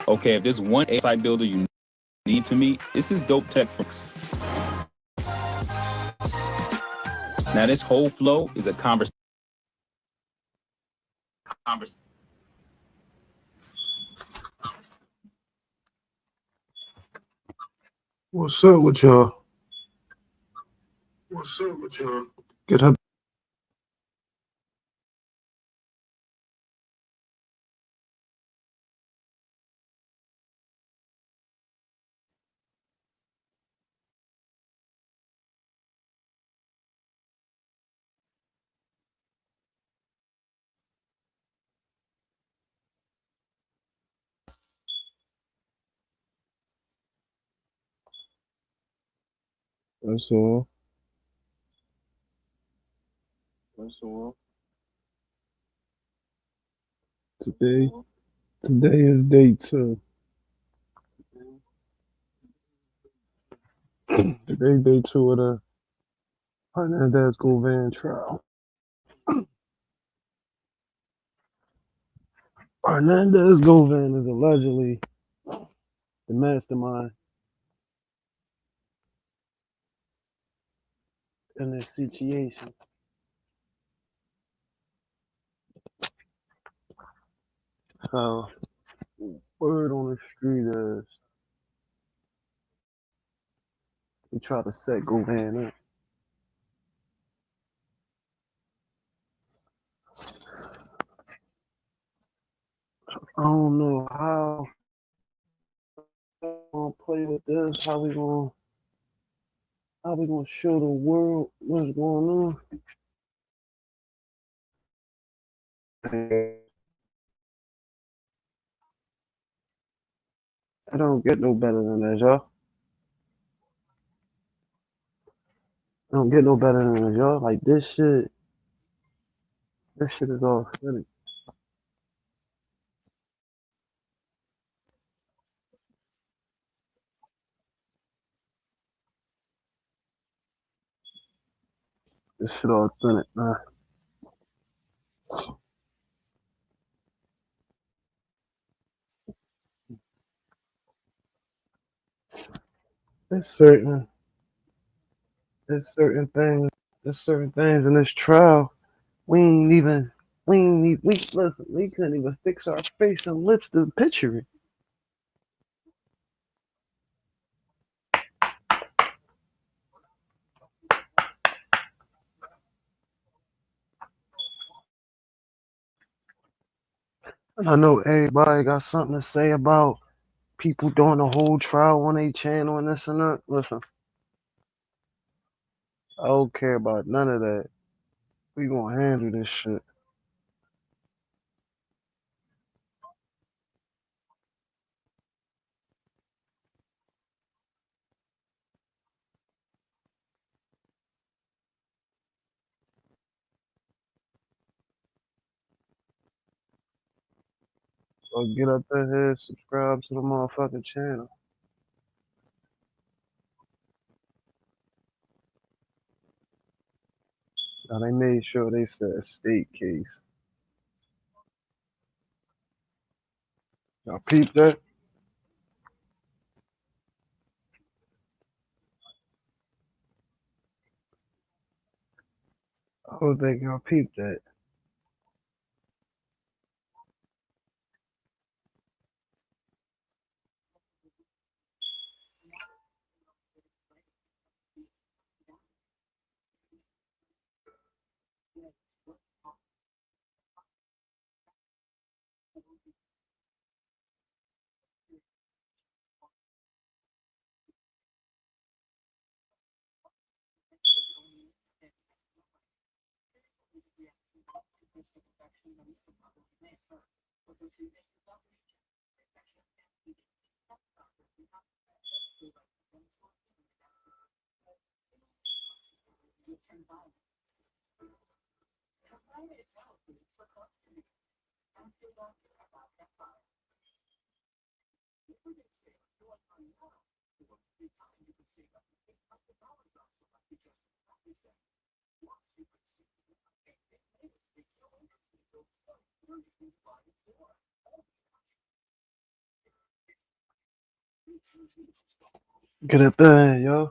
Okay, if there's one site builder you need to meet, this is Dope Tech Folks. Now, this whole flow is a conversation. What's up with y'all? What's up with y'all? Get up. That's all. That's all. Today, today is day 2. Today, day 2 of the Hernandez GOVAN trial. Hernandez GOVAN is allegedly the mastermind in this situation. So, word on the street is he tried to set GOVAN up. I don't know how we're gonna play with this. How we gonna show the world what's going on? I don't get no better than that, y'all. I don't get no better than that, y'all. Like this shit is all funny. This shit authentic, man. There's certain things in this trial. We listen, we couldn't even fix our face and lips to picture it. And I know everybody got something to say about people doing the whole trial on their channel and this and that. Listen, I don't care about none of that. We gonna handle this shit. So get up in here, subscribe to the motherfucking channel. Now they made sure they said state case. Y'all peep that? I don't think y'all peep that. Get it there, yo.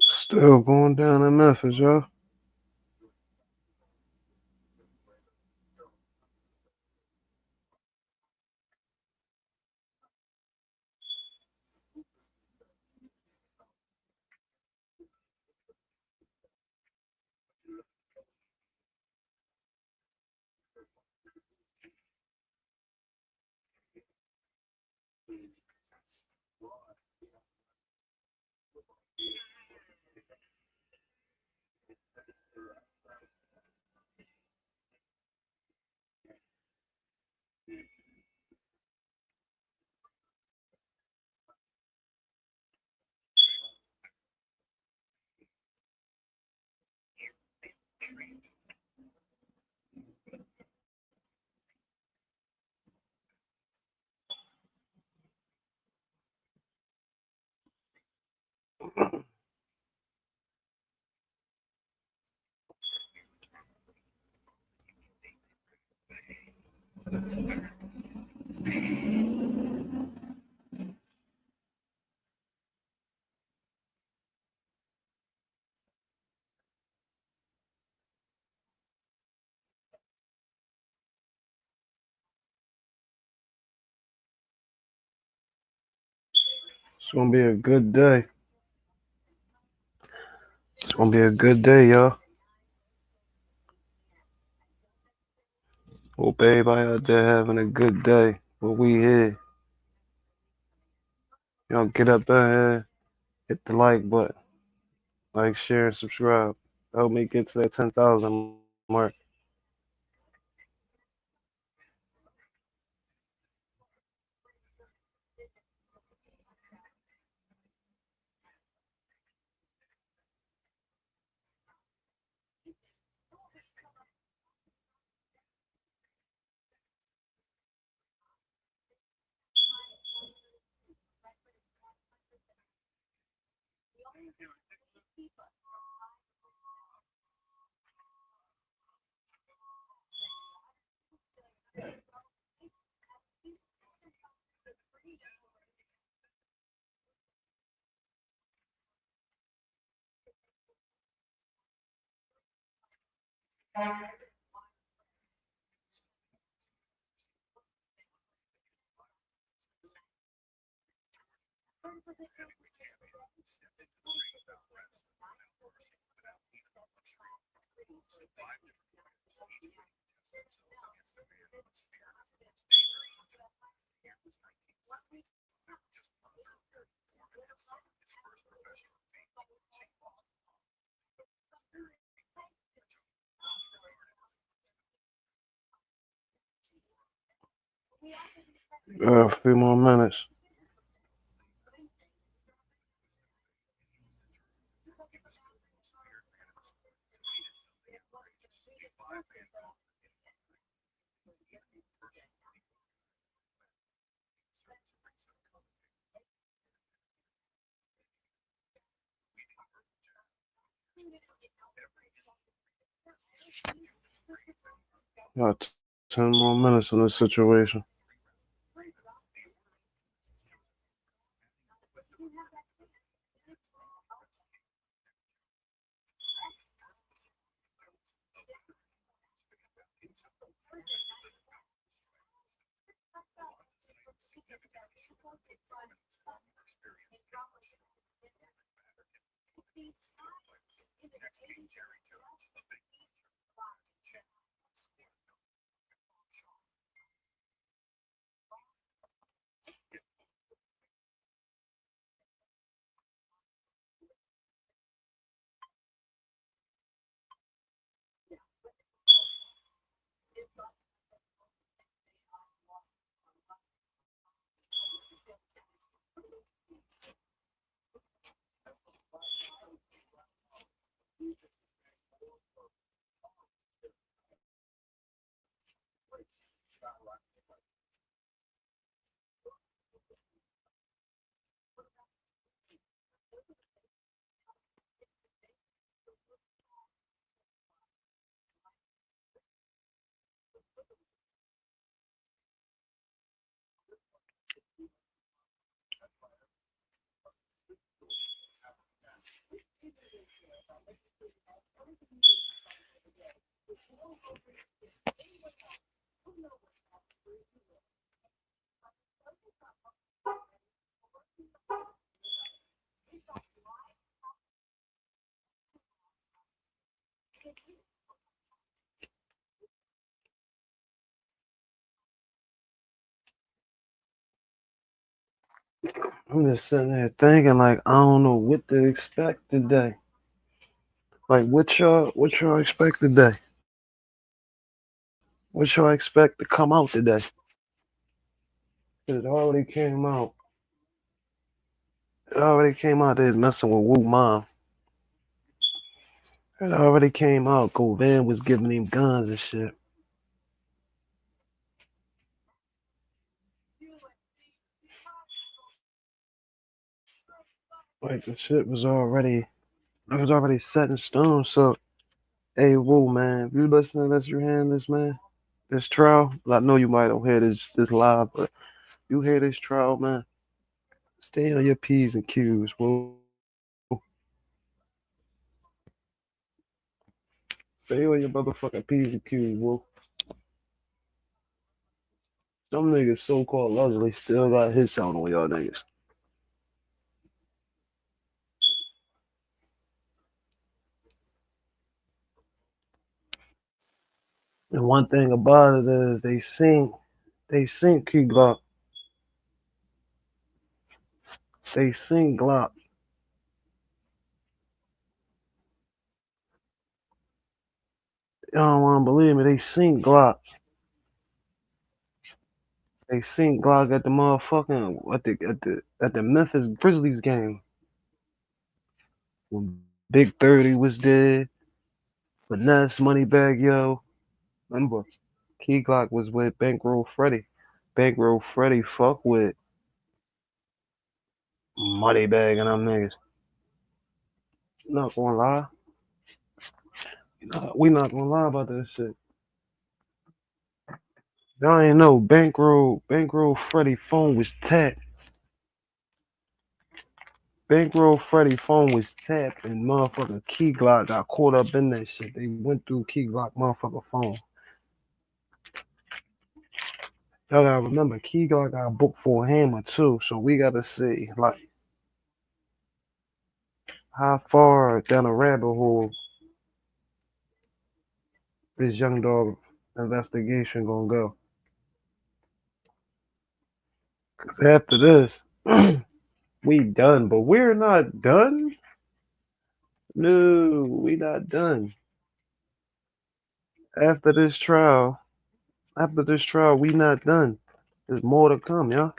Still going down in Memphis, yo. It's gonna be a good day. It's gonna be a good day, y'all. Hope everybody out there having a good day. But we here. Y'all get up there, hit the like button, like, share, and subscribe. Help me get to that 10,000 mark. A few more minutes. Got 10 more minutes in this situation. I'm just sitting there thinking, like, I don't know what to expect today. Like, what y'all expect today? What y'all expect to come out today? It already came out. It already came out. They're messing with Wu Mom. It already came out. GOVAN was giving him guns and shit. Like the shit was already, it was already set in stone. So, hey, Wu, man, if you listening to this, you hearing this, man, this trial. I know you might don't hear this live, but you hear this trial, man. Stay on your P's and Q's, Wu. Stay on your motherfucking P's and Q's, Wu. Some niggas so-called luxury still got his sound on y'all niggas. And one thing about it is they sink Key Glock. They sink Glock. Y'all don't wanna believe me, they sink Glock. They sink Glock at the motherfucking at the Memphis Grizzlies game. When Big 30 was dead, Finesse, Moneybag Yo. Remember, Key Glock was with Bankroll Freddy. Bankroll Freddy fuck with Moneybag and them niggas. Not gonna lie. We not gonna lie about this shit. Y'all ain't know Bankroll Freddy phone was tapped. Bankroll Freddy phone was tapped and motherfucking Key Glock got caught up in that shit. They went through Key Glock motherfucking phone. Y'all gotta remember Key Glock got booked for a hammer too, so we gotta see like how far down the rabbit hole this young dog investigation gonna go. Cause after this, we done, but we're not done. No, we not done. After this trial, we not done. There's more to come, y'all.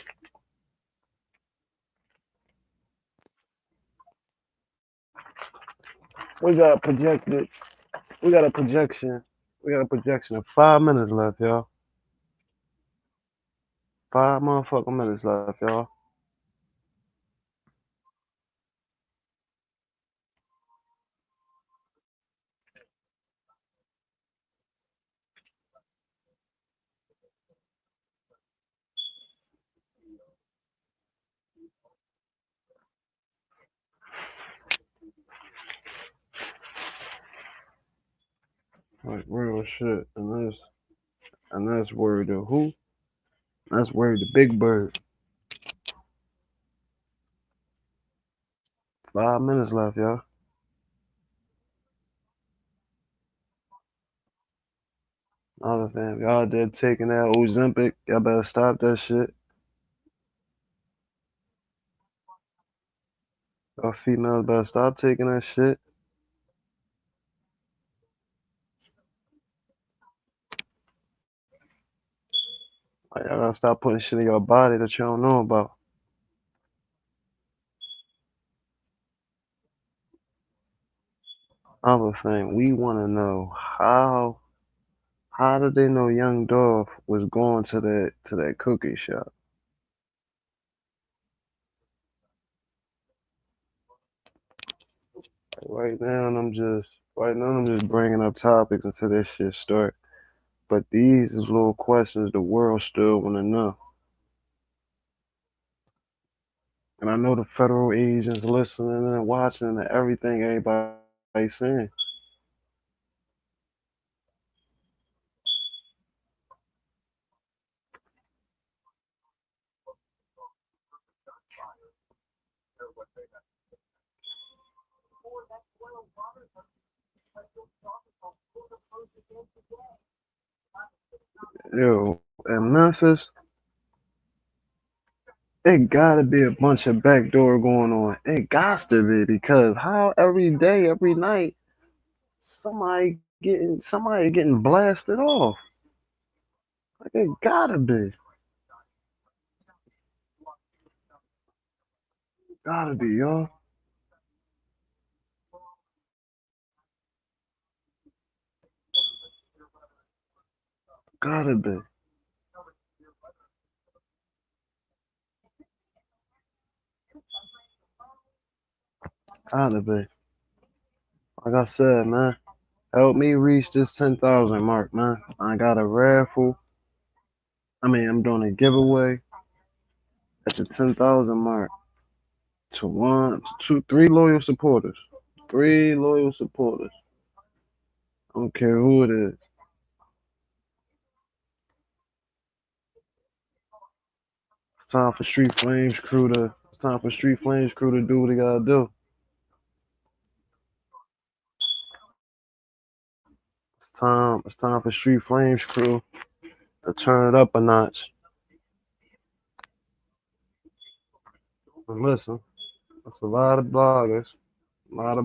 We got projected. We got a projection. We got a projection of 5 minutes left, y'all. 5 motherfucking minutes left, y'all. Like real shit. And that's word to who? That's word to Big Bird. 5 minutes left, y'all. Other thing, y'all did taking that Ozempic. Y'all better stop that shit. Y'all females better stop taking that shit. Like, y'all gotta stop putting shit in your body that you don't know about. Other thing, we wanna know how did they know Young Dolph was going to that cookie shop? Right now, I'm just bringing up topics until this shit start. But these is little questions the world still want to know. And I know the federal agents listening and watching and everything everybody's saying. Yo, in Memphis, it gotta be a bunch of backdoor going on. It got to be because how every day, every night, somebody getting blasted off. Like it gotta be. Gotta be, y'all. Gotta be. Gotta be. Like I said, man. Help me reach this 10,000 mark, man. I got a raffle. I'm doing a giveaway at the 10,000 mark to one, two, three loyal supporters. Three loyal supporters. I don't care who it is. It's time for Street Flames crew to. It's time for Street Flames crew to do what they gotta do. It's time. It's time for Street Flames crew to turn it up a notch. And listen, it's a lot of bloggers, a lot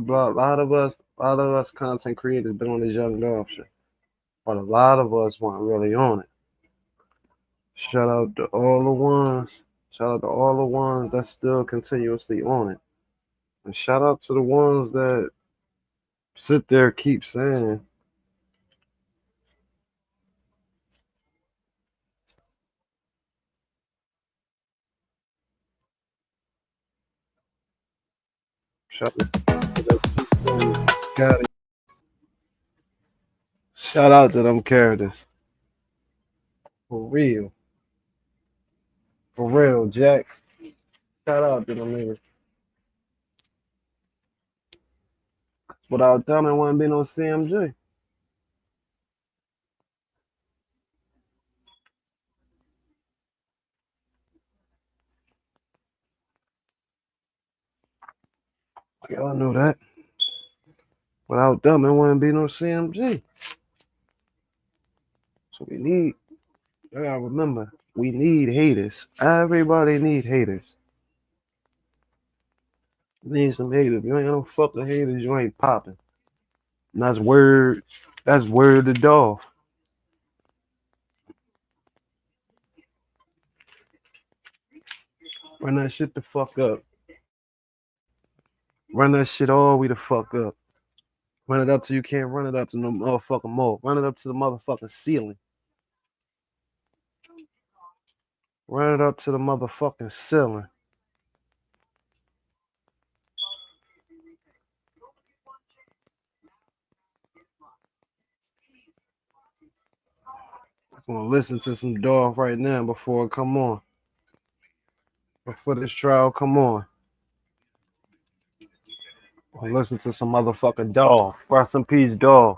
of us content creators been on this young dog shit, but a lot of us weren't really on it. Shout out to all the ones. Shout out to all the ones that's still continuously on it. And shout out to the ones that sit there keep saying, shout out to them, got it. Shout out to them characters. For real. For real, Jack. Shout out to them niggas. Without them, it wouldn't be no CMG. Y'all know that. Without them, it wouldn't be no CMG. So we need, you gotta remember, we need haters. Everybody need haters. Need some haters. If you ain't no fucking haters, you ain't popping. And that's word. That's word to DOLPH. Run that shit the fuck up. Run that shit all we the fuck up. Run it up till you can't run it up to no motherfucking more. Run it up to the motherfucking ceiling. Run it up to the motherfucking ceiling. I'm gonna listen to some DOLPH right now before it come on. Before this trial come on. I'll listen to some motherfucking DOLPH. Rest in peace, DOLPH.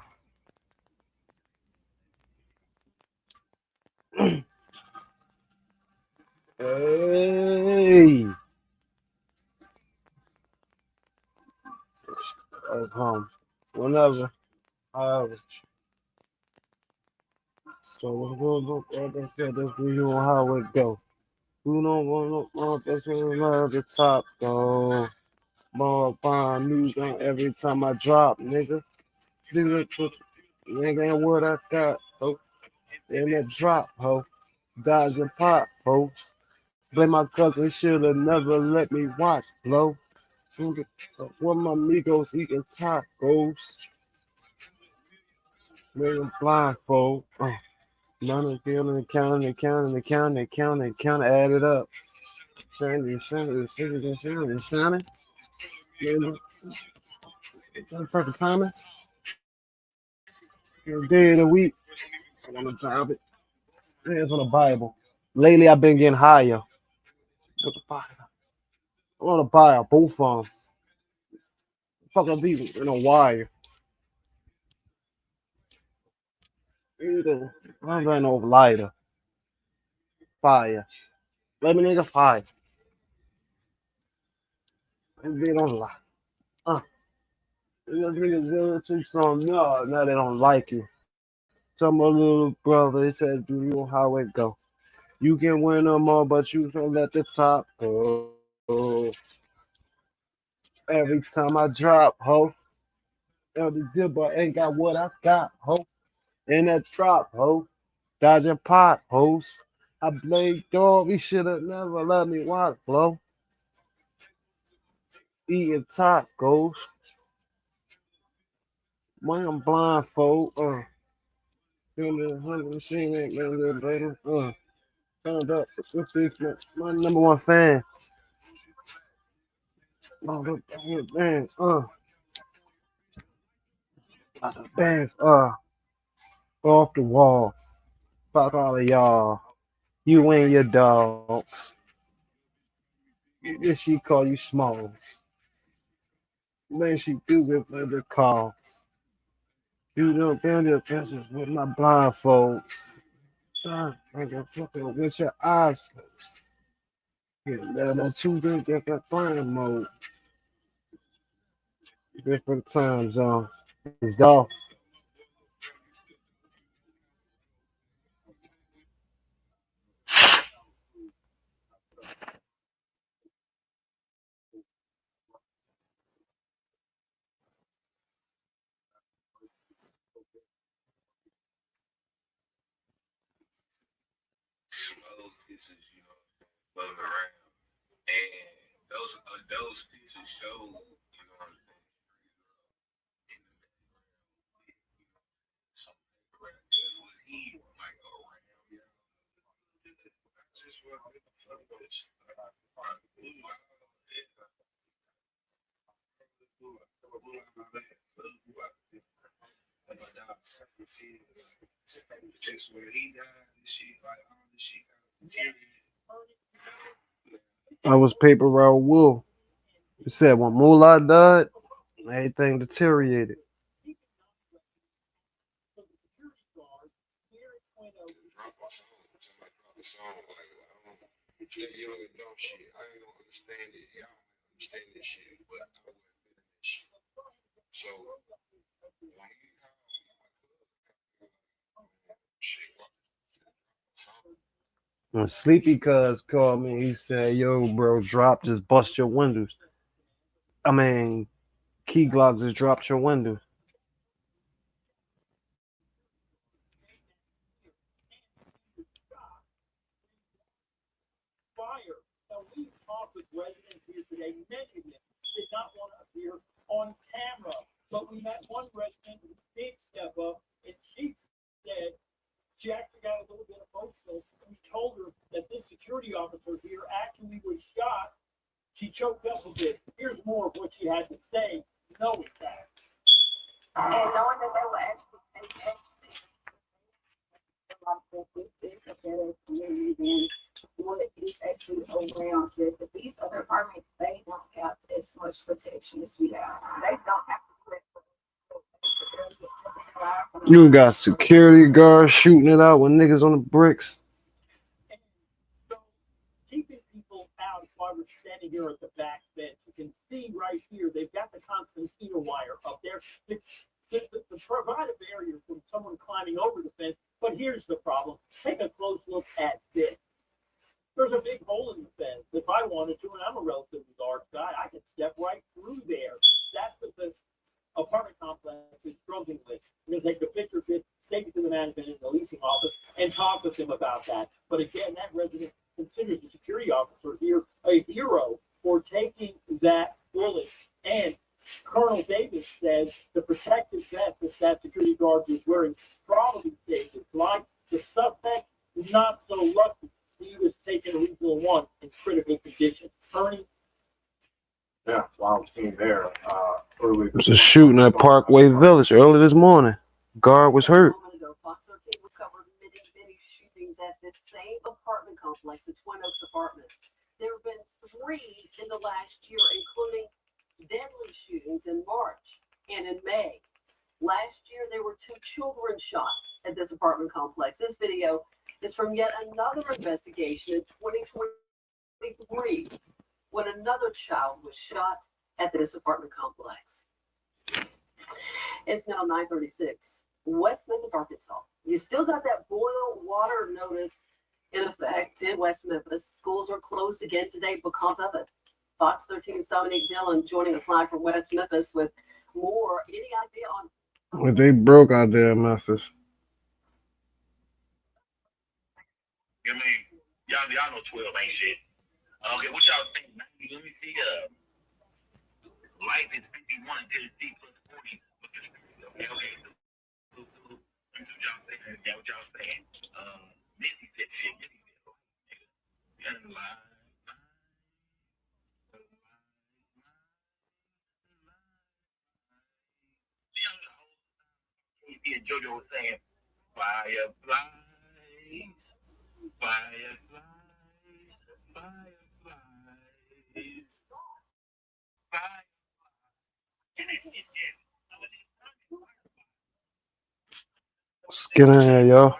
Hey. Whenever. However. So let's get this review on how it go. Who don't want no that's the top though. More fine news on every time I drop, nigga. Nigga ain't what I got, ho. In that drop, ho. Dodge and pop, ho. Blame my cousin, shoulda never let me watch, blow. When my amigos eating tacos, wearing blindfold. None feeling, counting, add it up. Shining. Perfect timing. Day of the week. On the topic. Hands on the Bible. Lately, I've been getting higher. With the Bible. I want to buy a both of them. Fucking people in a wire. Either. I'm going over lighter. Fire. Let me nigga fire. And they don't like. Those niggas do too strong. No, now they don't like you. Tell my little brother, he said, do you know how it go? You can win them all, but you don't let the top go. Every time I drop, ho. Every dipper ain't got what I got, ho. In that drop, ho. Dodging potholes. I blame dog. He should have never let me walk, bro. Eating tacos. When I'm blindfold, machine ain't gonna turned up with this, my number one fan. Oh, man, bands, off the wall. Fuck all of y'all. You and your dogs. This she call you small. Man, she do it for the call. You don't get the business with my blindfold. Son, I can fucking with your eyes. Yeah, level 2 different time mode. Different time zone. It's dog. Old pictures, you know, floating around. And those pictures show, you know what I'm saying, in the background, some paper out there was he like around, you know. I just want to fuck with you. Just where he died and shit, like all this shit got deteriorated. I was paper route wool. It said when Moolah died, everything deteriorated. Drop my song. Somebody drop a song. Like, that young adult shit. I ain't gonna understand it. Y'all don't understand this shit, but I wasn't feeling this shit. So, when he called me, shit, what? When Sleepy Cuz called me, he said, yo, bro, drop, just bust your windows. I mean, Key Glock just dropped your windows. And knowing that they were actually better community than what is actually around here. But these other apartments, they don't have as much protection as we have. They don't have to. You got security guards shooting it out with niggas on the bricks. Yeah, while I was staying there, early. It was a shooting at Parkway Village early this morning. Guard was hurt. same apartment complex, the Twin Oaks Apartments. There have been 3 in the last year, including deadly shootings in March and in May. Last year, there were 2 children shot at this apartment complex. This video is from yet another investigation in 2023 when another child was shot at this apartment complex. It's now 9:36. West Memphis, Arkansas. You still got that boil water notice in effect in West Memphis. Schools are closed again today because of it. Fox 13's Dominique Dillon joining us live from West Memphis with more. Any idea on? They broke out there in Memphis. You know what I mean? Y'all know 12 ain't shit. Okay, what y'all think? Let me see. Life is 51 in Tennessee plus 40. Okay. So, let me see what y'all saying. Yeah, what y'all saying? Missy said shit. Missy said, Casey and JoJo was saying, fireflies, fireflies, fireflies, fireflies. Get in here, y'all.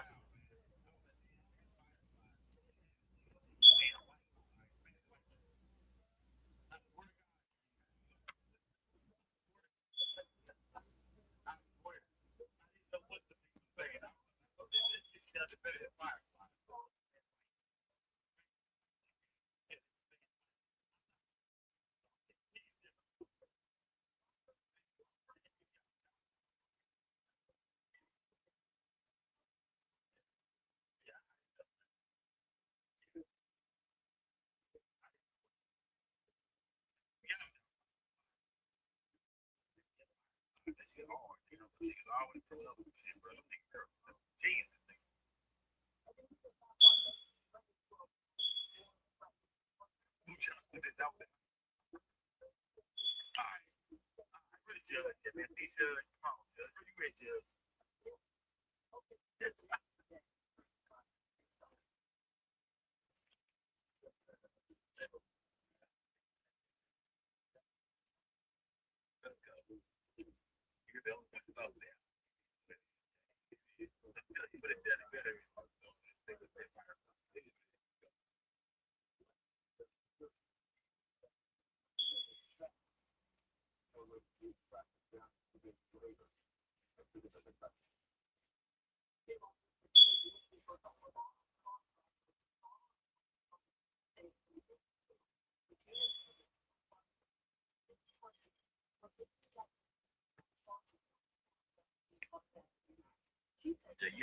You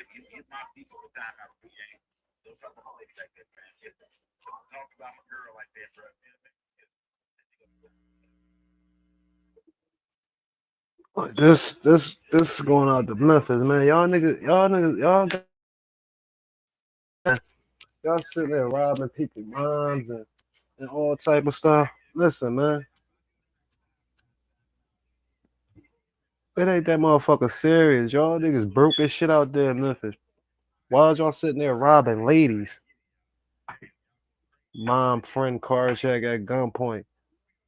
my people the time I read. Don't talk about ladies like that, man. Don't talk about my girl like that, bro. This is going out to Memphis, man. Y'all sitting there robbing people's bonds and all type of stuff. Listen, man. It ain't that motherfucker serious. Y'all niggas broke this shit out there in Memphis. Why is y'all sitting there robbing ladies? Mom, friend, car check at gunpoint.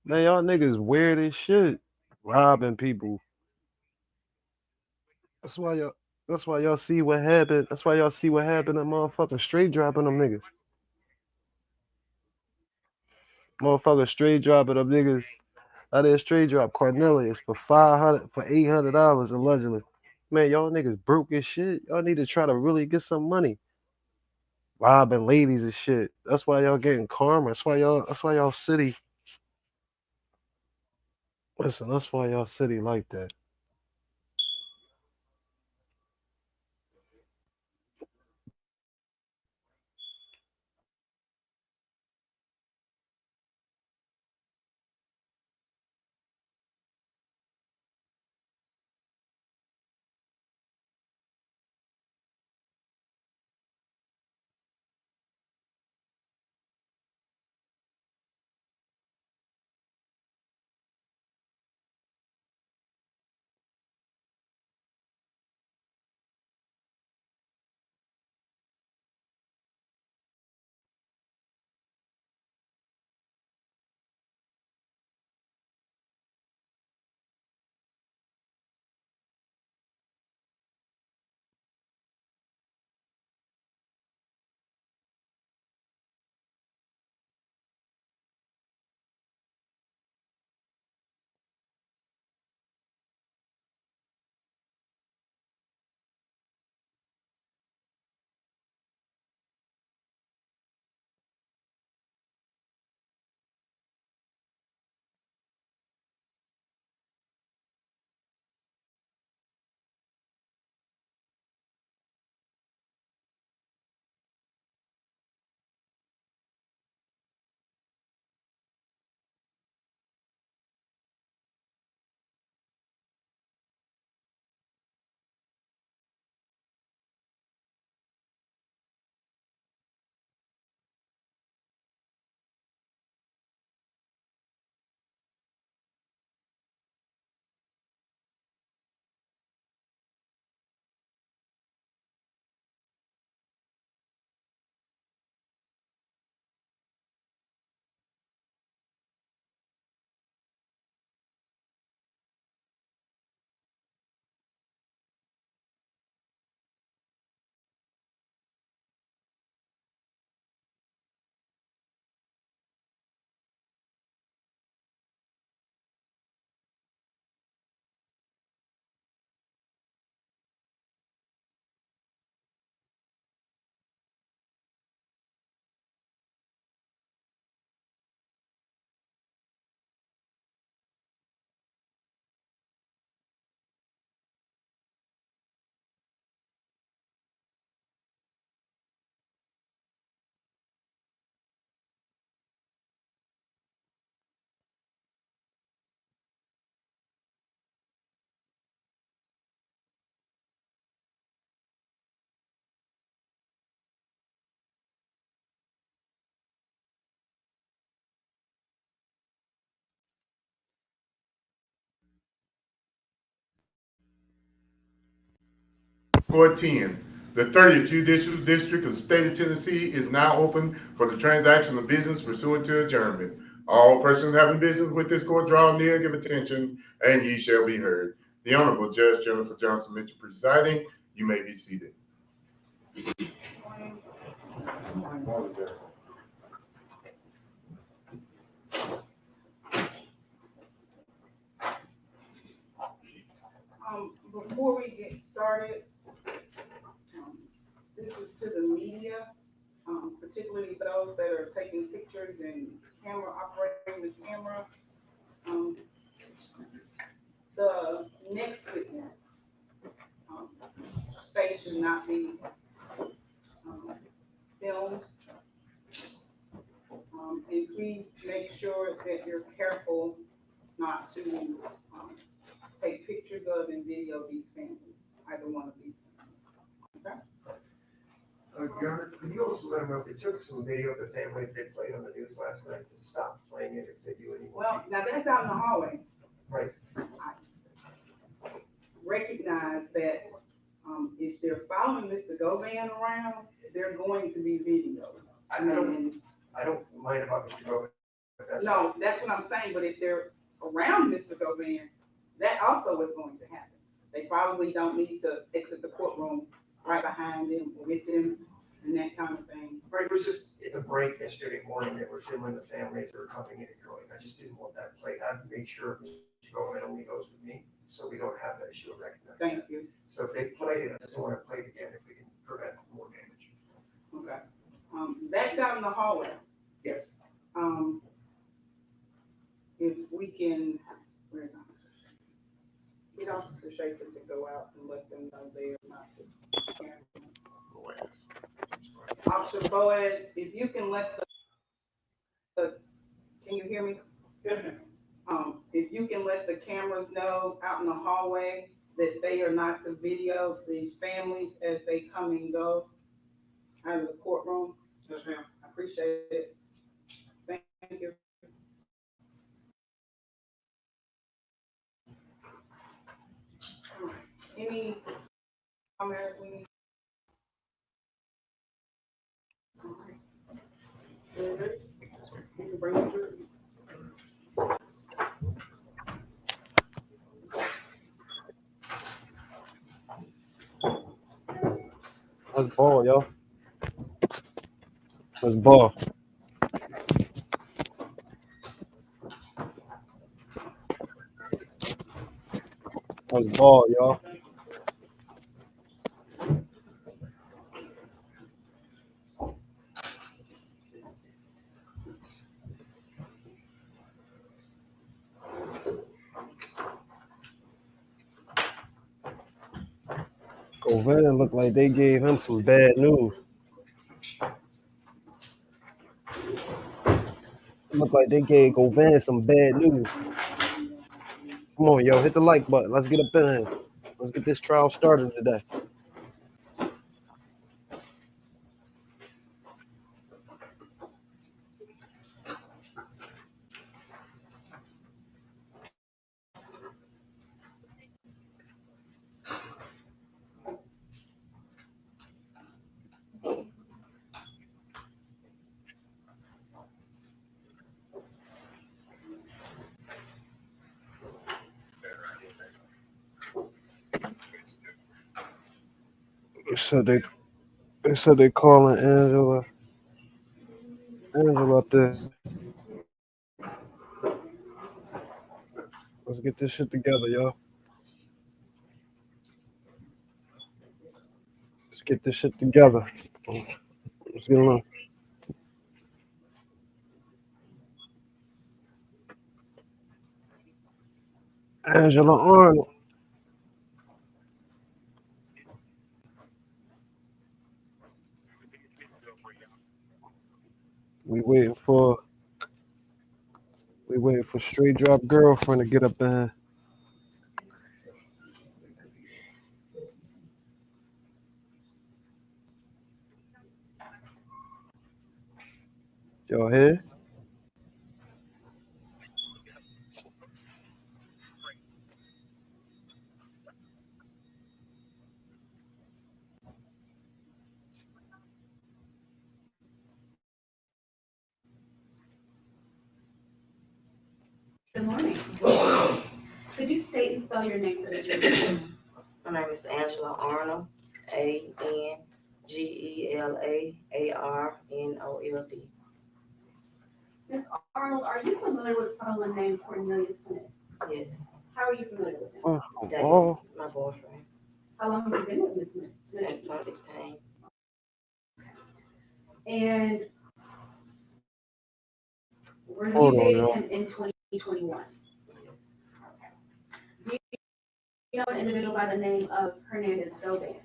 Man, y'all niggas weird as shit. Robbing people. That's why y'all see what happened. That's why y'all see what happened to motherfucking straight dropping them niggas. Motherfucker straight dropping them niggas. Out there straight drop Cornelius for $800 allegedly. Man, y'all niggas broke as shit. Y'all need to try to really get some money. Robbing ladies and shit. That's why y'all getting karma. That's why y'all city. Listen, that's why y'all city like that. Court 10. The 30th Judicial District of the State of Tennessee is now open for the transaction of business pursuant to adjournment. All persons having business with this court draw near, give attention, and ye shall be heard. The Honorable Judge Jennifer Johnson Mitchell presiding. You may be seated. Before we get started, this is to the media, particularly those that are taking pictures and operating the camera. The next witness, face should not be filmed. And please make sure that you're careful not to take pictures of and video these families, either one of these families. Okay? Your Honor, could you also let them know if they took some video of the family if they played on the news last night to stop playing it if they do any more? Well, now that's out in the hallway. Right. I recognize that if they're following Mr. Govan around, they're going to be videoed. I don't mind about Mr. Govan. No, that's what I'm saying, but if they're around Mr. Govan, that also is going to happen. They probably don't need to exit the courtroom right behind him or with him and that kind of thing. Right, it was just a break yesterday morning that we're filming the family as they were coming in and going. I just didn't want that played. I'd make sure Mr. Govan only goes with me, so we don't have that issue of recognizing. Thank you. So if they played it, I just don't want to play it again if we can prevent more damage. Okay. That's out in the hallway. Yes. If we can, where's that? Get Officer Schaefer to go out and let them know they are not to. Officer Boaz, if you can let can you hear me? Yes, ma'am. If you can let the cameras know out in the hallway that they are not to video these families as they come and go out of the courtroom. Yes, ma'am. I appreciate it. Thank you. Any comment we need? You can bring it through. Let's ball, yo. Let's ball. Let's ball, y'all. Govan looked like they gave him some bad news. Looked like they gave Govan some bad news. Come on, yo, hit the like button. Let's get up in here. Let's get this trial started today. They said they calling Angela up there. Let's get this shit together, y'all. Let's get this shit together. Let's get along. Angela Arnold. We waiting for straight drop girlfriend to get up in. Y'all here? Good morning. Could you state and spell your name for the jury? My name is Angela Arnold, ANGELAARNOLD. Ms. Arnold, are you familiar with someone named Cornelius Smith? Yes, How are you familiar with him? Daddy, Oh, my boyfriend, How long have you been with Ms. Smith? since 2016. And were hold you on, dating y'all. him in 2021? Yes, Do you know an individual by the name of Hernandez Govan?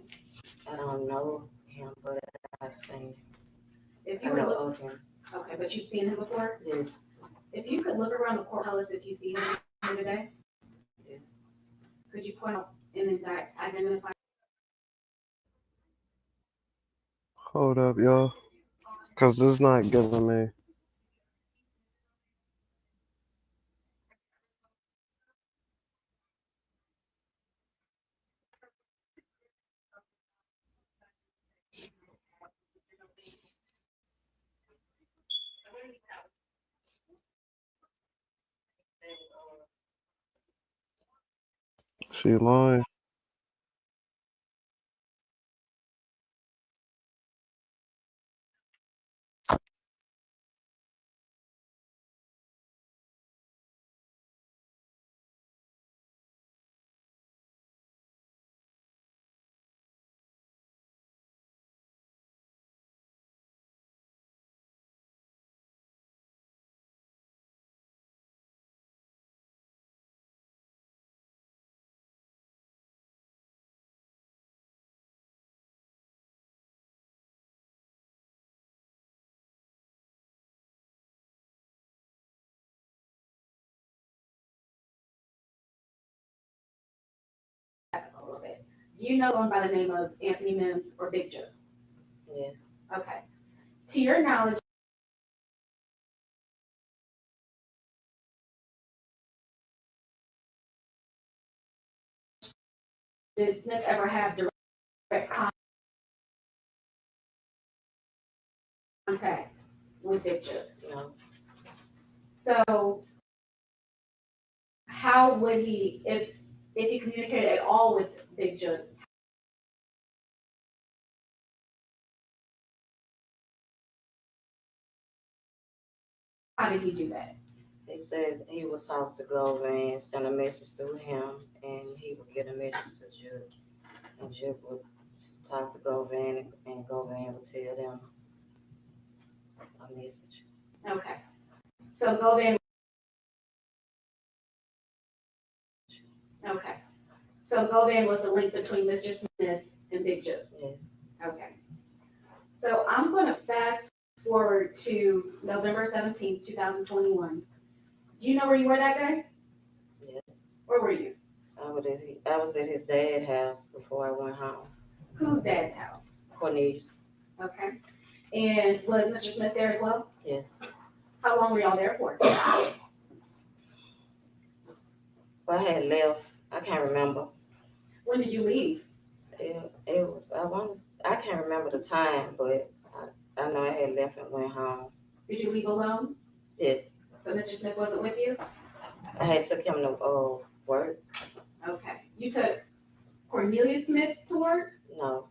I don't know him, but I've seen him. If I you were know look, of him. okay, but you've seen him before? Yes, If you could look around the court, tell us if you see him here today. yes. Could you point out and identify? Hold up, y'all. Cause it's not giving me. She lying. A little bit. Do you know someone by the name of Anthony Mims or Big Joe? Yes, Okay. To your knowledge, did Smith ever have direct contact with Big Joe? no, So how would he, if he communicated at all with Big Joe? How did he do that? he said he would talk to GOVAN, send a message through him, and he would get a message to Judge. And Judge would talk to GOVAN, and GOVAN would tell them a message. Okay. So Govan. Okay. So Govan was the link between Mr. Smith and Big Joe. Yes, Okay. So I'm going to fast forward to November 17th, 2021. Do you know where you were that day? yes. Where were you? I was at his dad's house before I went home. Whose dad's house? Cornelius. Okay. And was Mr. Smith there as well? Yes. How long were y'all there for? Well, I had left. I can't remember. When did you leave? It was, I can't remember the time, but I know I had left and went home. Did you leave alone? Yes. So Mr. Smith wasn't with you? I had took him to work. Okay. You took Cornelius Smith to work? No,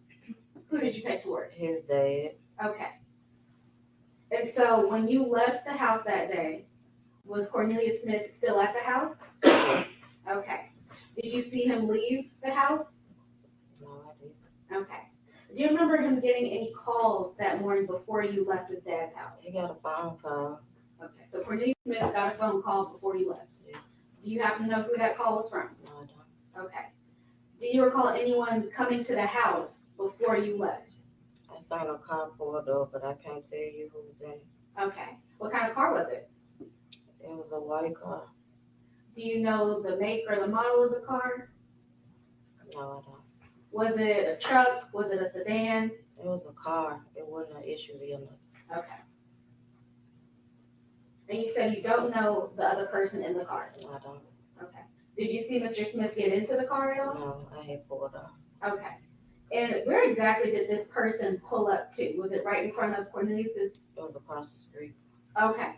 Who did you take to work? his dad. Okay. And so when you left the house that day, was Cornelius Smith still at the house? Okay. Did you see him leave the house? No, I didn't. Okay. Do you remember him getting any calls that morning before you left his dad's house? He got a phone call. Okay. So Cornelius Smith got a phone call before you left. Yes. Do you happen to know who that call was from? No, I don't. Okay. Do you recall anyone coming to the house before you left? I seen a car pulled up, but I can't tell you who was in it. Okay. What kind of car was it? It was a white car. Do you know the make or the model of the car? No, I don't. Was it a truck? Was it a sedan? It was a car. It wasn't an SUV or nothing. Okay. And you said you don't know the other person in the car? No, I don't. Okay. Did you see Mr. Smith get into the car at all? No, I had pulled off. Okay. And where exactly did this person pull up to? Was it right in front of Cornelius's? It was across the street. Okay.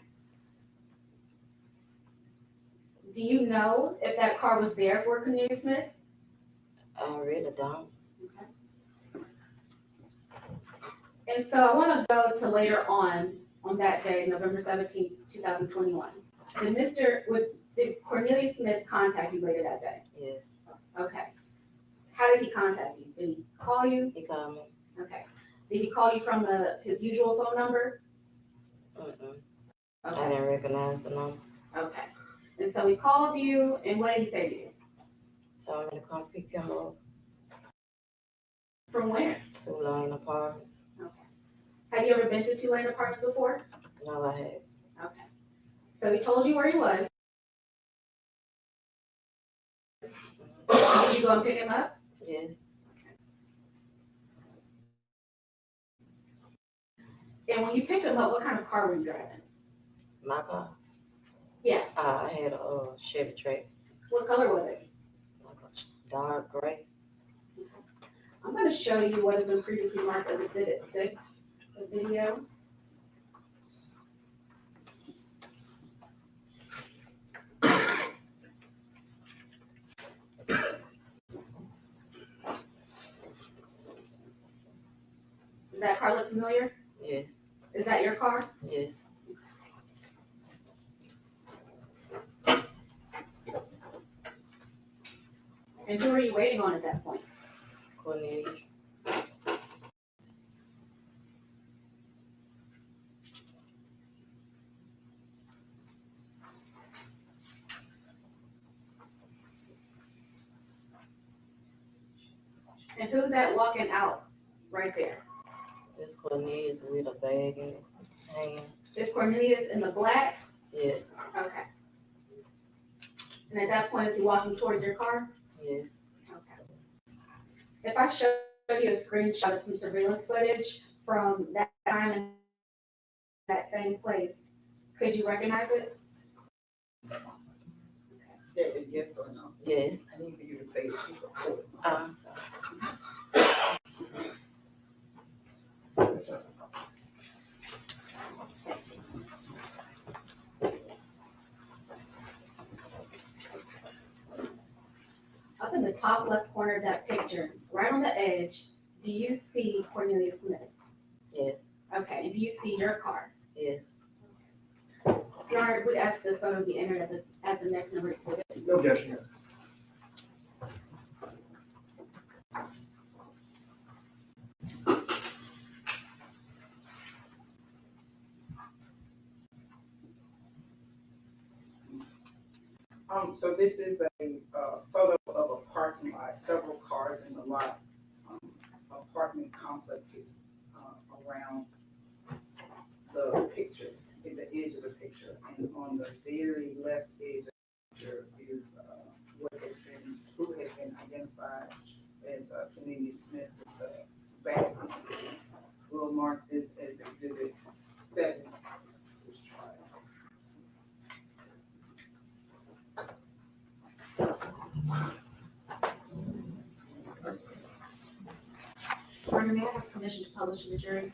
Do you know if that car was there for Cornelius Smith? I really don't. And so I want to go to later on that day, November 17th, 2021. Did Cornelius Smith contact you later that day? Yes, Okay. How did he contact you? Did he call you? he called me. Okay. Did he call you from his usual phone number? Mm-mm. I Okay. didn't recognize the number. Okay. And so he called you, and what did he say to you? Told me to come pick him up. From where? 2 Lane Apartments. Okay. Have you ever been to 2 Lane Apartments before? No, I had. Okay. So he told you where he was. Did you go and pick him up? Yes. And when you picked him up, what kind of car were you driving? My car? Yeah. I had a Chevy Trax. What color was it? Like a dark gray. I'm going to show you what has been previously marked as Exhibit 6, the video. Does that car look familiar? Yes. Is that your car? Yes. And who were you waiting on at that point? Cornelius. And who's that walking out right there? It's Cornelius with a bag in his hand. Is Cornelius in the black? Yes. Okay. And at that point, is he walking towards your car? Yes. Okay. If I show you a screenshot of some surveillance footage from that time and that same place, could you recognize it? Yes or no? Yes. I need for you to say that you support it. I'm sorry. Up in the top left corner of that picture, right on the edge, do you see Cornelius Smith? Yes. Okay, and do you see your car? Yes. Your Honor, we ask this photo be entered as the next number exhibit. No objection. So this is a photo of a parking lot, several cars in the lot, apartment complexes around the picture, in the edge of the picture. And on the very left edge of the picture is who has been identified as Cornelius Smith with the back. We'll mark this as Exhibit 7. Let's try it. Your Honor, may I have permission to publish in the jury?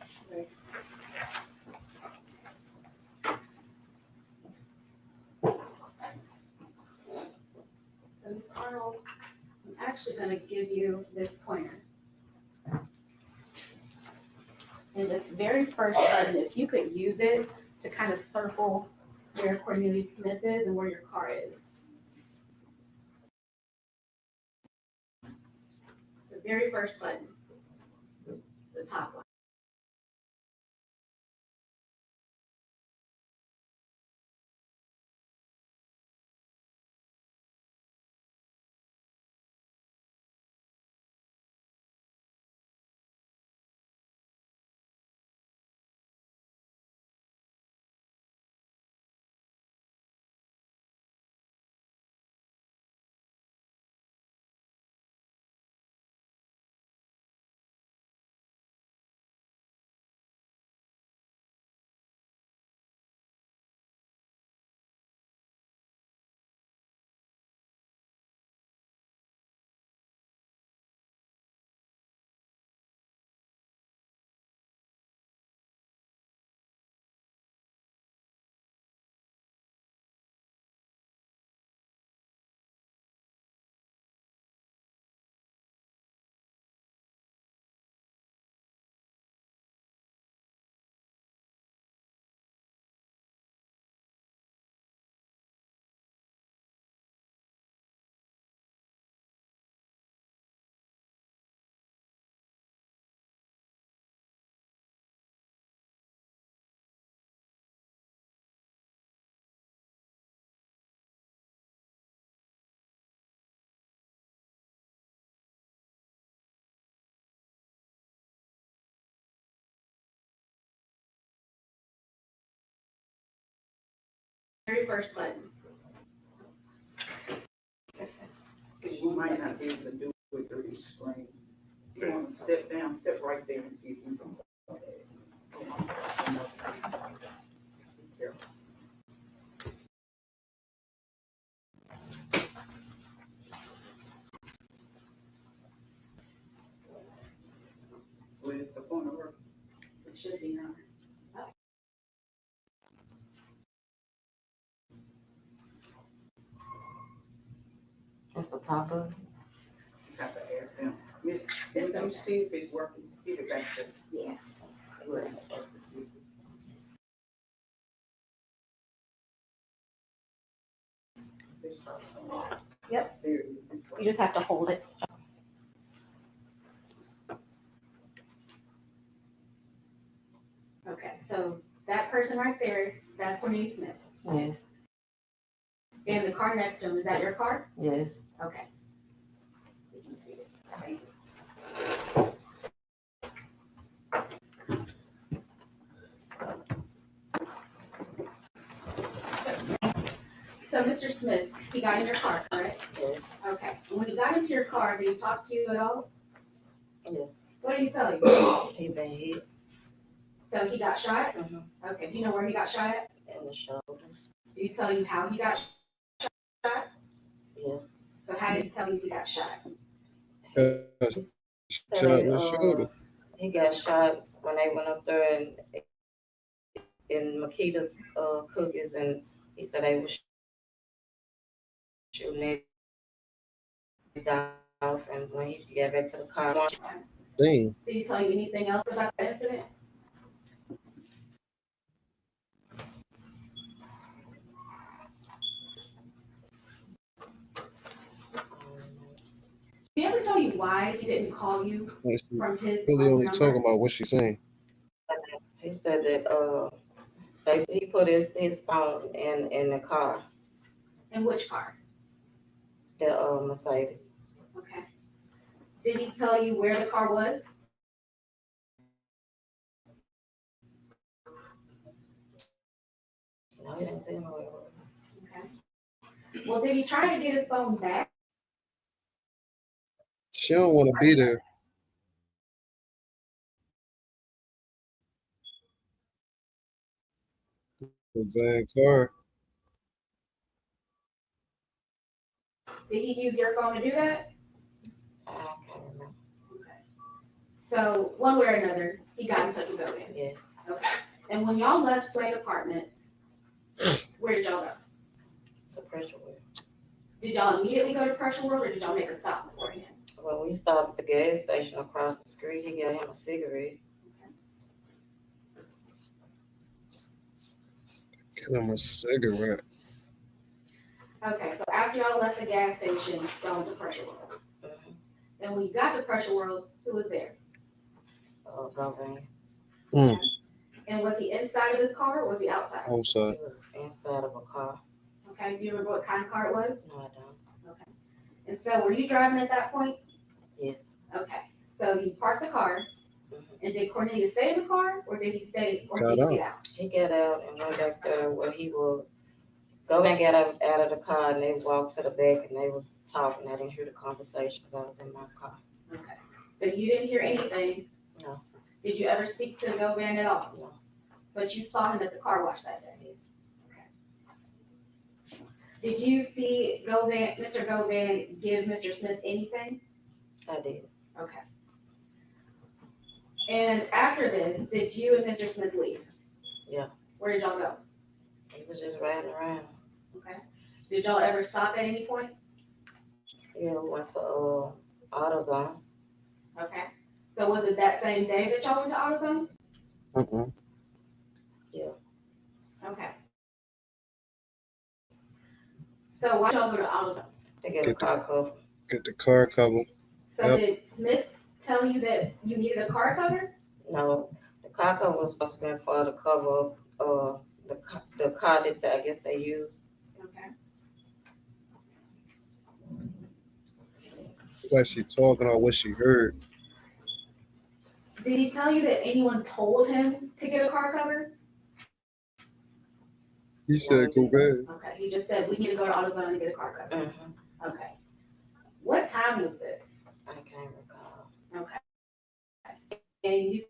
So Ms. Arnold, I'm actually going to give you this pointer. And this very first button, if you could use it to kind of circle where Cornelius Smith is and where your car is. The very first button, the top one. first button. Because you might not be able to do it through the screen. You want to step down, step right there and see if you can. Be careful. Where's the phone number? It should be on. That's the top of it. You have to ask them. Miss, can you see if it's working? Give it back to. Yeah. Where's Yep. There it is. You just have to hold it. Okay, so that person right there, that's Cornelius Smith. Yes, And the car next to him, is that your car? yes. Okay. You can see it. Thank you. So, Mr. Smith, he got in your car, correct? Yes. Okay. And when he got into your car, did he talk to you at all? Yeah. What did he tell you? He been hit So he got shot? Mhm. Okay. Do you know where he got shot at? in the shoulder. Did he tell you how he got shot? Yeah. So how did he tell you he got shot? Shot in the shoulder. He got shot when they went up there and in Makita's cookies, and he said they was shooting it off, and when he got back to the car, Dang. Did he tell you anything else about that incident? Did he ever tell you why he didn't call you from his Really phone only number? talking about what she's saying. he said that he put his phone in the car, In which car? the Mercedes. Okay. Did he tell you where the car was? No, he didn't tell me where it was. Okay. Well, did he try to get his phone back? She don't want to be there. The van car. Did he use your phone to do that? I can't remember. So one way or another, he got in touch with GOVAN. Yes. Okay. And when y'all left Slade Apartments, where did y'all go? It's a pressure wheel. Did y'all immediately go to Pressure World, or did y'all make a stop beforehand? When we stopped at the gas station across the street, he gave him a cigarette. Give him a cigarette. Okay, so after y'all left the gas station, y'all went to Pressure World. Mhm. And when you got to Pressure World, who was there? GOVAN. And was he inside of his car, or was he outside? Outside. He was inside of a car. Okay, do you remember what kind of car it was? No, I don't. Okay. And so were you driving at that point? Yes. Okay, so he parked the car, Mhm. and did Cornelius stay in the car, or did he stay, or Got did he out. get out? He got out and went back there where he was. GOVAN got out of the car and they walked to the back and they was talking. I didn't hear the conversation because I was in my car. Okay, so you didn't hear anything? No. Did you ever speak to GOVAN at all? No. But you saw him at the car wash that day? Yes. Did you see GOVAN, Mr. GOVAN give Mr. Smith anything? I did. Okay. And after this, did you and Mr. Smith leave? Yeah. Where did y'all go? He was just riding around. Okay. Did y'all ever stop at any point? Yeah, we went to AutoZone. Okay. So was it that same day that y'all went to AutoZone? Yeah. Okay. So why y'all go to AutoZone? They get a car cover. Get the car cover. So Yep. did Smith tell you that you needed a car cover? No, the car cover was supposed to be for the cover of the car that I guess they used. Okay. It's like she talking on what she heard. Did he tell you that anyone told him to get a car cover? He said GOVAN. Okay, he just said we need to go to AutoZone and get a car cover. Mm-hmm. Okay. What time was this? I can't recall. Okay. And you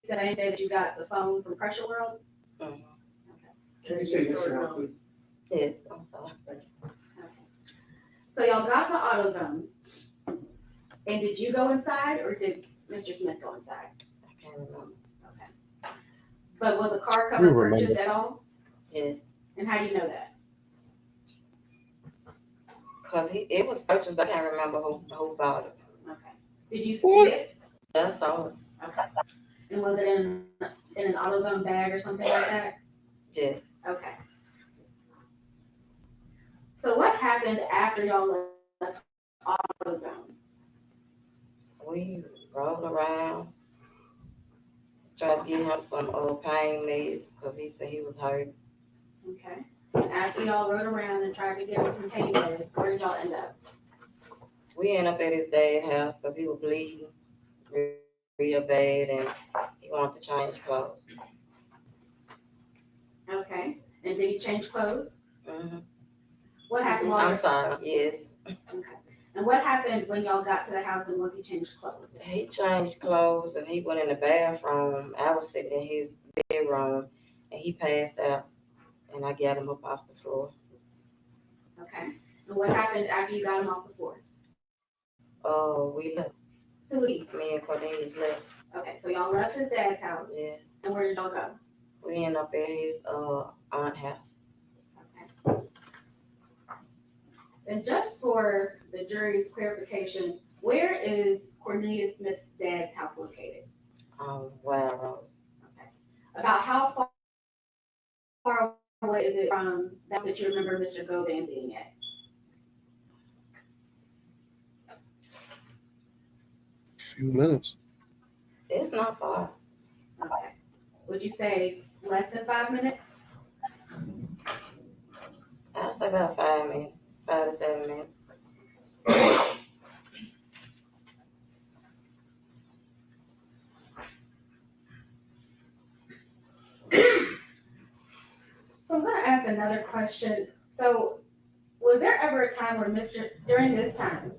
said any day that you got the phone from Pressure World? Mm-hmm. Okay. Can you say yes or no, please? Yes, I'm sorry. Okay. So y'all got to AutoZone, and did you go inside or did Mr. Smith go inside? I can't remember. Okay. But was a car cover We remember. purchased at all? Yes, And how do you know that? because it was purchased, but I can't remember who bought it. Okay. Did you see it? That's all. Okay. And was it in an AutoZone bag or something like that? Yes. Okay. So what happened after y'all left AutoZone? We rolled around, tried to get him some pain meds because he said he was hurt. Okay. And after y'all rode around and tried to get him some pain meds, where did y'all end up? We ended up at his dad's house because he was bleeding real bad and he wanted to change clothes. Okay. And did he change clothes? Mm-hmm. What happened while I'm sorry, yes. Okay. And what happened when y'all got to the house and once he changed clothes? He changed clothes and he went in the bathroom. I was sitting in his bedroom and he passed out and I got him up off the floor. Okay. And what happened after you got him off the floor? Oh, we left. Who left? Me and Cornelius left. Okay, so y'all left his dad's house. Yes. And where did y'all go? We ended up at his aunt's house. Okay. And just for the jury's clarification, where is Cornelius Smith's dad's house located? Wild Rose. Okay. About how far away is it from that you remember Mr. Govan being at? Few minutes. It's not far. Okay. Would you say less than 5 minutes? I'd say about 5 minutes, 5 to 7 minutes. So I'm going to ask another question. So was there ever a time where during this time,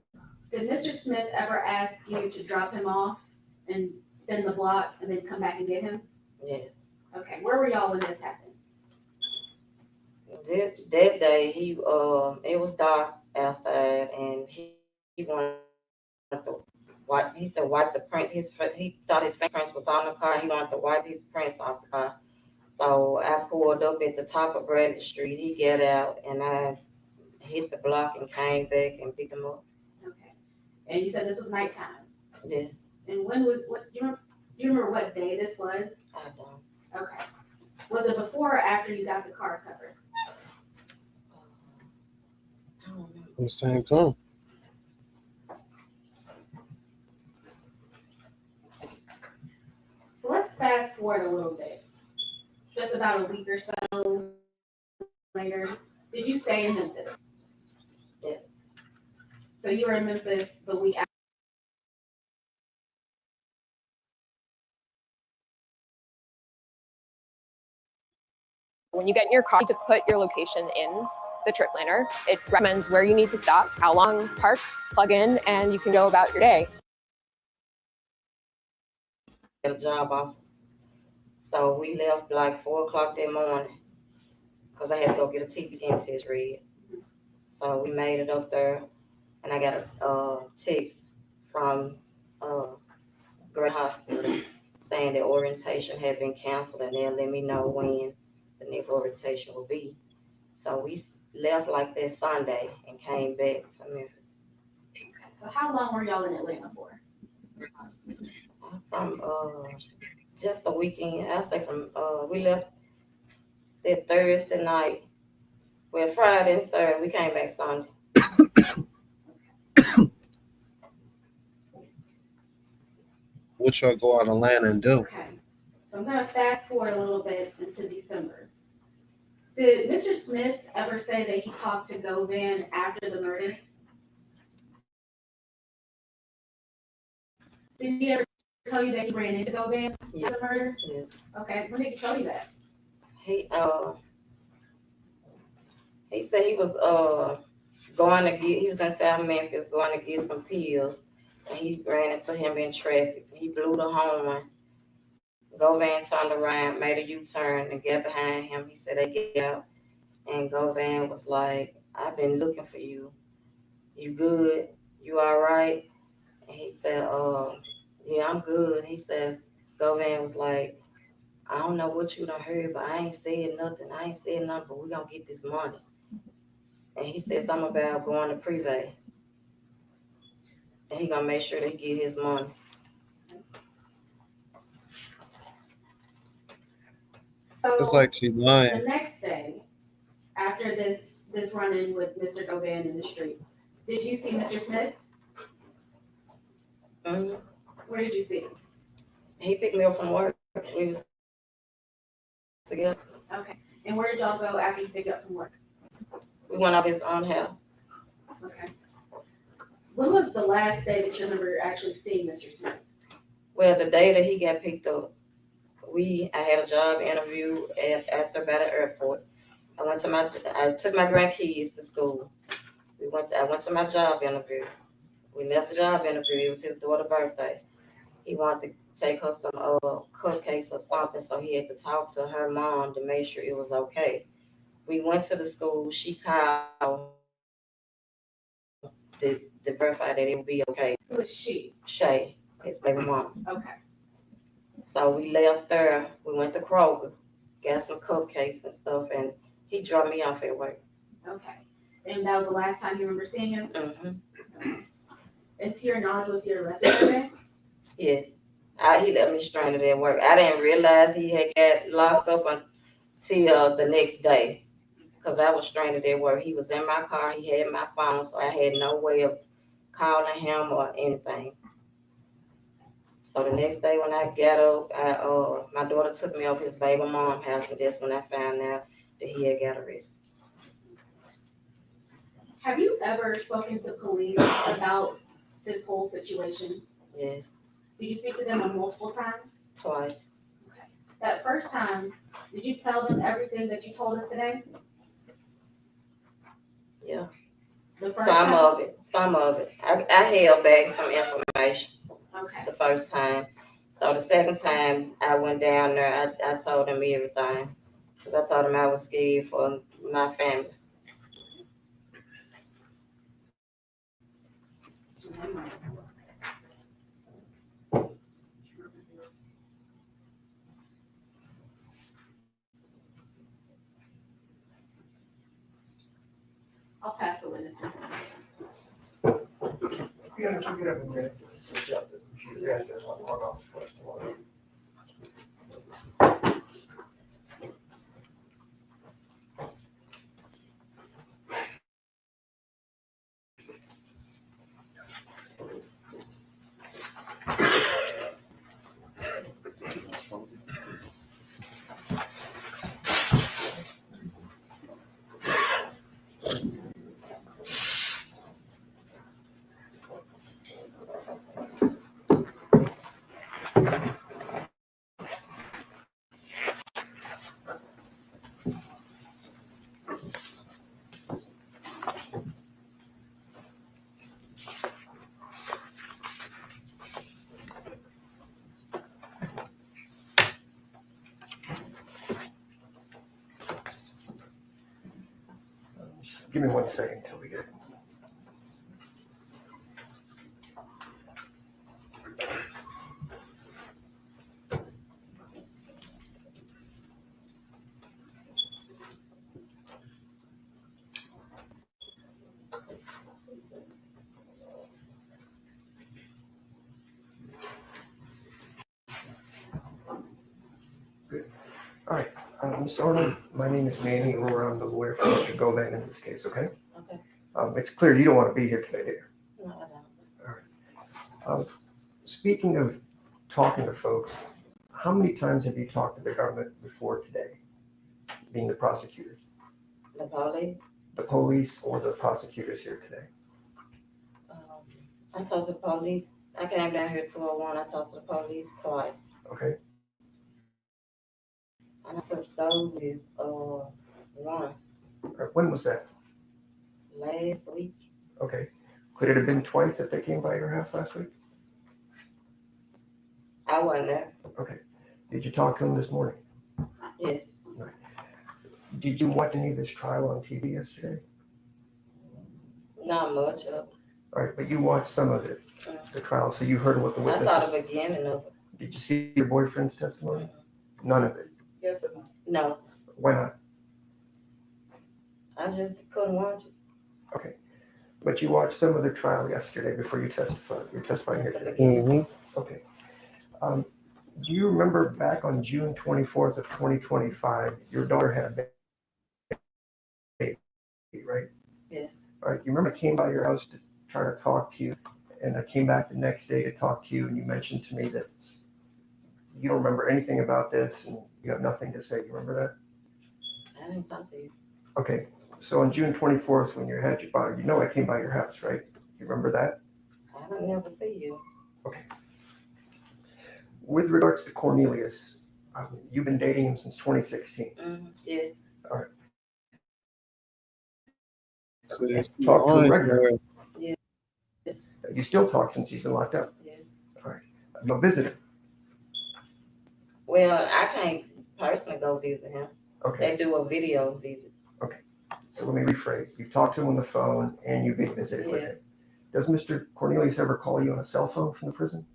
did Mr. Smith ever ask you to drop him off and spin the block and then come back and get him? Yes. Okay, where were y'all when this happened? That day, it was dark outside, and he wanted to wipe. He said wipe the prints. He thought his fingerprints was on the car. He wanted to wipe his prints off the car. So I pulled up at the top of Bradley Street. He got out, and I hit the block and came back and picked him up. Okay, and you said this was nighttime. Yes. And when was what? Do you remember what day this was? I don't. Okay. Was it before or after you got the car covered? I don't remember. At the same time. So let's fast forward a little bit. Just about a week or so later, did you stay in Memphis? Yes. So you were in Memphis the week after. When you get in your car, you need to put your location in the trip planner. It recommends where you need to stop, how long, park, plug in, and you can go about your day. Get a job offer. So we left like 4 o'clock that morning because I had to go get a TB test read. So we made it up there, and I got a text from Great Hospital saying that orientation had been canceled, and they'll let me know when the next orientation will be. So we left like that Sunday and came back to Memphis. So how long were y'all in Atlanta for? From just a weekend. I say from we left that Thursday night. Well, Friday and Saturday we came back Sunday. What y'all go out of Atlanta and do? Okay. So I'm gonna fast forward a little bit into December. Did Mr. Smith ever say that he talked to Govan after the murder? Did he ever tell you that he ran into Govan after the murder? Yes. Okay, when did he tell you that? he said he was he was in South Memphis going to get some pills, and he ran into him in traffic. He blew the horn. GOVAN turned around, made a U-turn, and got behind him. He said they get out, and GOVAN was like, "I've been looking for you. You good? You all right?" And he said, yeah, I'm good." He said, GOVAN was like, "I don't know what you done heard, but I ain't said nothing. But we gonna get this money." And he said something about going to Privé. And he gonna make sure they get his money. So It's like she the lying. next day, after this run-in with Mr. Govan in the street, did you see Mr. Smith? Mm-hmm. Where did you see him? He picked me up from work. We was together. Okay. And where did y'all go after you picked up from work? We went up his own house. Okay. When was the last day that you remember actually seeing Mr. Smith? Well, the day that he got picked up, I had a job interview by the airport. I took my grandkids to school. I went to my job interview. We left the job interview. It was his daughter's birthday. He wanted to take her some cupcakes or something, so he had to talk to her mom to make sure it was okay. We went to the school. She called to verify that it would be okay. Who was she? Shay, his baby mom. Okay. So we left there. We went to Kroger, got some cupcakes and stuff, and he dropped me off at work. Okay. And that was the last time you remember seeing him? Mm-hmm. Okay. And to your knowledge, was he arrested today? Yes. He left me stranded at work. I didn't realize he had got locked up until the next day, because I was stranded at work. He was in my car. He had my phone, so I had no way of calling him or anything. So the next day when I got up, my daughter took me over his baby mom's house, and that's when I found out that he had got arrested. Have you ever spoken to police about this whole situation? Yes. Did you speak to them multiple times? Twice. Okay. That first time, did you tell them everything that you told us today? Yeah. The first time? Some of it. I held back some information. Okay. The first time. So the second time I went down there, I told him everything. Because I told him I was scared for my family. I'll pass the witness. Yeah, so get up a minute. Switch out the computer. Yeah, there's one log off first one. Just give me 1 second until we get it. Good. All right. Ms. Arnold, my name is Manny Aurora. I'm the lawyer for Mr. Govan in this case, okay? Okay. It's clear you don't want to be here today, do you? No, I don't. All right. Speaking of talking to folks, how many times have you talked to the government before today, being the prosecutors? The police? The police or the prosecutors here today? I talked to the police. I came down here 201. I talked to the police twice. Okay. And I took those is once When was that? last week. Okay. Could it have been twice that they came by your house last week? I wasn't there. Okay. Did you talk to them this morning? Yes. Did you watch any of this trial on TV yesterday? Not much of All right, but you watched some of it, the trial, so you heard what the it. I witnesses. saw the beginning of it. Did you see your boyfriend's testimony? None of it. Yes or no? No, Why not? I just couldn't watch it. Okay. But you watched some of the trial yesterday before you testified. You're testifying here Just the today. beginning. Okay. Do you remember back on June 24th of 2025, your daughter had a baby, right? Yes. All right. You remember I came by your house to try to talk to you, and I came back the next day to talk to you, and you mentioned to me that you don't remember anything about this and you have nothing to say. You remember that? I didn't talk to you. Okay. So on June 24th, when you had your daughter, you know I came by your house, right? You remember that? I don't never see you. Okay. With regards to Cornelius, you've been dating him since 2016. Yes. All right. So Talk to him regularly. Yes. You still talk since he's been locked up. Yes. All right. Go visit him. Well, I can't personally go visit him. Okay. They do a video visit. So let me rephrase. You talked to him on the phone and you've been visited with Yes. him. Does Mr. Cornelius ever call you on a cell phone from the prison?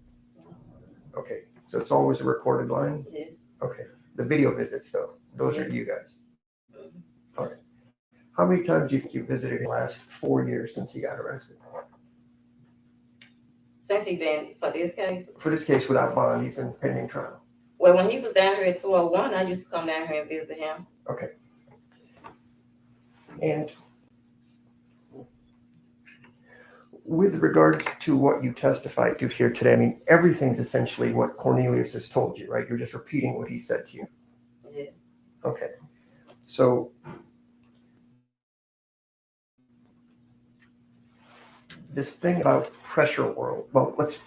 Okay. So it's always a recorded line? Yes. Okay. The video visits, though, those are you guys. Mhm. All right. How many times do you think you visited in the last 4 years since he got arrested? Since he been for this case. For this case, without bond, he's in pending trial. Well, when he was down here at 201, I used to come down here and visit him. Okay. And with regards to what you testified to here today, I mean, everything's essentially what Cornelius has told you, right? You're just repeating what he said to you. Yes. Okay. So this thing about pressure world, well, let's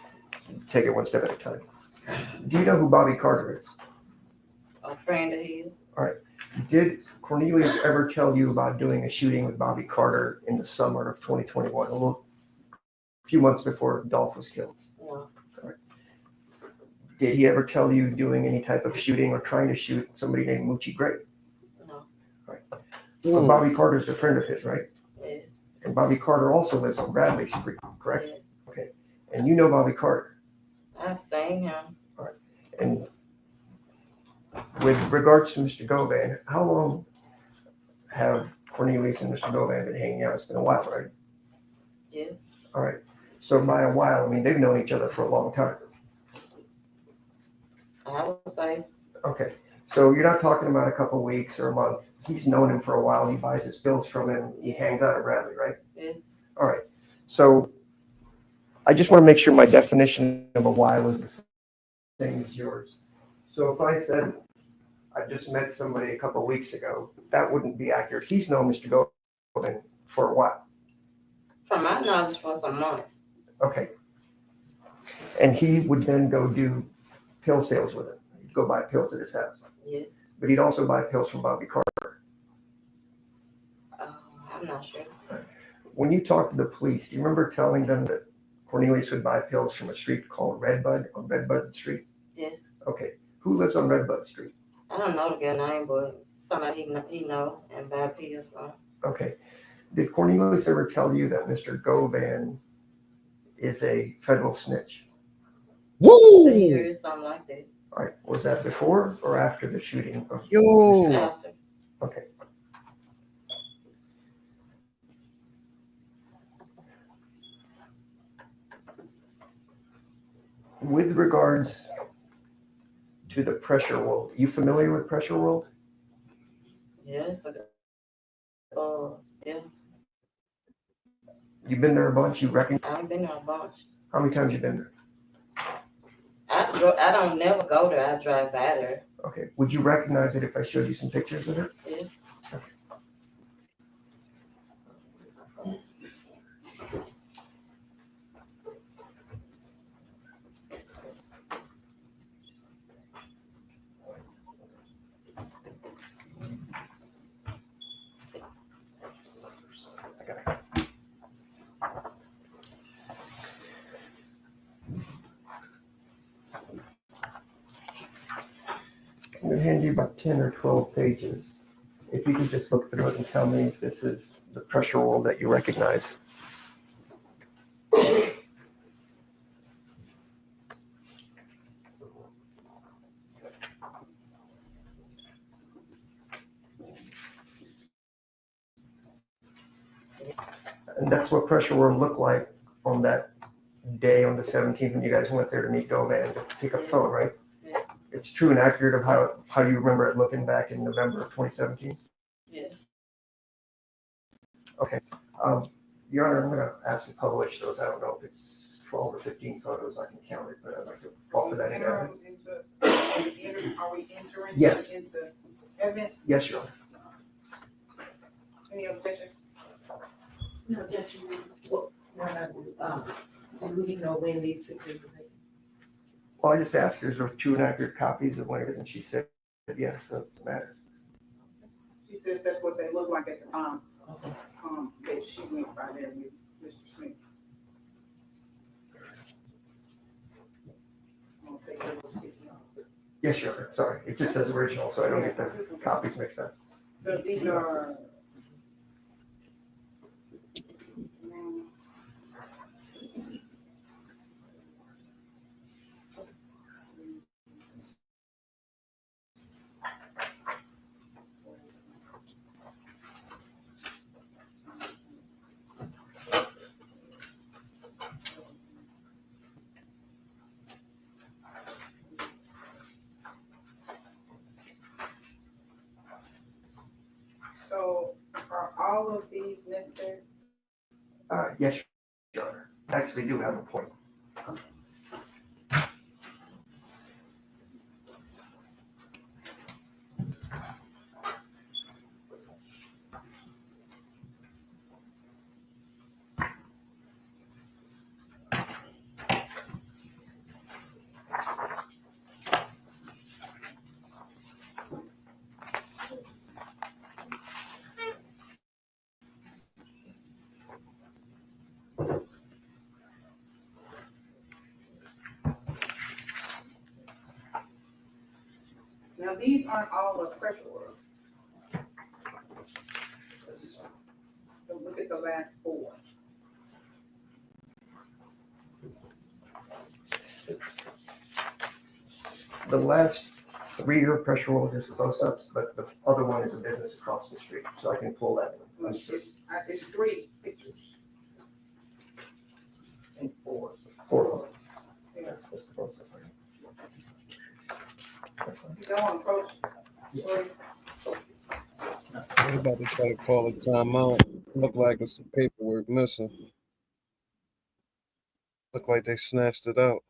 take it one step at a time. Do you know who Bobby Carter is? A friend of his. All right. Did Cornelius ever tell you about doing a shooting with Bobby Carter in the summer of 2021, a few months before DOLPH was killed? No. All right. Did he ever tell you doing any type of shooting or trying to shoot somebody named Moochie Gray? No. All right. So Bobby Carter's a friend of his, right? Yes. And Bobby Carter also lives on Bradley Street, correct? Yes. Okay. And you know Bobby Carter. I've seen him. All right. And with regards to Mr. Govan, how long have Cornelius and Mr. Govan been hanging out? It's been a while, right? Yes. All right. So by a while, I mean, they've known each other for a long time. I would say. Okay. So you're not talking about a couple weeks or a month. He's known him for a while. He buys his pills from him. He hangs out at Bradley, right? Yes. All right. So I just want to make sure my definition of a while is the same as yours. So if I said I just met somebody a couple of weeks ago, that wouldn't be accurate. He's known Mr. Govan for a while. From my knowledge, for some months. Okay. And he would then go do pill sales with him. He'd go buy pills at his house. Yes. But he'd also buy pills from Bobby Carter. I'm not sure. When you talked to the police, do you remember telling them that Cornelius would buy pills from a street called Redbud on Redbud Street? Yes. Okay. Who lives on Redbud Street? I don't know the girl name, but somebody he know and buy pills from. Okay. Did Cornelius ever tell you that Mr. Govan is a federal snitch? Woo! I heard something like that. All right. Was that before or after the shooting? After. Okay. With regards to the pressure world, you familiar with pressure world? Yes. Yeah. You've been there a bunch. You reckon? I've been there a bunch. How many times you been there? I don't never go there. I drive by there. Okay. Would you recognize it if I showed you some pictures of it? Yes. Okay. hand you about 10 or 12 pages. If you could just look through it and tell me if this is the pressure world that you recognize. And that's what pressure world looked like on that day on the 17th when you guys went there to meet GOVAN to pick up the phone, right? It's true and accurate of how you remember it looking back in November of 2017? Yes. Okay. Your Honor, I'm going to ask to publish those. I don't know if it's 12 or 15 photos. I can count it, but I'd like to offer that in evidence. Are we entering Yes. into evidence? Yes, Your Honor. Any objection? No objection. Well, do we know when these pictures were taken? Well, I just asked her, is there true and accurate copies of when it is, and she said yes, so it matters. She says that's what they look like at the time. Okay. That she went by there with Mr. Smith. I'll take those sticky off. Yes, Your Honor. Sorry, it just says original, so I don't get the copies mixed up. So these are. So are all of these necessary? Yes, Your Honor. I actually do have a point. Now, these aren't all of pressure world. So look at the last four. The last 3 are pressure roll, just close-ups, but the other one is a business across the street, so I can pull that one. It's 3 pictures. And 4 of them. Yeah. That's just a close-up, right? You don't want to approach. I'm about to try to call a timeout. Look like there's some paperwork missing. Look like they snatched it out.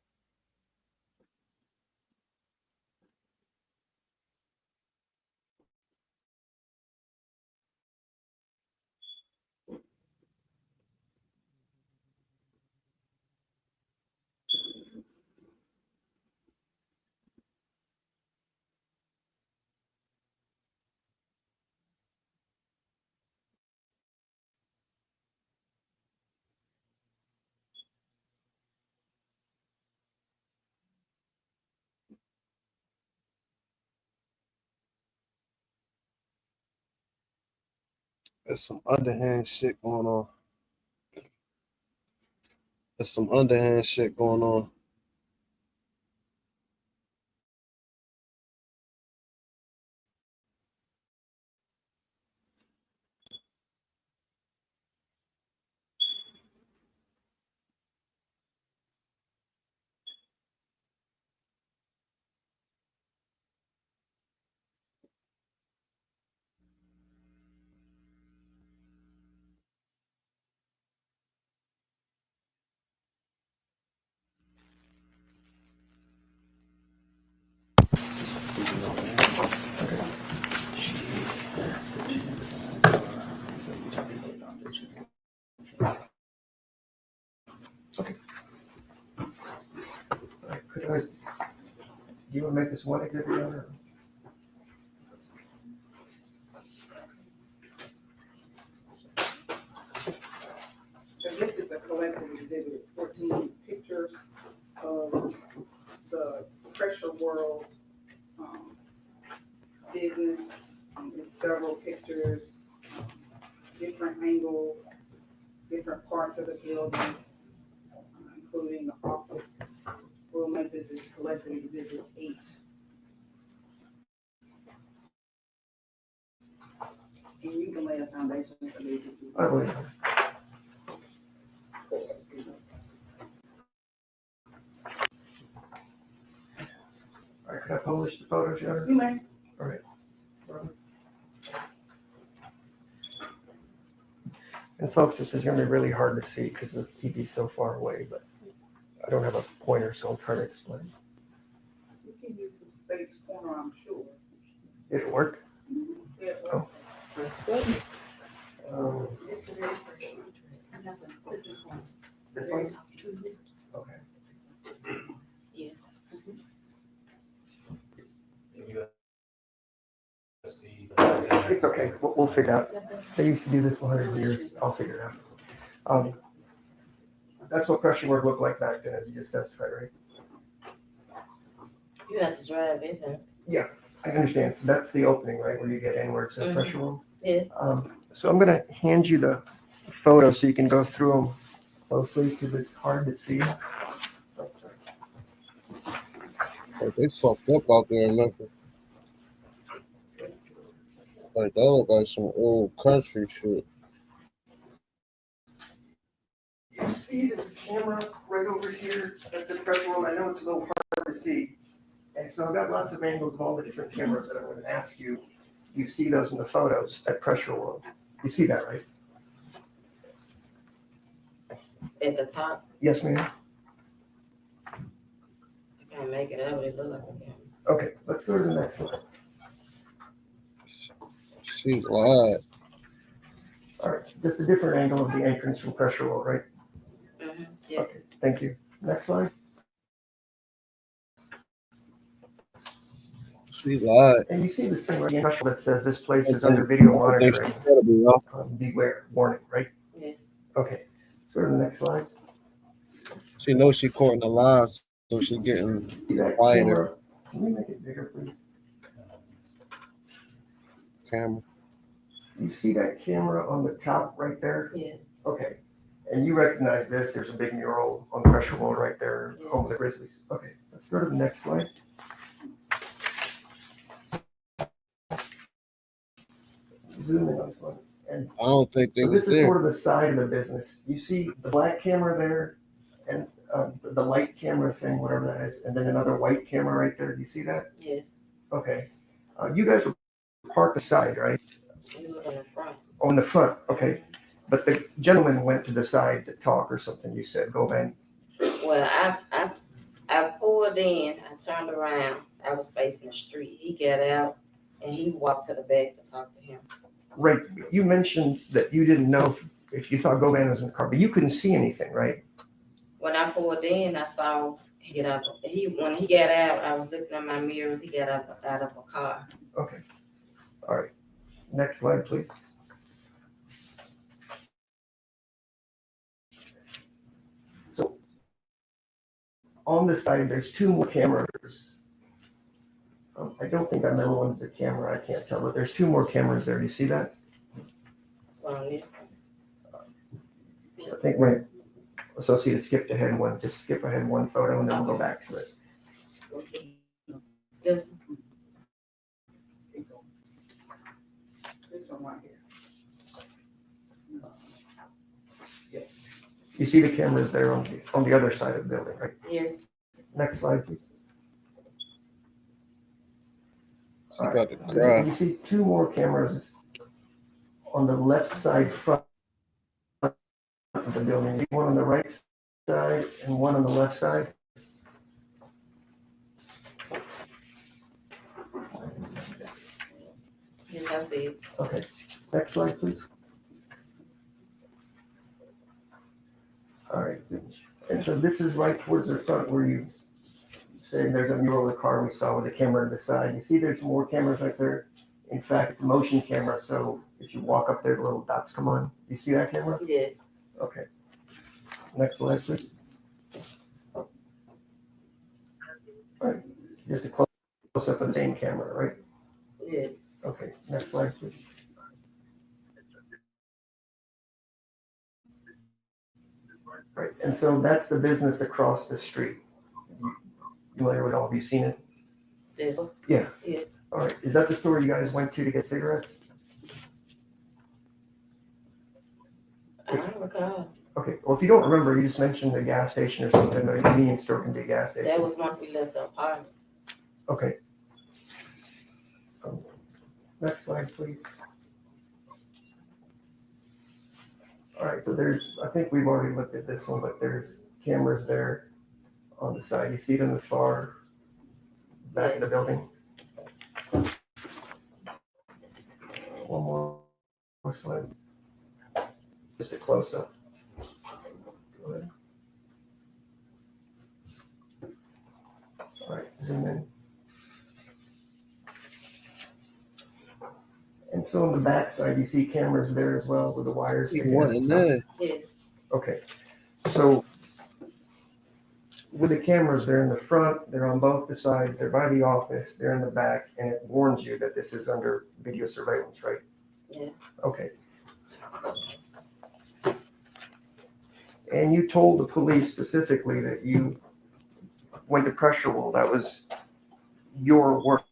There's some underhand shit going on. There's some underhand shit going on. Could I, do you want to make this one exhibit, Your Honor? So this is a collective exhibit, it's 14 pictures of the pressure world there's different angles, different parts of the building, including the office. Will Memphis is collected exhibit 8. And you can lay a foundation for these. I believe. All right, can I publish the photos, Sharon? You may. All right. And folks, this is gonna be really hard to see because the TV's so far away, but I don't have a pointer, so I'll try to explain. You can use some space corner, I'm sure. It'll work? Yeah, Oh. Press the button. it's a very first contract. This one? Okay. Yes. It's okay. We'll figure it out. They used to do this for 100 years. I'll figure it out. That's what pressure work looked like back then, as you just testified, right? You have to drive it, huh? Yeah, I understand. So that's the opening, right, where you get in where it says pressure room? Yes. So I'm gonna hand you the photo so you can go through them closely because it's hard to see. Like they fucked up out there in Memphis. Like that look like some old country shit. You see this camera right over here? That's the pressure room. I know it's a little hard to see. And so I've got lots of angles of all the different cameras that I'm going to ask you. You see those in the photos at pressure room. You see that, right? At the top, Yes, ma'am. I can't make it out, but it look like a camera. Okay, let's go to the next slide. She lied. All right, just a different angle of the entrance from pressure room, right? Yes. Okay, thank you. Next slide. She lied. And you see this thing right in pressure that says this place is under video monitoring. Beware, warning, right? Yes. Okay, let's go to the next slide. She knows she caught in the lies, so she getting See that quieter. camera? Can you make it bigger, please? Camera. You see that camera on the top right there? Yes. Okay. And you recognize this, there's a big mural on pressure wall right there, Yeah. home of the Grizzlies. Okay, let's go to the next slide. Zoom in on this one. And I don't think they so was this is there. sort of the side of the business. You see the black camera there and the light camera thing, whatever that is, and then another white camera right there. Do you see that? Yes. Okay. You guys were parked aside, right? You look in the front. Oh, in the front, okay. But the gentleman went to the side to talk or something, you said, Govan. Well, I pulled in, I turned around, I was facing the street. He got out and he walked to the back to talk to him. Right, you mentioned that you didn't know if you thought Govan was in the car, but you couldn't see anything, right? When I pulled in, I saw he get out. When he got out, I was looking at my mirrors. He got out of a car. Okay, all right. Next slide, please. So on this side, there's two more cameras. I don't think that middle one's a camera. I can't tell, but there's two more cameras there. Do you see that? On this I think my associate skipped ahead one. Just skip ahead one photo and then we'll go back to it. This This one right here. You see the cameras there on the other side of the building, right? Yes. Next slide, please. She All about to right. cry. You see two more cameras on the left side front of the building. One on the right side and one on the left side. Yes, I see it. Okay. Next slide, please. All right. And so this is right towards the front where you say there's a mural of the car we saw with the camera to the side. You see there's more cameras right there. In fact, it's a motion camera, so if you walk up there, the little dots come on. You see that camera? Yes. Okay. Next slide, please. All right. Just a close up of the same camera, right? Yes. Okay. Next slide, please. Right, and so that's the business across the street. You familiar with all? Have you seen it? This, Yeah. yes, All right. Is that the store you guys went to get cigarettes? I don't recall. Okay. Well, if you don't remember, you just mentioned a gas station or something. A convenience store can be a gas station. That was once we left the apartments. Okay. Next slide, please. All right, so I think we've already looked at this one, but there's cameras there on the side. You see it in the far back of the building. One more slide. Just a close up. Go ahead. All right, zoom in. And so on the back side, you see cameras there as well with the wires. What in there? Yes. Okay, so with the cameras, they're in the front, they're on both the sides, they're by the office, they're in the back, and it warns you that this is under video surveillance, right? Yeah. Okay. And you told the police specifically that you went to pressure wall. That was your work,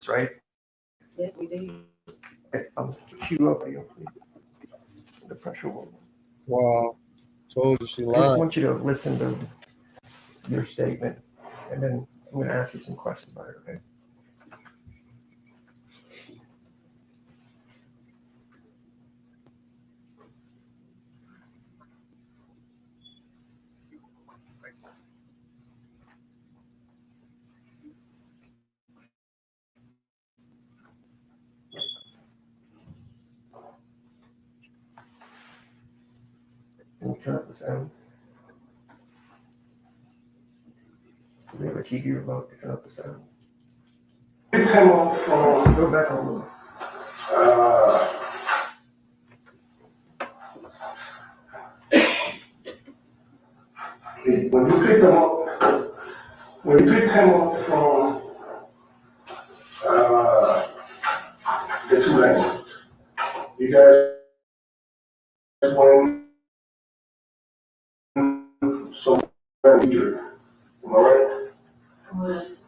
right? Yes, we did. Cue up the pressure wall. Wow. Told you she I just lied. want you to listen to your statement, and then I'm going to ask you some questions about it, okay? Can you turn up the sound? Do we have a TV remote to turn up the sound? Come up from Go back on the when you pick them up, when you pick him up from the two lanes, you guys went somewhere here. Am I right? Was.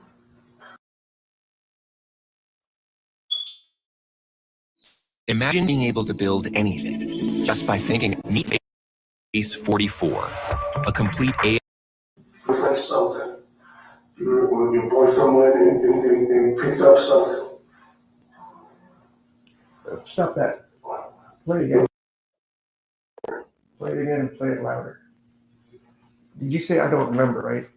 Imagine being able to build anything just by thinking. Meet Base 44, a complete AI. Different something. When your boyfriend went and picked up something. Stop that. Play it again. Play it again and play it louder. Did you say I don't remember, right?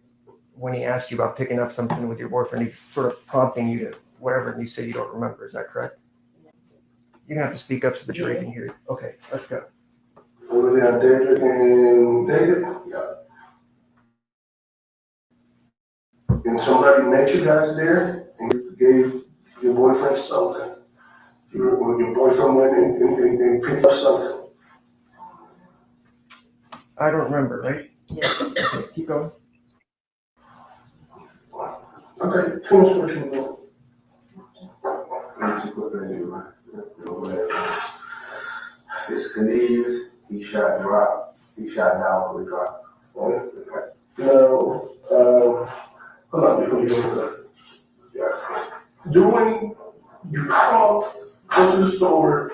When he asked you about picking up something with your boyfriend, he's sort of prompting you to whatever, and you say you don't remember. Is that correct? You're gonna have to speak up so the jury can hear you. Okay, let's go. Over there, David and David? Yeah. And somebody met you guys there and gave your boyfriend something. When your boyfriend went and picked up something. I don't remember, right? Yeah. Okay, keep going. Okay, finish what you doing. It's Canadians. He shot drop. He shot down with drop. Now, hold on before you go further. Yeah. Doing, you called, go to the store,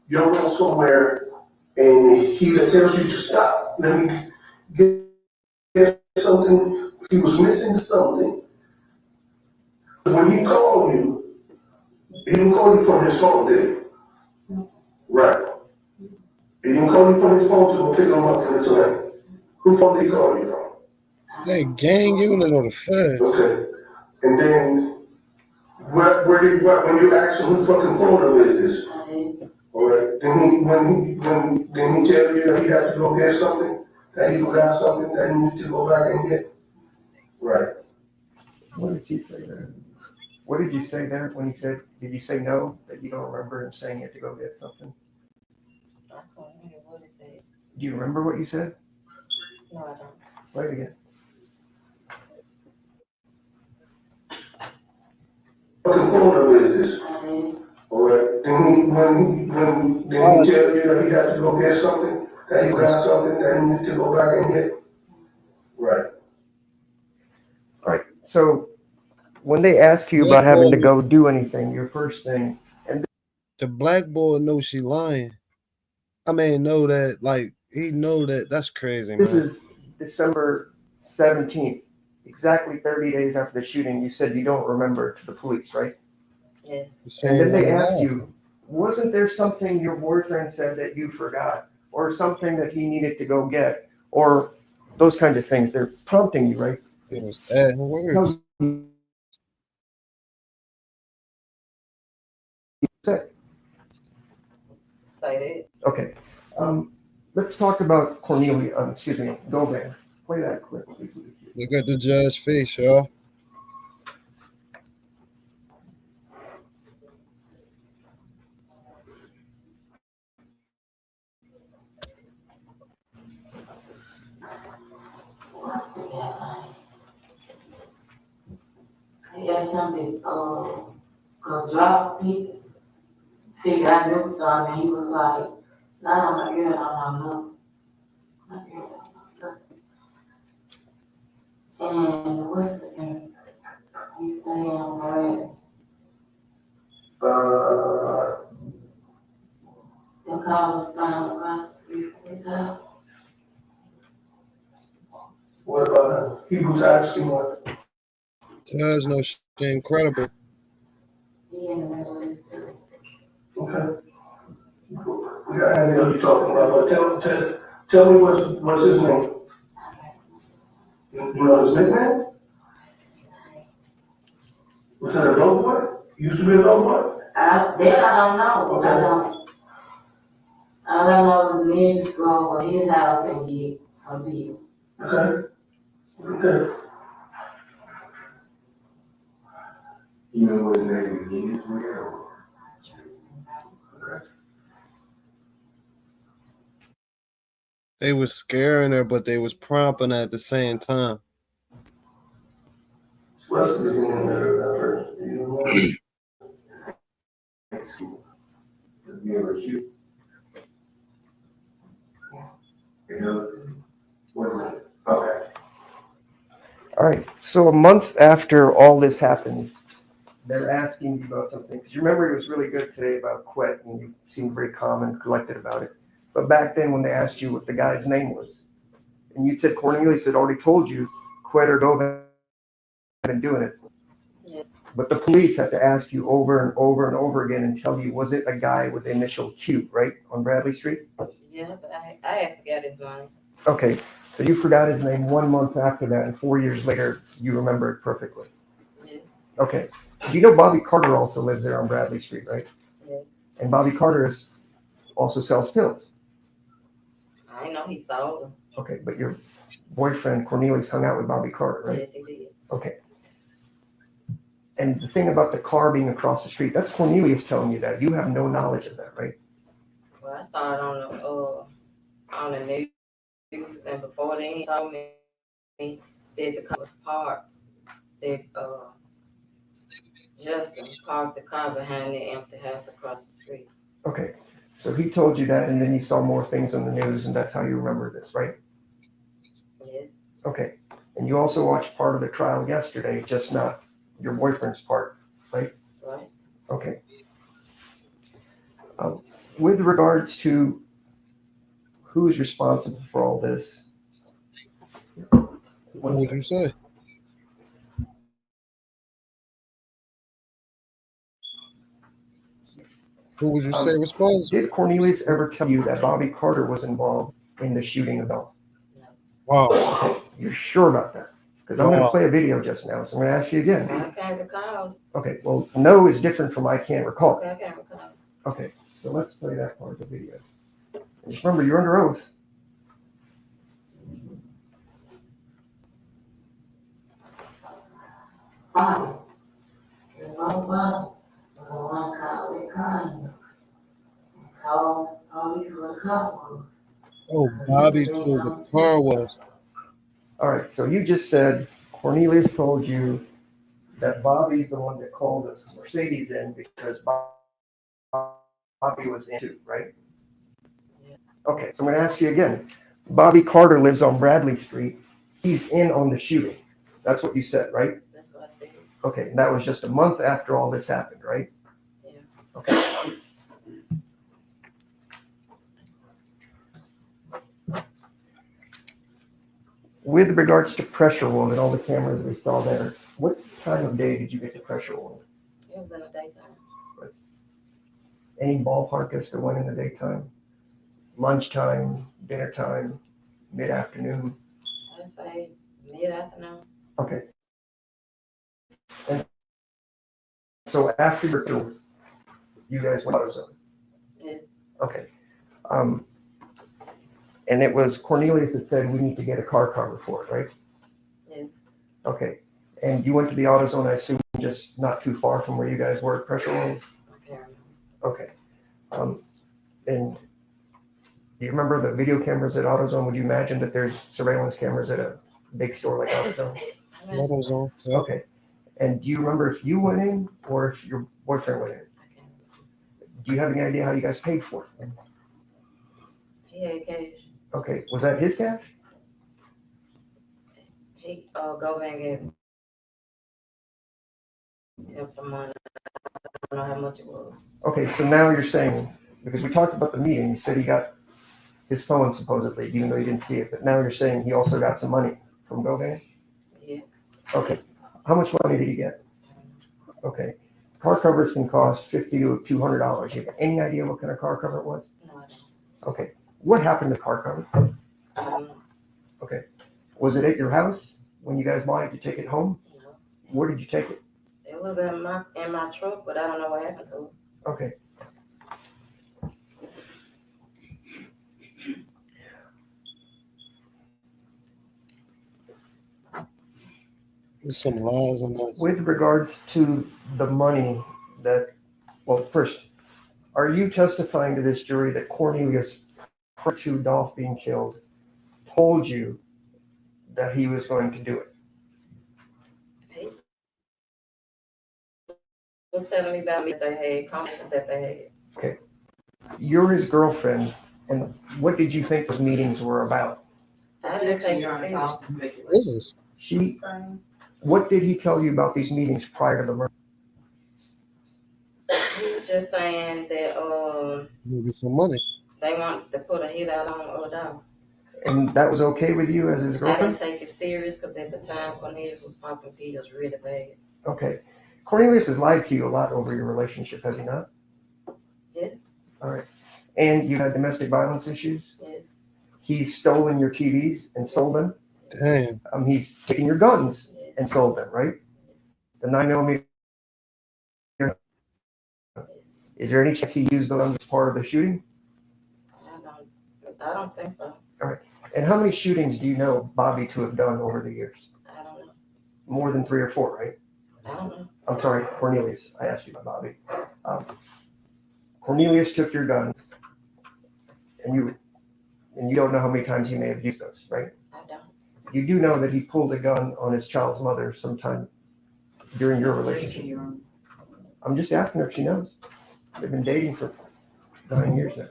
you'll go somewhere, and he tells you to stop. Let me get something. He was missing something. When he called you, he didn't call you from his phone, did he? Right. He didn't call you from his phone to go pick him up from the toilet. Who phone did he call you from? They gang unit or the feds. Okay. And then, where did when you asked him who fucking phone is this? Alright. Then he tell you that he had to go get something, that he forgot something that he needed to go back and get. Right. What did you say there? What did you say there when he said, did you say no, that you don't remember him saying you had to go get something? I can't remember what it said. Do you remember what you said? No, I don't. Play it again. Fucking phone number is this? Alright. Then he tell you that he had to go get something, that you got something that you need to go back and get. Right. All right. So when they ask you about having to go do anything, your first thing, and the black boy knows she lying. I mean, know that, like, he know that. That's crazy, this man. is December 17th, exactly 30 days after the shooting. You said you don't remember to the police, right? Yes. And then they ask you, wasn't there something your boyfriend said that you forgot, or something that he needed to go get, or those kinds of things? They're prompting you, right? It was adding words. Say that. Okay. Let's talk about Cornelia. Excuse me, Govan. Play that clip, please. Look at the judge's face, y'all. He asked him to, cause drop, he figured I knew something, he was like, nah, my girl, I don't know. My girl, I don't know. And what's his name? He said, Brad. The car was found across the street from his house. What about he was asking what? Judge knows she incredible. He in the middle of this. Okay. Yeah, I know you're talking about, but tell me what's his name? You know his nickname? Was that a dope boy? Used to be a dope boy? That I don't know. Okay. I don't. All I know is me used to go over his house and get some bills. Okay. Okay. You know what his name is? Okay. They was scaring her, but they was prompting her at the same time. All right. So a month after all this happened, they're asking you about something. Because you remember it was really good today about Quet, and you seemed very calm and collected about it. But back then, when they asked you what the guy's name was, and you said Cornelius had already told you Quet or Govan had been doing it. Yes. But the police had to ask you over and over and over again and tell you, was it a guy with the initial Q, right, on Bradley Street? Yeah, but I had forgot his name. Okay, so you forgot his name 1 month after that, and 4 years later, you remember it perfectly. Yes. Okay, you know Bobby Carter also lives there on Bradley Street, right? Yes. And Bobby Carter also sells pills. I didn't know he sold them. Okay, but your boyfriend Cornelius hung out with Bobby Carter, right? Yes, he did. Okay. And the thing about the car being across the street, that's Cornelius telling you that. You have no knowledge of that, right? Well, I saw it on the news, and before then he told me that the car was parked. That Justin parked the car behind the empty house across the street. Okay. So he told you that, and then you saw more things on the news, and that's how you remember this, right? Yes. Okay. And you also watched part of the trial yesterday, just not your boyfriend's part, right? Right. Okay. With regards to who's responsible for all this, what would you say? Who would you say responsible? Did Cornelius ever tell you that Bobby Carter was involved in the shooting of Bell? Wow. Okay. You're sure about that? Because I'm going to play a video just now, so I'm going to ask you again. I can't recall. Okay, well, no is different from I can't recall. Okay, I can't recall. Okay, so let's play that part of the video. And just remember, you're under oath. Bobby. His little brother was the one caught with Connie. And told police who the car was. Oh, Bobby told the car was. All right, so you just said Cornelius told you that Bobby's the one that called us Mercedes in because Bobby was in too, right? Yeah. Okay, so I'm gonna ask you again. Bobby Carter lives on Bradley Street. He's in on the shooting. That's what you said, right? That's what I said. Okay, and that was just a month after all this happened, right? Yeah. Okay. With regards to pressure wound and all the cameras we saw there, what time of day did you get the pressure wound? It was in the daytime. Any ballpark as to when in the daytime? Lunchtime, dinner time, mid-afternoon? I'd say mid-afternoon. Okay. And so after your tour, you guys went AutoZone? Yes. Okay. And it was Cornelius that said we need to get a car cover for it, right? Yes. Okay. And you went to the AutoZone, I assume, just not too far from where you guys were at pressure wound? Okay. Okay. And do you remember the video cameras at AutoZone? Would you imagine that there's surveillance cameras at a big store like AutoZone? AutoZone. Yep. Okay. And do you remember if you went in or if your boyfriend went in? Do you have any idea how you guys paid for it? He had cash. Okay. Was that his cash? He, GOVAN gave him some money. I don't know how much it was. Okay. So now you're saying, because we talked about the meeting, you said he got his phone supposedly, even though you didn't see it, but now you're saying he also got some money from GOVAN? Yeah. Okay. How much money did he get? Okay. Car covers can cost $50 to $200. You have any idea what kind of car cover it was? No, I don't. Okay. What happened to the car cover? I don't know. Okay. Was it at your house when you guys bought it to take it home? No. Where did you take it? It was in my truck, but I don't know what happened to it. Okay. There's some lies on that. With regards to the money that, well, first, are you testifying to this jury that Cornelius, prior to DOLPH being killed, told you that he was going to do it? He was telling me about that they had conversations that they had. Okay. You're his girlfriend, and what did you think those meetings were about? I didn't take it serious. What did he tell you about these meetings prior to the murder? He was just saying that Maybe some money. they want to put a hit out on dog. And that was okay with you as his I girlfriend? didn't take it serious because at the time Cornelius was popping pills really bad. Okay. Cornelius has lied to you a lot over your relationship, has he not? Yes. All right. And you had domestic violence issues? Yes. He's stolen your TVs and sold them? Damn. He's taken your guns and sold them, right? The 9mm. Is there any chance he used those as part of the shooting? I don't think so. All right. And how many shootings do you know Bobby to have done over the years? I don't know. More than 3 or 4, right? I don't know. I'm sorry, Cornelius. I asked you about Bobby. Cornelius took your guns, and you don't know how many times he may have used those, right? I don't. You do know that he pulled a gun on his child's mother sometime during your relationship. I'm just asking her if she knows. They've been dating for 9 years now.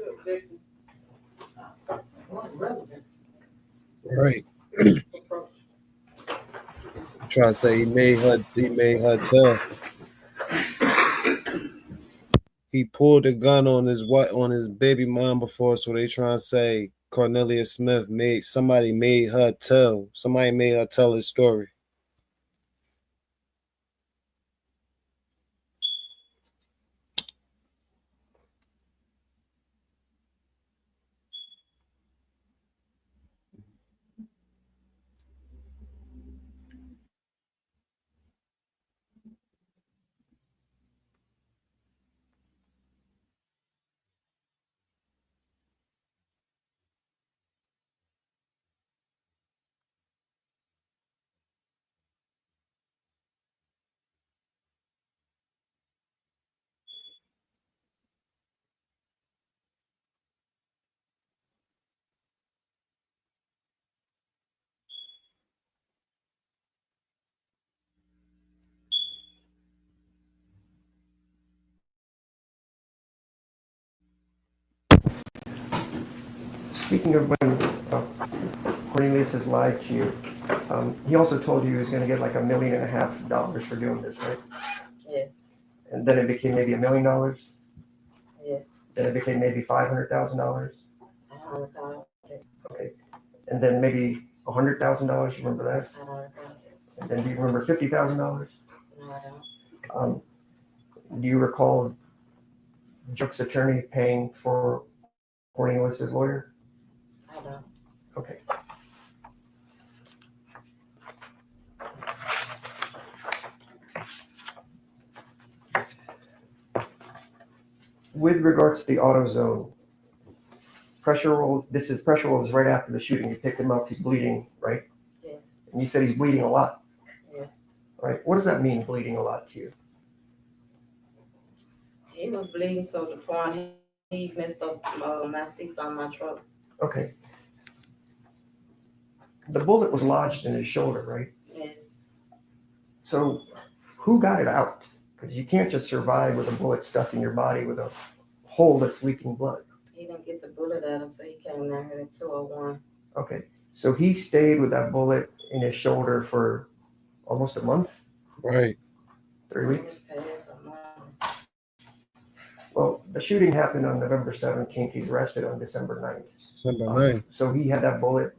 Right. Trying to say he made her tell. He pulled a gun on his baby mom before, so they trying to say Cornelius Smith somebody made her tell his story. Speaking of when Cornelius has lied to you, he also told you he was going to get like $1.5 million for doing this, right? Yes, And then it became maybe $1 million. yes. Then it became maybe $500,000. I don't recall it. Okay. And then maybe $100,000. You remember that? I don't recall it. And then do you remember $50,000? No, I don't. Do you recall Joke's attorney paying for Cornelius's lawyer? I don't. Okay. With regards to the AutoZone, pressure roll is right after the shooting. You picked him up, he's bleeding, right? Yes, And you said he's bleeding a lot, yes. right? What does that mean, bleeding a lot to you? He was bleeding so the point he messed up my seats on my truck. Okay. The bullet was lodged in his shoulder, right? Yes, So who got it out? Because you can't just survive with a bullet stuck in your body with a hole that's leaking blood. he didn't get the bullet out until he came down here in 201. Okay. So he stayed with that bullet in his shoulder for almost a month? Right. 3 weeks? It was past a month. Well, the shooting happened on November 17th. He's arrested on December 9th. December 9th. So he had that bullet.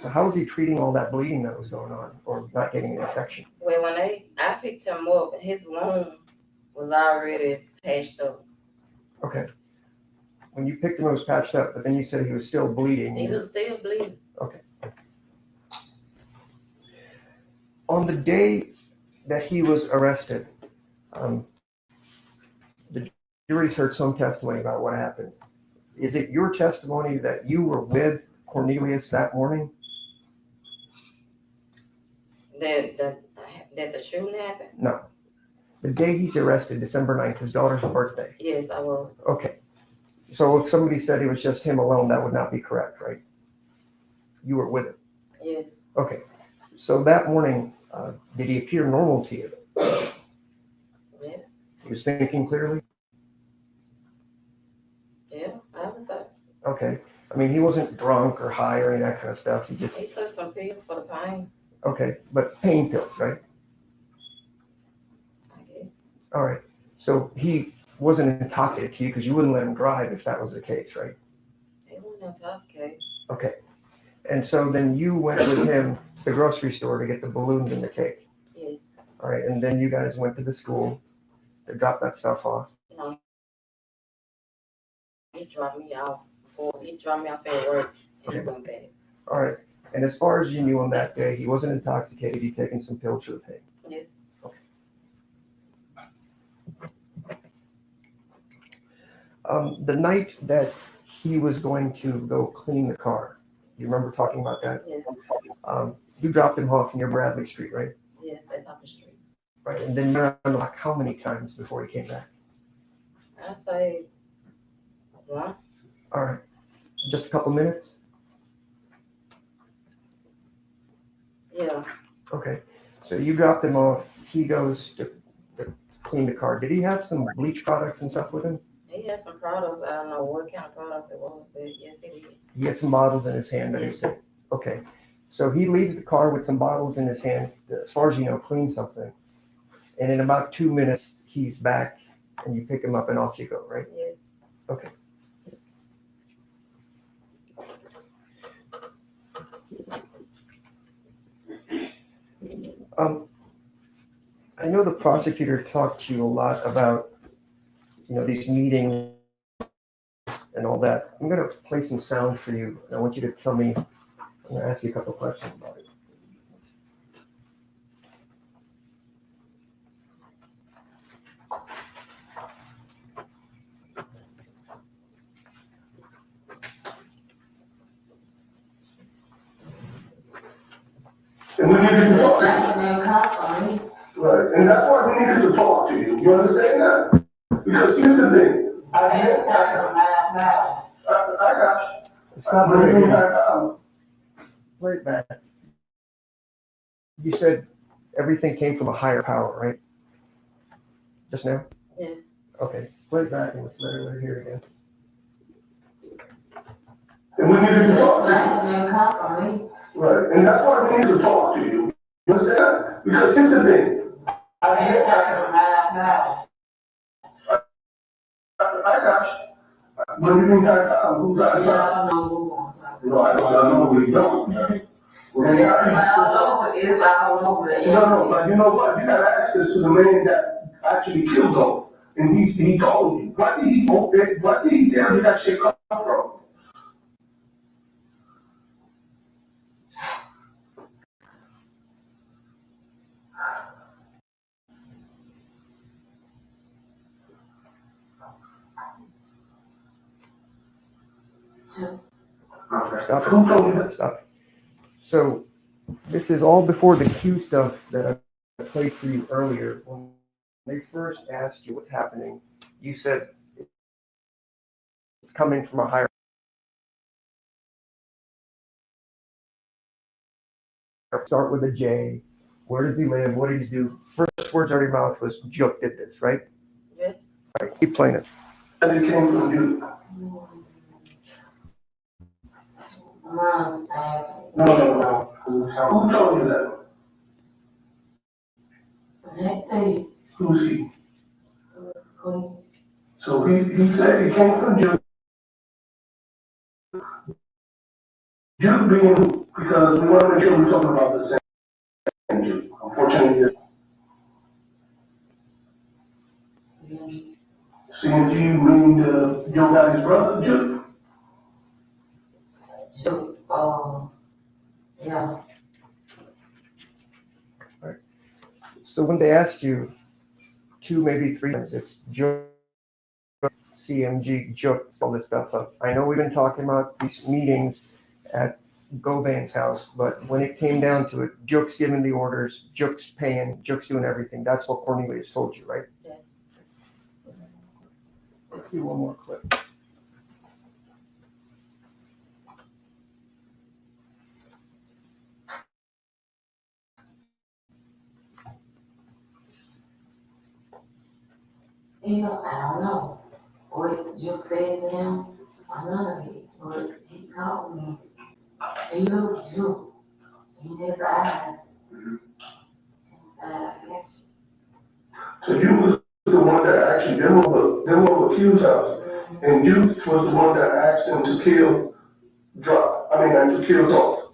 So how was he treating all that bleeding that was going on or not getting an infection? Well, when I picked him up, his wound was already patched up. Okay. When you picked him, it was patched up, but then you said he was still bleeding. He was still bleeding. Okay. On the day that he was arrested, the jury's heard some testimony about what happened. Is it your testimony that you were with Cornelius that morning? That the shooting happened? No. The day he's arrested, December 9th, his daughter's birthday. Yes, I was. Okay. So if somebody said it was just him alone, that would not be correct, right? You were with him. Yes. Okay. So that morning, did he appear normal to you? Yes. He was thinking clearly? Yeah, I was say. Okay. I mean, he wasn't drunk or high or any of that kind of stuff. He just, He took some pills for the pain. okay. But pain pills, right? I guess. All right. So he wasn't intoxicated to you because you wouldn't let him drive if that was the case, right? He wasn't intoxicated. Okay. And so then you went with him to the grocery store to get the balloons and the cake. Yes. All right. And then you guys went to the school to drop that stuff off. You know, he dropped me off at work and he went back. All right. And as far as you knew on that day, he wasn't intoxicated. He'd taken some pills for the pain. Yes. The night that he was going to go clean the car, you remember talking about that? Yes. You dropped him off near Bradley Street, right? Yes, at Upper Street. Right. And then you unlocked how many times before he came back? I say once. All right. Just a couple minutes? Yeah. Okay. So you dropped him off. He goes to clean the car. Did he have some bleach products and stuff with him? He had some products. I don't know what kind of products it was, but yes, he did. He had some bottles in his hand that he said. Okay. So he leaves the car with some bottles in his hand, as far as you know, clean something. And in about 2 minutes, he's back and you pick him up and off you go, right? Yes. Okay. I know the prosecutor talked to you a lot about, these meetings and all that. I'm going to play some sound for you. I want you to tell me, I'm going to ask you a couple questions about it. And we needed to talk. Right, and that's why we needed to talk to you. You understand that? Because here's the thing. I got you. Stop it. Play it back. You said everything came from a higher power, right? Just now? Yeah. Okay. Play it back and let's let her hear it again. And we needed to talk to you. That didn't come from me. Right, and that's why we need to talk to you. You understand? Because here's the thing. I got you. But you ain't got time. Who got time? I don't know who wants to. No, I know we don't. It's all over. It's all over. No, but you know what? You got access to the man that actually killed Dolph. And he told you. What did he tell you that shit come from? Stop. Who told you that? Stop. So this is all before the Q stuff that I played for you earlier. When they first asked you what's happening, you said it's coming from a higher. Start with a J. Where does he live? What did he do? First words out of your mouth was Jook did this, right? Yes. All right, keep playing it. And it came from you. Mom's saying. No. Who told you that? That thing. Who's he? So he said he came from Juke. Juke being who? Because we want to make sure we're talking about the same Juke. Unfortunately, CMG mean your guy's brother, Juke? Juke, yeah. Right. So when they asked you 2, maybe 3 times, it's Jook, CMG, Jook, all this stuff. I know we've been talking about these meetings at GOVAN's house, but when it came down to it, Jook's giving the orders, Jook's paying, Jook's doing everything. That's what Cornelius told you, right? Yes. Let's do one more clip. You know, I don't know what Juke said to him. I none of it, but he told me. He looked Juke in his eyes. Inside, yes. So you was the one that actually demoed Q's house. And you was the one that asked him to kill to kill Dolph.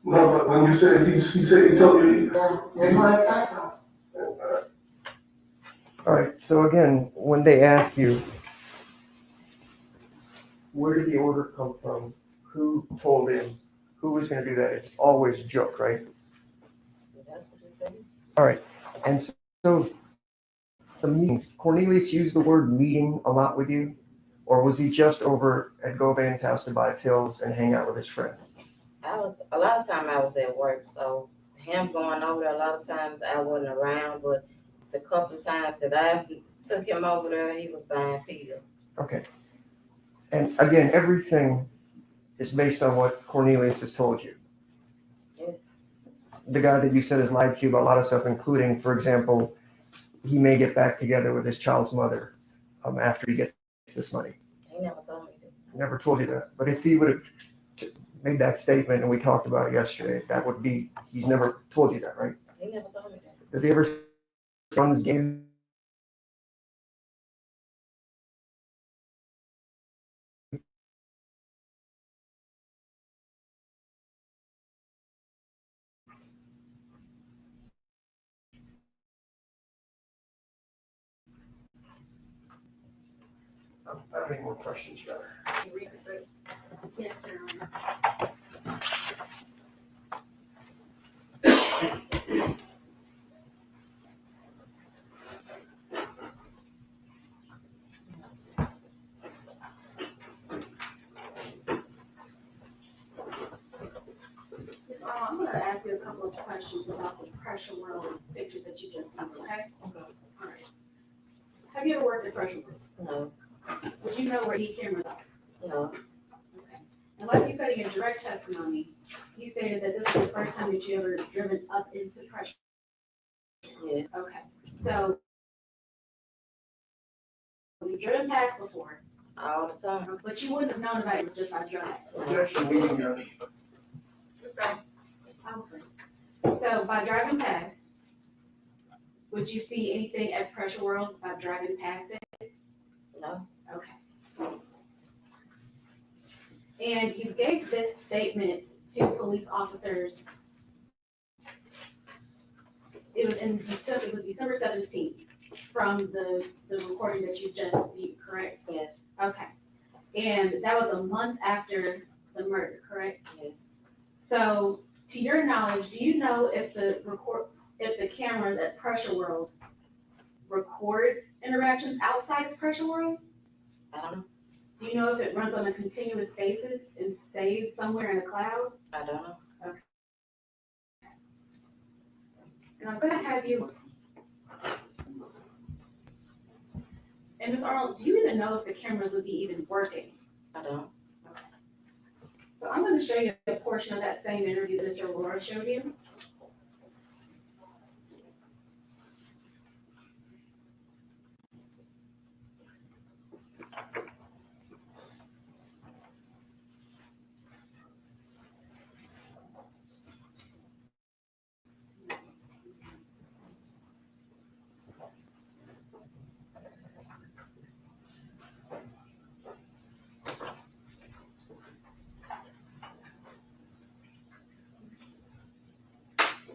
No, but when you said he said he told you. All right, so again, when they ask you, where did the order come from? Who told him? Who was going to do that? It's always Jook, right? That's what you said. All right, and so the meetings, Cornelius used the word meeting a lot with you, or was he just over at Govan's house to buy pills and hang out with his friend? A lot of time I was at work, so him going over there, a lot of times I wasn't around, but the couple of times that I took him over there, he was buying pills. Okay. And again, everything is based on what Cornelius has told you. Yes. The guy that you said has lied to you about a lot of stuff, including, for example, he may get back together with his child's mother after he gets this money. He never told me that. Never told you that. But if he would have made that statement and we talked about it yesterday, that would be, he's never told you that, right? He never told me that. Does he ever run this game? I don't have any more questions, Trevor. Yes, sir. I'm going to ask you a couple of questions about the pressure room pictures that you just took, okay? Okay. All right. Have you ever worked at pressure room? No. Would you know where he cameras are? No. Okay. And like you said in your direct testimony, you stated that this was the first time that you ever driven up into pressure. Yeah. Okay. So you've driven past before. all the time. But you wouldn't have known about it just by driving. Objection, meeting adjourned. So by driving past, would you see anything at Pressure World by driving past it? No. Okay. And you gave this statement to police officers. It was in December, it was December 17th from the recording that you just viewed, correct? Yes. Okay. And that was a month after the murder, correct? Yes. So to your knowledge, do you know if the cameras at Pressure World records interactions outside of Pressure World? I don't know. Do you know if it runs on a continuous basis and saves somewhere in a cloud? I don't know. Okay. And I'm gonna have you. And Ms. Arnold, do you even know if the cameras would be even working? I don't. Okay. So I'm gonna show you a portion of that same interview that Mr. Aurora showed you.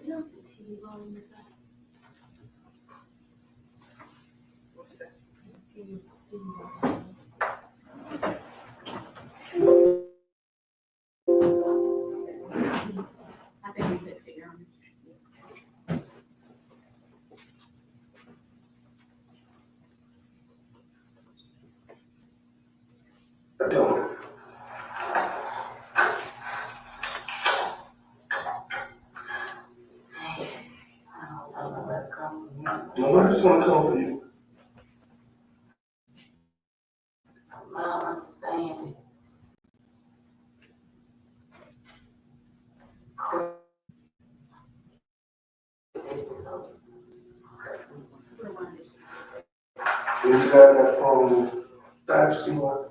You know if the TV volume is up? I think we fixed it, Your Honor. No, I just want to come for you. I don't understand it. You got that from Dodge Stewart.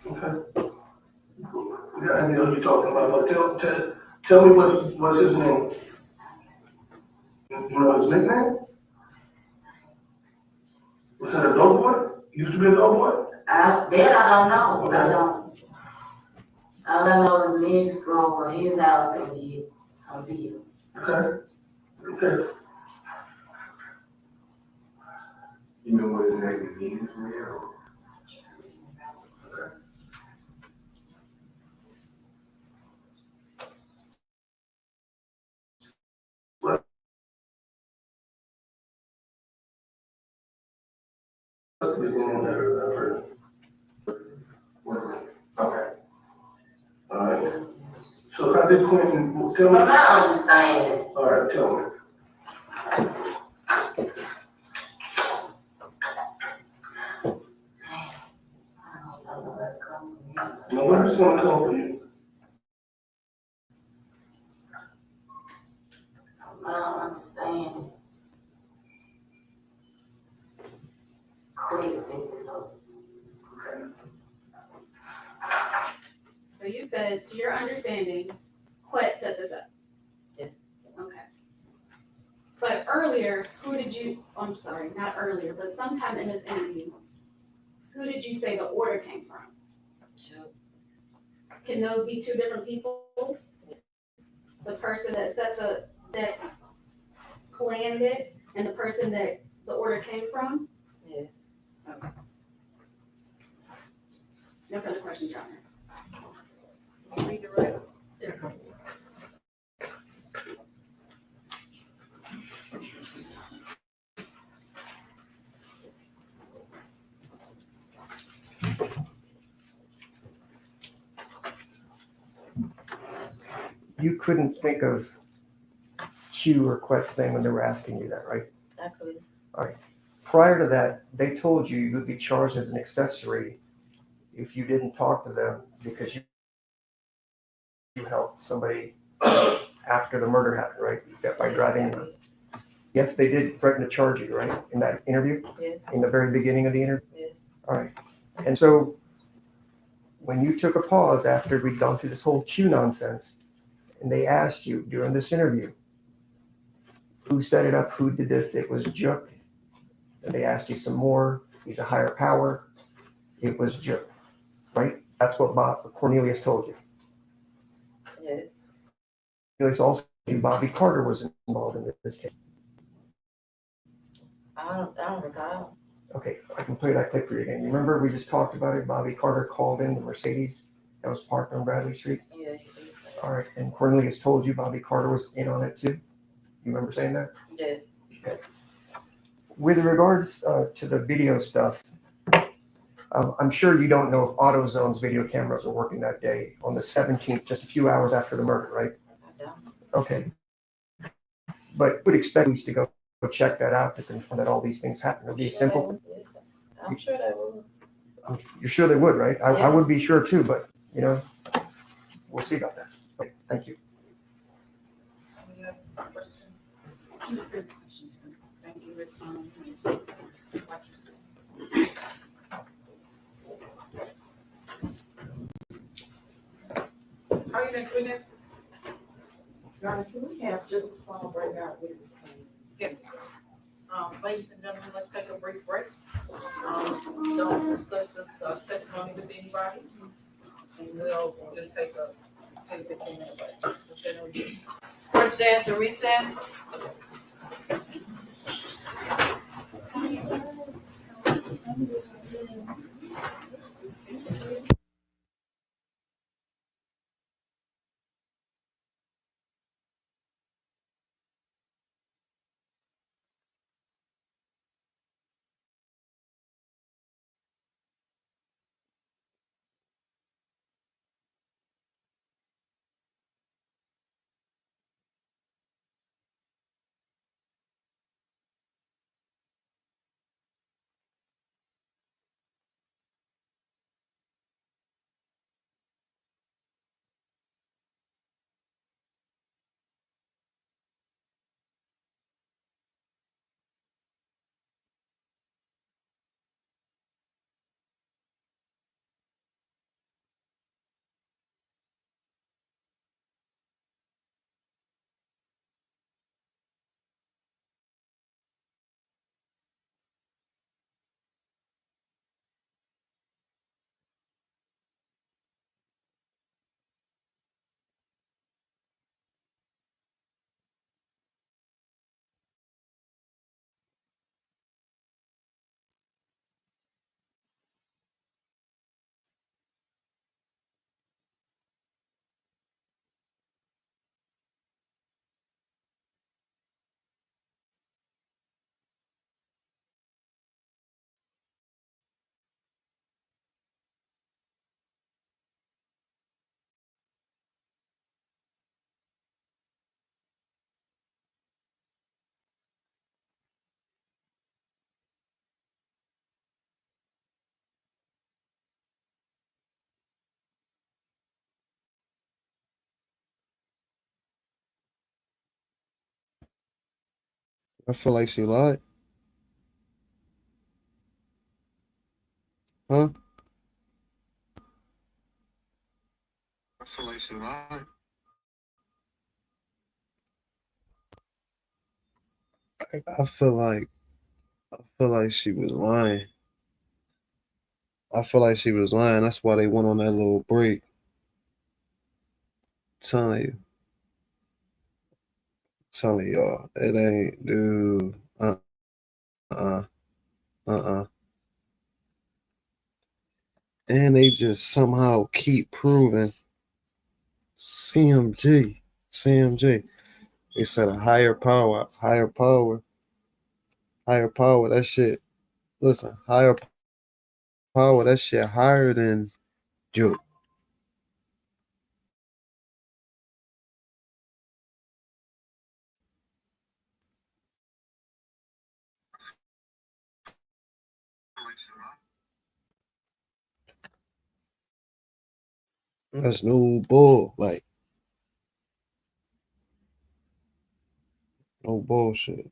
Okay. Yeah, I know what you're talking about, but tell me what's his name? You know his nickname? Was that a dope boy? Used to be a dope boy? That I don't know. I don't. All I know is me used to go over his house and get some bills. Okay. Okay. You know what his name means, man? Okay. All right. So how did Quentin, tell me? I understand. All right, tell me. No, I just want to come for you. I don't understand. Quit set this up. So you said, to your understanding, Quet set this up? Yes. Okay. But earlier, I'm sorry, not earlier, but sometime in this interview, who did you say the order came from? Sure. Can those be two different people? The person that planned it and the person that the order came from? Yes. Okay. No further questions, Your Honor. Read the right. You couldn't think of Q or Quet's name when they were asking you that, right? I could. All right. Prior to that, they told you you would be charged as an accessory if you didn't talk to them because you helped somebody after the murder happened, right? By driving them. Yes, they did threaten to charge you, right? In that interview? Yes. In the very beginning of the interview? Yes. All right. And so when you took a pause after we'd gone through this whole Q nonsense, and they asked you during this interview, who set it up, who did this? It was Juk. And they asked you some more. He's a higher power. It was Juk, right? That's what Cornelius told you. Yes. Cornelius also told you Bobby Carter was involved in this case. I don't recall. Okay, I can play that clip for you again. You remember we just talked about it? Bobby Carter called in the Mercedes that was parked on Bradley Street? Yeah, he did say that. All right, and Cornelius told you Bobby Carter was in on it too? You remember saying that? Yeah. Okay. With regards to the video stuff, I'm sure you don't know if AutoZone's video cameras were working that day on the 17th, just a few hours after the murder, right? I don't. Okay. But would expect us to go check that out to confirm that all these things happen. It would be simple. Yes, I'm sure they will. You're sure they would, right? I Yeah. would be sure too, but you know, we'll see about that. Okay, thank you. Thank you. How are you doing, Queen? Donna, can we have just a small breakout with this thing? Yes. Ladies and gentlemen, let's take a brief break. Don't discuss the testimony with anybody. And we'll just take a 10-15 minute break. First dance and recess. I feel like she lied. Huh? I feel like she lied. I feel like she was lying. I feel like she was lying. That's why they went on that little break. Telling y'all, it ain't, dude. Uh. And they just somehow keep proving CMG. They said a higher power. That shit. Listen, higher power. That shit higher than Joke. That's no bull. Like, no bullshit.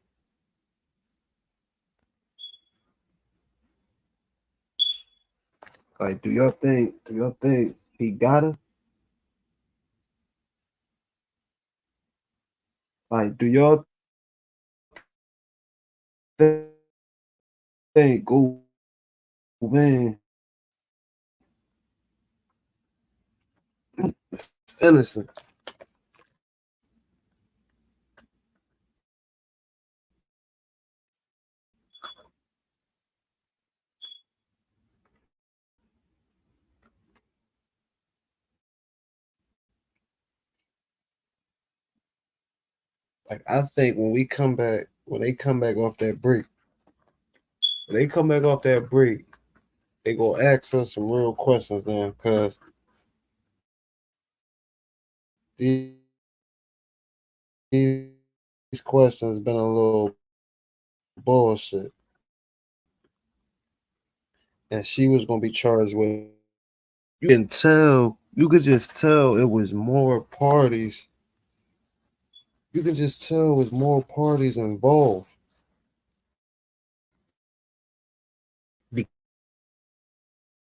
Like, do y'all think he got her? Like, do y'all think, oh man, it's innocent? Like, I think when they come back off that break, they gonna ask us some real questions now, because these questions been a little bullshit. And she was gonna be charged with, you could just tell it was more parties. You can just tell it was more parties involved.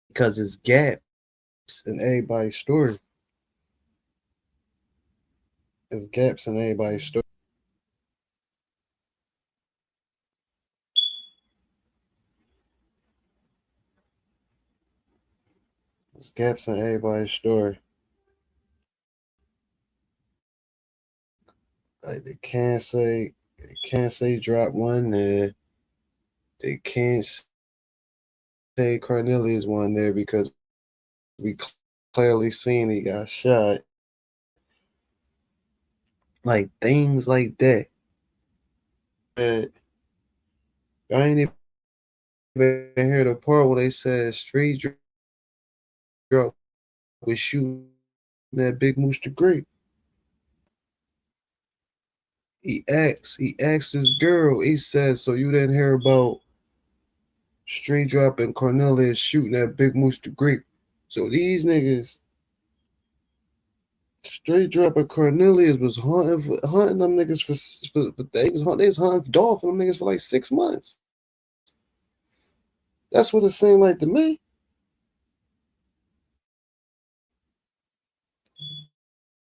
Because it's gaps in everybody's story. There's gaps in everybody's story. There's gaps in everybody's story. Like, they can't say drop one there. They can't say Cornelius one there because we clearly seen he got shot. Like, things like that. But I ain't even hear the part where they said Street Drop was shooting that Big Moose the Great. He asked his girl, he said, so you didn't hear about Straight Drop and Cornelius shooting at Big Moose the Great? So these niggas, Straight Drop and Cornelius was hunting them niggas for they was hunting Dolph for them niggas for like 6 months. That's what it seemed like to me.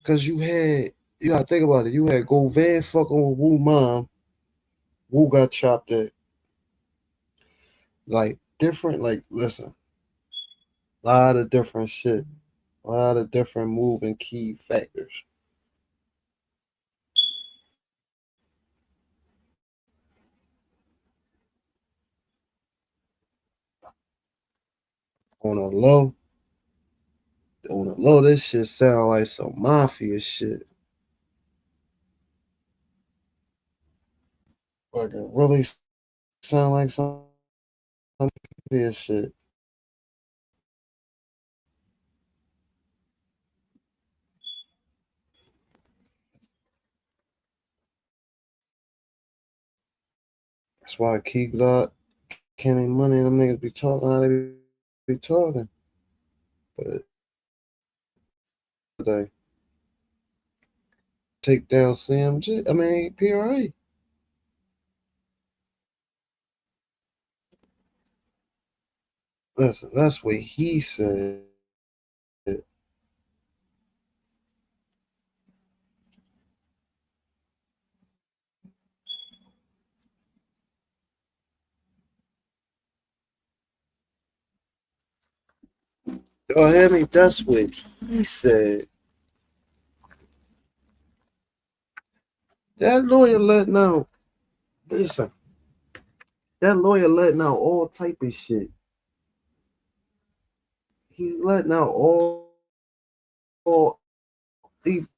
Cause you gotta think about it. You had Govan fucking with Wu mom. Wu got chopped at. Like, different, like, listen. A lot of different shit. A lot of different moving key factors. On a low, this shit sound like some mafia shit. Fucking really sound like some mafia shit. That's why Key Glock, Kenny Money, them niggas be talking how they be talking. But they take down CMG, PRA. Listen, that's what he said. Y'all hear me? That's what he said. That lawyer letting out. Listen, that lawyer letting out all type of shit. He letting out all these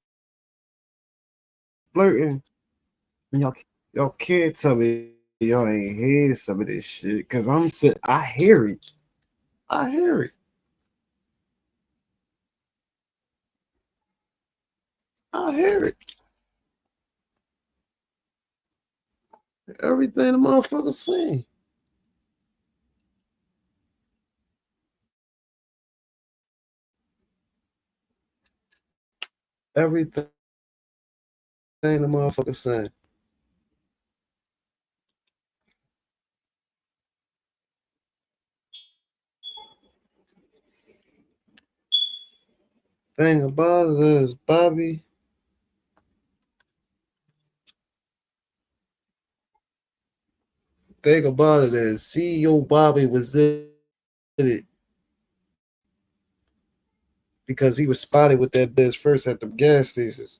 flirting. Y'all can't tell me y'all ain't hear some of this shit, cause I hear it. I hear it. I hear it. Everything the motherfucker saying. Everything the motherfucker saying. Thing about it is, Bobby. Thing about it is, CEO Bobby was in it because he was spotted with that bitch first at the gas stations.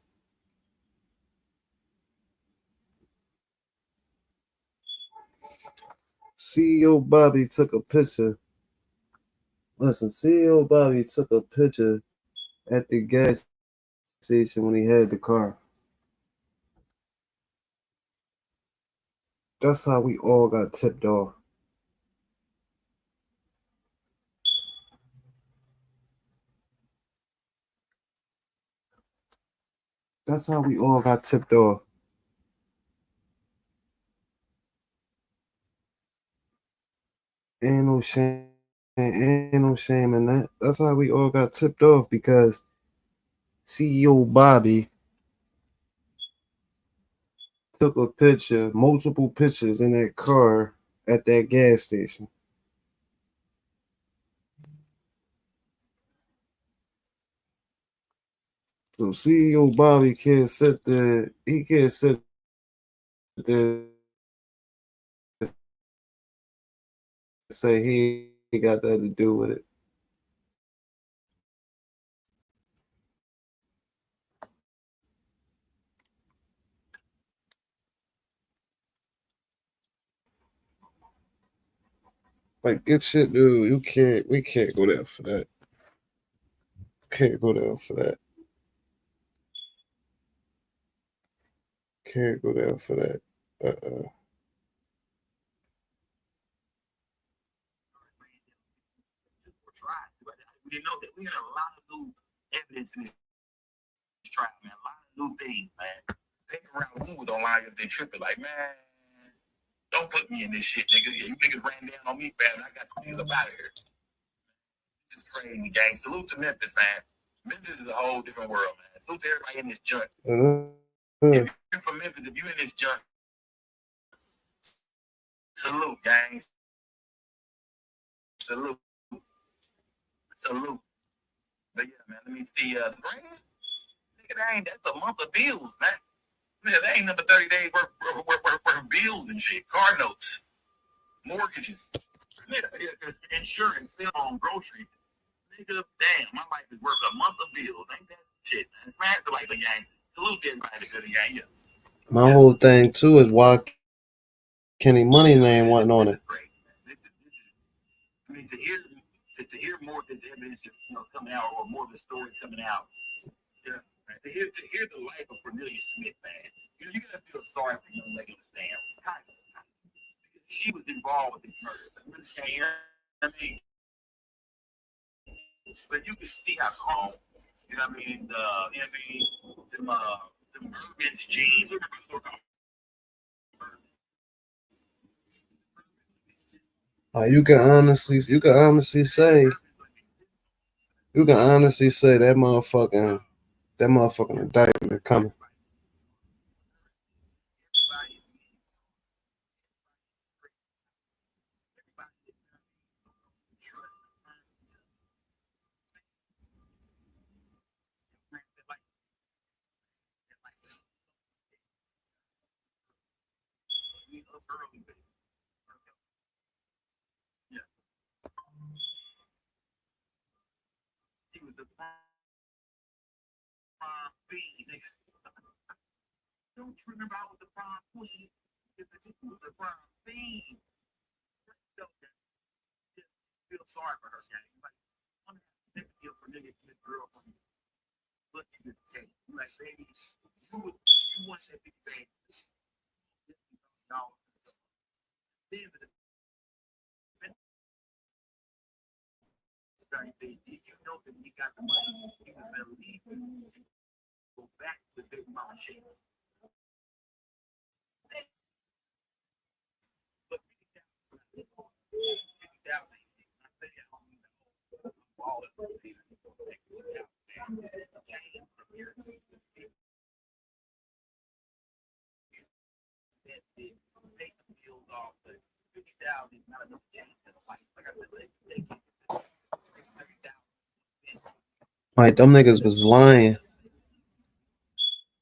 CEO Bobby took a picture. Listen, CEO Bobby took a picture at the gas station when he had the car. That's how we all got tipped off. That's how we all got tipped off. Ain't no shame. Ain't no shame in that. That's how we all got tipped off because CEO Bobby took a picture, multiple pictures in that car at that gas station. So CEO Bobby can't sit there. He can't sit there and say he ain't got that to do with it. Like, good shit, dude. We can't go there for that. Can't go there for that. Can't go there for that. We didn't know that. We got a lot of new evidence in this trial, man. A lot of new things, man. Taking around Google online if they tripping. Like, man, don't put me in this shit, nigga. Yeah, you niggas ran down on me, man. I got the niggas up out of here. This is crazy, gang. Salute to Memphis, man. Memphis is a whole different world, man. Salute to everybody in this junk. If you're from Memphis, if you in this junk, salute, gang. Salute. Salute. But yeah, man, let me see. The brand? Nigga, that's a month of bills, man. Nigga, that ain't number 30 days worth of bills and shit. Car notes, mortgages, nigga, insurance, cell phone, groceries. Nigga, damn, my life is worth a month of bills. Ain't that some shit, man? Smash the like the gang. Salute to everybody good gang, yeah. My whole thing too is why Kenny Money name wasn't on it. I mean, to hear more of this evidence just coming out, or more of the story coming out. Yeah, man. To hear the life of Cornelia Smith, man. You gotta feel sorry for young lady on the stand. She was involved with these murders. I really can't. I mean, but you can see how calm. You know what I mean? Them Urban's jeans. You can honestly say that motherfucking indictment coming. She was the prom queen. Don't you remember I was the prom queen? She was the prom queen. Feel sorry for her, gang. Like, I'm gonna feel for niggas this girl from look at this case. Like, baby, you want that big thing. Did you know that he got the money? He was gonna leave you. Go back to Big Mama shit. But Like them niggas was lying.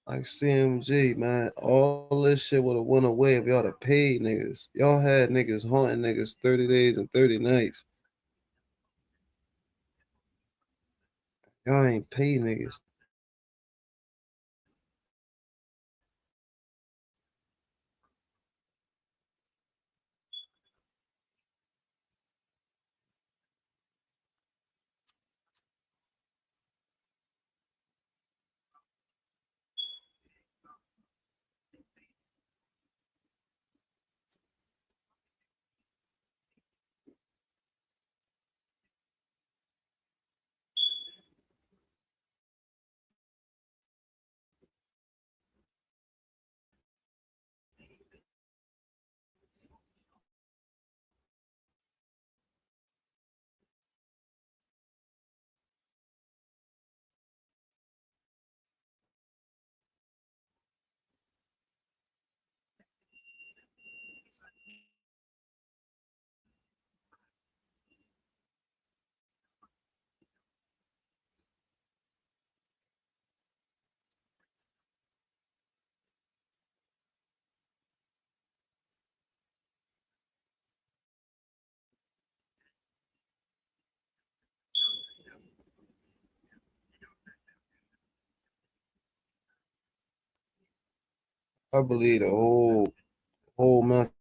Like CMG, man, all this shit would have went away if y'all had paid niggas. Y'all had niggas haunting niggas 30 days and 30 nights. Y'all ain't paid niggas. I believe the whole Memphis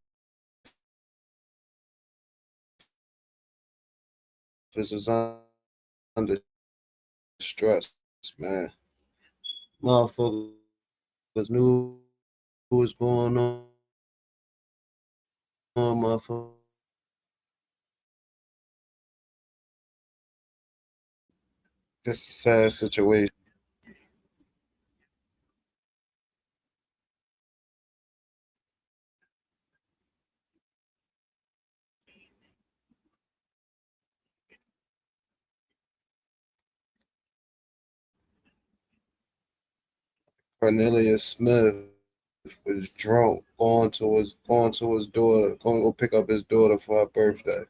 is under stress, man. Motherfuckers knew what was going on, motherfucker. Just a sad situation. Cornelius Smith was drunk, going to his daughter, going to go pick up his daughter for her birthday.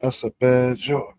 That's a bad joke.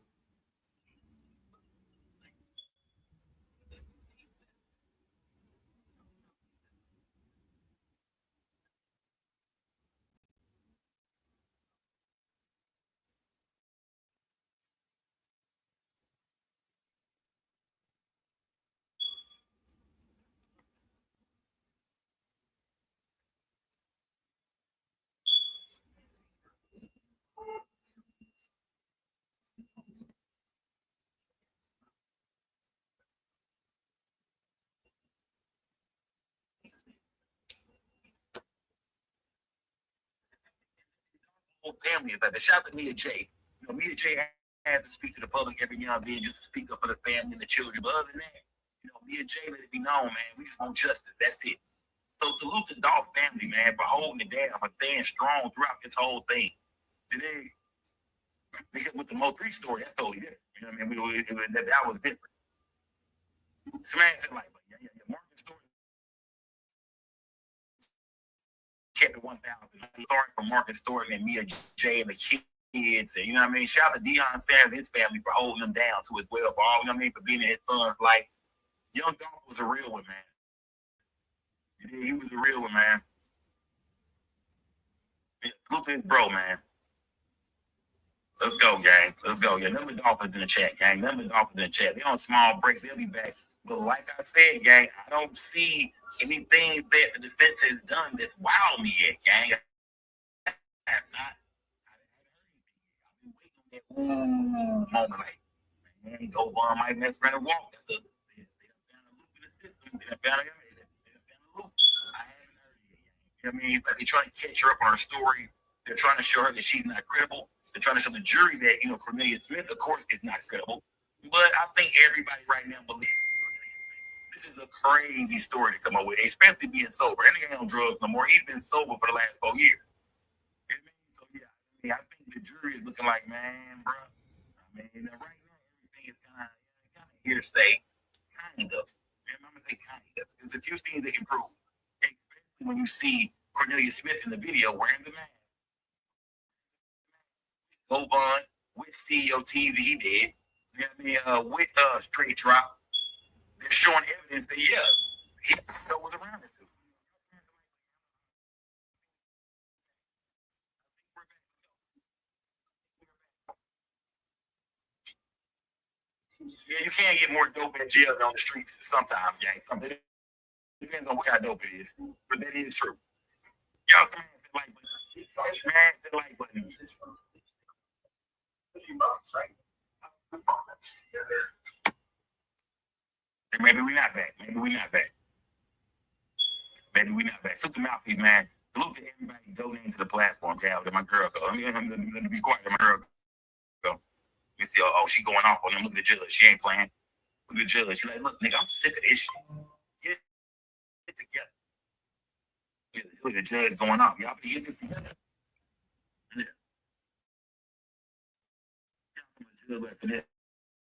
Whole family is like that. Shout out to Mia J. You know, Mia J had to speak to the public every now and then just to speak up for the family and the children. But other than that, you know, Mia J let it be known, man. We just want justice. That's it. So salute the Dolph family, man, for holding it down, for staying strong throughout this whole thing. And then with the Mo3 story, that's totally different. You know what I mean? That was different. Smash it like, yeah, Marcus story kept it 1,000. Sorry for Marcus Thornton and Mia J and the kids, and you know what I mean. Shout out to Deion Sanders and his family for holding them down too as well. For all, you know what I mean, for being in his son's life. Young Dolph was a real one, man. He was a real one, man. Salute to his bro, man. Let's go, gang. Let's go. Yeah, number Dolphins in the chat, gang. Number Dolphins in the chat. They're on small break. They'll be back. But like I said, gang, I don't see anything that the defense has done that's wowed me yet, gang. I have not. I've been waiting on that moment, like, man, GOVAN might mess around and walk. They found a loop in the system. They found a loop. I haven't heard it yet. You know what I mean? Like, they're trying to catch her up on her story. They're trying to show her that she's not credible. They're trying to show the jury that, you know, Cornelius Smith, of course, is not credible. But I think everybody right now believes this is a crazy story to come up with, especially being sober. And he ain't on drugs no more. He's been sober for the last 4 years. You know what I mean? So, yeah, I think the jury is looking like, man, bro. I mean, right now, everything is kind of hearsay. Kind of. I'm going to say kind of. There's a few things they can prove. Especially when you see Cornelius Smith in the video wearing the mask. GOVAN with CEO TV, he did. You know what I mean? With straight drop, they're showing evidence that yeah, he was around it. Yeah, you can't get more dope in jail than on the streets sometimes, gang. It depends on what kind of dope it is, but that is true. Y'all smash the like button. Smash the like button. Maybe we not back. Maybe we not back. Maybe we not back. Salute the mouthpiece, man. Salute to everybody donating to the platform, Cal. Let my girl go. Let me be quiet. Let my girl go. Let me see. Oh, she going off on them. Look at the judge. She ain't playing. Look at the judge. She like, look, nigga, I'm sick of this shit. Get it together. Look at the judge going off. Y'all be get this together. Yeah. Judge like for that.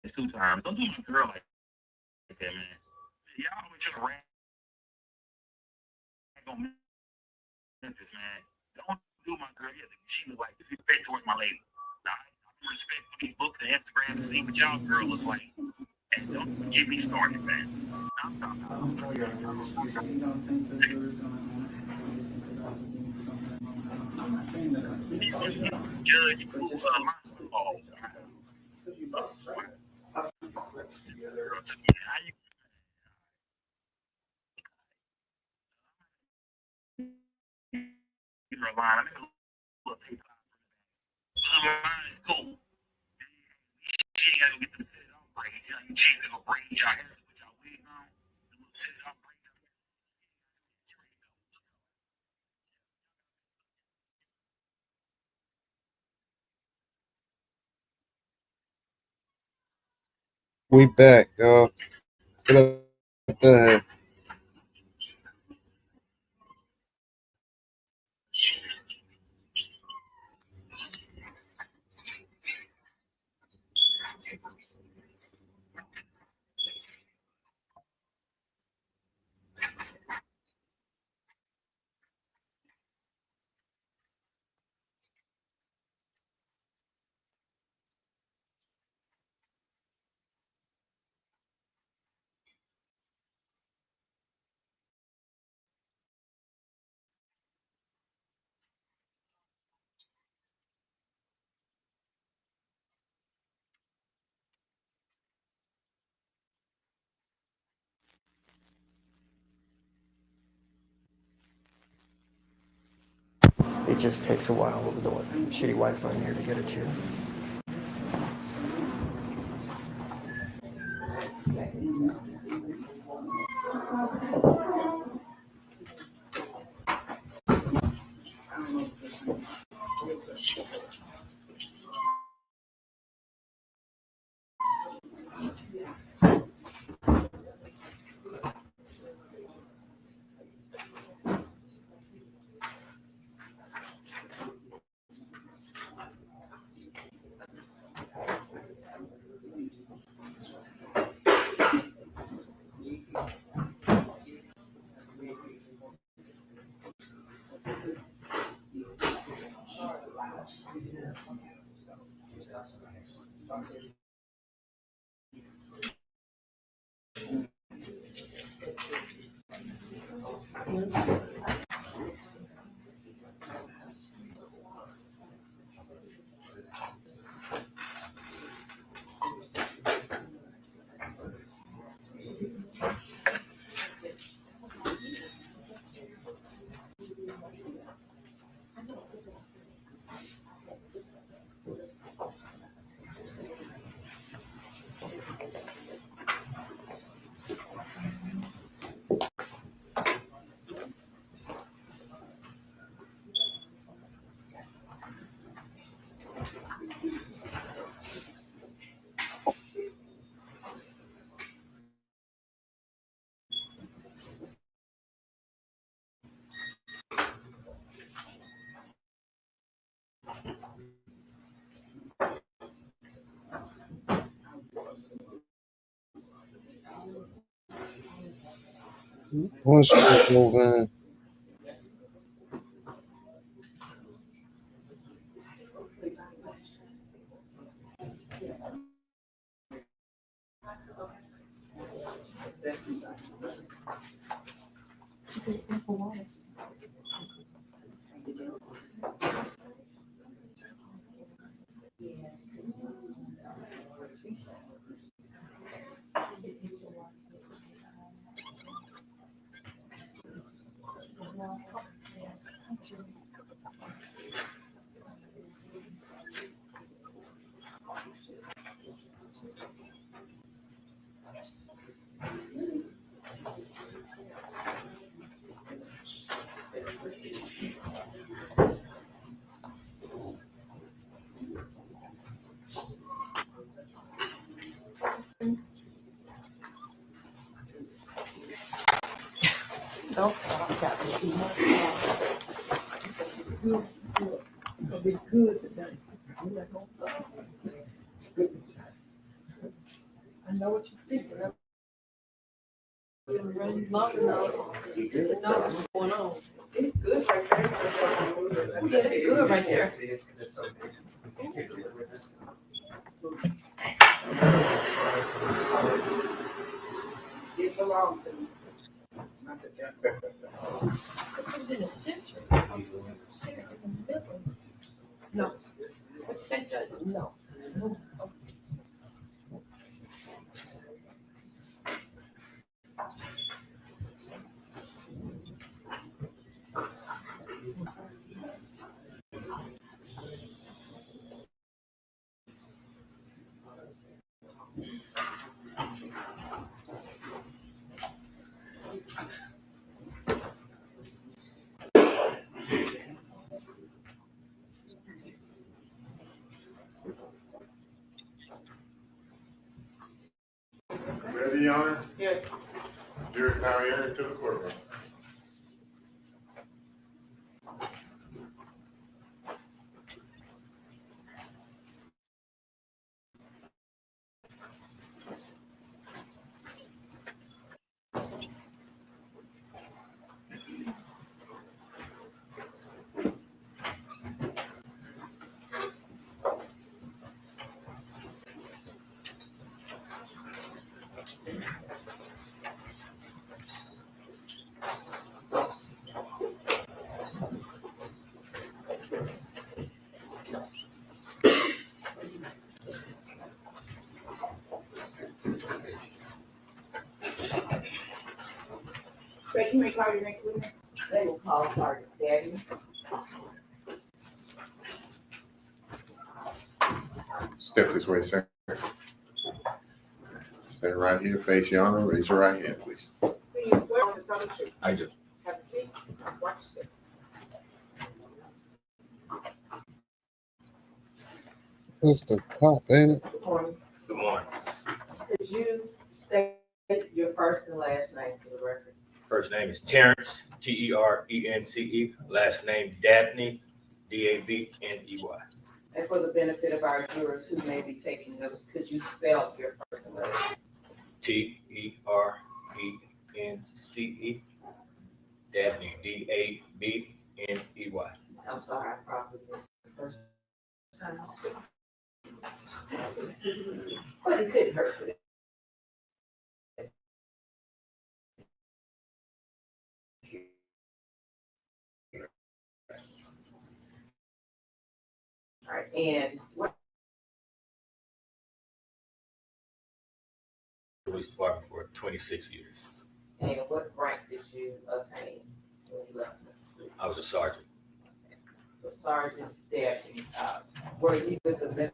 It's 2 times. Don't do my girl like that, man. Y'all always try to rag on Memphis, man. Don't do my girl. Yeah, she look like disrespect towards my lady. Now, I respect for these books and Instagram and see what y'all girl look like. And don't get me started, man. I'm talking about. Judge, you're a line. Is cool. She ain't gotta get them set up. Like, you cheese gonna braid y'all hair with y'all wig on. Set it up, braid y'all hair. We back, y'all. What the heck? It just takes a while with the shitty Wi-Fi in here to get it to. What's up, GOVAN? It'll be good today. You're not gonna stop. I know what you're thinking. Been running long enough to know what's going on. It's good right there. Yeah, it's good right there. It belongs to me. It's in the center. In the middle. No. What you say, Judge? No. Ready, Your Honor? Yes. Jury now enter into the courtroom. So you may call your next witness. They will call Sergeant Daddy. Step this way, sir. Stand right here, face Your Honor, raise your right hand, please. Do you swear on the tell the truth? I do. Have a seat. Watch this. It's the pop, ain't it? Good morning. Good morning. Could you state your first and last name for the record? First name is Terrence, Terence. Last name Dabney, Dabney. And for the benefit of our viewers who may be taking notes, could you spell your first and last name? Terence. Dabney, Dabney. I'm sorry, I probably missed the first time I spoke. But it couldn't hurt for them. All right, and what Police Department for 26 years. and what rank did you attain when you left the school? I was a sergeant. So Sergeant Dabney, were you with the Memphis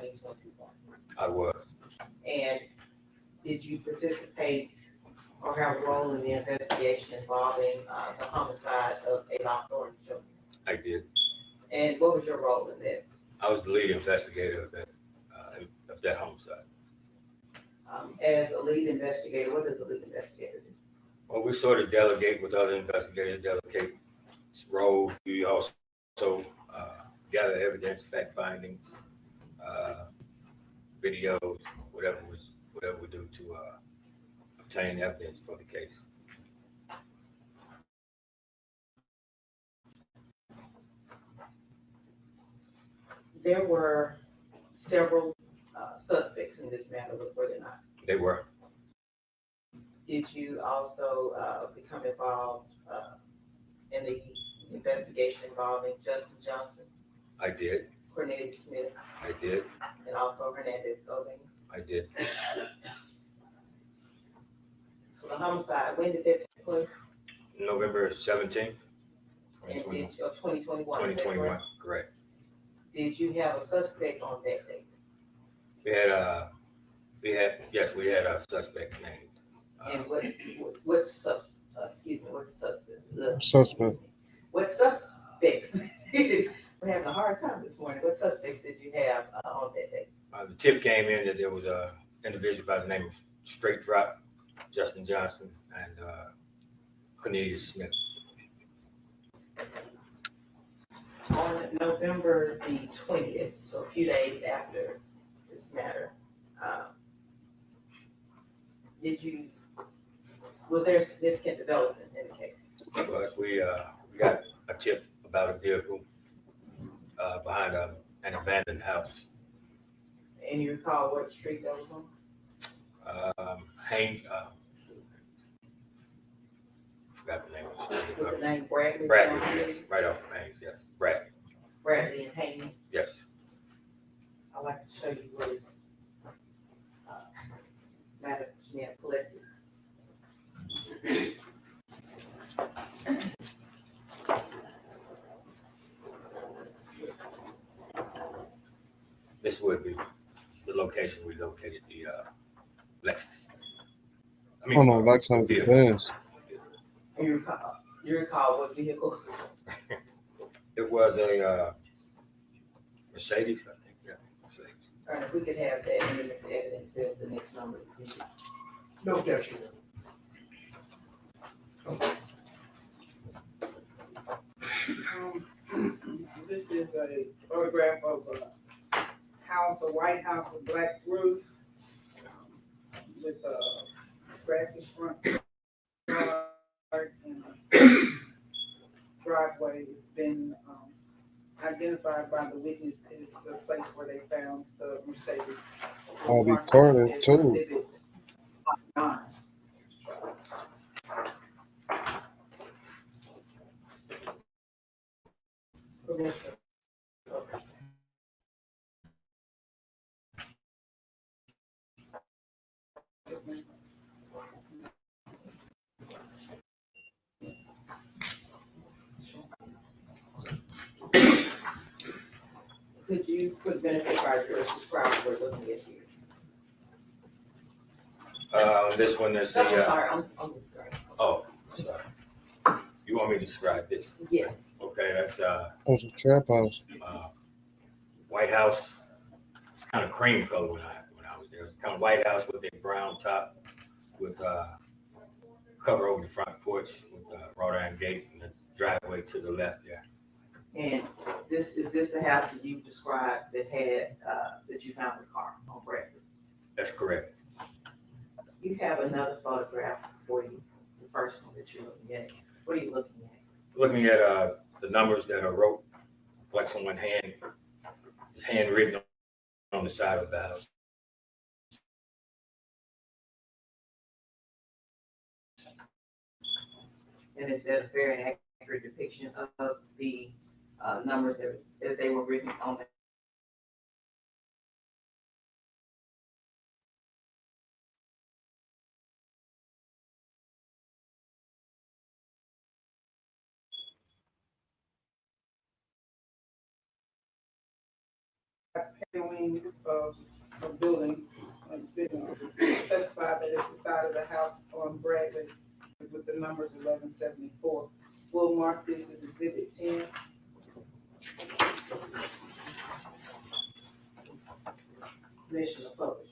2021? I was. And did you participate or have a role in the investigation involving the homicide of Adolph Thornton Jr.? I did. And what was your role in that? I was the lead investigator of that homicide. As a lead investigator, what does a lead investigator do? Well, we sort of delegate with other investigators, delegate roles. We also gather evidence, fact findings, videos, whatever we do to obtain evidence for the case. There were several suspects in this matter, were there not? They were. Did you also become involved in the investigation involving Justin Johnson, I did. Cornelius Smith, I did. and also Hernandez Govan? I did. So the homicide, when did that take place? November 17th, And 2021. did, of 2021? 2021, correct. Did you have a suspect on that day? We had a suspect named. And what excuse me, what substance? Suspect. What suspects? We're having a hard time this morning. What suspects did you have on that day? The tip came in that there was a individual by the name of Straight Drop, Justin Johnson, and Cornelius Smith. On November the 20th, so a few days after this matter, was there significant development in the case? Because we got a tip about a vehicle behind an abandoned house. And you recall what street that was on? Haynes, forgot the name of the street. With the name Bradley? Bradley, yes, right off of Haynes, yes, Bradley. Bradley and Haynes? Yes. I'd like to show you what is Madam Mayor collected. This would be the location we located the Lexus. Oh no, Lexus is the best. You recall what vehicle? It was a Mercedes, I think. Yeah, Mercedes. All right, if we could have that in this evidence as the next number. No objection. This is a photograph of a house, a white house with black roof, with a grassy front yard and a driveway. It's been identified by the witness as the place where they found the Mercedes. Bobby Carter too. Exhibit 9. Could you, for the benefit of our jurors, describe what we're looking at here? This one is the. I'm sorry, on the screen. Oh, sorry. You want me to describe this? Yes. Okay, that's There's a trap house. White House. It's kind of cream color when I was there. It's kind of White House with a brown top, with cover over the front porch with a wrought iron gate and the driveway to the left there. And is this the house that you described that had that you found the car on Bradley? That's correct. You have another photograph for you, the first one that you're looking at. What are you looking at? Looking at the numbers that are wrote, like someone it's handwritten on the side of the house. And is that a fair and accurate depiction of the numbers as they were written on the wing of a building, it's been specified that it's the side of the house on Bradley with the numbers 1174. We'll mark this as exhibit 10. Commissioner Public.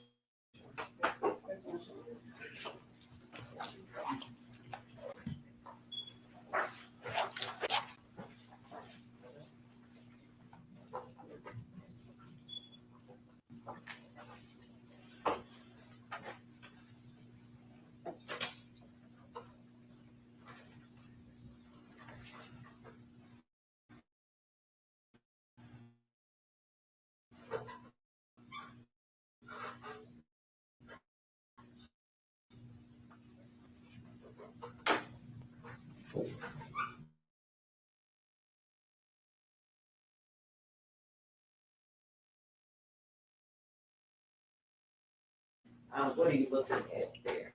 What are you looking at there?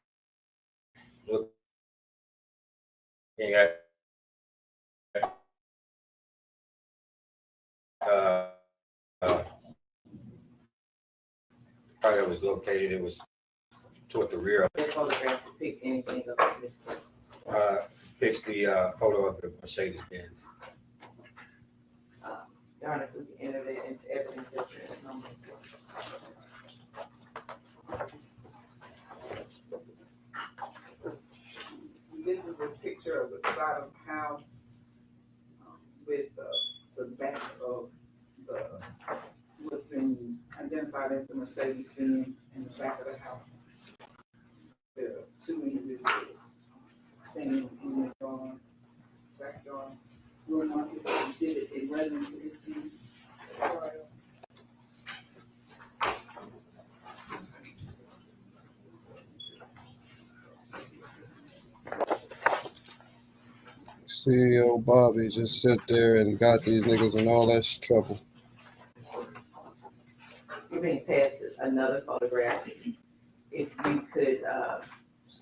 Looking at uh, part that was located, it was toward the rear. That photograph depict anything of this? Picks the photo of the Mercedes Benz. Darn, if we can enter that into evidence as to this number. This is a picture of the side of the house with the back of the, what's been identified as the Mercedes Benz in the back of the house. There are two individuals standing in the yard, backyard. Will Marcus exhibit a resident to this scene. CEO Bobby just sit there and got these niggas in all that trouble. We're being passed another photograph. If you could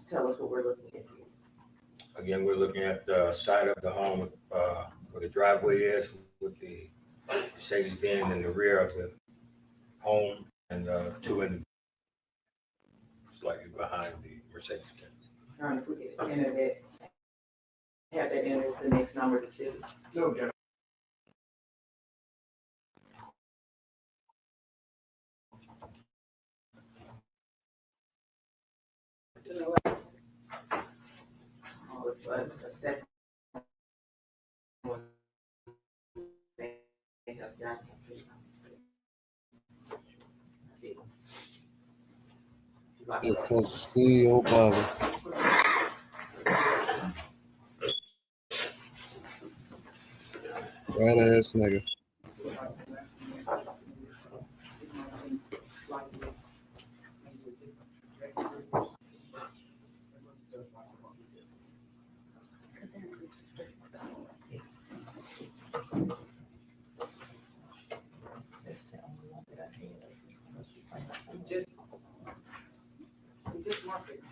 tell us what we're looking at here. Again, we're looking at the side of the home where the driveway is, with the Mercedes Benz in the rear of the home, and two in slightly behind the Mercedes Benz. Trying to put it enter that, have that enter as the next number to see. Okay. A second one. They have got Because CEO Bobby. Right ass nigga. Just mark it.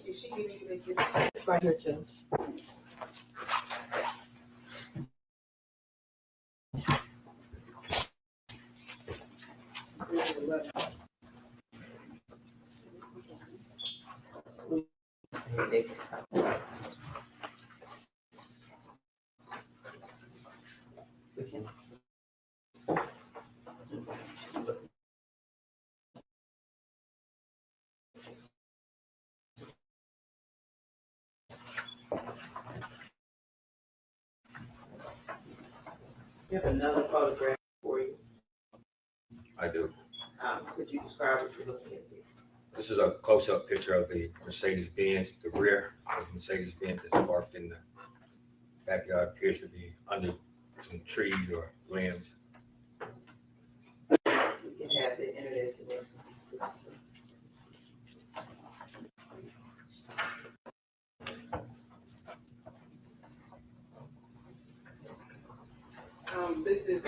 Is she giving you the It's right here too. I have another photograph for you. I do. Could you describe what you're looking at here? This is a close-up picture of the Mercedes Benz. The rear of the Mercedes Benz is parked in the backyard. Appears to be under some trees or limbs. We can have the enter as the next one. This is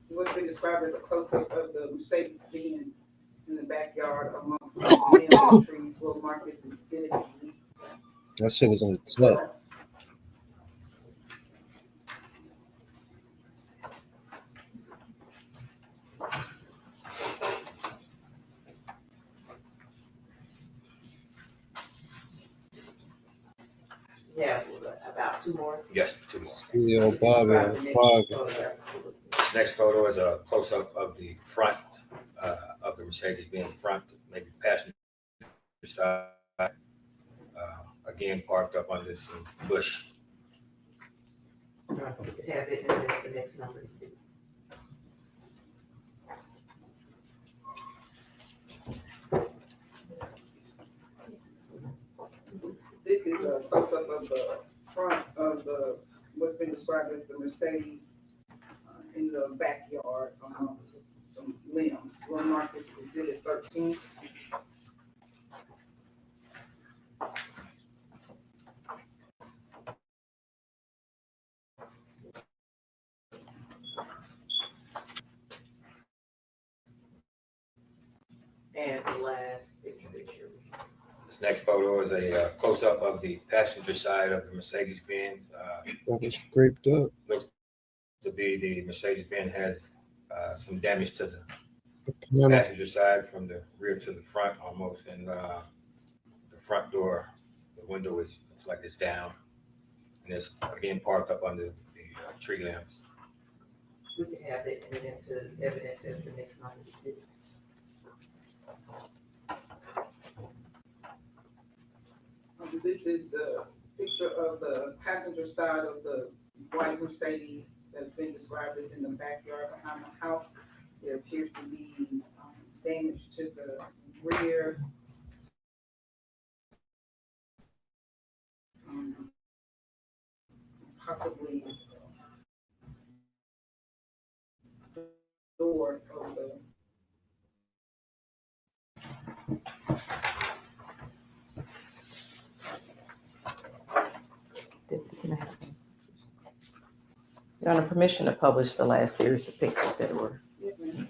what's been described as a close-up of the Mercedes Benz in the backyard amongst the trees. Will Marcus exhibit. That shit was on the top. Yeah, about two more. Yes, two more. CEO Bobby. This next photo is a close-up of the front of the Mercedes Benz front, maybe passenger side. Again, parked up under some bush. We could have it enter as the next number to see. This is a close-up of the front of the, what's been described as the Mercedes in the backyard amongst some limbs. Will Marcus exhibit 13. And the last picture. This next photo is a close-up of the passenger side of the Mercedes-Benz. Got it scraped up. Looks to be the Mercedes-Benz has some damage to the Panel. passenger side from the rear to the front almost, and the front door, the window looks like it's down, and it's again parked up under the tree limbs. We can have that evidence as the next night. This is the picture of the passenger side of the white Mercedes that's been described as in the backyard behind the house. There appears to be damage to the rear. Possibly door of the You're under permission to publish the last series of pictures that were. Yes, ma'am.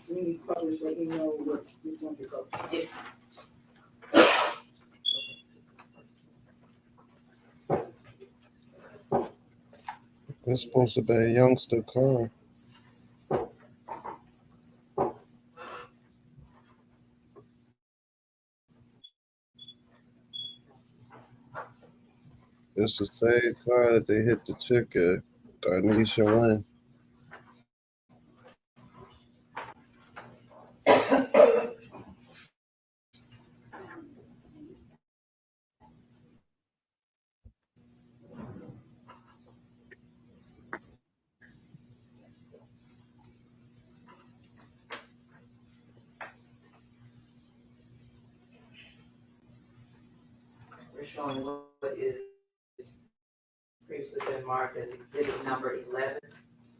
When you publish, let me know which one to go. Yes. It's supposed to be a youngster car. It's the same car that they hit the chick at Darnisha Lynn. We're showing what is previously been marked as exhibit number 11.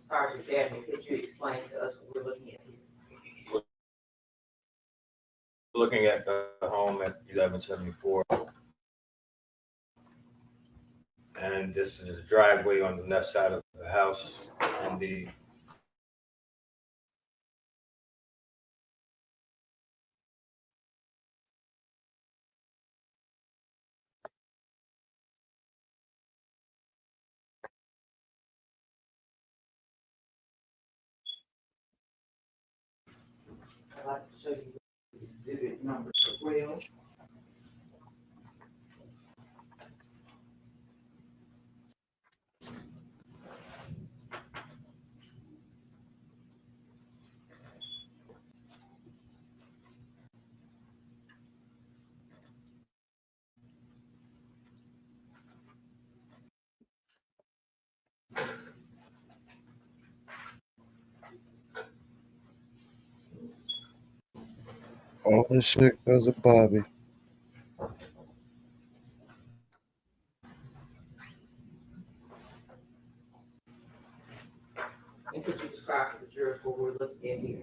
Sergeant Dabney, could you explain to us what we're looking at here? Looking at the home at 1174, and this is the driveway on the left side of the house, and the I'd like to show you exhibit number 12. All this shit because of Bobby. And could you describe to the jurors what we're looking at here?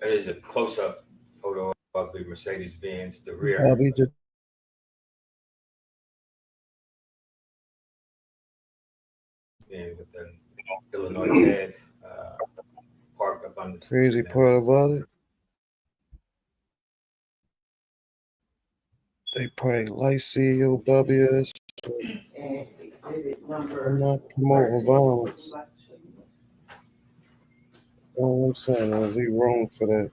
that is a close-up photo of the Mercedes-Benz, the rear. Bobby did. And with the Illinois tag parked up on the Crazy part about it, they probably like CEO Bobby ass. And exhibit number. I'm not promoting violence. All I'm saying is he wrong for that.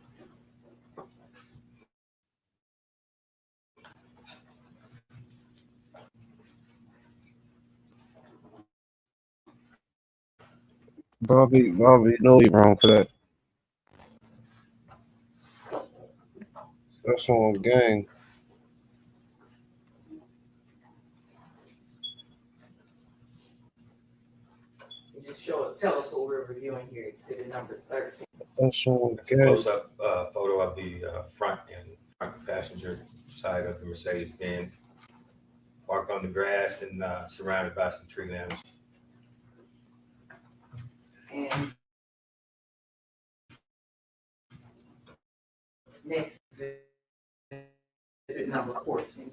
Bobby know he wrong for that. That's on gang. Just tell us what we're reviewing here, exhibit number 13. That's on It's a gang. close-up photo of the front passenger side of the Mercedes-Benz, parked on the grass and surrounded by some tree limbs. And next exhibit number 14.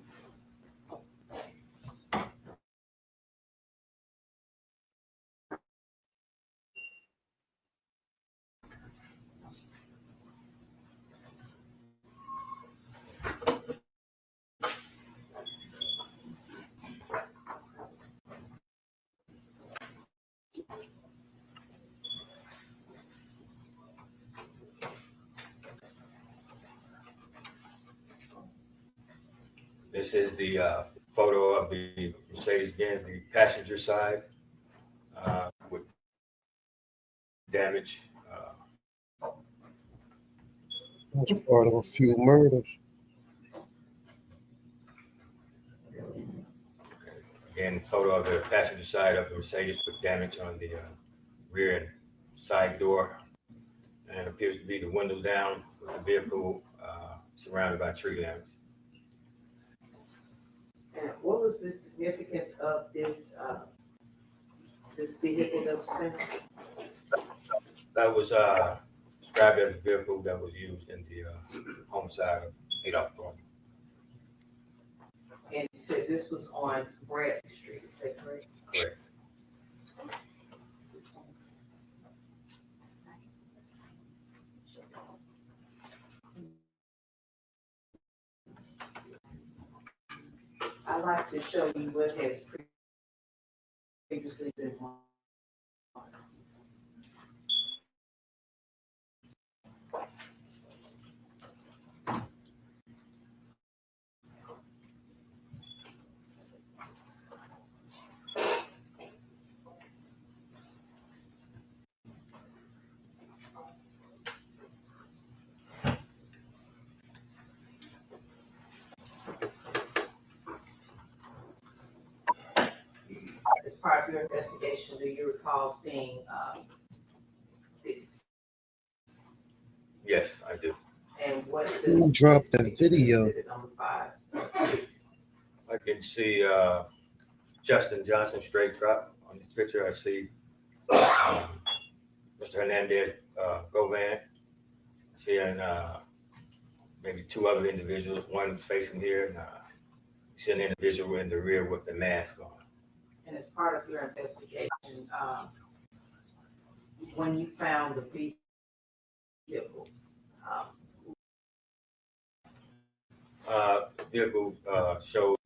This is the photo of the Mercedes-Benz, the passenger side, with damage. That's part of a few murders. Again, photo of the passenger side of the Mercedes with damage on the rear and side door, and appears to be the window down with the vehicle surrounded by tree limbs. And what was the significance of this, this vehicle that was found? That was described as a vehicle that was used in the homicide of Adolph Thornton. And you said this was on Bradley Street, is that correct? Correct. I'd like to show you what has previously been on. As part of your investigation, do you recall seeing this? Yes, I do. And what Who does dropped that video? exhibit number 5? I can see Justin Johnson straight drop on this picture. I see Mr. Hernandez GOVAN. Seeing maybe 2 other individuals, one facing here, and see an individual in the rear with the mask on. And as part of your investigation, when you found the vehicle, Vehicle showed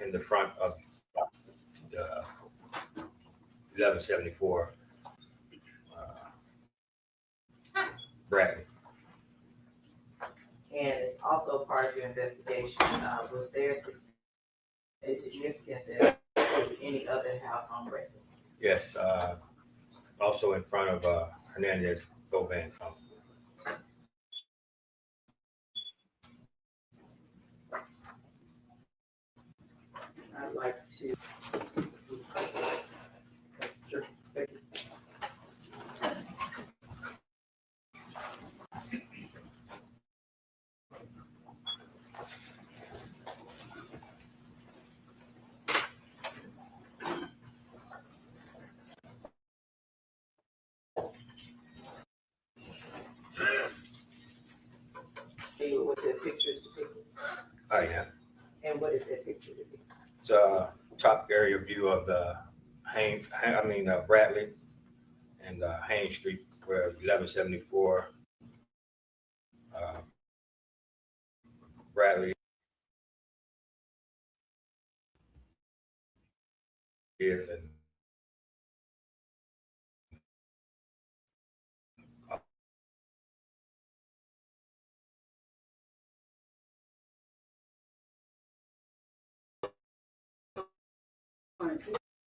in the front of the 1174 Bradley. and it's also part of your investigation, was there a significance in any other house on Bradley? Yes, also in front of Hernandez GOVAN's home. I'd like to. Sure. Thank you. What the picture is depicting? I am. And what is that picture depicting? It's a top area view of the Bradley and Haynes Street, where 1174 Bradley is, and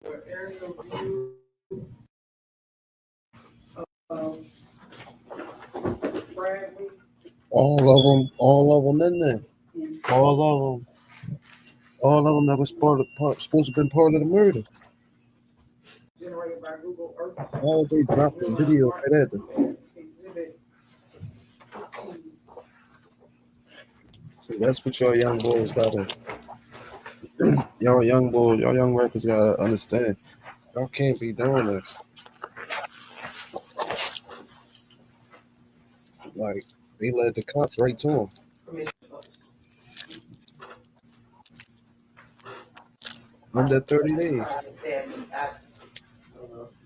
For aerial view of Bradley. All of them in there. All of them that was supposed to have been part of the murder. Generated by Google Earth. Why would they drop the video right at them? Exhibit 15. See, that's what y'all young boys gotta, y'all young workers gotta understand. Y'all can't be doing this. Like, they led the cops right to him. Under 30 days.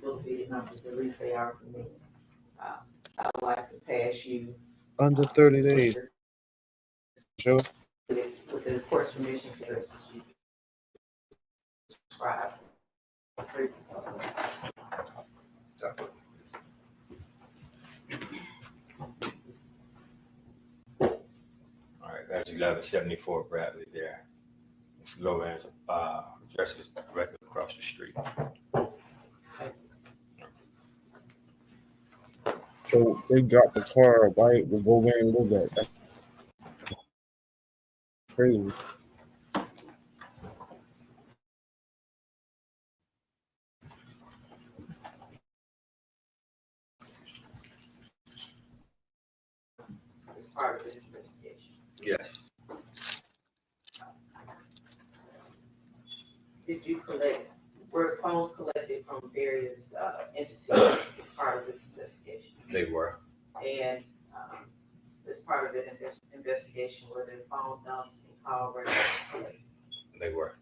Little bit numbers, at least they are for me. I would like to pass you. Under 30 days. Sure. With the court's permission for this. Describe. all right, That's 1174 Bradley there. Mr. Govan's address is directly across the street. So they dropped the car right where Govan lives at. That's crazy. As part of this investigation. Yes. Did you were phones collected from various entities as part of this investigation? They were. And as part of the investigation, were there phone dumps and call records collected? They were.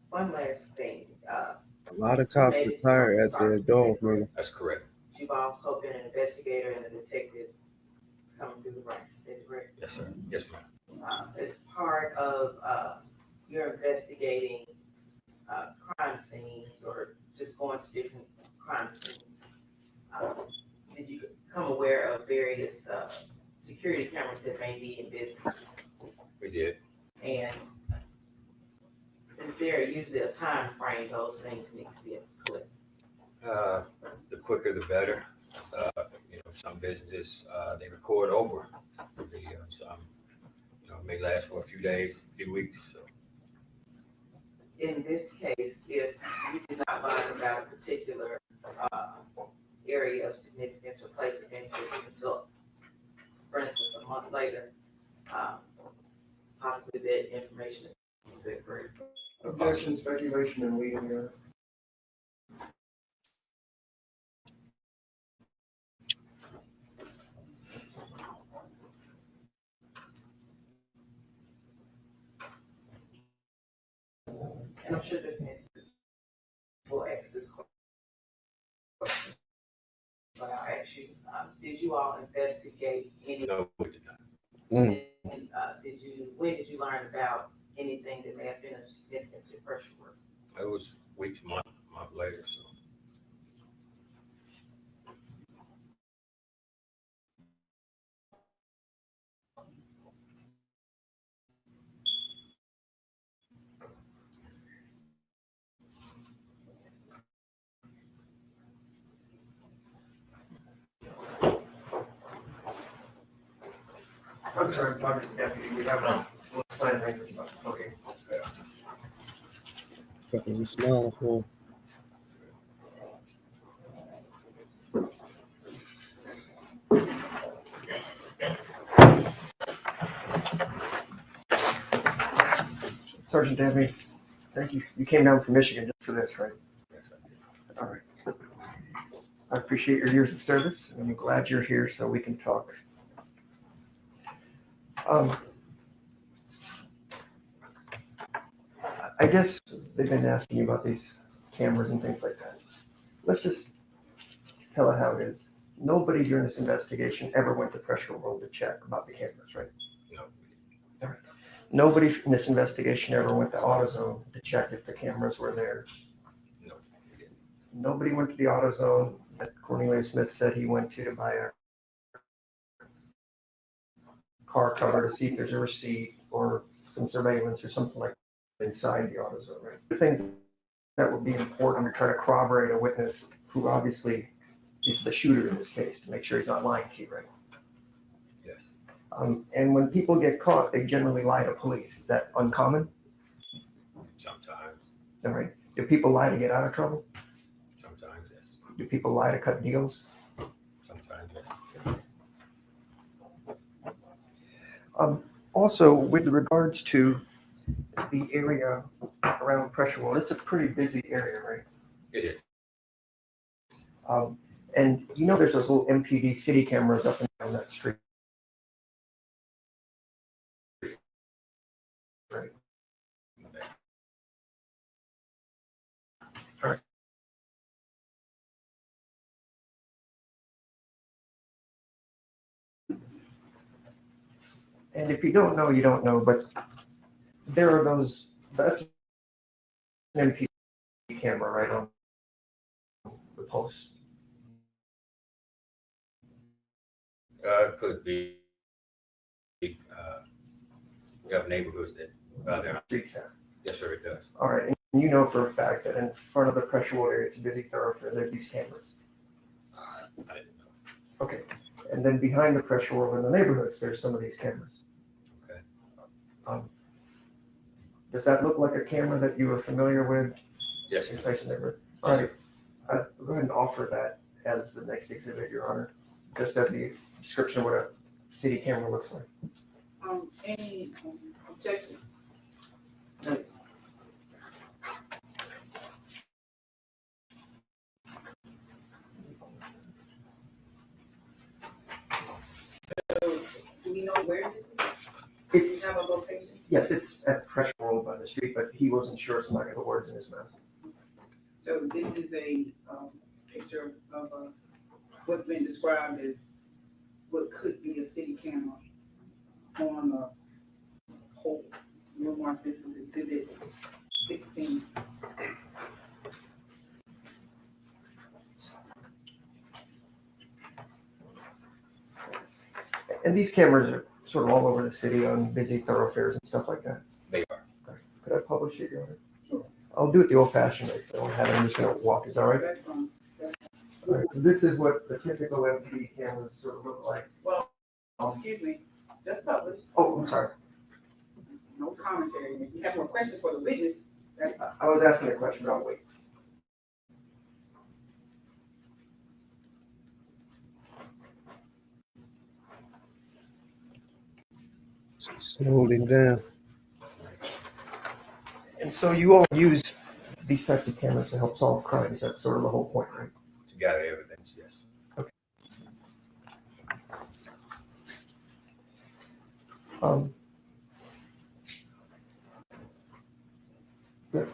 One last thing. A lot of cops retired after the DOLPH murder. That's correct. You've also been an investigator and a detective coming through the ranks. Is that correct? Yes, sir. Yes, ma'am. As part of your investigating crime scenes or just going to different crime scenes, did you become aware of various security cameras that may be in business? We did. And is there usually a time frame those things need to be collected? The quicker the better. Some businesses they record over the video. Some, may last for a few days, a few weeks. So. In this case, if you did not learn about a particular area of significance or place of interest until, for instance, a month later, possibly that information is correct. Objection, speculation, and leading here. And I'm sure defense will ask this question, but I'll ask you, did you all investigate any? No, we did not. And when did you learn about anything that may have been of significance in pressure work? It was weeks, month later. So. I'm sorry, I'm talking to the deputy. We have a little sign language, but okay. But there's a smile for Sergeant Davey, thank you. You came down from Michigan just for this, right? Yes, I did. All right. I appreciate your years of service, and I'm glad you're here so we can talk. I guess they've been asking you about these cameras and things like that. Let's just tell it how it is. Nobody during this investigation ever went to pressure room to check about the cameras, right? No. All right. Nobody in this investigation ever went to AutoZone to check if the cameras were there. No. Nobody went to the AutoZone that Cornelius Smith said he went to buy a car cover to see if there's a receipt or some surveillance or something like that inside the AutoZone, right? The things that would be important to try to corroborate a witness who obviously is the shooter in this case to make sure he's not lying to you, right? Yes. And when people get caught, they generally lie to police. Is that uncommon? Sometimes. All right. Do people lie to get out of trouble? Sometimes, yes. Do people lie to cut deals? Sometimes, yes. Also, with regards to the area around Pressure World, it's a pretty busy area, right? It is. And there's those little MPD city cameras up and down that street. Right. All right. And if you don't know, you don't know, but there are that's an MPD camera right on the post. Could be. We have neighborhoods that they're not. Streets have. Yes, sir, it does. All right, and you know for a fact that in front of the pressure water, it's a busy thoroughfare, there's these cameras. I didn't know. Okay, and then behind the pressure water in the neighborhoods, there's some of these cameras. Okay. Does that look like a camera that you are familiar with? Yes, In sir. place of neighborhood? All right, go ahead and offer that as the next exhibit, Your Honor, just as the description of what a city camera looks like. Any objection? So, do we know where this is? Do we It's, have a location? yes, it's at pressure roll by the street, but he wasn't sure, so I'm not gonna put words in his mouth. So this is a, picture of, what's been described as what could be a city camera on a whole, we'll mark this as exhibit 16. And these cameras are sort of all over the city on busy thoroughfares and stuff like that. They are. Could I publish it, Your Honor? Sure. I'll do it the old-fashioned way, so I don't have it. I'm just gonna walk. Is that all right? That's fine. All right. So this is what the typical MPD cameras sort of look like. Well, excuse me, just publish, Oh, I'm sorry. no commentary. If you have more questions for the witness, that's, I was asking a question. I'll wait. Slowed him down. And so you all use these types of cameras to help solve crimes. That's sort of the whole point, right? To gather evidence, yes. Yeah.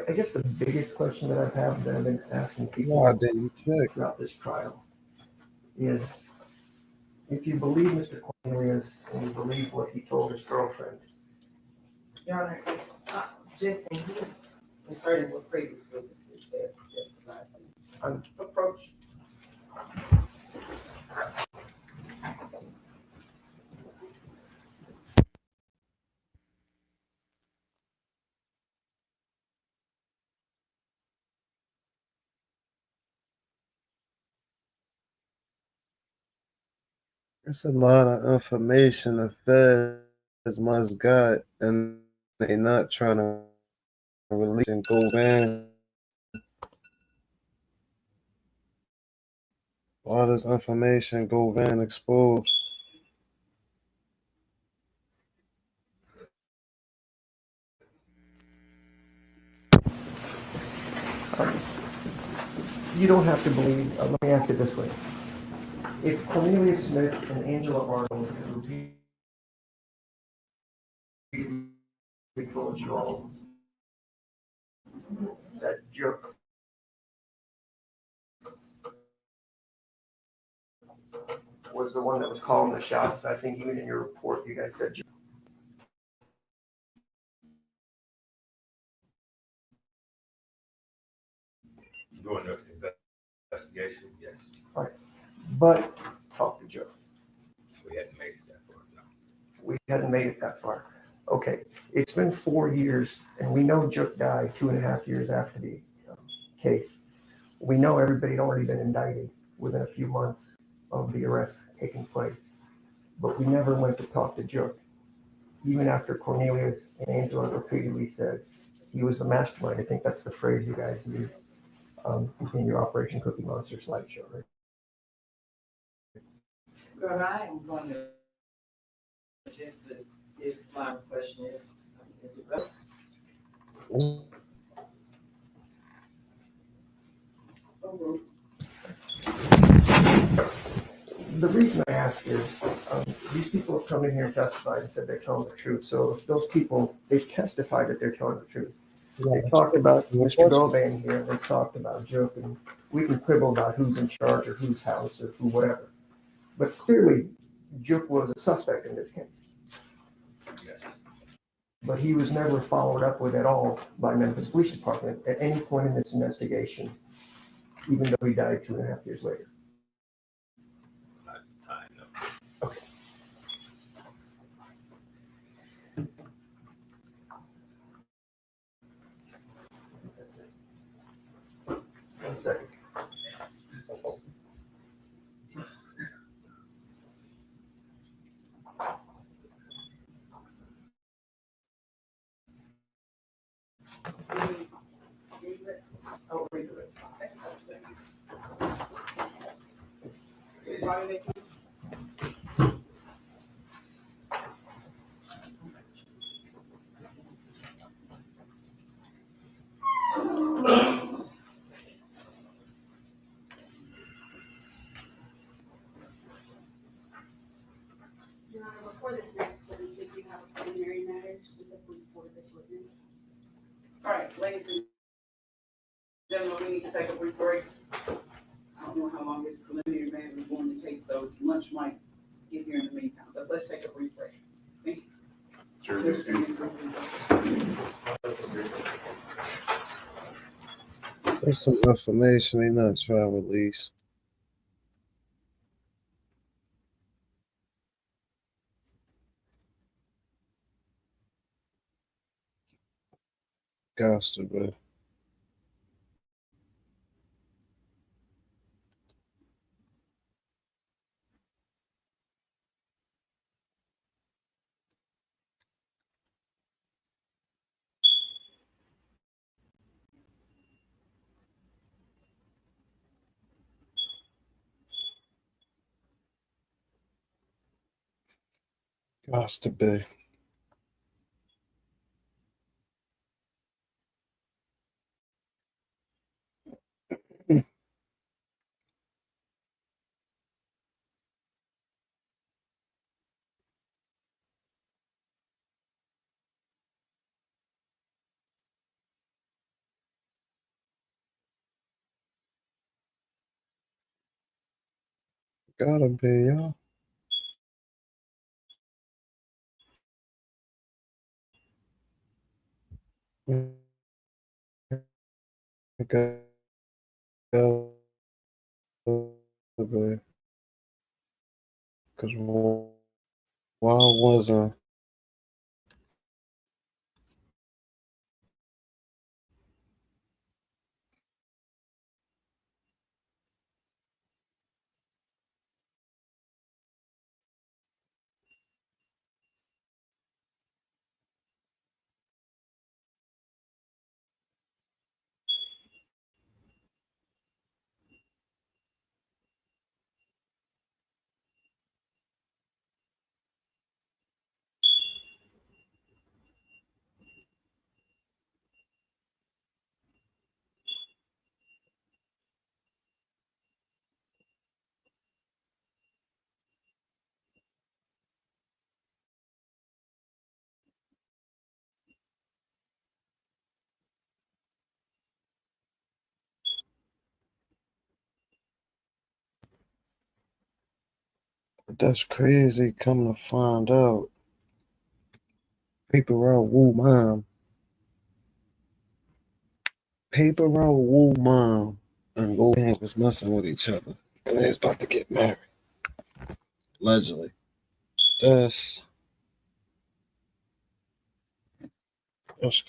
I guess the biggest question that I've had that I've been asking people Why didn't you check? throughout this trial is if you believe Mr. Cornelius and you believe what he told his girlfriend, Your Honor, Jeff, and he's concerning what previous witnesses said, I'm approach. There's a lot of information the feds must got, and they not trying to release and go in. All this information go in exposed. you don't have to believe. Let me ask it this way. If Cornelius Smith and Angela Arnold we told you all that Jook was the one that was calling the shots. I think even in your report, you guys said Jook. Doing the investigation, yes. All right. But talk to Jook. We hadn't made it that far, no. We hadn't made it that far. Okay, it's been 4 years, and we know Jook died 2.5 years after the case. We know everybody had already been indicted within a few months of the arrest taking place, but we never went to talk to Jook, even after Cornelius and Angela repeatedly said he was the mastermind. I think that's the phrase you guys used in your Operation Cookie Monster slideshow, right? Girl, I am going to object to this. My question is it relevant? The reason I ask is these people have come in here and testified and said they're telling the truth. So if those people, they've testified that they're telling the truth. They talked about Mr. Govan here, they talked about Jook, and we can quibble about who's in charge or whose house or who whatever. But clearly, Juk was a suspect in this case. Yes. But he was never followed up with at all by Memphis Police Department at any point in this investigation, even though he died 2.5 years later. Not at the time, no. Okay. That's it. 1 second. Oh, read it. Your Honor, before this next witness, we do have a preliminary matter specifically for this witness. All right, ladies and gentlemen, we need to take a brief break. I don't know how long this preliminary matter is going to take, so lunch might get here in the meantime, but let's take a brief break. Thank you. Sure, just There's some information they not trying to release. Gots to be. Gots to be. Gotta be, y'all. Gotta be. Because why wasn't that's crazy? Come to find out, paper route woo mom. Paper route woo mom and GOVAN was messing with each other. And they's about to get married. Allegedly. That's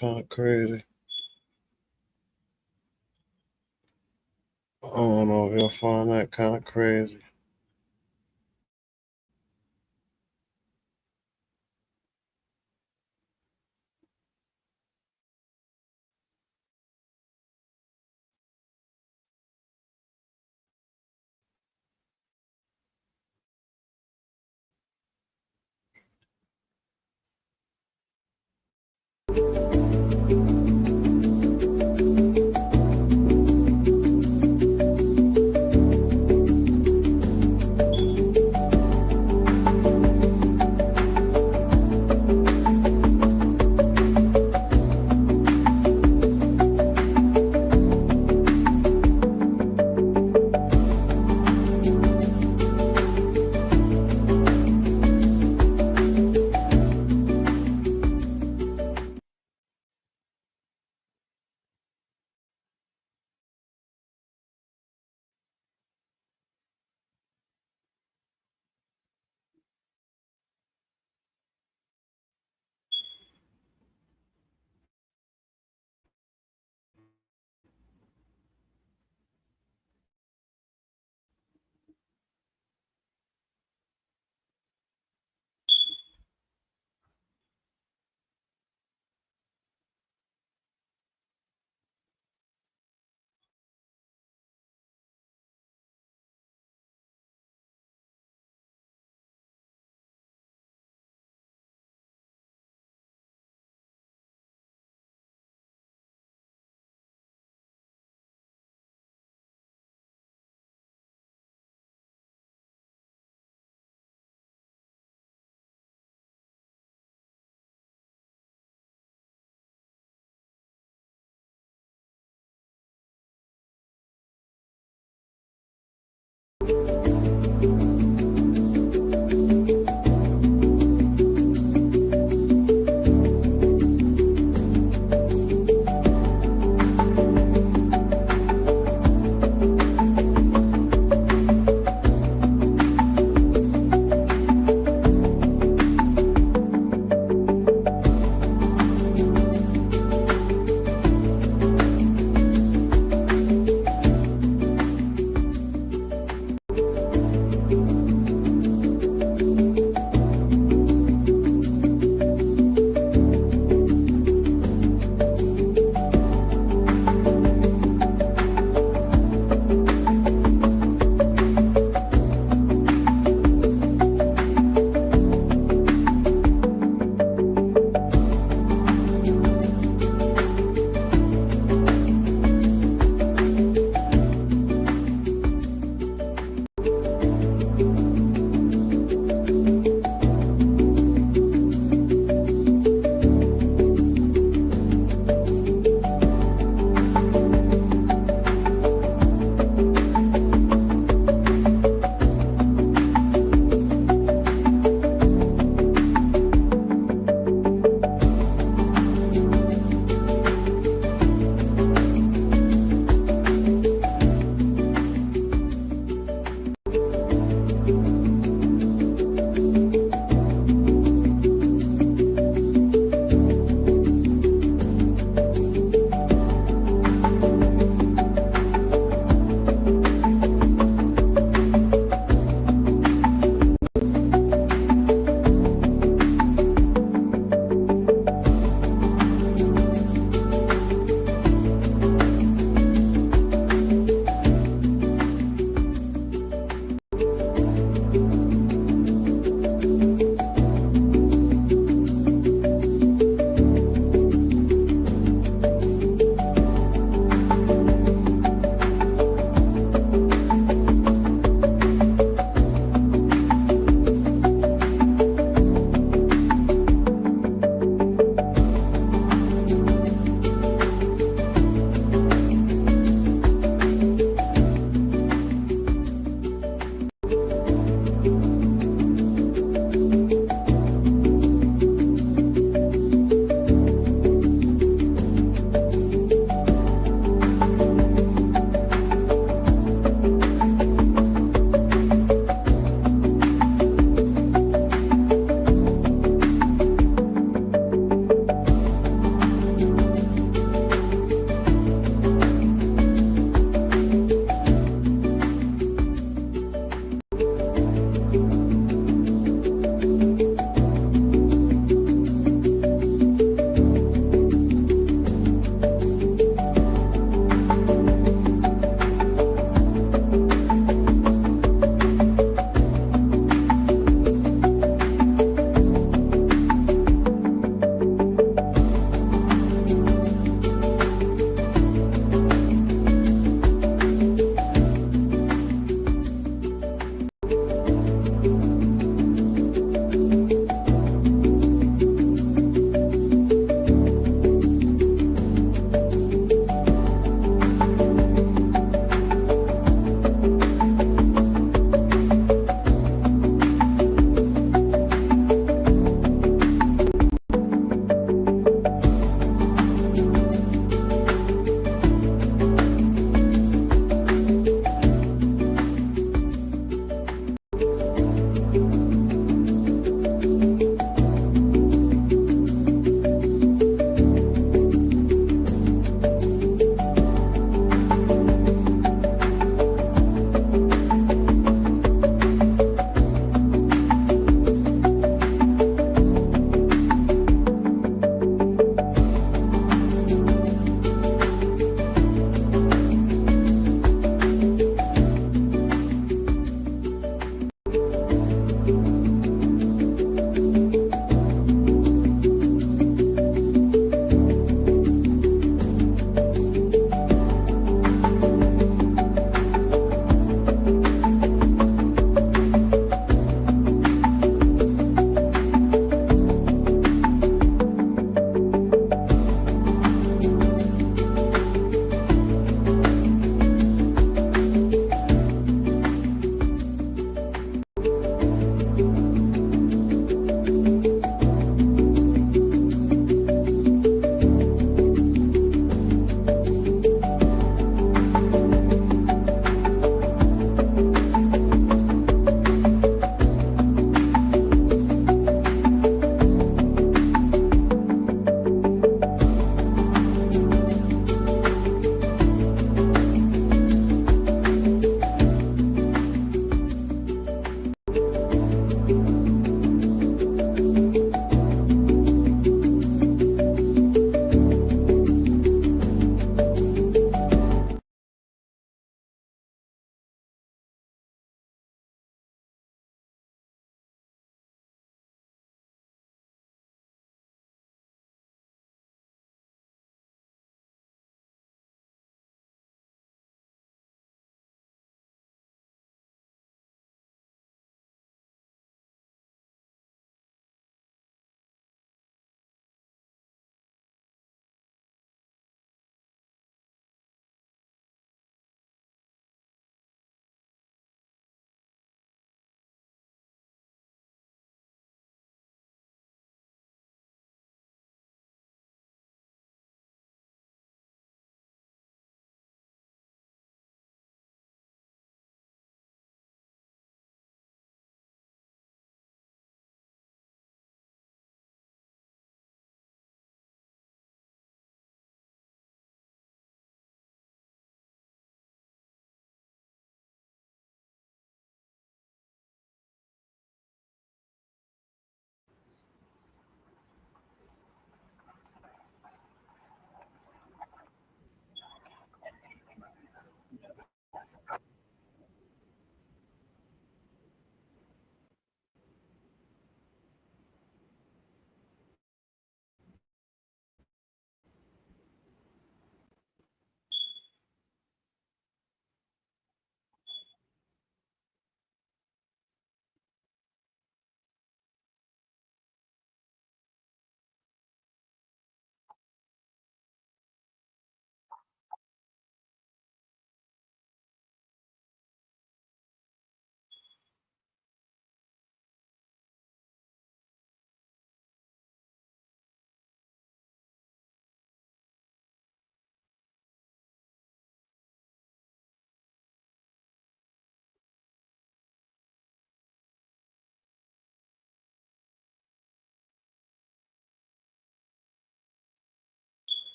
kind of crazy. I don't know if you'll find that kind of crazy.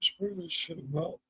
Spread this shit about.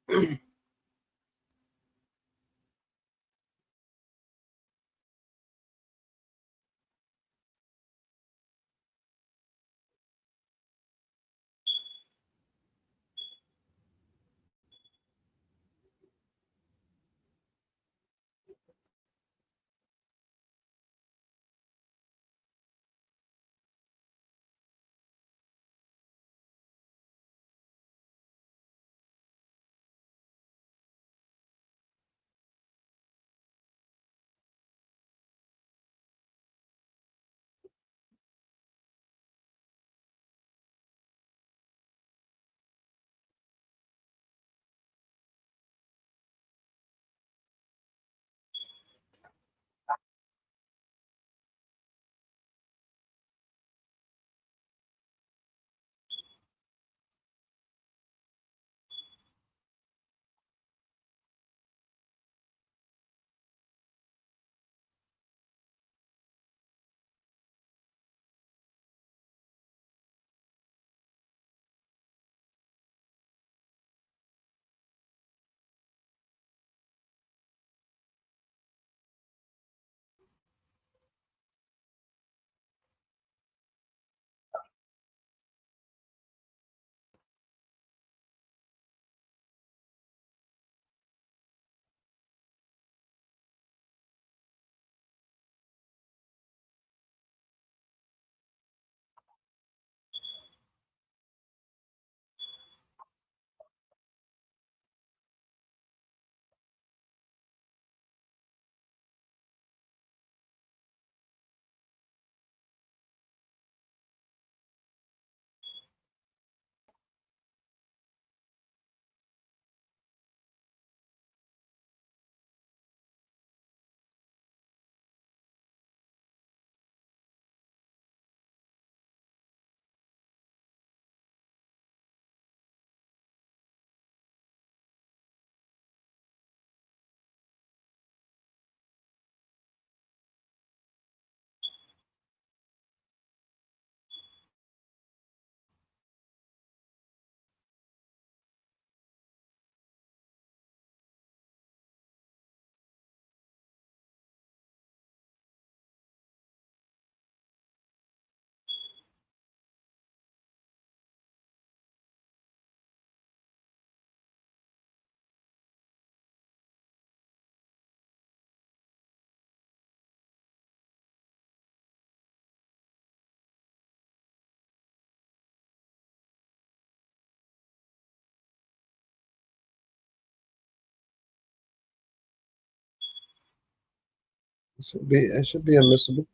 It should be admissible.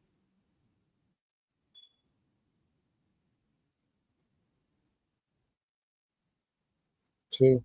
Too.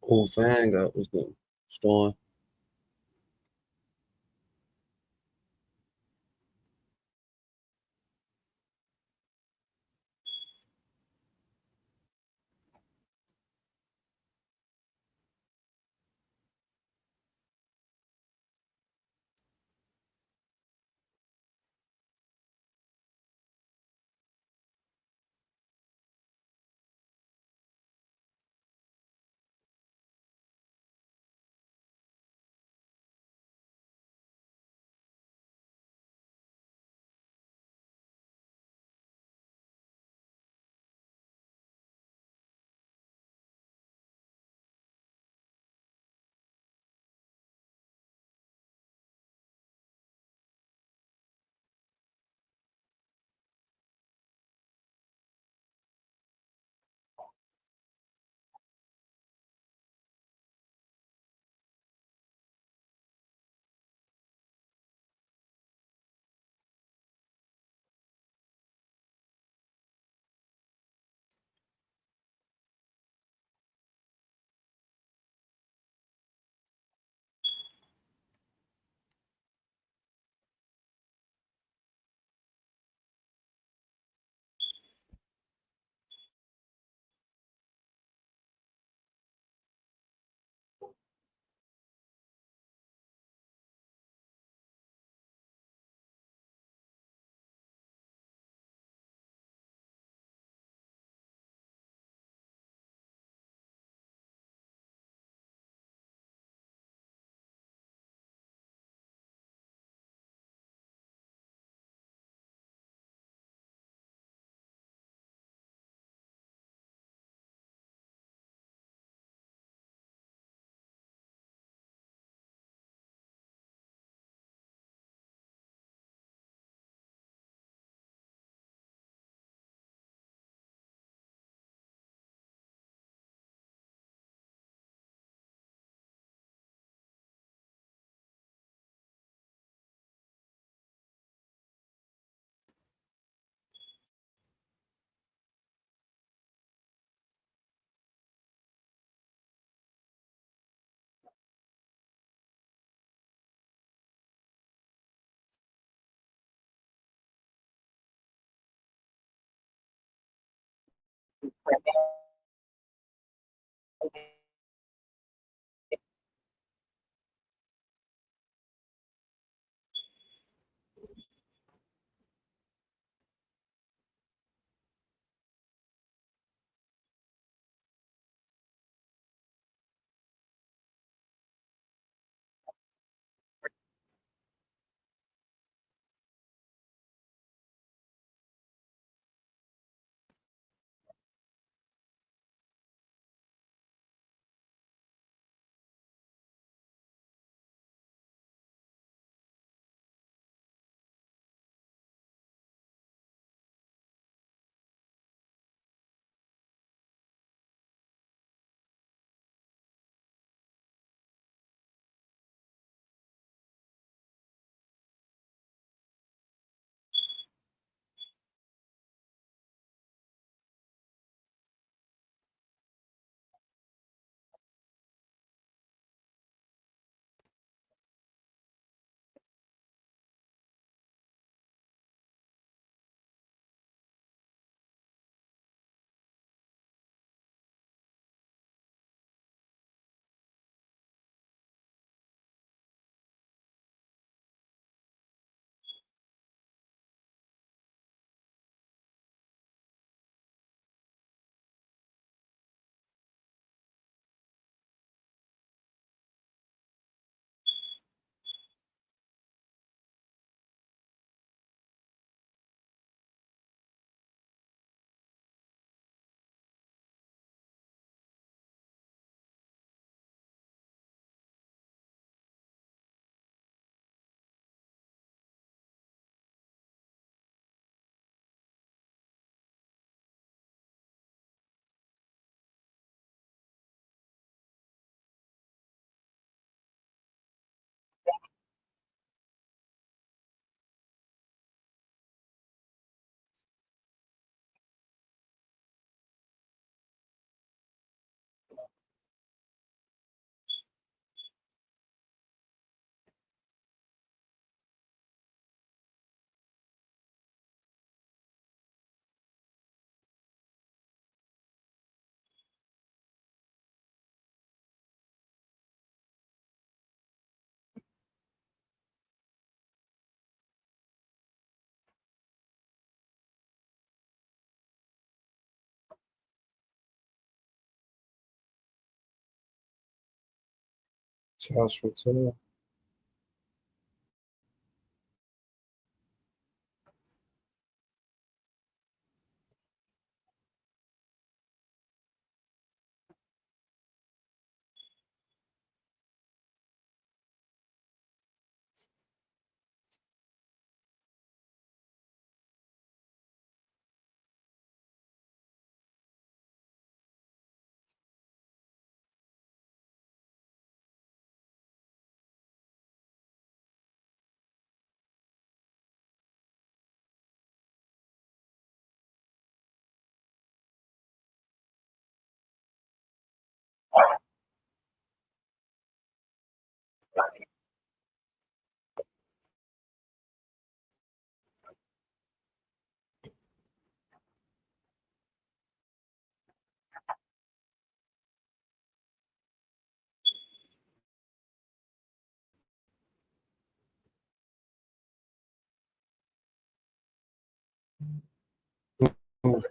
Oh, Van got was the storm. Joshua Taylor. Mm.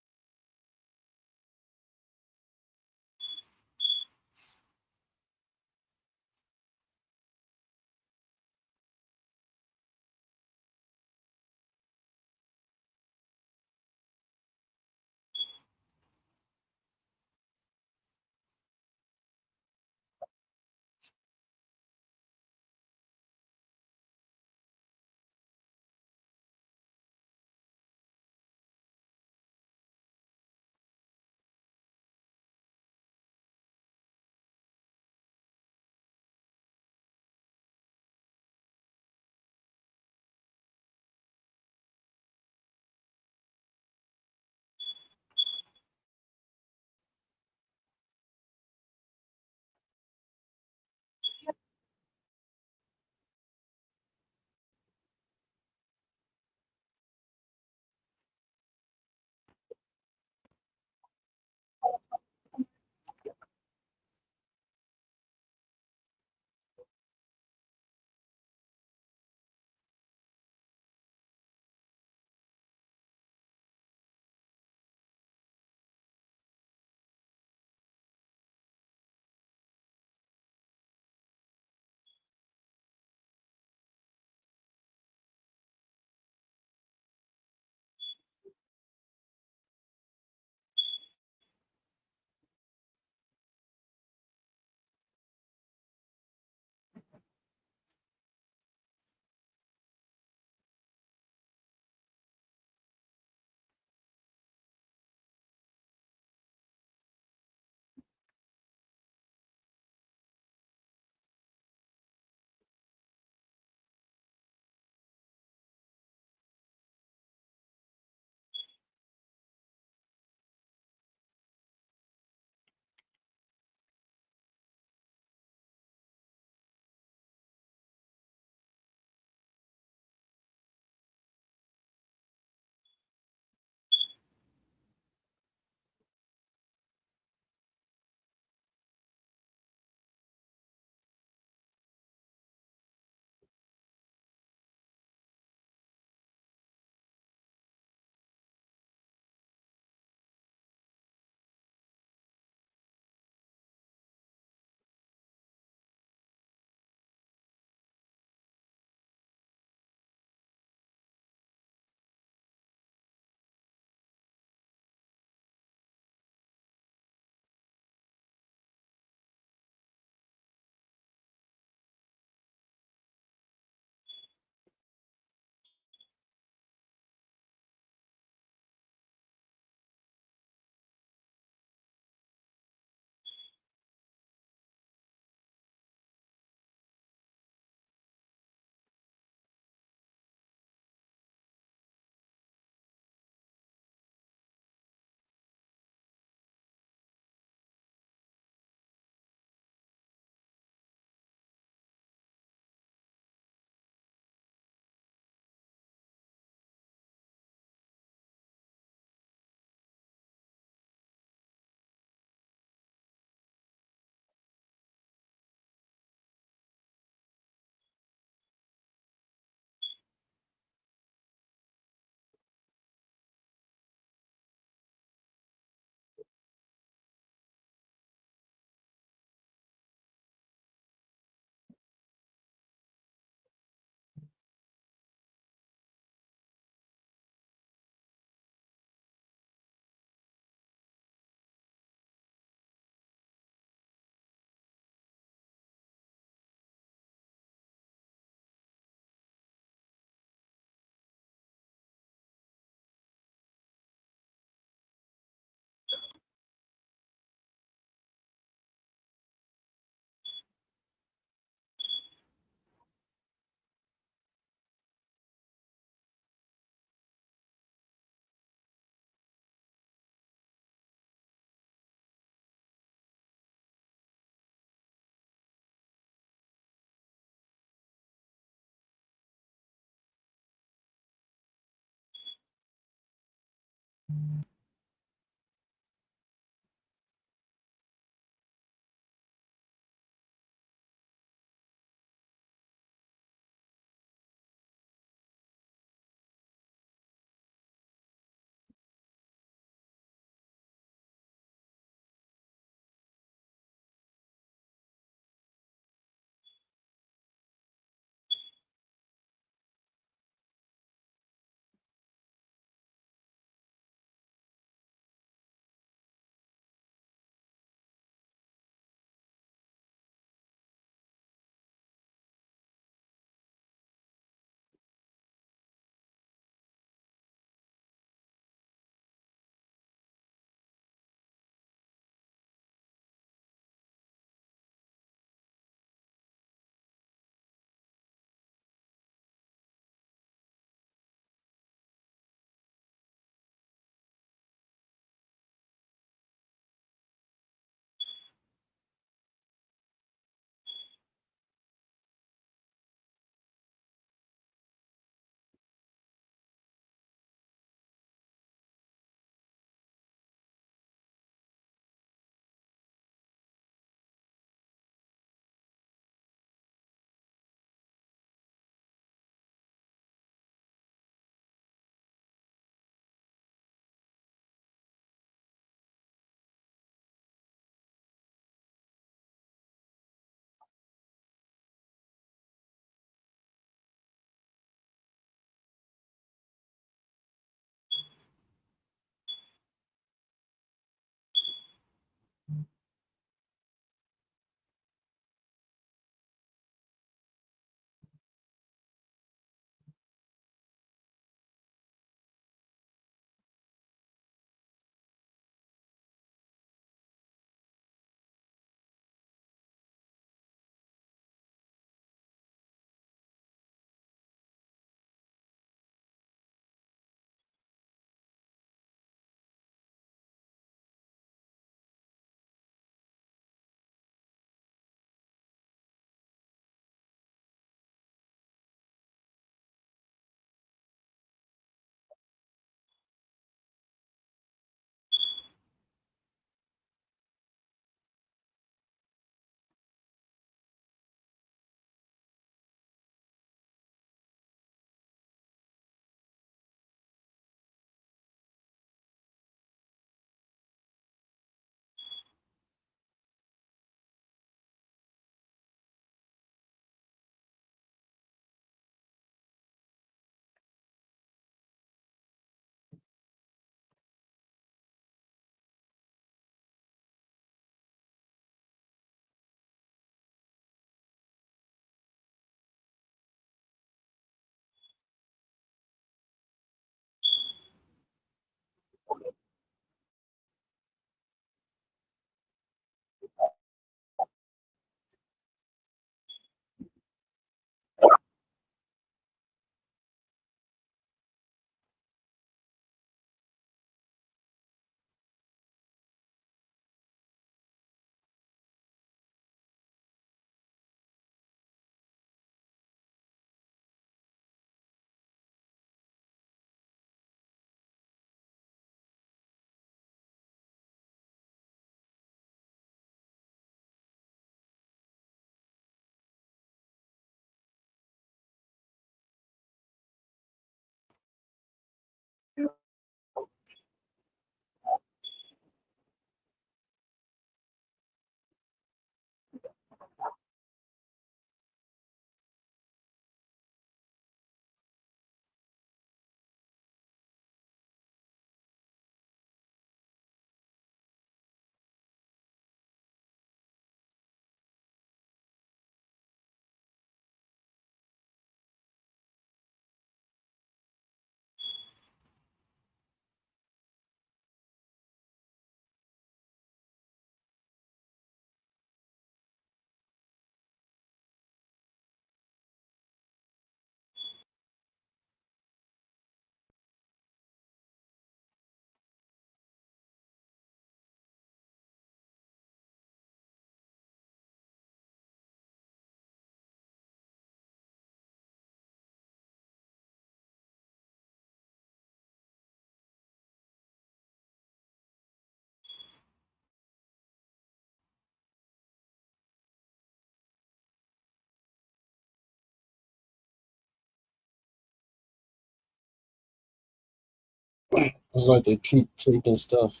It's like they keep taking stuff.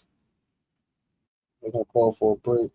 They're gonna call for a break.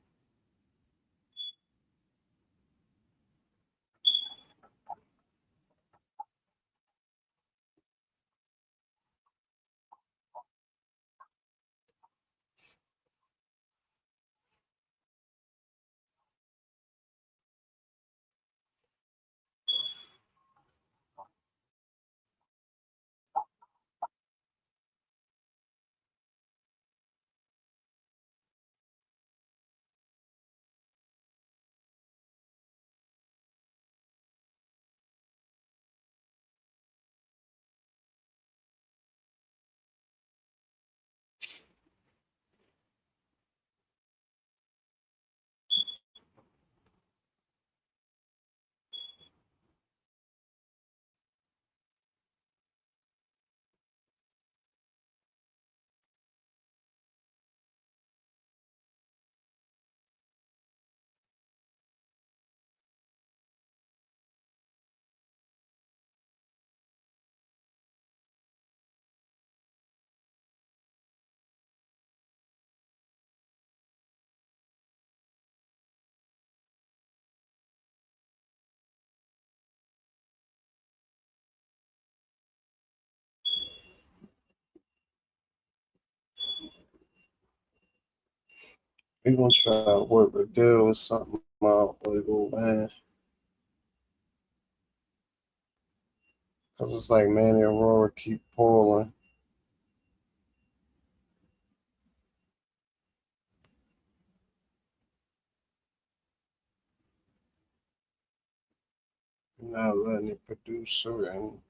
We gonna try to work a deal or something out with GOVAN. Cause it's like Manny and Aurora keep pulling. Not letting it produce certain.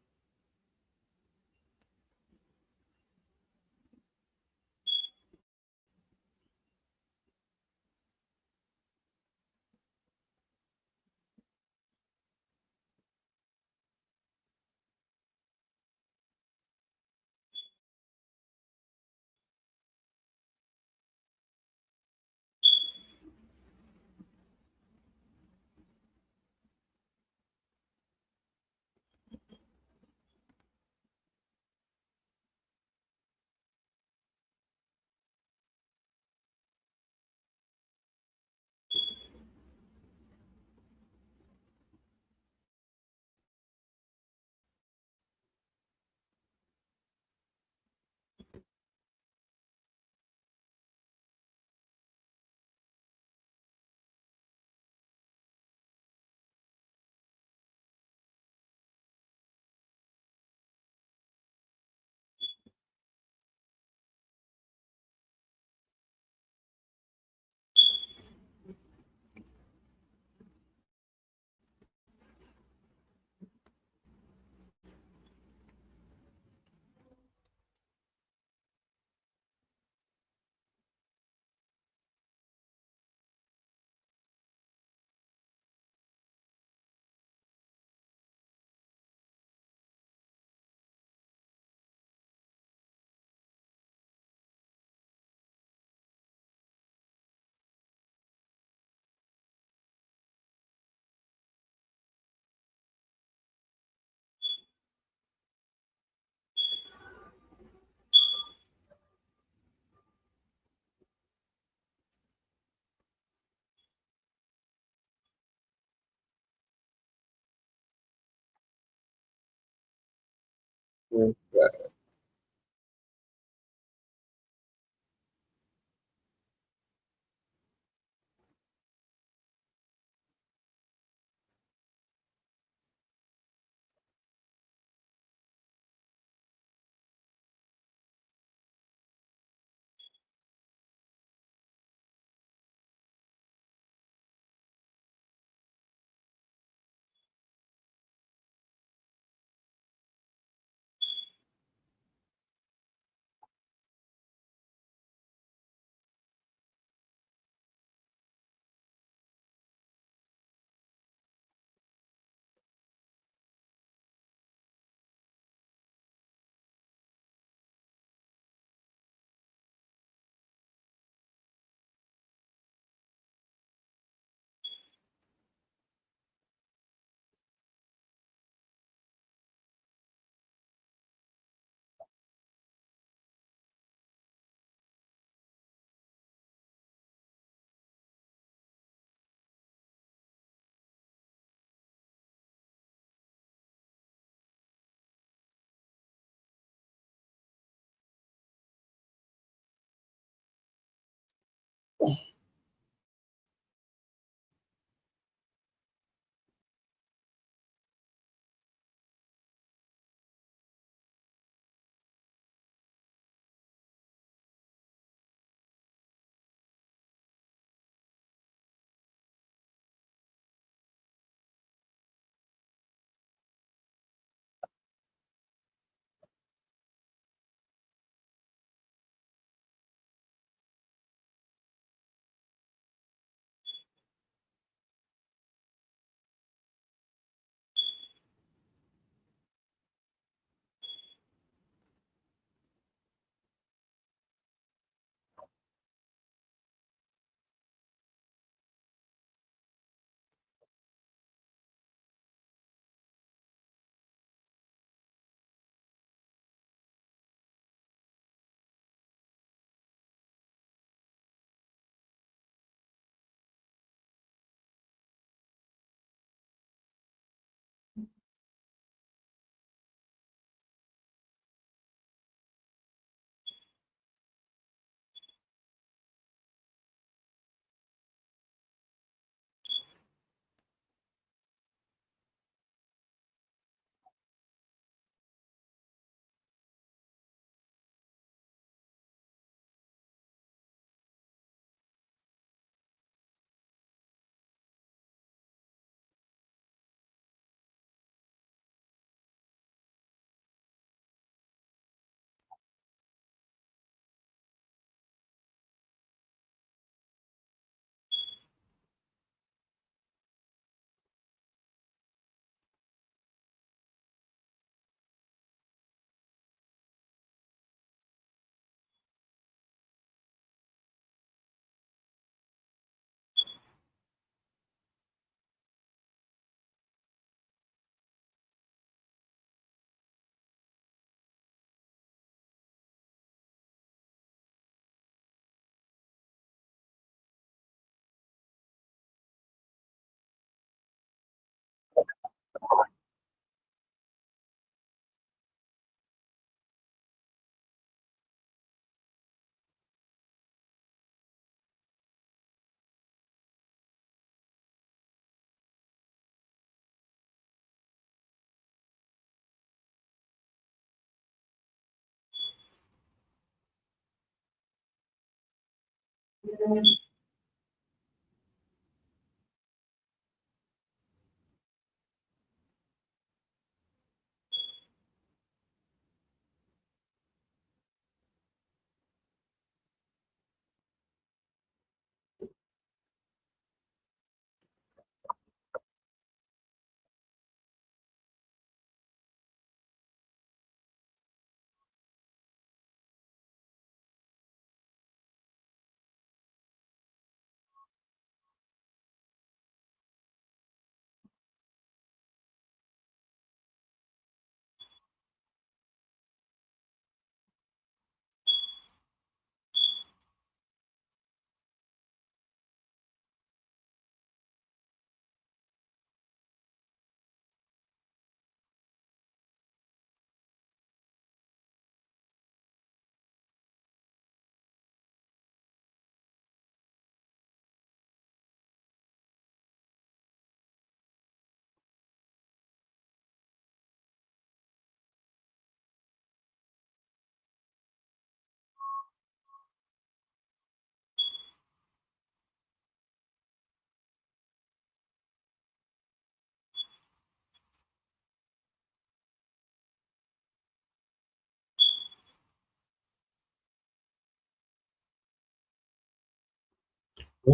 This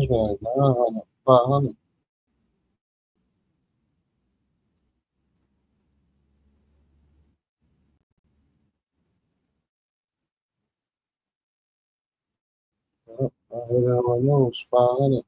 was 900, 500. Yep, I hit it on my nose, 500.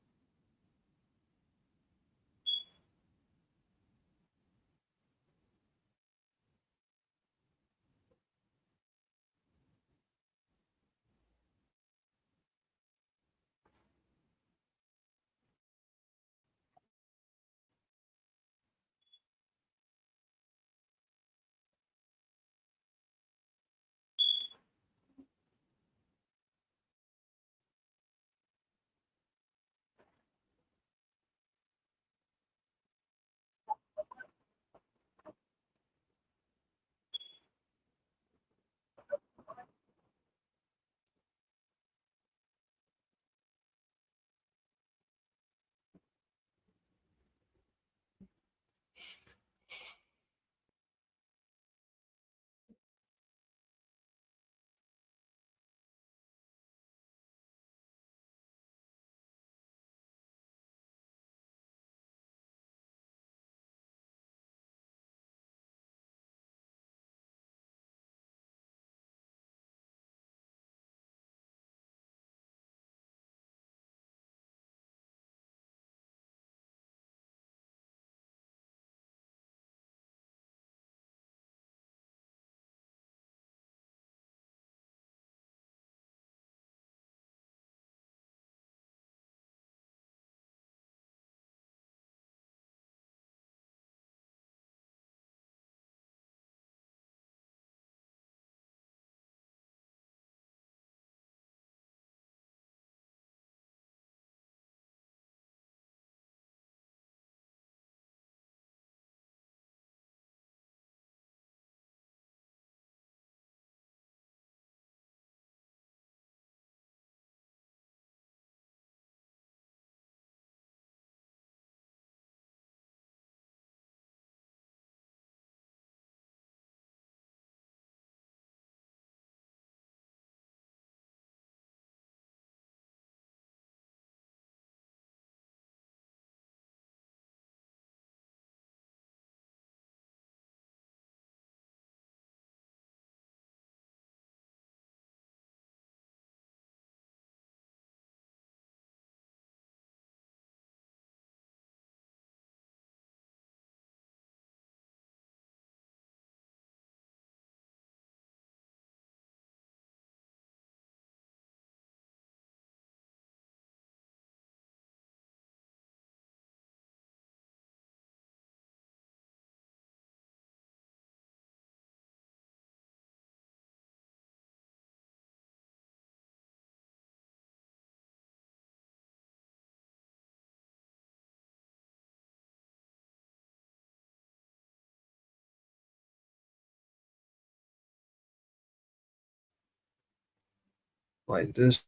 Like this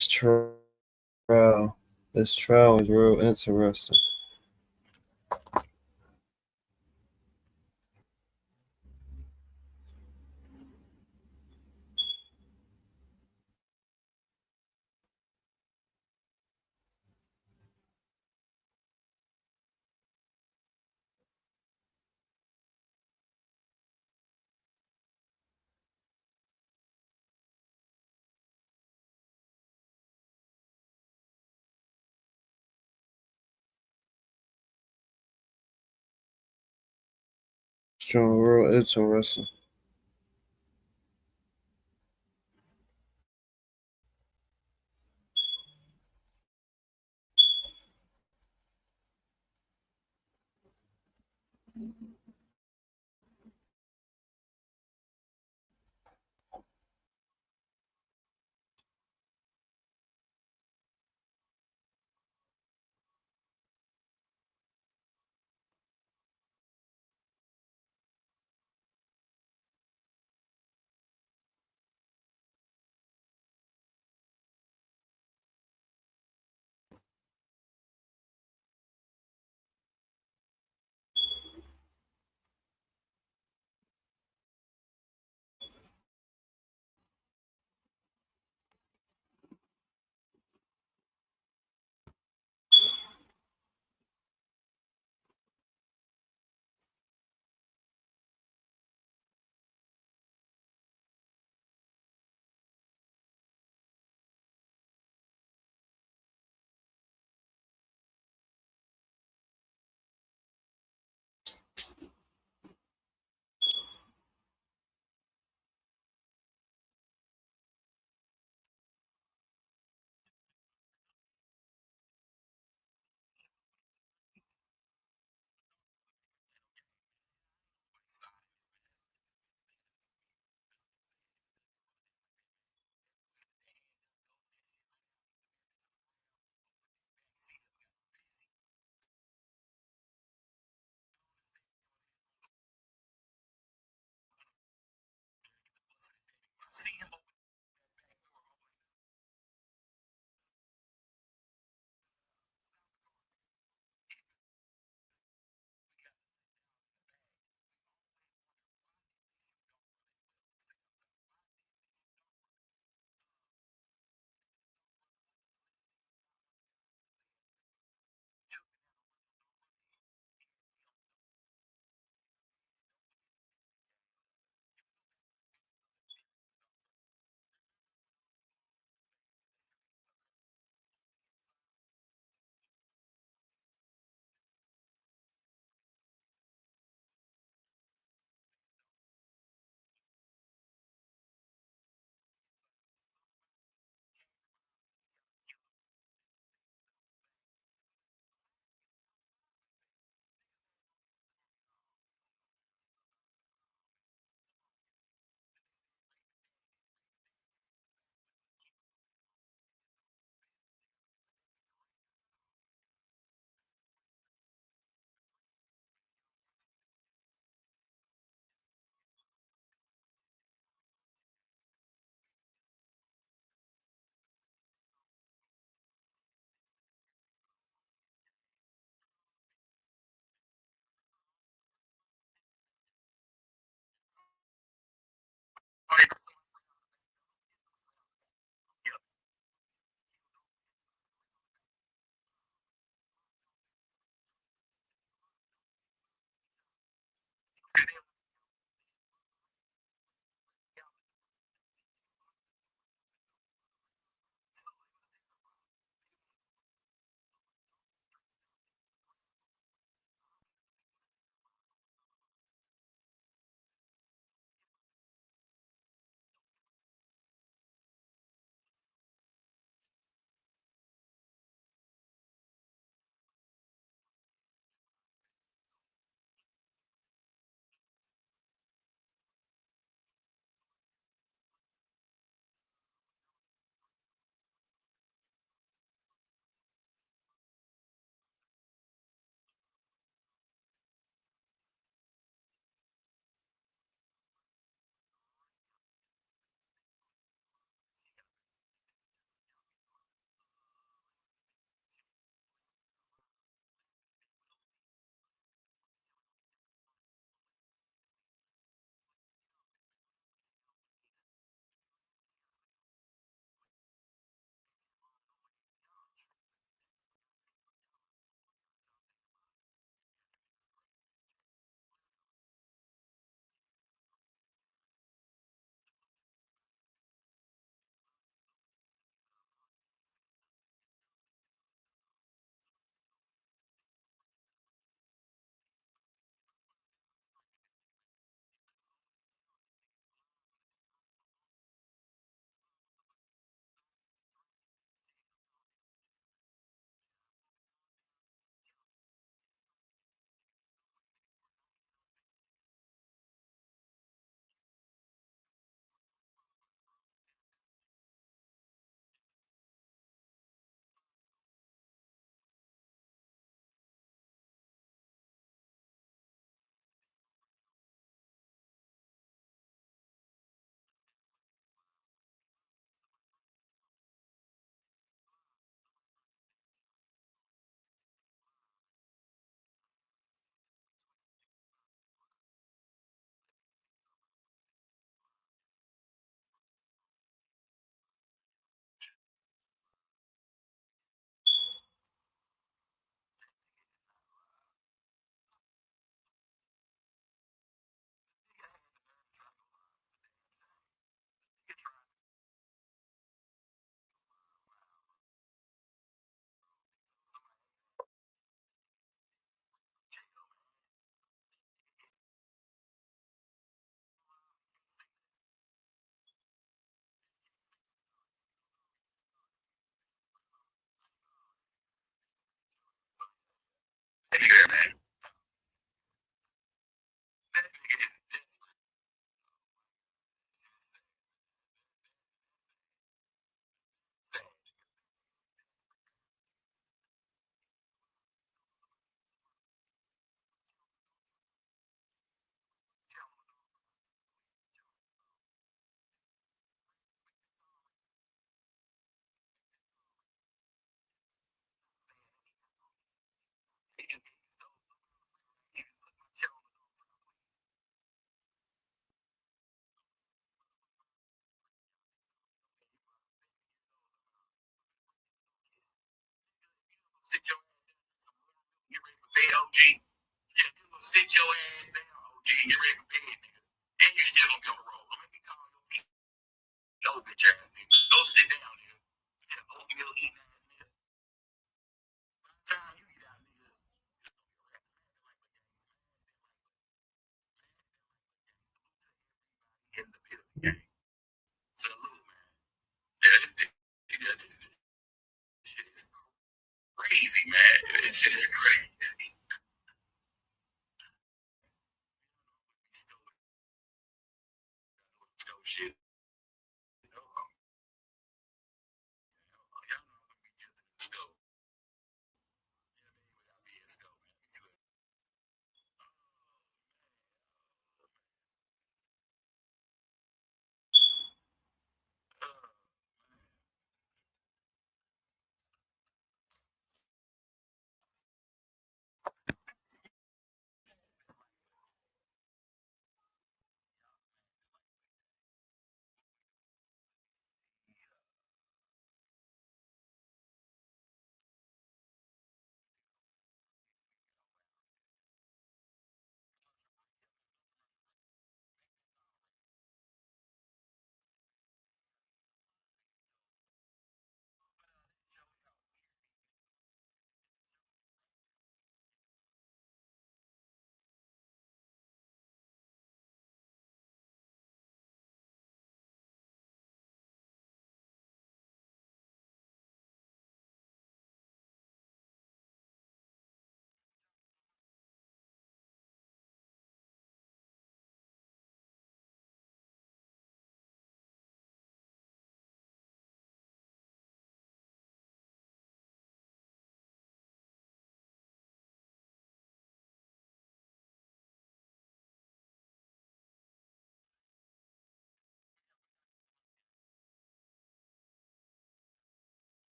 chart trial. This trial is real interesting. Strong, real interesting.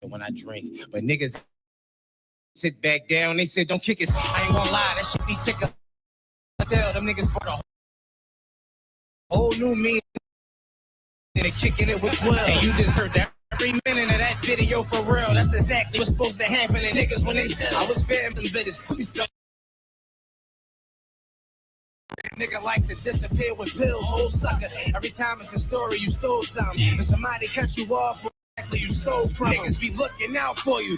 When I drink, but niggas sit back down. They said don't kick it. I ain't gonna lie, that shit be tickle. Tell them niggas brought a whole new meaning and they kicking it with 12. And you just heard that every minute of that video for real. That's exactly what's supposed to happen to niggas when they said I was spamming them bitches. We stuck. Nigga like to disappear with pills, whole sucker. Every time it's a story, you stole something. If somebody cut you off, exactly you stole from them. Niggas be looking out for you.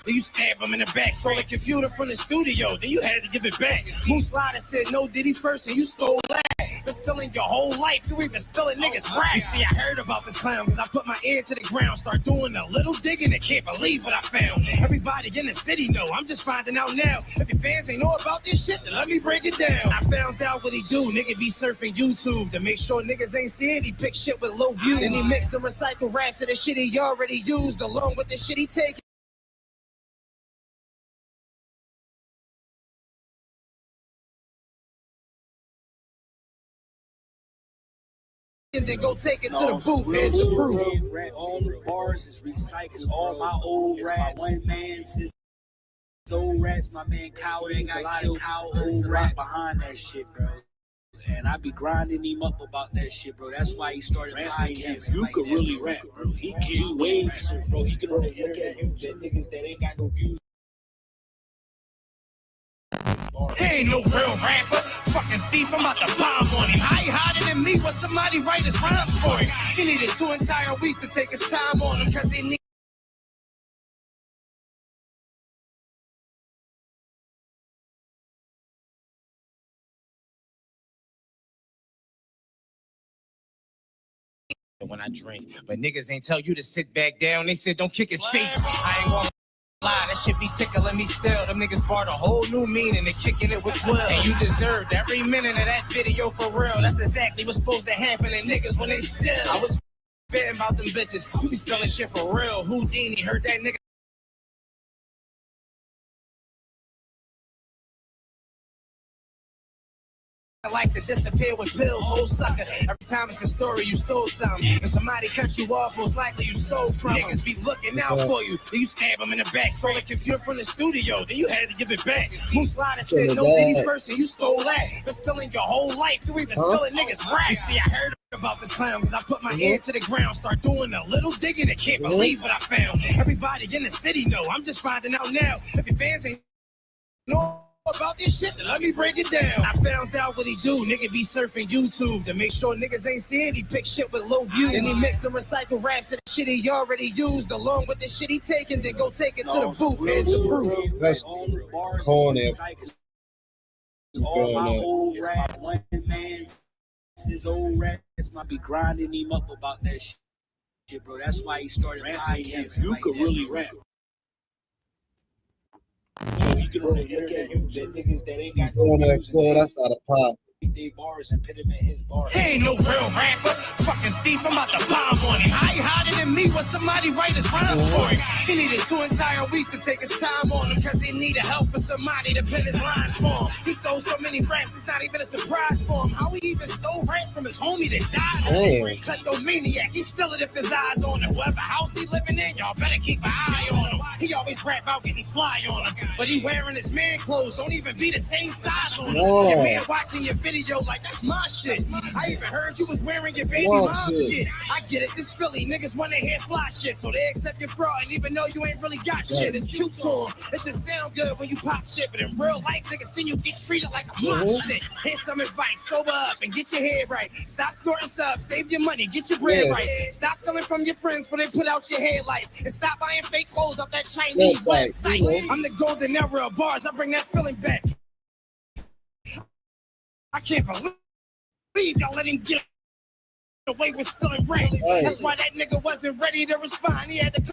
Then you stab him in the back, stole a computer from the studio, then you had to give it back. Moose Slider said no Diddy first and you stole that. But still in your whole life, you even still a nigga's rap. You see, I heard about this clown because I put my ear to the ground, start doing a little digging and can't believe what I found. Everybody in the city know, I'm just finding out now. If your fans ain't know about this shit, then let me break it down. I found out what he do, nigga be surfing YouTube to make sure niggas ain't seeing he pick shit with low views. Then he mixed the recycled raps to the shit he already used along with the shit he taking. And then go take it to the booth. Here's the proof. Rap, all the bars is recycled. All my old raps. My one man's his old rats. My man Cowden got killed. Old rap behind that shit, bro. And I be grinding him up about that shit, bro. That's why he started rapping. You like could really rap, bro. He can wave, bro. He can on the internet. You get niggas that ain't got no views. He ain't no real rapper, fucking thief, I'm about to bomb on him. How he harder than me, but somebody write his rhymes for him. He needed 2 entire weeks to take his time on him, cause he need. When I drink, but niggas ain't tell you to sit back down, they said don't kick his face. I ain't gonna lie, that shit be tickling me still. Them niggas brought a whole new meaning and kicking it with 12. And you deserved every minute of that video for real. That's exactly what's supposed to happen to niggas when they still. I was betting about them bitches. You be stealing shit for real. Houdini heard that nigga. like to disappear with pills, whole sucker. Every time it's a story, you stole something. If somebody cut you off, most likely you stole from them. Niggas be looking out for you. Then you stab them in the back. Stole a computer from the studio, then you had to give it back. Moose Slider said no Diddy first, and you stole that. But still in your whole life, you even stealing niggas right. You see, I heard about this clown, cause I put my ear to the ground, start doing a little digging, and can't believe what I found. Everybody in the city know, I'm just finding out now. If your fans ain't know about this shit, then let me break it down. I found out what he do. Nigga be surfing YouTube to make sure niggas ain't seeing. He pick shit with low views. And he mix the recycle raps to the shit he already used, along with the shit he taking, then go take it to the booth. Here's the proof. That's corny. All my old raps, one man, his old raps might be grinding him up about that shit, bro. That's why he started podcasting. You could really rap. You can only look at you, the niggas that ain't got no views and that's not a pop. they bars and put him in his bars. He ain't no real rapper, fucking thief. I'm about to bomb on him. How he hotter than me when somebody write his rhyme for him? He needed 2 entire weeks to take his time on him, cause he needed help for somebody to pen his lines for him. He stole so many raps, it's not even a surprise for him. How he even stole raps from his homie that died on him? Kleptomaniac, he still it if his eyes on him. Whoever house he living in, y'all better keep an eye on him. He always rap about getting fly on him, but he wearing his man clothes, don't even be the same size on him. Your man watching your video like, that's my shit. I even heard you was wearing your baby mom shit. I get it, this Philly niggas wanna hear fly shit, so they accept your fraud, and even though you ain't really got shit, it's cute to them. It just sound good when you pop shit, but in real life, niggas see you get treated like a monster. Here's some advice, sober up and get your head right. Stop snorting subs, save your money, get your bread right. Stop stealing from your friends before they put out your headlights, and stop buying fake clothes off that Chinese website. I'm the golden era of bars, I bring that feeling back. I can't believe y'all let him get away with stealing rats. That's why that nigga wasn't ready to respond. He had to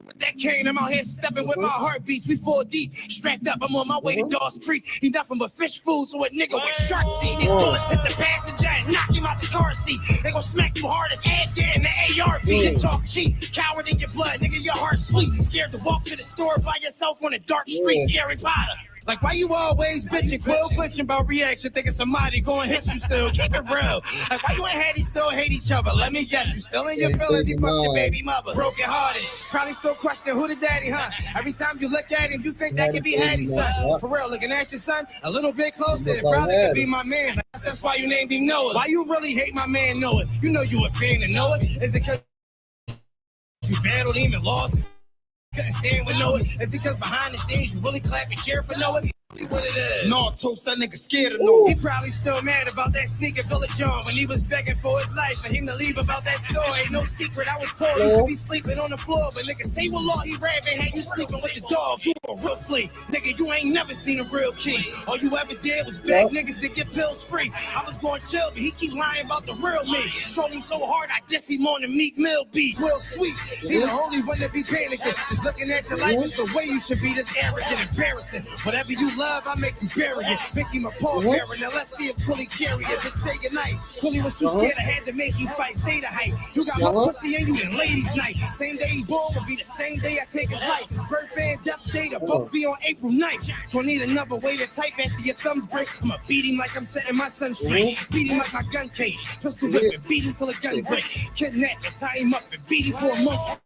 with that cane, I'm out here stepping with my heartbeats. We 4 deep, strapped up. I'm on my way to Dawes Creek. He nothing but fish food, so a nigga with shark teeth. These bullets hit the passenger and knock him out the car seat. They gon' smack you hard as ad there in the ARP. You talk cheap, coward in your blood, nigga. Your heart sweet. Scared to walk to the store by yourself on a dark street. Scary Potter. Like, why you always bitching, Quill flinching about reaction, thinking somebody gonna hit you still? Keep it real. Like, why you and Hattie still hate each other? Let me guess, you still in your feelings, he fucked your baby mother. Broken hearted, probably still questioning who the daddy, huh? Every time you look at him, you think that could be Hattie's son. For real, looking at your son a little bit closer, it probably could be my man. That's why you named him Noah. Why you really hate my man Noah? You know you a fan of Noah. Is it because you battled him and lost? Couldn't stand with Noah. It's because behind the scenes you really clap and cheer for Noah. What it is? No, toast that nigga scared of Noah. He probably still mad about that sneaker Village on when he was begging for his life for him to leave about that store. Ain't no secret, I was poor. Used to be sleeping on the floor, but niggas say, well, Lord, he rapping, had you sleeping with the dogs. You a real flea. Nigga, you ain't never seen a real king. All you ever did was beg niggas to get pills free. I was going chill, but he keep lying about the real me. Troll him so hard, I diss him on the Meek Mill beat. Real sweet. He the only one that be panicking. Just looking at your life is the way you should be. This arrogant, embarrassing. Whatever you love, I make you bury it. Make him a pallbearer. Now let's see if Quilly carry it. Just say goodnight. Quilly was too scared, I had to make you fight. Say the height. You got more pussy in you than ladies' night. Same day he born will be the same day I take his life. His birthday and death day to both be on April 9th. Gonna need another way to type after your thumbs break. I'ma beat him like I'm setting my son straight. Beat him like my gun case. Pistol whip and beat him till the gun break. Kidnap and tie him up and beat him for a month.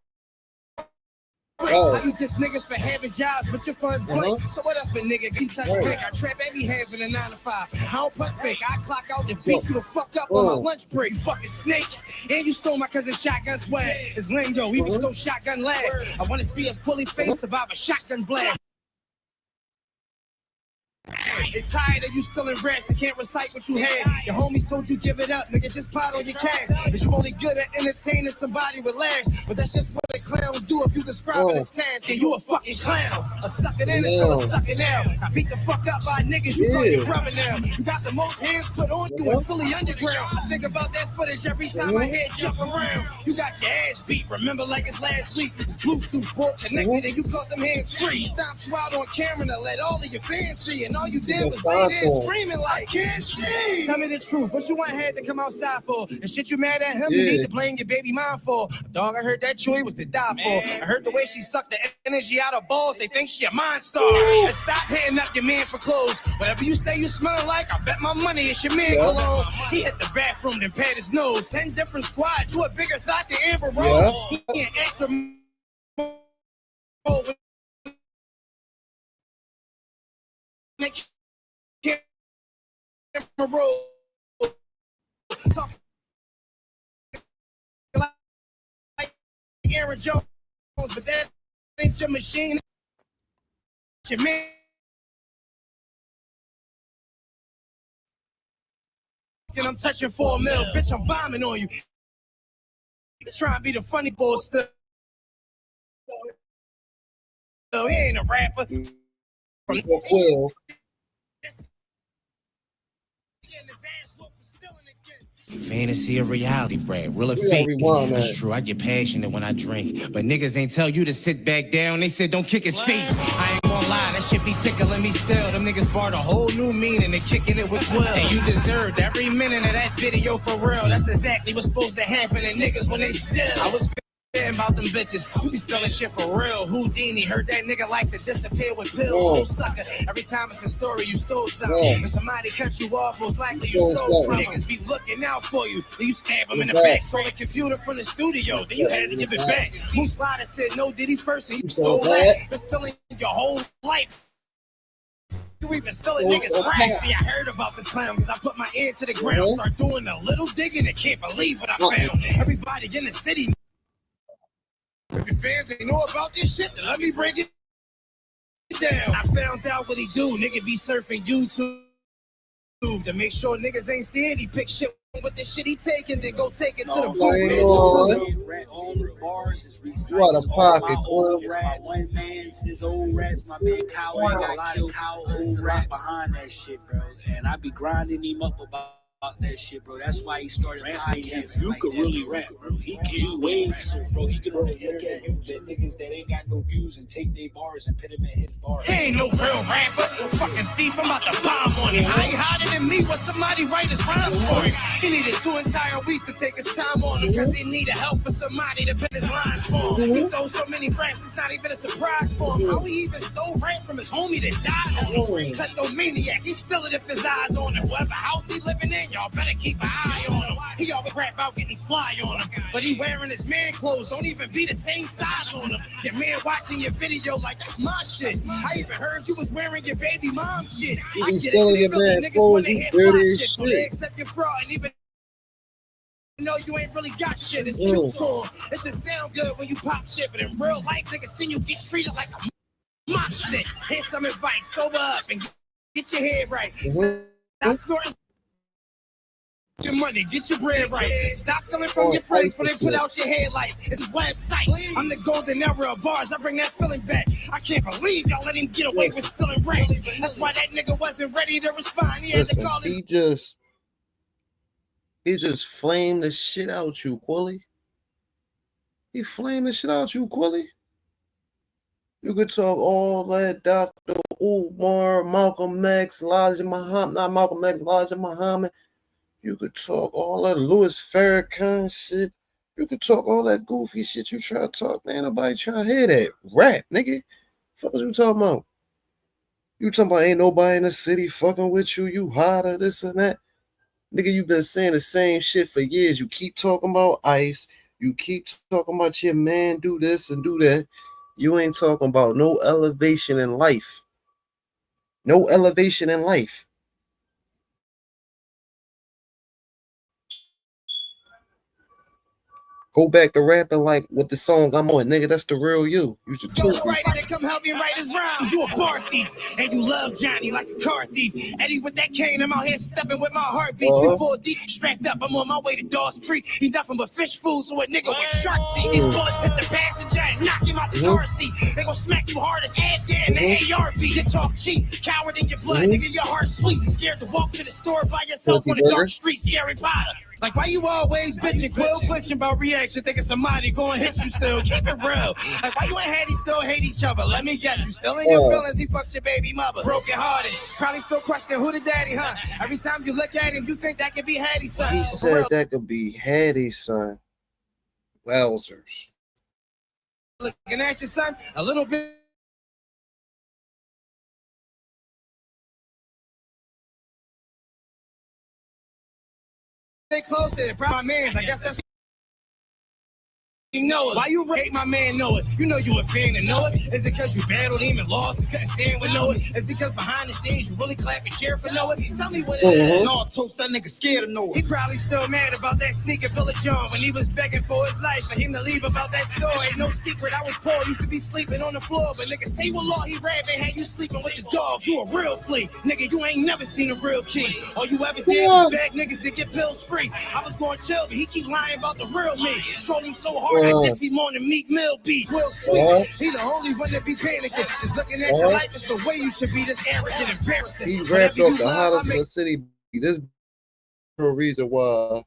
How you diss niggas for having jobs, but your funds blank. So what if a nigga keep touch break? I trap every half in a 9 to 5. I don't punt fake. I clock out and beat you the fuck up on my lunch break. You fucking snake. And you stole my cousin's shotgun swag. It's lingo. He was stole shotgun last. I wanna see a fully face survive a shotgun blast. They tired of you stealing raps and can't recite what you had. Your homies told you give it up, nigga, just pot on your cash. Cause you only good at entertaining somebody with laughs. But that's just what a clown would do if you describe it as task. And you a fucking clown. A sucker then is still a sucker now. I beat the fuck up by niggas, you call your brother now. You got the most hands put on you and fully underground. I think about that footage every time my head jump around. You got your ass beat, remember like it's last week. It's Bluetooth board connected and you caught them hands free. Stomped you out on camera to let all of your fans see. And all you did was lay there screaming like, can't see. Tell me the truth, what you want had to come outside for? And shit you mad at him, you need to blame your baby mom for. Dog, I heard that Chewy was the die for. I heard the way she sucked the energy out of balls. They think she a monster. And stop hitting up your man for clothes. Whatever you say you smelling like, I bet my money it's your man cologne. He hit the bathroom and pat his nose. 10 different squads, you a bigger thought than Amber Rose. He can't extra mode. Talking like Aaron Jones, but that ain't your machine. It's your man. And I'm touching 4 mil, bitch. I'm bombing on you. Trying to be the funny boy still. He ain't a rapper. Fantasy or reality, rap, real or fake. It's true, I get passionate when I drink. But niggas ain't tell you to sit back down. They said don't kick his face. I ain't gonna lie, that shit be tickling me still. Them niggas brought a whole new meaning and kicking it with 12. And you deserved every minute of that video for real. That's exactly what's supposed to happen to niggas when they still. I was about them bitches. You be stealing shit for real. Houdini heard that nigga like to disappear with pills. Oh sucker. Every time it's a story, you stole something. When somebody cut you off, most likely you stole from. Niggas be looking out for you. Then you stab them in the back. Stole a computer from the studio. Then you had to give it back. Moose Slider said no Diddy first and you stole that. Been stealing your whole life. You even stealing niggas rap. See, I heard about this clown because I put my ear to the ground. Start doing a little digging and can't believe what I found. Everybody in the city. If your fans ain't know about this shit, then let me break it down. I found out what he do. Nigga be surfing YouTube to make sure niggas ain't seeing he pick shit with the shit he taking, then go take it to the booth. What a pocket, boy. It's my one man's, his old rats, my man Cow ain't got a lot of cow old rap behind that shit, bro. And I be grinding him up about that shit, bro. That's why he started podcasts. You could really rap, bro. He can wave, so bro. He can only look at you niggas that ain't got no views and take their bars and put them in his bars. He ain't no real rapper. Fucking thief, I'm about to bomb on him. I ain't harder than me when somebody write his rhymes for him. He needed 2 entire weeks to take his time on him because he needed help for somebody to put his lines for him. He stole so many raps, it's not even a surprise for him. How he even stole rap from his homie that died on him? Kleptomaniac, he still it if his eyes on him. Whoever house he living in, y'all better keep an eye on him. He always rap about getting fly on him, but he wearing his man clothes, don't even be the same size on him. Your man watching your video like that's my shit. I even heard you was wearing your baby mom shit. You I be get stealing it, your man niggas clothes, wanna you hear fly dirty shit, as so they shit. accept your fraud and even know you ain't really got shit. It's cute for him. It just sound good when you pop shit, but in real life, niggas see you get treated like a mock stick. Here's some advice, sober up and get your head right. Stop snorting your money, get your bread right. Stop stealing from your friends before they put out your headlights. It's a website. I'm the golden era of bars. I bring that feeling back. I can't believe y'all let him get away with stealing raps. That's why that nigga wasn't ready to respond. He had to call his. He just flamed the shit out you, Quilly. He flamed the shit out you, Quilly. You could talk all that Dr. Umar, Malcolm X, Elijah Muhammad, not Malcolm X, Elijah Muhammad. You could talk all that Louis Farrakhan shit. You could talk all that goofy shit you try to talk. Man, nobody trying to hear that. Rap, nigga. Fuck what you talking about? You talking about ain't nobody in the city fucking with you. You hotter, this and that. Nigga, you been saying the same shit for years. You keep talking about ICE. You keep talking about your man do this and do that. You ain't talking about no elevation in life. No elevation in life. Go back to rapping like with the song I'm on, nigga. That's the real you. You should Ghost writer that come help you write his rhymes. You a bar thief, and you love Johnny like a car thief. Eddie with that cane, I'm out here stepping with my heartbeats. Before deep, strapped up, I'm on my way to Dawes Creek. He nothing but fish food, so a nigga with shark teeth. These bullets hit the passenger and knock him out the car seat. They gon' smack you hard as ass there in the ARB. You talk cheap, coward in your blood, nigga, your heart sweet. Scared to walk to the store by yourself on the dark street, scary Potter. Like, why you always bitching, Quill, flinching about reaction, thinking somebody gonna hit you still? Keep it real. Like, why you and Hattie still hate each other? Let me guess, you still in your feelings, he fucked your baby mother. Broken hearted, probably still questioning who the daddy, huh? Every time you look at him, you think that could be Hattie's son. He said that could be Hattie's son. Wowzers. looking at you, son, a little bit closer. My man's, I guess that's. You know it. Why you hate my man know it? You know you a fan and know it. Is it because you battled him and lost and couldn't stand with know it? It's because behind the scenes you really clap and cheer for know it? Tell me what it is. No, toast that nigga scared of know it. He probably still mad about that sneaker Village John when he was begging for his life for him to leave about that store. Ain't no secret, I was poor, used to be sleeping on the floor. But niggas say what law he read, man, had you sleeping with the dogs. You a real flea. Nigga, you ain't never seen a real key. All you ever did was beg niggas to get pills free. I was going chill, but he keep lying about the real me. Troll him so hard, I guess he more than Meek Mill beat. Will Sweet, he the only one that be panicking. Just looking at your life is the way you should be. This arrogant, embarrassing. He wrapped up the hottest in the city. This for a reason why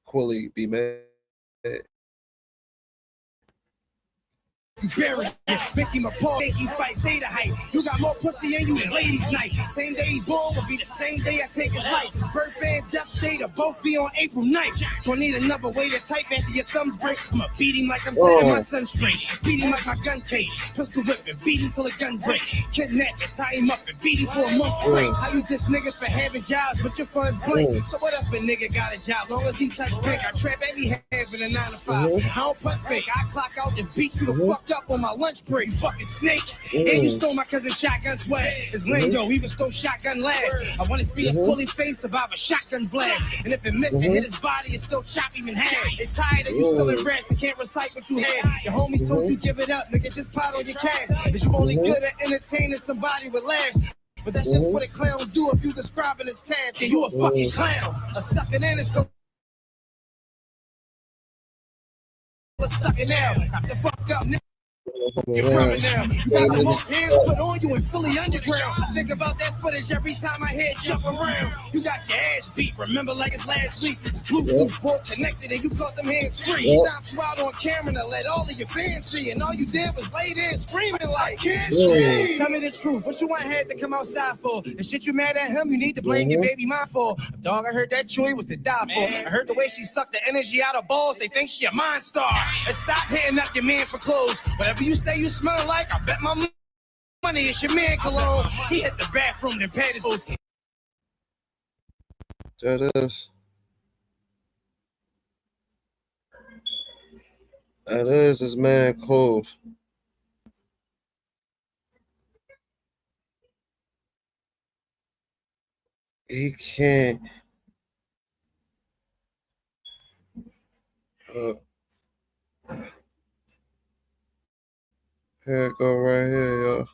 Quilly be mad. Very Vicky McPaul, Yankee fight, say the hype. You got more pussy in you than ladies' night. Same day he born will be the same day I take his life. His birthday and death day to both be on April 9th. Gonna need another way to type after your thumbs break. I'ma beat him like I'm setting my son straight. Beat him like my gun case. Pistol whip and beat him till the gun break. Kidnap and tie him up and beat him for a month straight. How you diss niggas for having jobs but your funds blank? So what if a nigga got a job? Long as he touch pink, I trap every half in a 9 to 5. I don't put fake. I clock out and beat you the fuck up on my lunch break, you fucking snake. And you stole my cousin's shotgun swag. It's Lingo, even stole shotgun last. I wanna see a fully face survive a shotgun blast. And if it missed and hit his body, it still chop him in half. They tired of you spilling raps and can't recite what you had. Your homies told you give it up, nigga, just pot on your cash. Cause you only good at entertaining somebody with laughs. But that's just what a clown do if you describing his task. And you a fucking clown. A sucking and it's the sucking out. Knock the fuck up, nigga. You're coming now. You got the most hands put on you in Philly underground. I think about that footage every time I hear it jump around. You got your ass beat, remember like it's last week. It's Bluetooth both connected and you caught them hands free. Stopped you out on camera to let all of your fans see. And all you did was lay there screaming like, can't see. Tell me the truth, what you want had to come outside for? The shit you mad at him, you need to blame your baby mom for. Dog, I heard that Chewy was to die for. I heard the way she sucked the energy out of balls, they think she a mind star. And stop hitting up your man for clothes. Whatever you say you smell like, I bet my money is your man cologne. He hit the bathroom and paid his old. That is his man clothes. He can't. Here it go right here, y'all.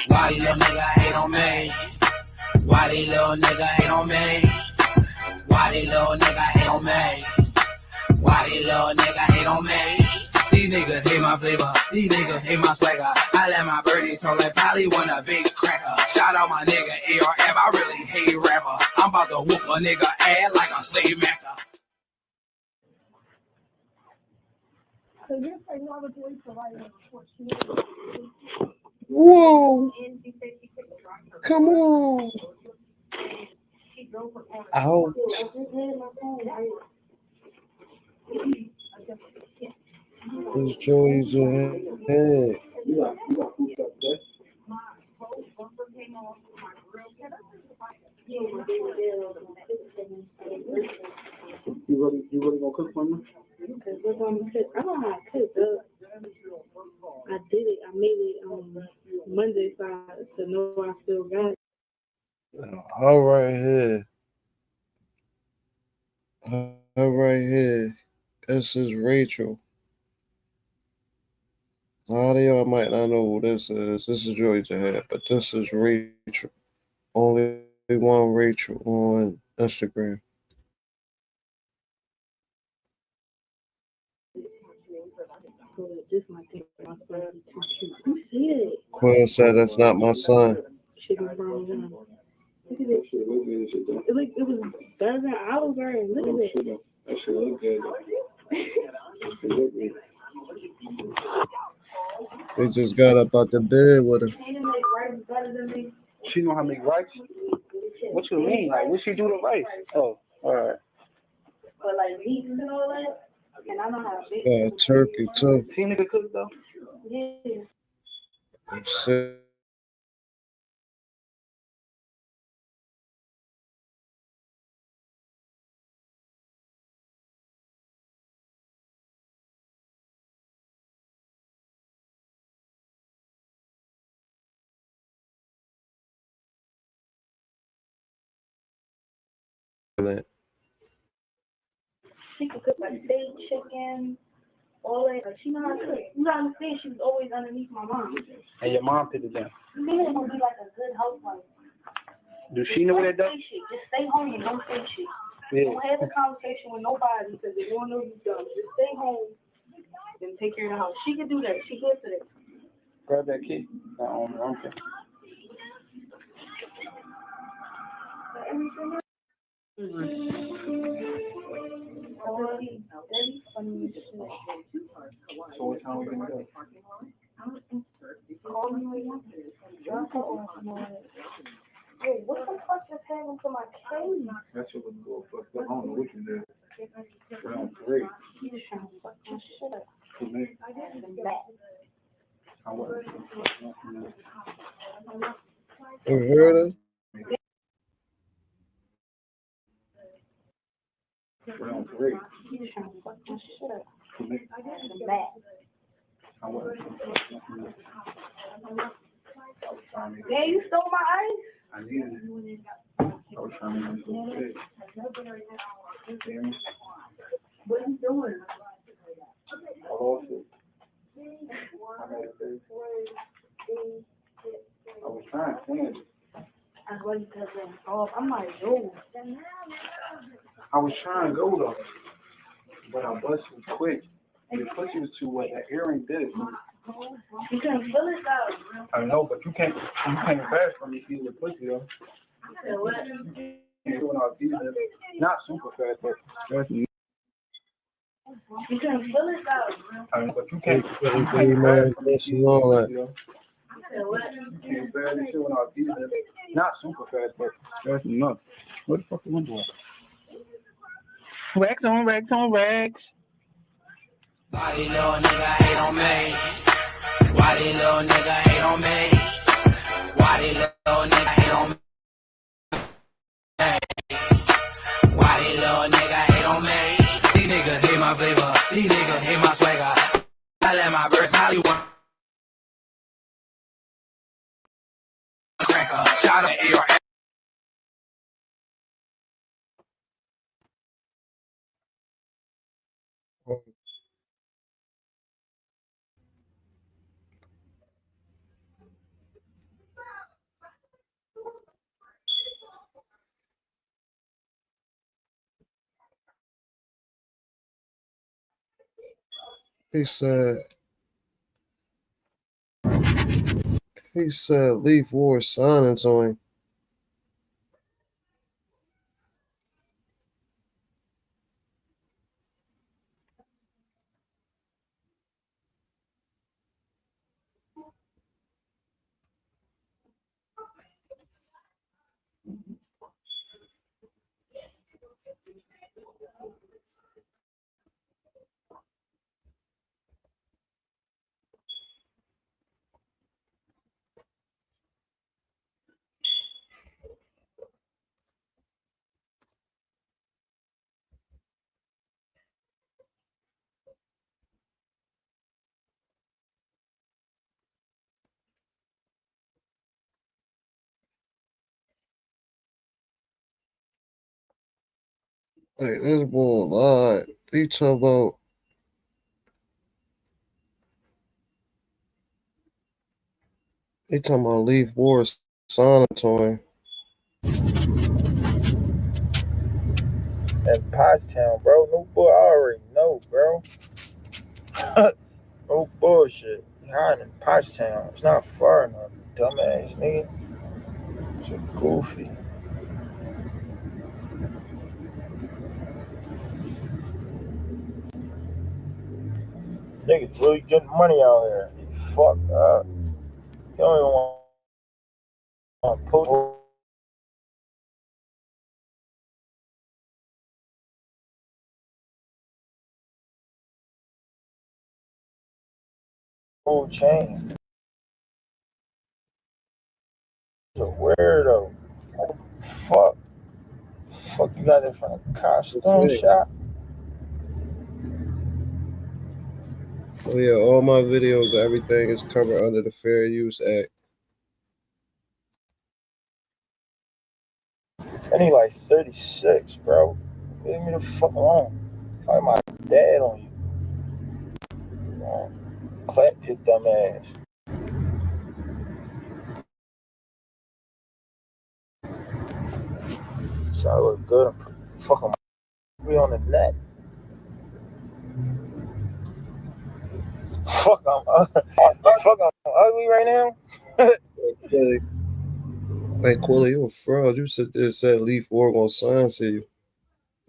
Why these little nigga hate on me? Why these little nigga hate on me? Why these little nigga hate on me? Why these little nigga hate on me? These niggas hate my flavor, these niggas hate my swagger. I let my birdie so they probably want a big cracker. Shout out my nigga ARF, I really hate rapper. I'm about to whoop a nigga ass like a slave master. Whoa! Come on! Ouch! This Joey's head. You really gonna cook for me? Because we're gonna cook. I don't know how to cook, though. I did it. I made it on Monday, so to know I still got it. All right here. All right here. This is Rachel. A lot of y'all might not know who this is. This is Joey's head, but this is Rachel. Only one Rachel on Instagram. Quinn said that's not my son. It's it was Thursday Oliver and look at it. That shit look good. That shit look good. They just got up out the bed with her. She know how to make rice? What you mean? Like, what she do to rice? Oh, all right. But like meat and all that, and I know how to make Got turkey too. She nigga cook though? Yeah. Shit. She can cook like steak, chicken, all that. Like she know how to cook. You gotta understand, she was always underneath my mom. And your mom picked it down. You need to be like a good housewife. Do she know what that does? Don't say shit. Just stay home and don't say shit. Yeah. Don't have a conversation with nobody because they won't know you dumb. Just stay home and take care of the house. She can do that. She good for that. Grab that key. Okay. So what time we gonna go? Hey, what the fuck just happened to my cage? That's what was going fucked up. I don't know what you did. Round 3. You just trying to fuck my shit up. For me. I'm back. I was. You heard her? Round 3. You just trying to fuck my shit up. For me. I'm back. I was. Yeah, you stole my ice? I needed it. I was trying to make some shit. What are you doing? I lost it. I had it. I was trying to finish it. That's why you kept saying, oh, I'm like, yo. I was trying to go though, but I busted quick. And the pussy was too wet. That earring did it. You couldn't feel it out. I know, but you can't fast from me if you the pussy though. So what? You doing all these, not super fast, but fast. You couldn't feel it out. I know, but you Hey, can't Billy B, man, fast from me this if and you all the that. pussy though. So what? You can't fast and doing all these, not super fast, but fast enough. What the fuck you want to do? Rags on rags on rags. Why these little nigga hate on me? Why these little nigga hate on me? Why these little nigga hate on me? Why these little nigga hate on me? These niggas hate my flavor. These niggas hate my swagger. I let my personality one cracker. Shout out to your He said Leaf War signing to him. Hey, this boy lied. He talking about Leaf War signing to him. That's Pottstown, bro. No boy, I already know, bro. No bullshit. Behind in Pottstown. It's not far enough, dumbass nigga. It's a goofy. Niggas really getting money out here. Fuck, you don't even want to post. Whole chain. He's a weirdo. Fuck. Fuck, you got it from a costume shop? Oh yeah, all my videos, everything is covered under the Fair Use Act. And he like 36, bro. Leave me the fuck alone. Find my dad on you. Clap your dumb ass. So I look good. Fuck him. We on the net. Fuck, I'm ugly right now. Hey, Quilla, you a fraud. You just said Leaf War gonna sign to you.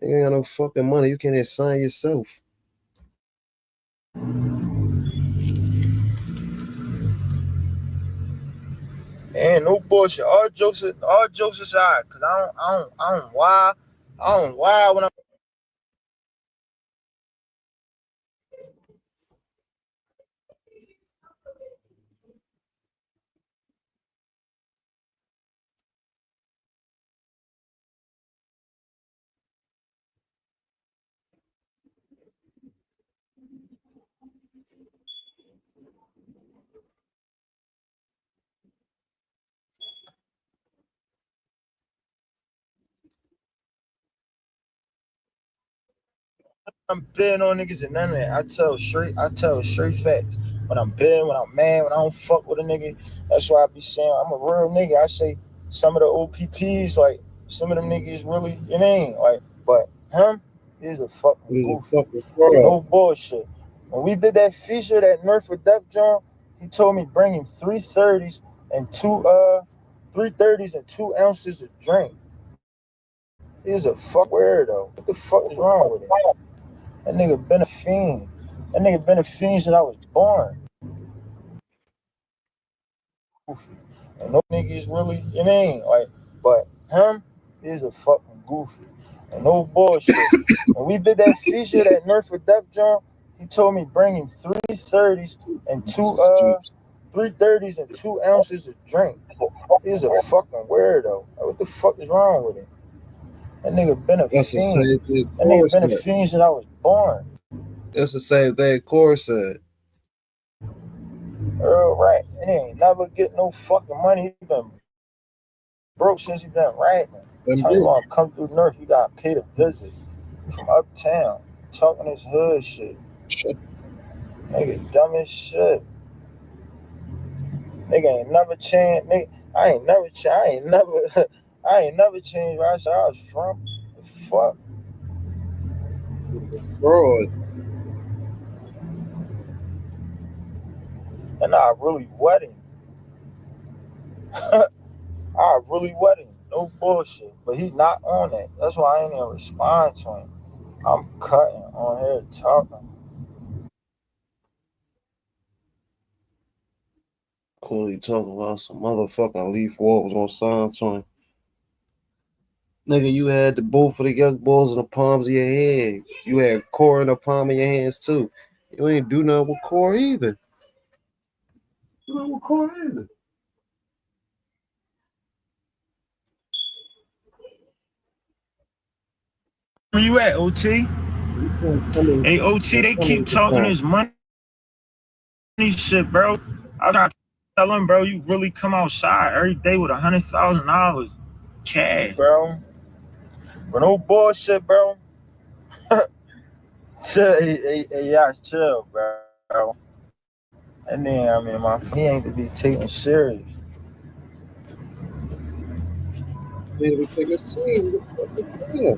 You ain't got no fucking money. You can't even sign yourself. And no bullshit. All jokes aside, cause I don't why when I'm bidding on niggas and none of that. I tell straight facts. When I'm bidding, when I'm mad, when I don't fuck with a nigga, that's why I be saying I'm a real nigga. I say some of the OPPs, like some of them niggas really, you know, like, but him, he's a fucking goofy. No bullshit. When we did that feature, that Nerf with Duck John, he told me bring him 330s and 330s and 2 ounces of drink. He's a fuck weirdo. What the fuck is wrong with him? That nigga been a fiend. That nigga been a fiend since I was born. Goofy. And no niggas really, you know, like, but him is a fucking goofy. And no bullshit. When we did that feature, that Nerf with Duck John, he told me bring him 330s and 2 ounces of drink. He's a fucking weirdo. Like, what the fuck is wrong with him? That nigga been a That's the fiend. same thing That nigga Core been a said. fiend since I was born. That's the same thing Core said. Earl right. And he ain't never get no fucking money. He been broke since he been rapping. Tell you want to come through Nerf, you gotta pay to visit. From uptown. Talking this hood shit. Nigga dumb as shit. Nigga ain't never changed. Nigga, I ain't never changed where I said I was from. The fuck? Fraud. And I really wet him. I really wet him. No bullshit. But he not on that. That's why I ain't even respond to him. I'm cutting on here talking. Cooley talking about some motherfucking Leaf War was gonna sign to him. Nigga, you had the both of the young boys in the palms of your hand. You had Core in the palm of your hands too. You ain't do nothing with Core either. Where you at, OT? Hey, OT, they keep talking this money shit, bro. I gotta tell them, bro, you really come outside every day with $100,000 cash, bro. But no bullshit, bro. Chill, yeah, chill, bro. And then, I mean, he ain't to be taken serious. He ain't to be taken serious. He's a fucking player.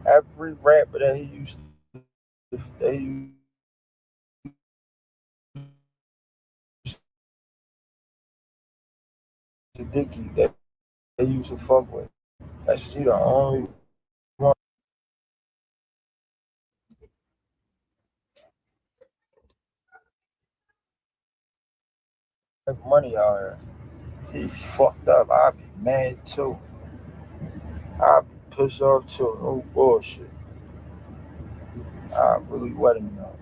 Every rapper that he used they used to Dickie, they used to fuck with. That's she the only one with money out here. He fucked up. I'd be mad too. I'd be pissed off too. No bullshit. I really wet him though.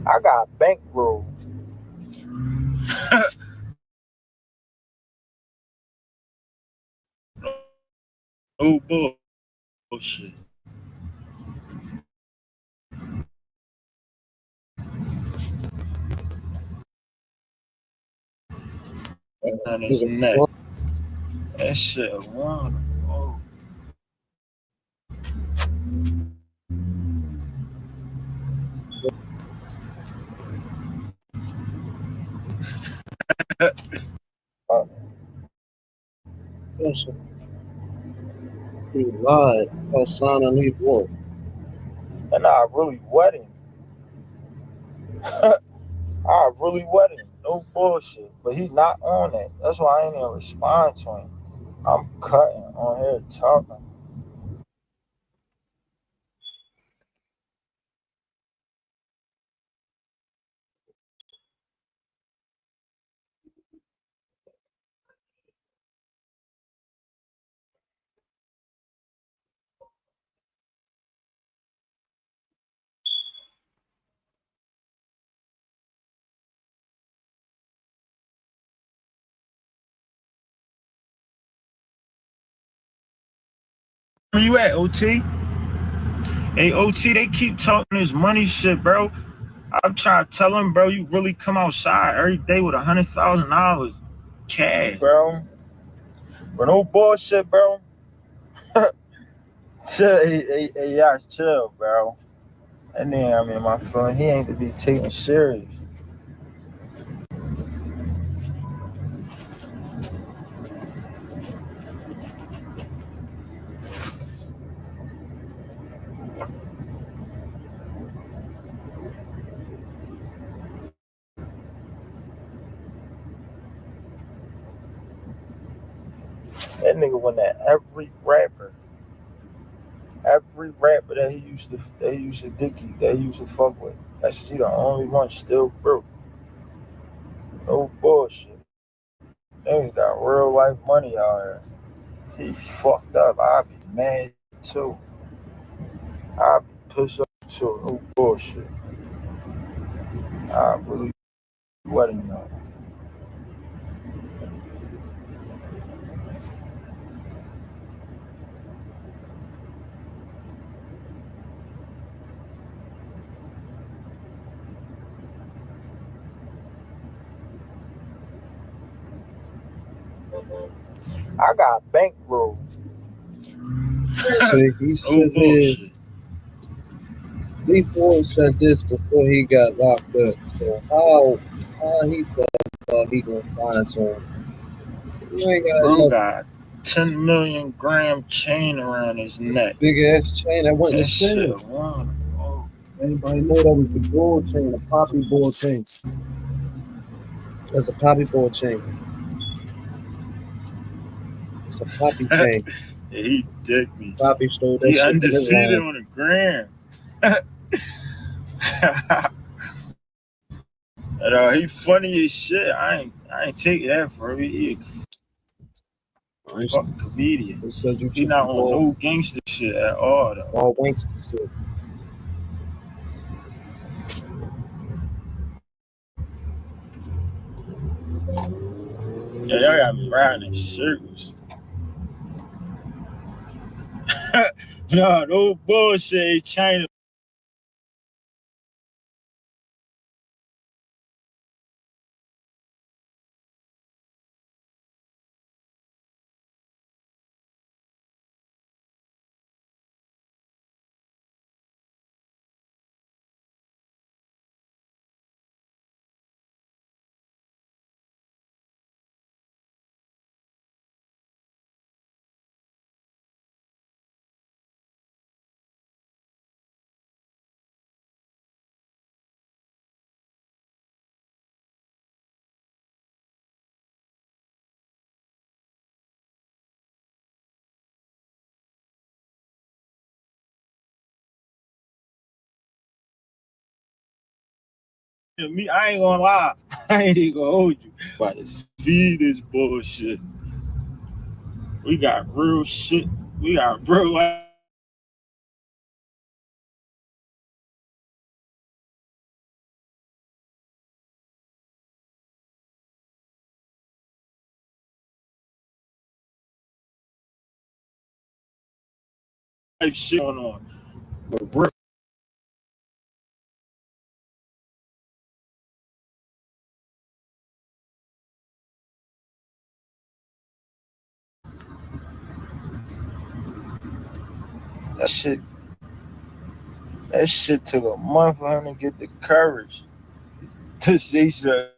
I got bankroll. No bullshit. On his neck. That shit won. Oh. Listen, he lied about signing these work. And I really wet him. I really wet him. No bullshit. But he not on that. That's why I ain't even respond to him. I'm cutting on here talking. Where you at, OT? Hey, OT, they keep talking this money shit, bro. I'm trying to tell them, bro, you really come outside every day with $100,000 cash, bro. But no bullshit, bro. Chill, hey, yeah, chill, bro. And then, I mean, my friend, he ain't to be taken serious. That nigga went at every rapper that he used to Dickie, that he used to fuck with. That's she the only one still broke. No bullshit. They got real life money out here. He fucked up. I'd be mad too. I'd be pissed off too. No bullshit. I really wet him though. I got bankroll. So he said here, these boys said this before he got locked up. So how he thought he gonna sign to him? You ain't Bro got 10 million gram chain around his neck. Big ass chain that went in That his shit chain. won. Oh. Everybody know that was the ball chain, the poppy ball chain. That's a poppy ball chain. It's a poppy chain. Yeah, he dicked me. Poppy stole that He shit from his undefeated line. on the gram. And he funny as shit. I ain't taking that from him. He a fucking comedian. They said you He took not the on ball. no gangster shit at all though. All gangster shit. Yeah, y'all got me riding in circles. No bullshit. China Me, I ain't gonna lie. I ain't even gonna hold you. About to feed this bullshit. We got real shit. We got real life shit going on. But real that shit took a month for him to get the courage to say something.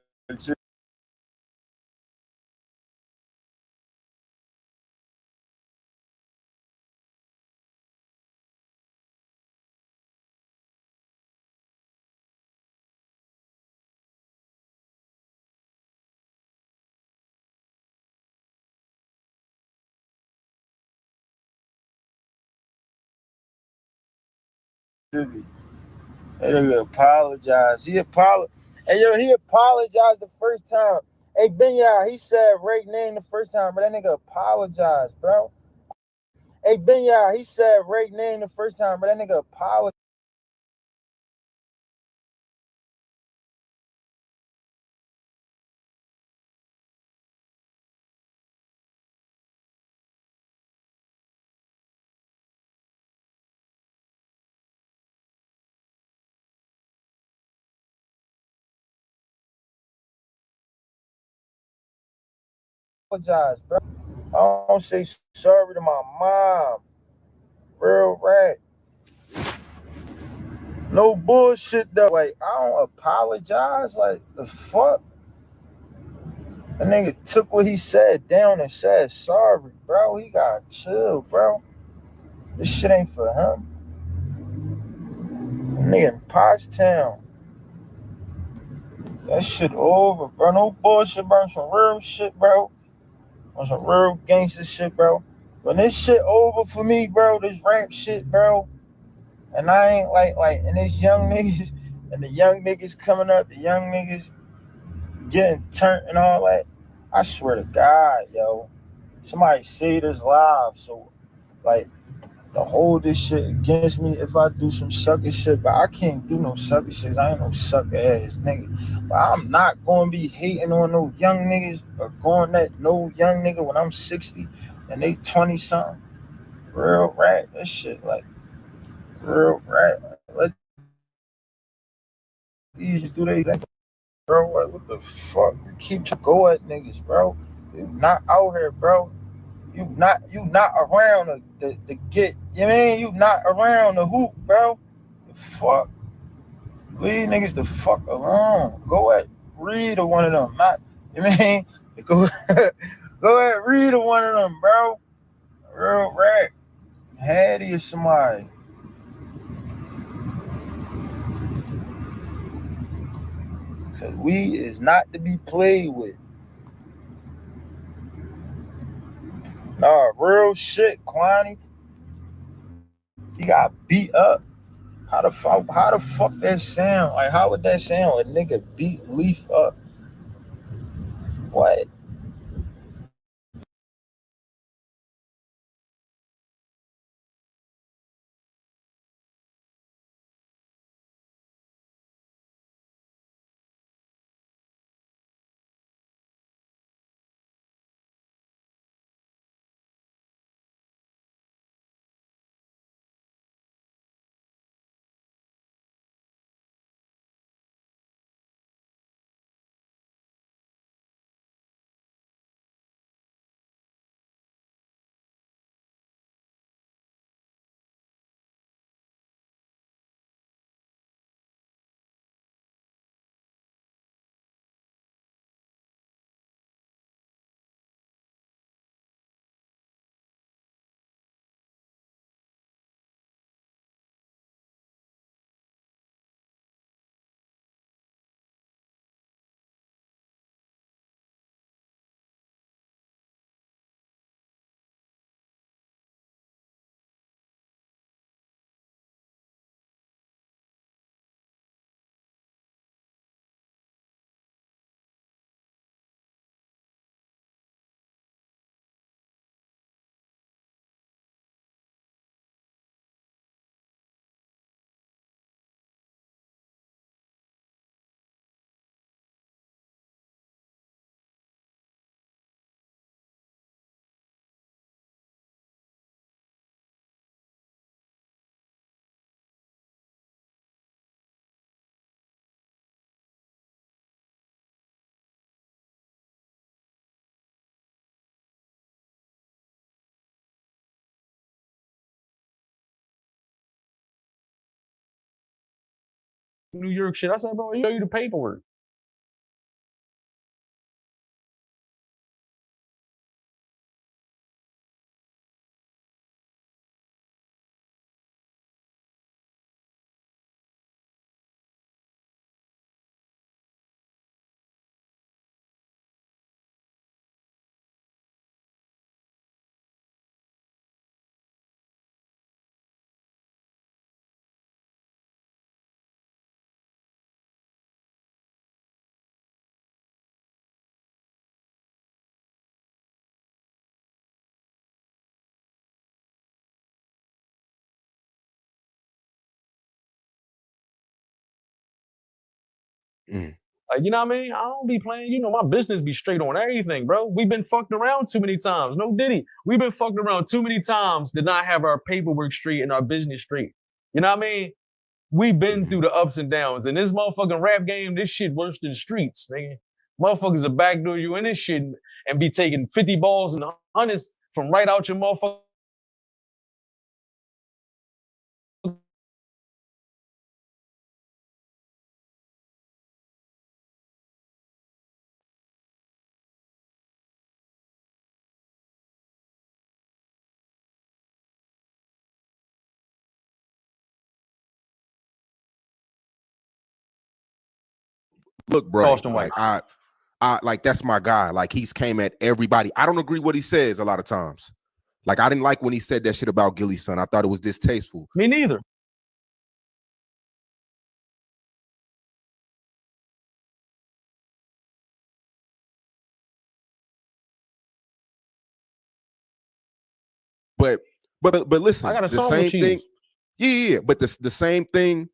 That nigga apologized. Hey yo, he apologized the first time. Hey Benya, he said Ray name the first time, but that nigga apologized, bro. Hey Benya, he said Ray name the first time, but that nigga apologized. Bro. I don't say sorry to my mom. Real rap. No bullshit though. Like, I don't apologize. Like, the fuck? The nigga took what he said down and said sorry, bro. He gotta chill, bro. This shit ain't for him. The nigga in Pottstown. That shit over, bro. No bullshit, bro. Some real shit, bro. On some real gangster shit, bro. When this shit over for me, bro, this rap shit, bro, and I ain't and this young niggas, and the young niggas coming up, the young niggas getting turned and all that, I swear to God, yo, somebody say this live, so, like, to hold this shit against me if I do some sucker shit, but I can't do no sucker shit. I ain't no sucker ass nigga. But I'm not gonna be hating on no young niggas or going at no young nigga when I'm 60 and they 20 something. Real rap, that shit like real rap. Let these just do they thing, bro. Like, what the fuck? You keep to go at niggas, bro. You not out here, bro. You not around to get. You know what I mean? You not around the hoop, bro. The fuck. Leave niggas the fuck alone. Go at read to one of them. Not, you know what I mean? Go go at read to one of them, bro. Real rap. Hattie or somebody. Cause we is not to be played with. Nah, real shit, Kwani. He got beat up. How the fuck that sound? Like, how would that sound? A nigga beat Leaf up. What? New York shit. I said, bro, show you the paperwork. Like, you know what I mean? I don't be playing. You know, my business be straight on everything, bro. We've been fucked around too many times. No Diddy. We've been fucked around too many times to not have our paperwork straight and our business straight. You know what I mean? We've been through the ups and downs. And this motherfucking rap game, this shit worse than the streets, nigga. Motherfuckers will backdoor you in this shit and be taking 50 balls and hundreds from right out your motherfucker. Look, bro, like I like that's my guy. Like he's came at everybody. I don't agree what he says a lot of times. Like I didn't like when he said that shit about Gilly's son. I thought it was distasteful. Me neither. But listen, I got a the song same with thing. Cheese. Yeah. But the same thing.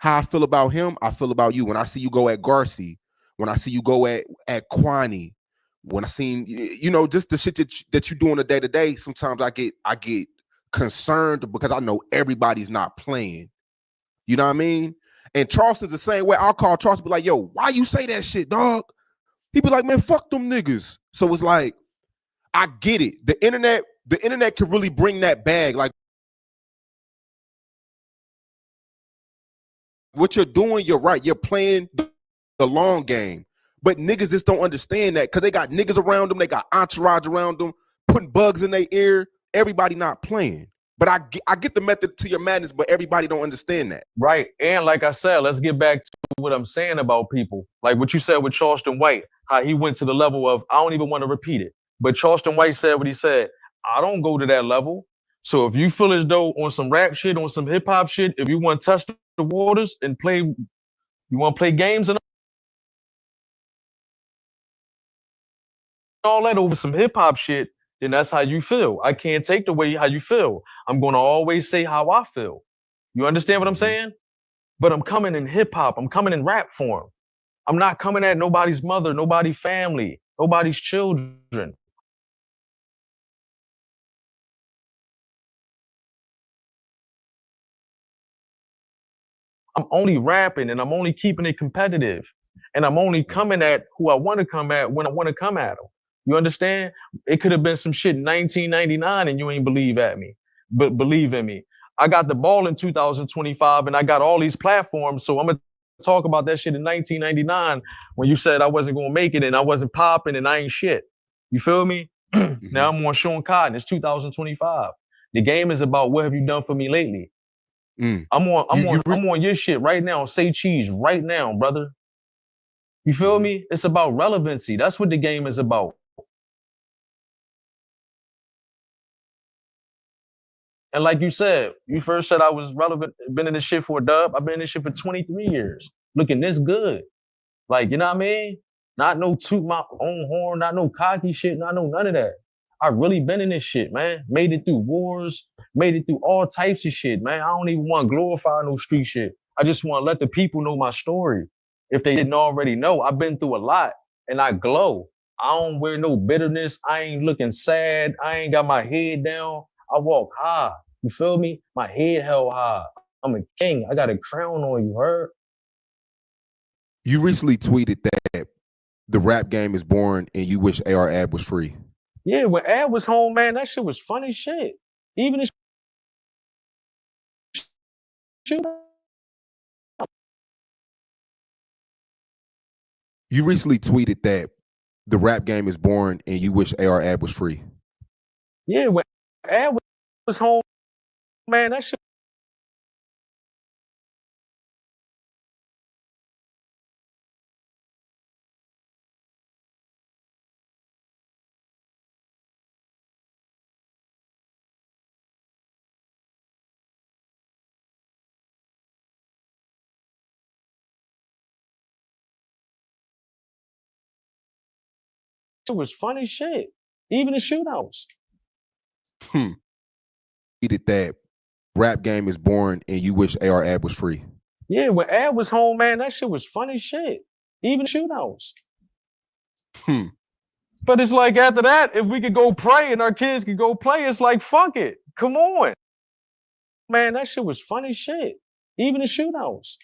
How I feel about him, I feel about you. When I see you go at Garci, when I see you go at Kwani, when I seen just the shit that you do on a day to day. Sometimes I get concerned because I know everybody's not playing. You know what I mean? And Charleston's the same way. I'll call Charleston, be like, "Yo, why you say that shit, dog?" He be like, "Man, fuck them niggas." So it's like, I get it. The internet can really bring that bag. Like, what you're doing, you're right. You're playing the long game. But niggas just don't understand that because they got niggas around them. They got entourage around them, putting bugs in their ear. Everybody not playing. But I get the method to your madness, but everybody don't understand that. Right. And like I said, let's get back to what I'm saying about people. Like what you said with Charleston White, how he went to the level of, I don't even want to repeat it. But Charleston White said what he said. I don't go to that level. So if you feel as though on some rap shit, on some hip hop shit, if you want to test the waters and you want to play games and all that over some hip hop shit, then that's how you feel. I can't take the way how you feel. I'm going to always say how I feel. You understand what I'm saying? But I'm coming in hip hop. I'm coming in rap form. I'm not coming at nobody's mother, nobody's family, nobody's children. I'm only rapping and I'm only keeping it competitive. And I'm only coming at who I want to come at when I want to come at them. You understand? It could have been some shit in 1999 and you ain't believe in me. I got the ball in 2025 and I got all these platforms. So I'm going to talk about that shit in 1999 when you said I wasn't going to make it and I wasn't popping and I ain't shit. You feel me? Now I'm on Sean Cotton. It's 2025. The game is about what have you done for me lately? I'm on your shit right now. Say cheese right now, brother. You feel me? It's about relevancy. That's what the game is about. And like you said, you first said I was relevant, been in this shit for a dub. I've been in this shit for 23 years. Looking this good. Like, you know what I mean? Not no toot my own horn, not no cocky shit, not no none of that. I really been in this shit, man. Made it through wars, made it through all types of shit, man. I don't even want to glorify no street shit. I just want to let the people know my story. If they didn't already know, I've been through a lot and I glow. I don't wear no bitterness. I ain't looking sad. I ain't got my head down. I walk high. You feel me? My head held high. I'm a king. I got a crown on, you heard? You recently tweeted that the rap game is boring and you wish AR Ab was free. Yeah, when Ab was home, man, that shit was funny shit. Even if You recently tweeted that the rap game is boring and you wish AR Ab was free. Yeah, when Ab was home, man, that shit was funny shit. Even the shootouts. Tweeted that rap game is boring and you wish AR Ab was free. Yeah, when Ab was home, man, that shit was funny shit. Even the shootouts. But it's like after that, if we could go pray and our kids could go play, it's like, fuck it. Come on. Man, that shit was funny shit. Even the shootouts.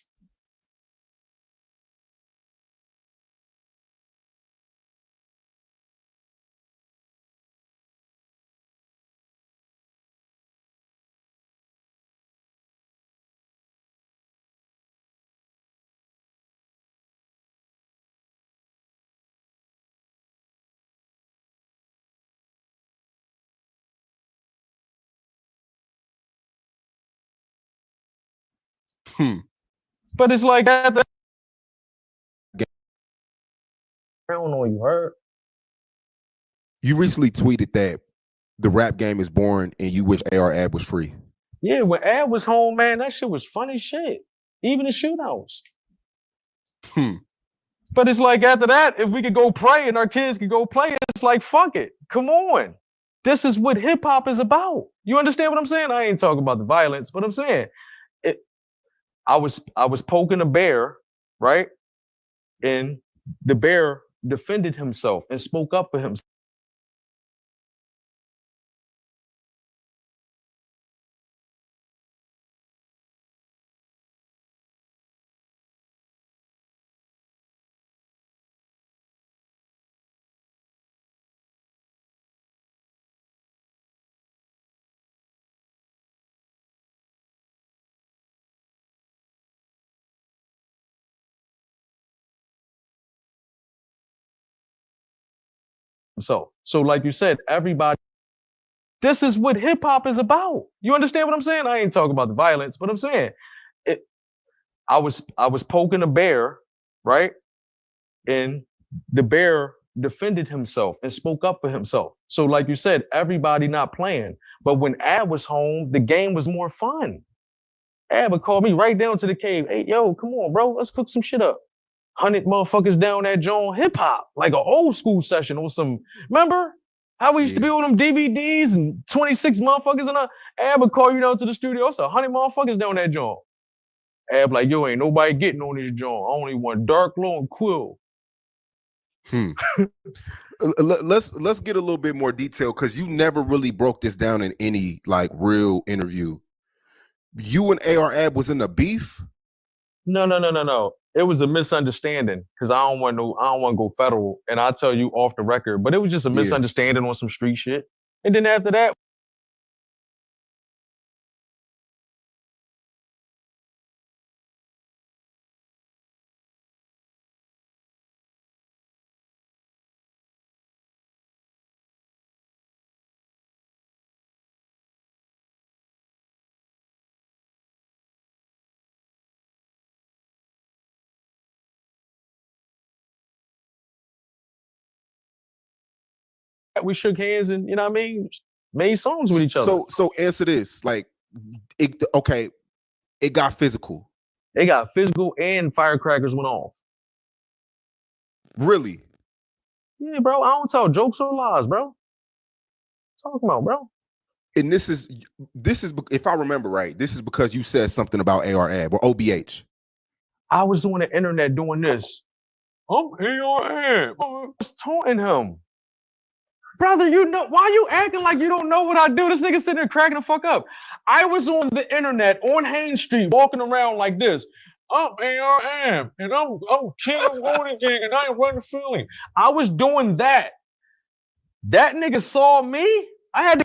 But it's like after I don't know, you heard? You recently tweeted that the rap game is boring and you wish AR Ab was free. Yeah, when Ab was home, man, that shit was funny shit. Even the shootouts. But it's like after that, if we could go pray and our kids could go play, it's like, fuck it. Come on. This is what hip hop is about. You understand what I'm saying? I ain't talking about the violence, but I'm saying I was poking a bear, right? And the bear defended himself and spoke up for himself. So like you said, everybody, this is what hip hop is about. You understand what I'm saying? I ain't talking about the violence, but I'm saying I was poking a bear, right? And the bear defended himself and spoke up for himself. So like you said, everybody not playing. But when Ab was home, the game was more fun. Ab would call me right down to the cave. Hey, yo, come on, bro. Let's cook some shit up. 100 motherfuckers down that joint, hip hop, like an old school session or some. Remember how we used to be on them DVDs and 26 motherfuckers and Ab would call you down to the studio. It's 100 motherfuckers down that joint. Ab like, yo, ain't nobody getting on this joint. I only want Dark Low and Quill. Let's get a little bit more detail because you never really broke this down in any like real interview. You and AR Ab was in a beef? No. It was a misunderstanding because I don't want to go federal, and I'll tell you off the record. But it was just a misunderstanding on some street shit. And then after that, we shook hands and, you know what I mean, made songs with each other. So answer this. Like, it got physical. It got physical and firecrackers went off. Really? Yeah, bro. I don't tell jokes or lies, bro. Talking about, bro. And this is if I remember right, this is because you said something about AR Ab or OBH. I was on the internet doing this. I'm AR Ab. I was taunting him. Brother, you know, why you acting like you don't know what I do? This nigga sitting there cracking the fuck up. I was on the internet on Haines Street walking around like this. I'm AR Ab, and I'm King of Golden Gang, and I ain't running Philly. I was doing that. That nigga saw me. I had to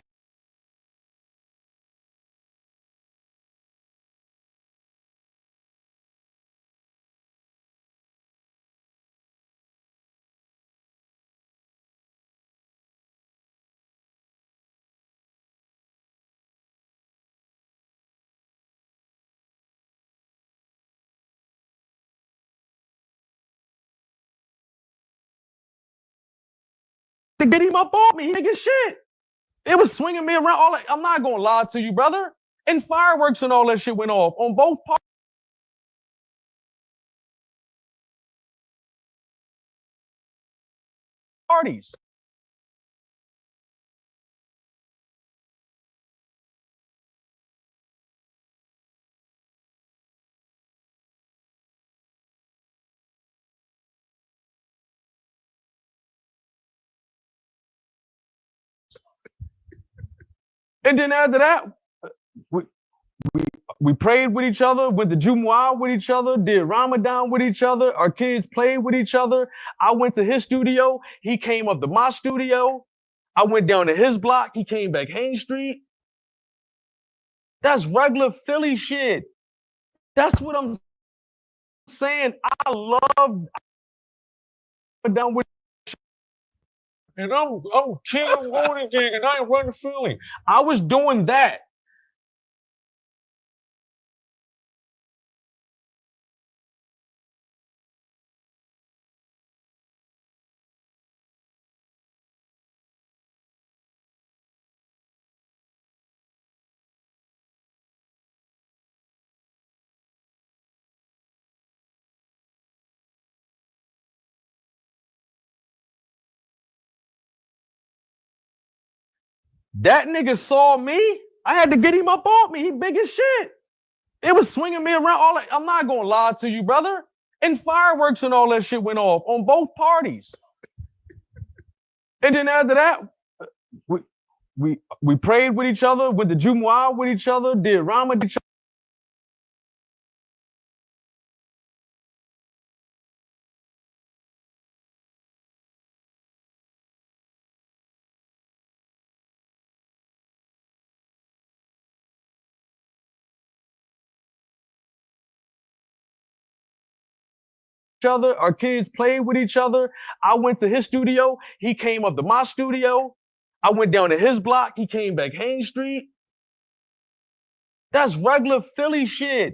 to get him up on me. He nigga shit. It was swinging me around. All that. I'm not gonna lie to you, brother. And fireworks and all that shit went off on both parties. And then after that, we prayed with each other, went to Jumu'ah with each other, did Ramadan with each other. Our kids played with each other. I went to his studio. He came up to my studio. I went down to his block. He came back Haines Street. That's regular Philly shit. That's what I'm saying. I love down with, and I'm king of Warning Gang, and I ain't running Philly. I was doing that. That nigga saw me. I had to get him up off me. He big as shit. It was swinging me around. All that. I'm not gonna lie to you, brother. And fireworks and all that shit went off on both parties. And then after that, we prayed with each other, went to Jumu'ah with each other, did Ramadan. Other, our kids played with each other. I went to his studio. He came up to my studio. I went down to his block. He came back Haines Street. That's regular Philly shit.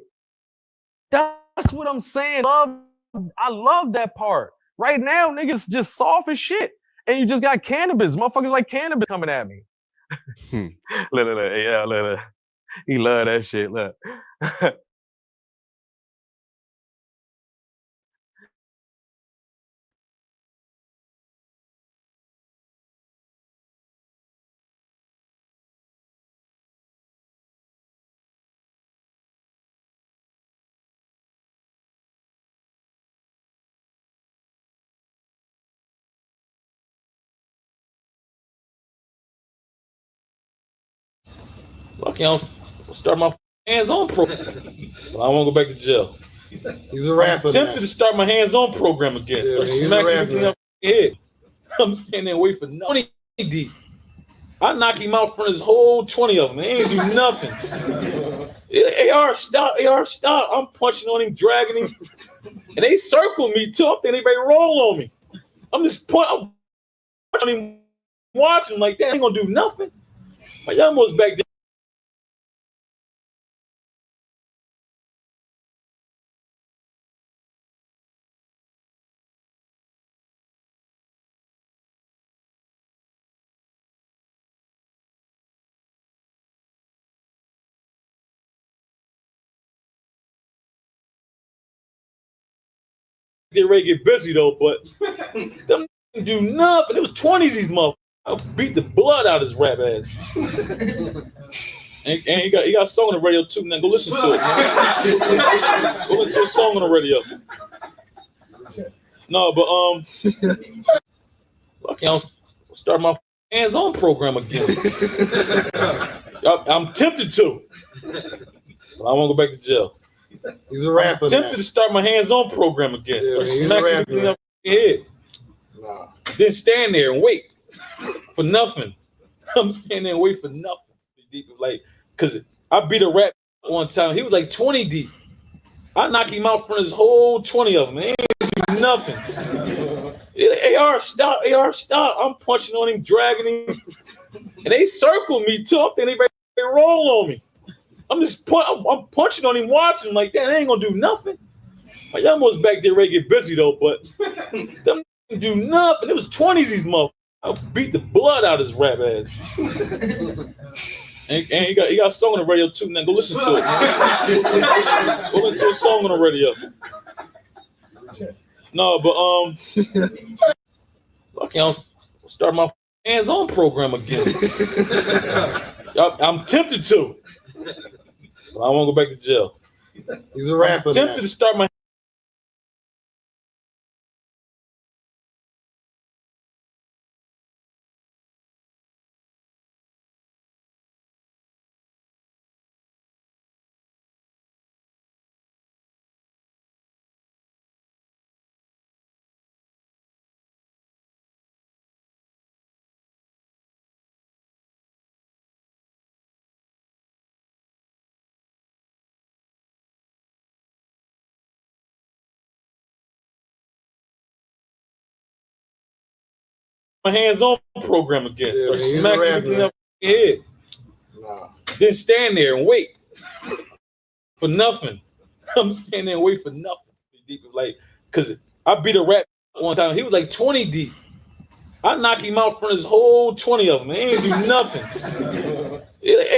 That's what I'm saying. I love that part. Right now, niggas just soft as shit. And you just got cannabis. Motherfuckers like cannabis coming at me. Look. He love that shit. Look. Lucky I don't start my hands-on program. Well, I won't go back to jail. He's a rapper. I'm tempted to start my hands-on program again. Yeah, Start he's smacking a everything rapper. up in the head. I'm standing there waiting for 20 deep. I knock him out from his whole 20 of them. They ain't do nothing. AR, stop. I'm punching on him, dragging him. And they circle me too. I'm thinking they better roll on me. I'm punching him, watching like that. Ain't gonna do nothing. My young was back there. Get ready to get busy though, but them didn't do nothing. It was 20 of these motherfuckers. I beat the blood out of his rap ass. And he got a song on the radio too. Now go listen to it. Man. Go listen to a song on the radio. No, but lucky I'll start my hands-on program again. I'm tempted to. But I won't go back to jail. He's a rapper. I'm tempted to start my hands-on program again. Yeah, Start he's a smacking rapper. everything up in your head. Nah. Then stand there and wait for nothing. I'm standing there and wait for nothing. Like, cause I beat a rap one time. He was like 20 deep. I knock him out from his whole 20 of them. They ain't do nothing. AR, stop. I'm punching on him, dragging him. And they circle me too. I'm thinking they roll on me. I'm punching on him, watching him like that. They ain't gonna do nothing. My young was back there ready to get busy though, but them didn't do nothing. It was 20 of these motherfuckers. I'll beat the blood out of his rap ass. And he got a song on the radio too. Now go listen to it. Go listen to a song on the radio. No, but fucking I'll start my hands-on program again. I'm tempted to. But I won't go back to jail. He's a rapper. I'm tempted to start my hands-on program again. Start smacking everything up in your head. Nah. Then stand there and wait for nothing. I'm standing there and wait for nothing. Like, cause I beat a rap one time. He was like 20 deep. I knock him out from his whole 20 of them. He ain't do nothing.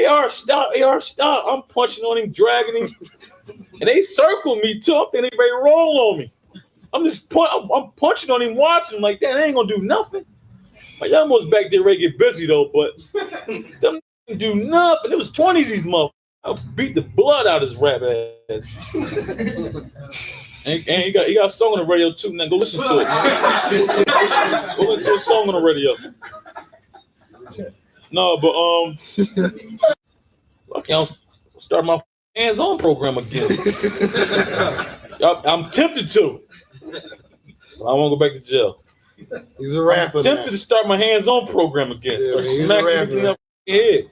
AR, stop. AR, stop. I'm punching on him, dragging him. And they circled me too. I'm thinking they ready to roll on me. I'm punching on him, watching like that. They ain't gonna do nothing. My young one's back there ready to get busy though, but them didn't do nothing. It was 20 of these motherfuckers. I beat the blood out of his rap ass. And he got a song on the radio too. Now go listen to it. Go listen to a song on the radio. No, but fucking I'll start my hands-on program again. I'm tempted to. But I won't go back to jail. He's a rapper. I'm tempted to start my hands-on program again. Start He's smacking a rapper. everything up in your head.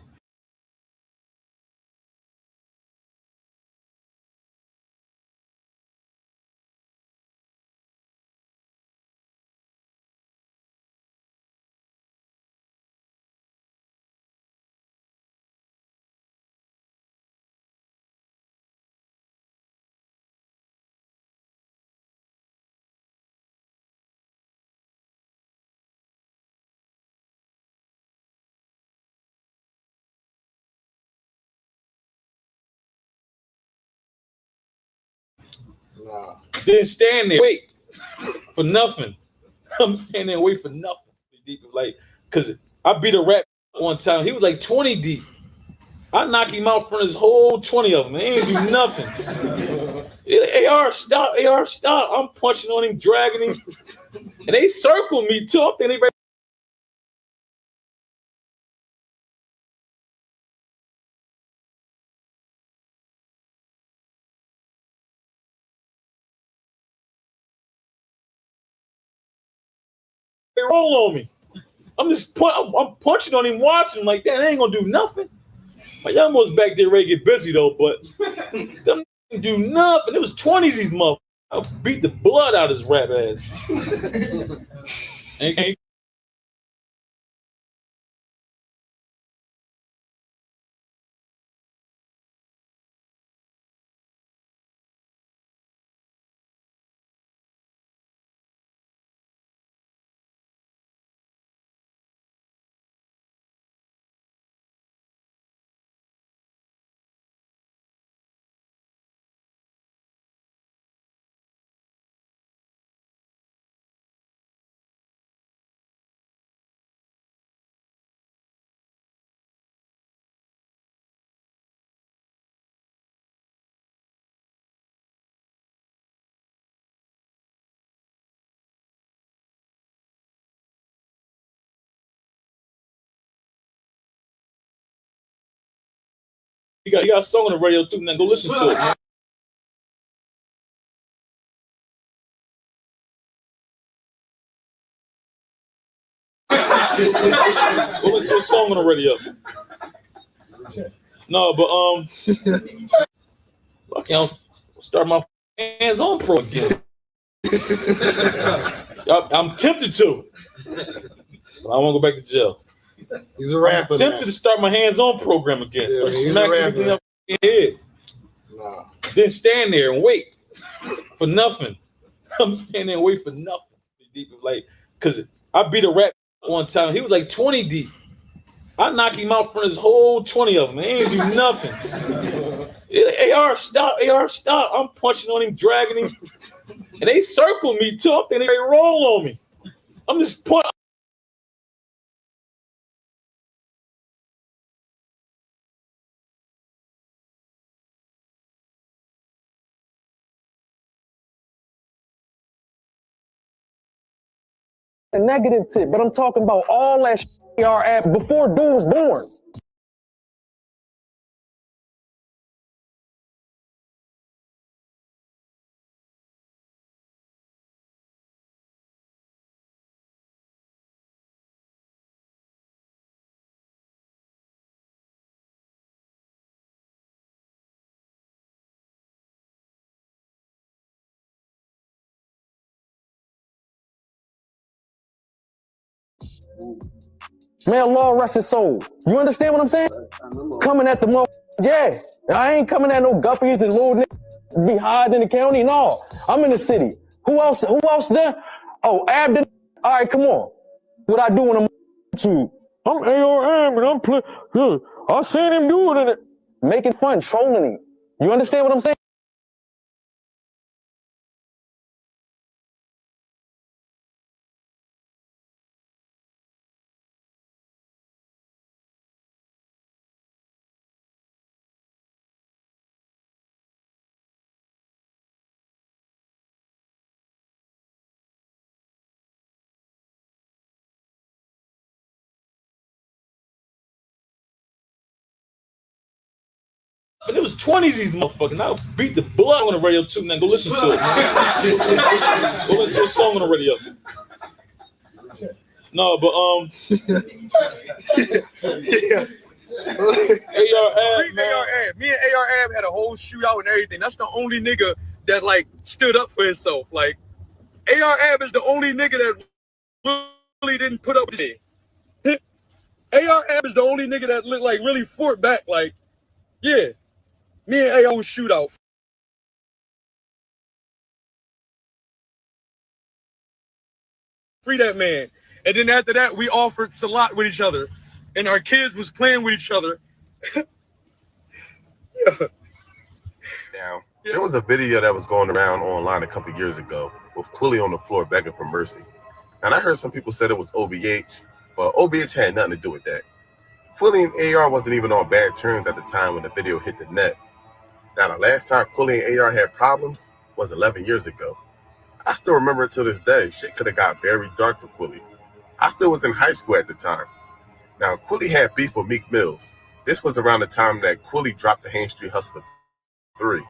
Nah. Then stand there, wait for nothing. I'm standing there and wait for nothing. Like, cause I beat a rap one time. He was like 20 deep. I knock him out from his whole 20 of them. They ain't do nothing. AR, stop. AR, stop. I'm punching on him, dragging him. And they circled me too. I'm thinking they ready. They roll on me. I'm punching on him, watching like that. They ain't gonna do nothing. My young one's back there ready to get busy though, but them didn't do nothing. It was 20 of these motherfuckers. I beat the blood out of his rap ass. And he got a song on the radio too. Now go listen to it. Go listen to a song on the radio. No, but fucking I'll start my hands-on pro again. I'm tempted to. But I won't go back to jail. He's a rapper. I'm tempted to start my hands-on program again. Start He's a smacking rapper. everything up in your head. Nah. Then stand there and wait for nothing. I'm standing there and wait for nothing. Like, cause I beat a rap one time. He was like 20 deep. I knocked him out from his whole 20 of them. He ain't do nothing. AR, stop. I'm punching on him, dragging him. And they circled me too. I'm thinking they roll on me. I'm just punching. A negative tip, but I'm talking about all that AR app before dude was born. Man, Lord rest his soul. You understand what I'm saying? Coming at the yeah. I ain't coming at no guppies and little niggas be hiding in the county. No, I'm in the city. Who else there? Oh, Abden. All right, come on. What I do when I'm to? I'm ARM and I'm playing. I seen him do it in it. Making fun, trolling him. You understand what I'm saying? But it was 20 of these motherfuckers. I beat the blood on the radio too, man. Go listen to it, man. Go listen to a song on the radio. No, but yeah. AR-Ab, man. AR-Ab. Me and AR-Ab had a whole shootout and everything. That's the only nigga that like stood up for himself. Like AR-Ab is the only nigga that really didn't put up with it. AR-Ab is the only nigga that looked like really fought back. Like, yeah. Me and AR was shootout. Free that man. And then after that, we offered salat with each other. And our kids was playing with each other. Yeah. Now, there was a video that was going around online a couple years ago with Quilly on the floor begging for mercy. And I heard some people said it was OBH, but OBH had nothing to do with that. Quilly and AR wasn't even on bad terms at the time when the video hit the net. Now, the last time Quilly and AR had problems was 11 years ago. I still remember it to this day. Shit could have got very dark for Quilly. I still was in high school at the time. Now, Quilly had beef with Meek Mills. This was around the time that Quilly dropped the Hain Street Hustler 3.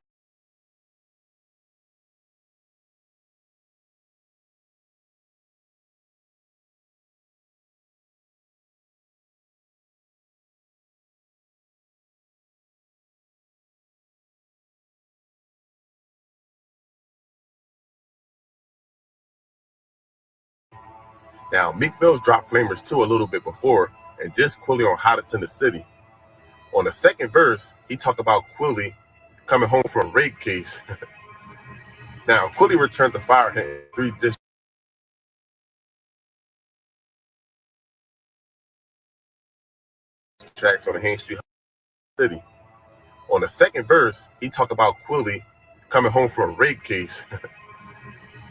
Now, Meek Mills dropped Flamers 2 a little bit before, and dissed Quilly on Hottest in the City. On the second verse, he talked about Quilly coming home from a rape case. Now, Quilly returned to fire him 3 diss tracks on the Hain Street City. On the second verse, he talked about Quilly coming home from a rape case.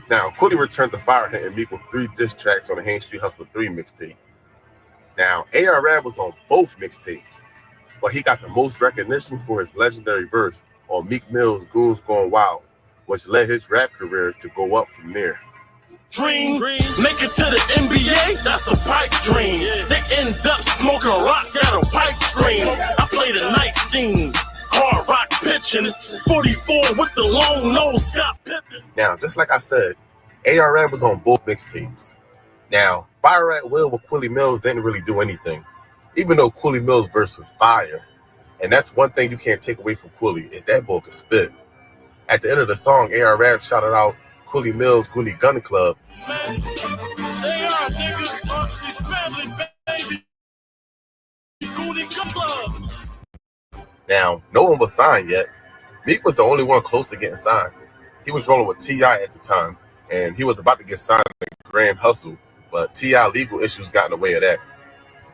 Now, Quilly returned to fire him and Meek with 3 diss tracks on the Hain Street Hustler 3 mixtape. Now, AR-Ab was on both mixtapes, but he got the most recognition for his legendary verse on Meek Mill's Goons Gone Wild, which led his rap career to go up from there. Dream, make it to the NBA, that's a pipe dream. They end up smoking rock at a pipe screen. I play the night scene, hard rock pitching, 44 with the long nose, Scott Pippen. Now, just like I said, AR-Ab was on both mixtapes. Now, Fire at Will with Quilly Mills didn't really do anything, even though Quilly Mills' verse was fire. And that's one thing you can't take away from Quilly, is that boy could spit. At the end of the song, AR-Ab shouted out Quilly Mills' Goonie Gun Club. Say our nigga, Archie family, baby. Goonie Gun Club. Now, no one was signed yet. Meek was the only one close to getting signed. He was rolling with T.I. at the time, and he was about to get signed to Grand Hustle, but T.I. legal issues got in the way of that.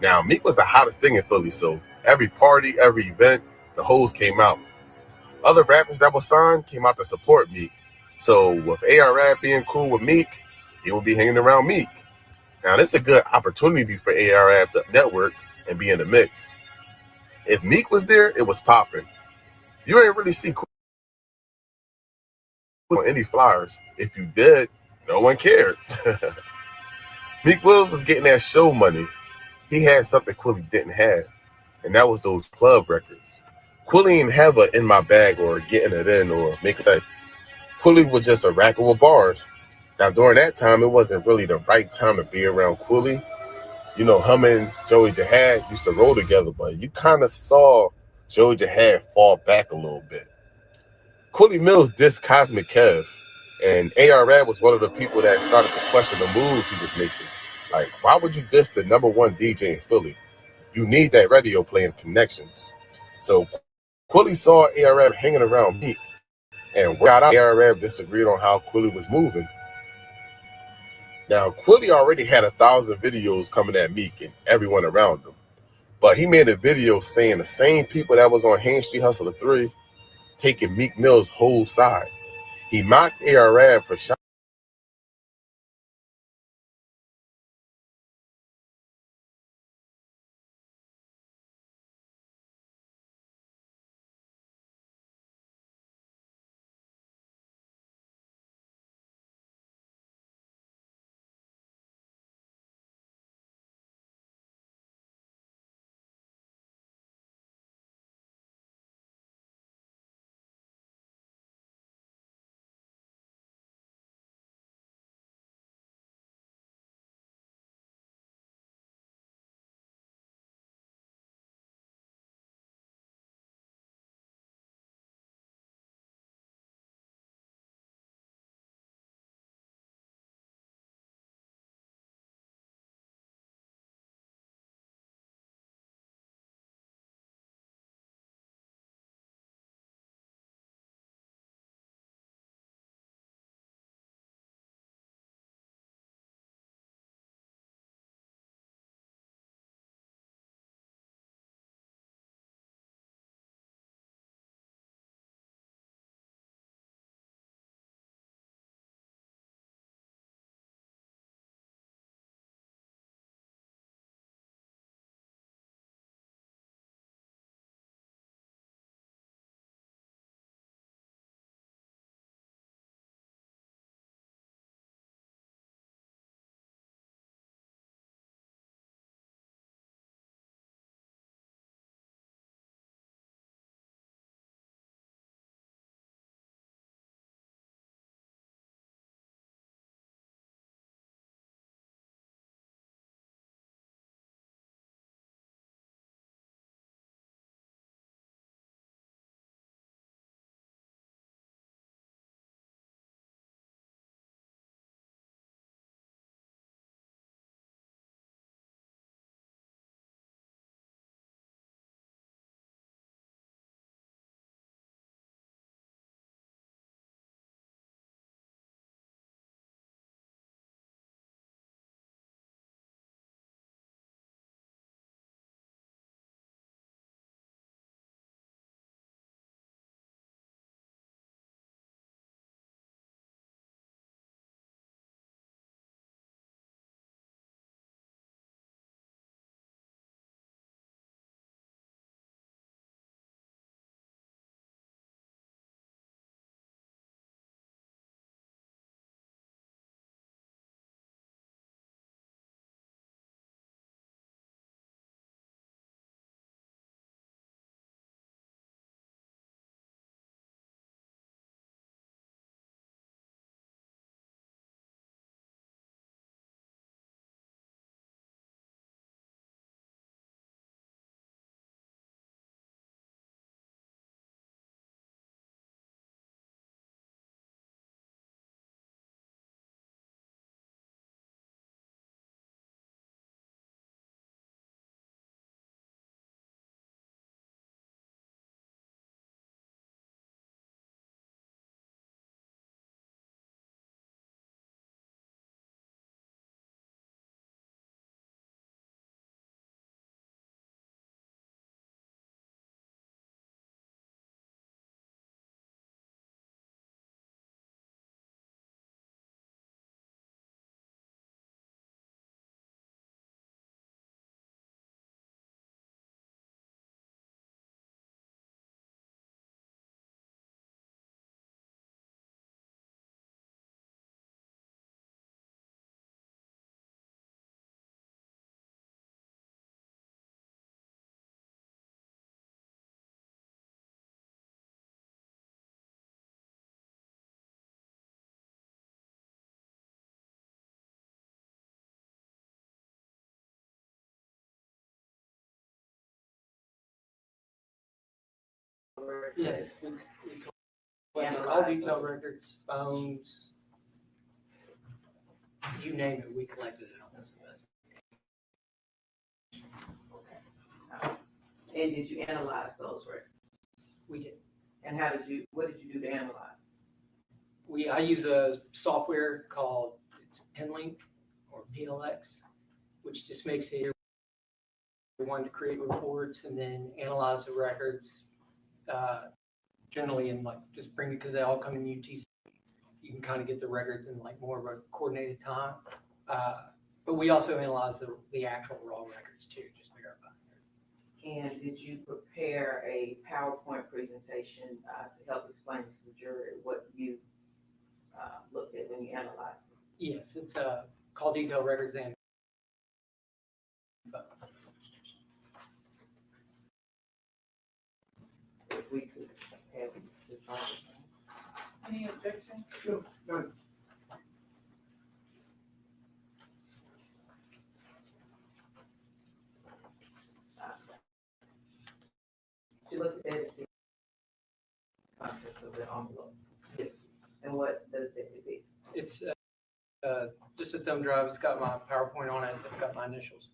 Now, Meek was the hottest thing in Philly, so every party, every event, the hoes came out. Other rappers that were signed came out to support Meek. So with AR being cool with Meek, he will be hanging around Meek. Now, this is a good opportunity for AR to network and be in the mix. If Meek was there, it was popping. You ain't really see on any flyers. If you did, no one cared. Meek Wills was getting that show money. He had something Quilly didn't have, and that was those club records. Quilly didn't have a In My Bag or Getting It In or Make It Say. Quilly was just a rapper with bars. Now, during that time, it wasn't really the right time to be around Quilly. You know, him and Joey Jihad used to roll together, but you kind of saw Joey Jihad fall back a little bit. Quilly Mills dissed Cosmic Kev, and AR was one of the people that started to question the moves he was making. Like, why would you diss the #1 DJ in Philly? You need that radio playing connections. So Quilly saw AR hanging around Meek, and AR disagreed on how Quilly was moving. Now, Quilly already had 1,000 videos coming at Meek and everyone around him. But he made a video saying the same people that was on Hain Street Hustler 3 taking Meek Mill's whole side. He mocked AR for shot Yes. We Analyze call detail those. records, phones, you name it, we collected it on this list. And did you analyze those records? We did. And what did you do to analyze? I use a software called PinLink or DLX, which just makes it one to create reports and then analyze the records. Generally in just bring it because they all come in UTC. You can kind of get the records in more of a coordinated time. But we also analyze the actual raw records too, just to verify. And did you prepare a PowerPoint presentation to help explain to the jury what you looked at when you analyzed it? Yes, it's called detail records and if we could pass this to someone. Any objection? No, none. She looked at that and see the contents of the envelope. Yes. And what does that depict? It's just a thumb drive. It's got my PowerPoint on it. It's got my initials.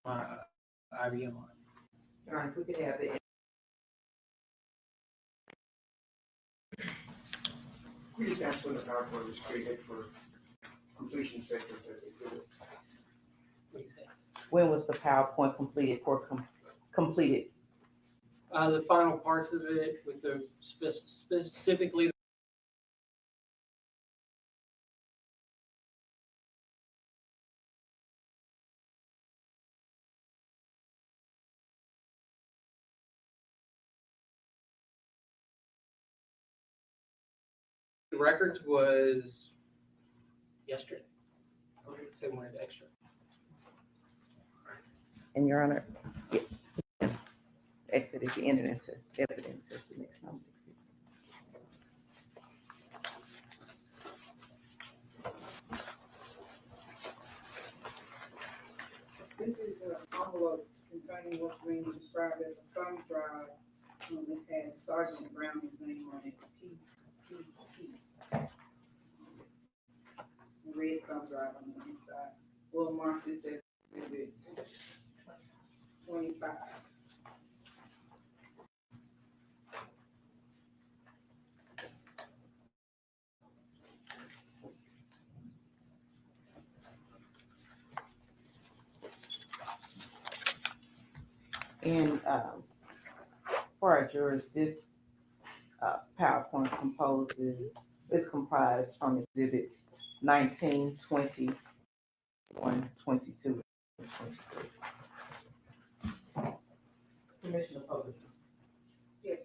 My IBM on it. All right, if we could have the. We just asked when the PowerPoint was created for completion sake of the exhibit. What do you say? When was the PowerPoint completed completed? The final parts of it with the specifically the records was yesterday. So we wanted extra. And Your Honor, exit if you entered into evidence as the next number. This is an envelope containing what's being described as a thumb drive. It has Sergeant Brown's name on it, PPT. Red thumb drive on the inside. We'll mark this as exhibit 25. And for our jurors, this PowerPoint is comprised from exhibits 19, 20, 21, 22, and 23. Commissioner Public. Yes.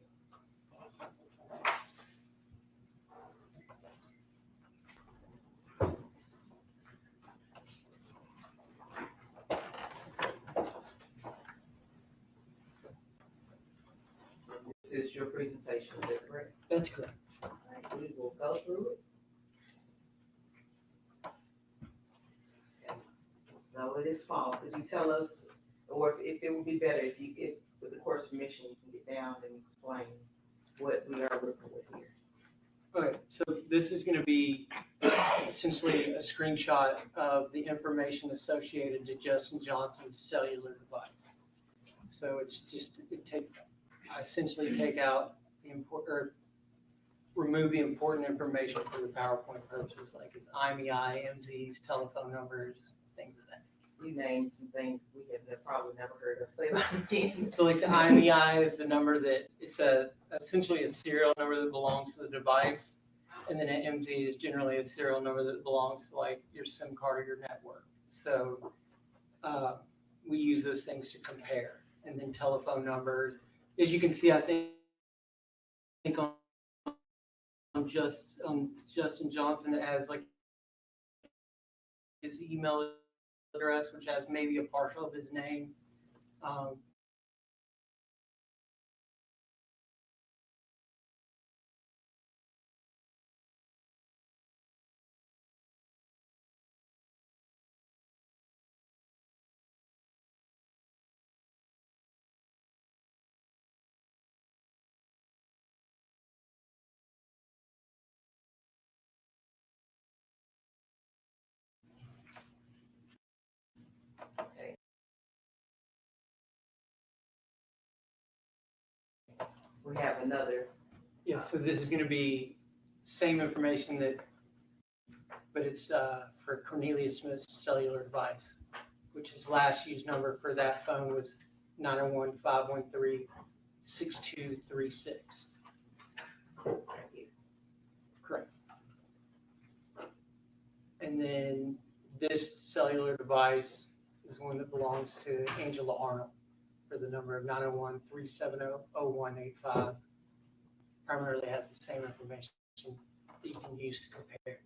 This is your presentation, is that correct? That's correct. All right, we will go through it. No, it is small. Could you tell us, or if it would be better if with the court's permission, you can get down and explain what we are working with here. Okay, so this is going to be essentially a screenshot of the information associated to Justin Johnson's cellular device. So it's just, I essentially take out the remove the important information for the PowerPoint purposes, like his IMEI, MZs, telephone numbers, things of that. You named some things we have probably never heard of. Say that again. So like the IMEI is the number that it's essentially a serial number that belongs to the device. And then an MZ is generally a serial number that belongs to like your SIM card or your network. So we use those things to compare. And then telephone numbers. As you can see, I think on Justin Johnson that has like his email address, which has maybe a partial of his name. Okay. We have another. Yeah, so this is going to be same information but it's for Cornelius Smith's cellular device, which his last used number for that phone was 901-513-6236. Correct. And then this cellular device is one that belongs to Angela Arnold for the number of 901-370-0185. Primarily has the same information that you can use to compare.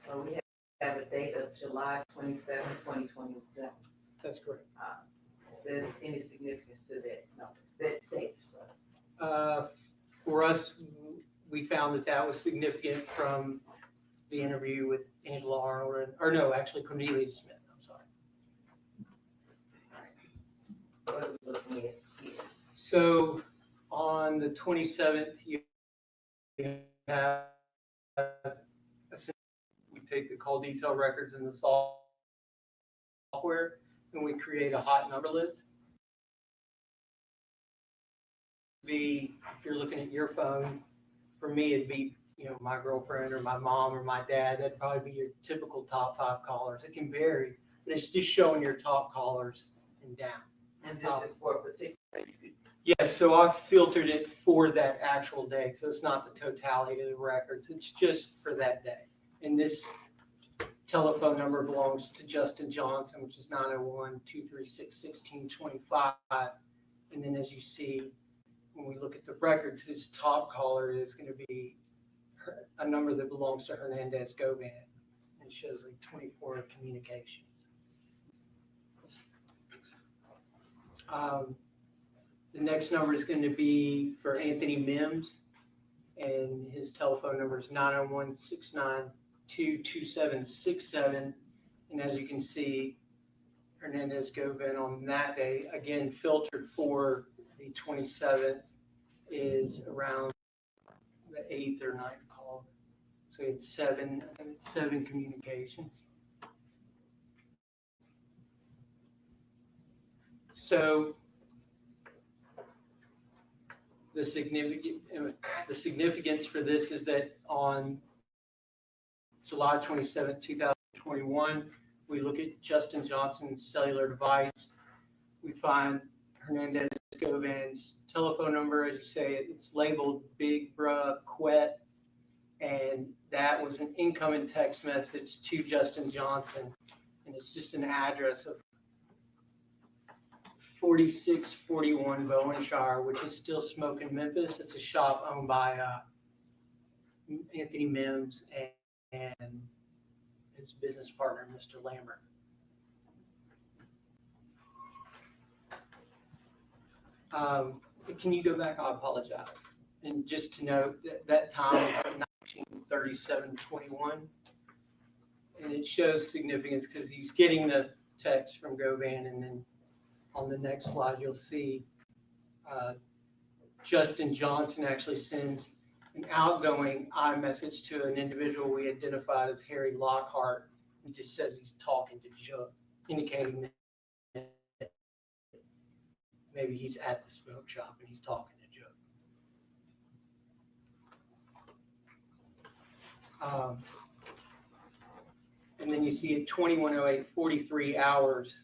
So we have a date of July 27, 2021. That's correct. Is there any significance to that? No, that date's For us, we found that was significant from the interview with Angela Arnold, actually Cornelius Smith. I'm sorry. What are we looking at here? So on the 27th, you have we take the call detail records in the software and we create a hot number list. If you're looking at your phone, for me it'd be my girlfriend or my mom or my dad. That'd probably be your typical top 5 callers. It can vary, but it's just showing your top callers and down. And this is for a particular. Yeah, so I've filtered it for that actual day. So it's not the totality of the records. It's just for that day. And this telephone number belongs to Justin Johnson, which is 901-236-1625. And then as you see, when we look at the records, his top caller is going to be a number that belongs to Hernandez GOVAN. And it shows like 24 communications. The next number is going to be for Anthony Mims, and his telephone number is 901-692-2767. And as you can see, Hernandez GOVAN on that day, again filtered for the 27th, is around the 8th or 9th call. So it's 7 communications. So the significance for this is that on July 27, 2021, we look at Justin Johnson's cellular device. We find Hernandez GOVAN's telephone number. As you say, it's labeled Big Bruh Quet, and that was an incoming text message to Justin Johnson, and it's just an address of 4641 Bowenshire, which is still smoking Memphis. It's a shop owned by Anthony Mims and his business partner, Mr. Lambert. Can you go back? I apologize. And just to note, that time was 1937-21, and it shows significance because he's getting the text from GOVAN, and then on the next slide, you'll see Justin Johnson actually sends an outgoing iMessage to an individual we identified as Harry Lockhart. It just says he's talking to Joe, indicating that maybe he's at the smoke shop and he's talking to Joe. And then you see at 21:08, 43 hours,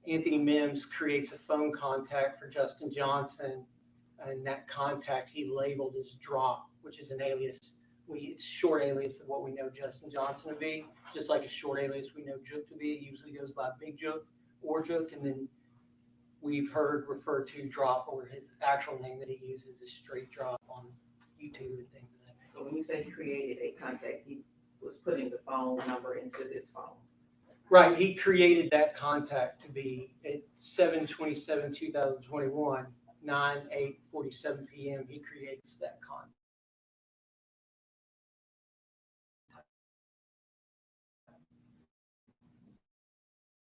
Anthony Mims creates a phone contact for Justin Johnson, and that contact he labeled as Drop, which is an alias. It's short alias of what we know Justin Johnson to be, just like a short alias we know Jook to be. It usually goes by Big Jook or Jook, and then we've heard referred to Drop, or his actual name that he uses is Straight Drop on YouTube and things of that nature. So when you say he created a contact, he was putting the phone number into this phone. Right, he created that contact to be at 7/27/2021, 9/8:47 p.m. He creates that contact.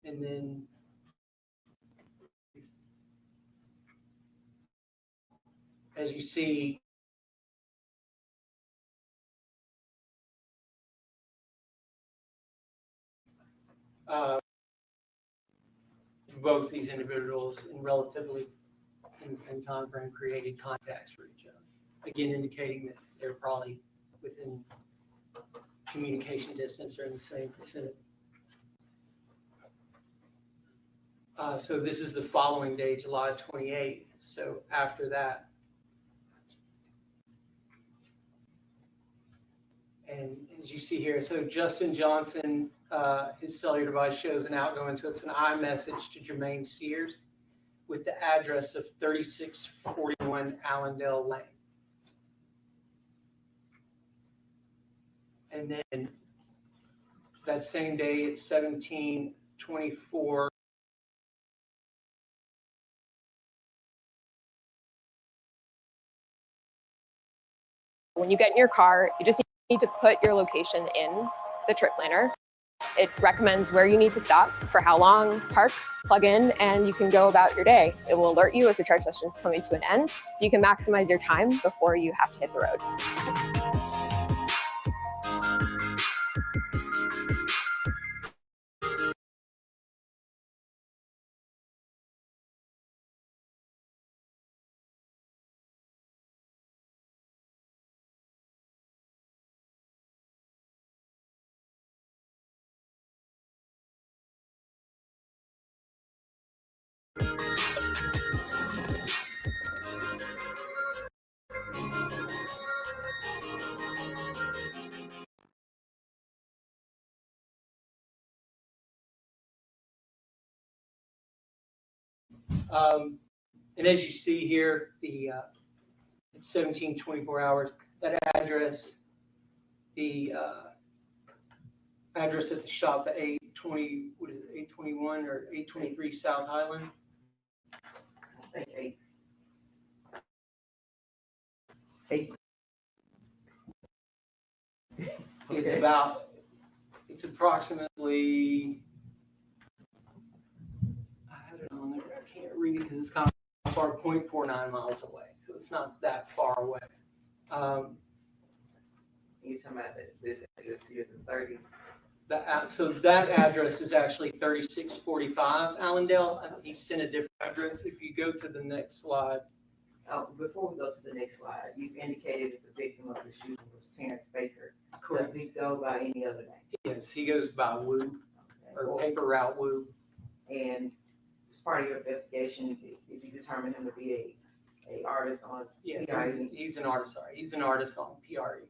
And then as you see, both these individuals in relatively in the same time frame created contacts for each other. Again, indicating that they're probably within communication distance or in the same vicinity. So this is the following day, July 28th. So after that, and as you see here, so Justin Johnson, his cellular device shows an outgoing, so it's an iMessage to Jermaine Sears with the address of 3641 Allendale Lane. And then that same day at 17:24, when you get in your car, you just need to put your location in the trip planner. It recommends where you need to stop, for how long, park, plug in, and you can go about your day. It will alert you if your charge session is coming to an end, so you can maximize your time before you have to hit the road. and as you see here, it's 17:24 hours. That address, the address at the shop, the 820, what is it, 821 or 823 South Highland? I think 8. It's Okay. it's approximately, I have it on there, I can't read it because it's kind of far, 0.49 miles away, so it's not that far away. You're talking about this address here, the 30. So that address is actually 3645 Allendale. He sent a different address. If you go to the next slide. Before we go to the next slide, you've indicated that the victim of the shooting was Terrence Baker. Correct. Does he go by any other name? Yes, he goes by Wu, or Paper Route Wu. And as part of your investigation, if you determine him to be a artist on Yes, PRE? he's an artist. Sorry, he's an artist on PRE.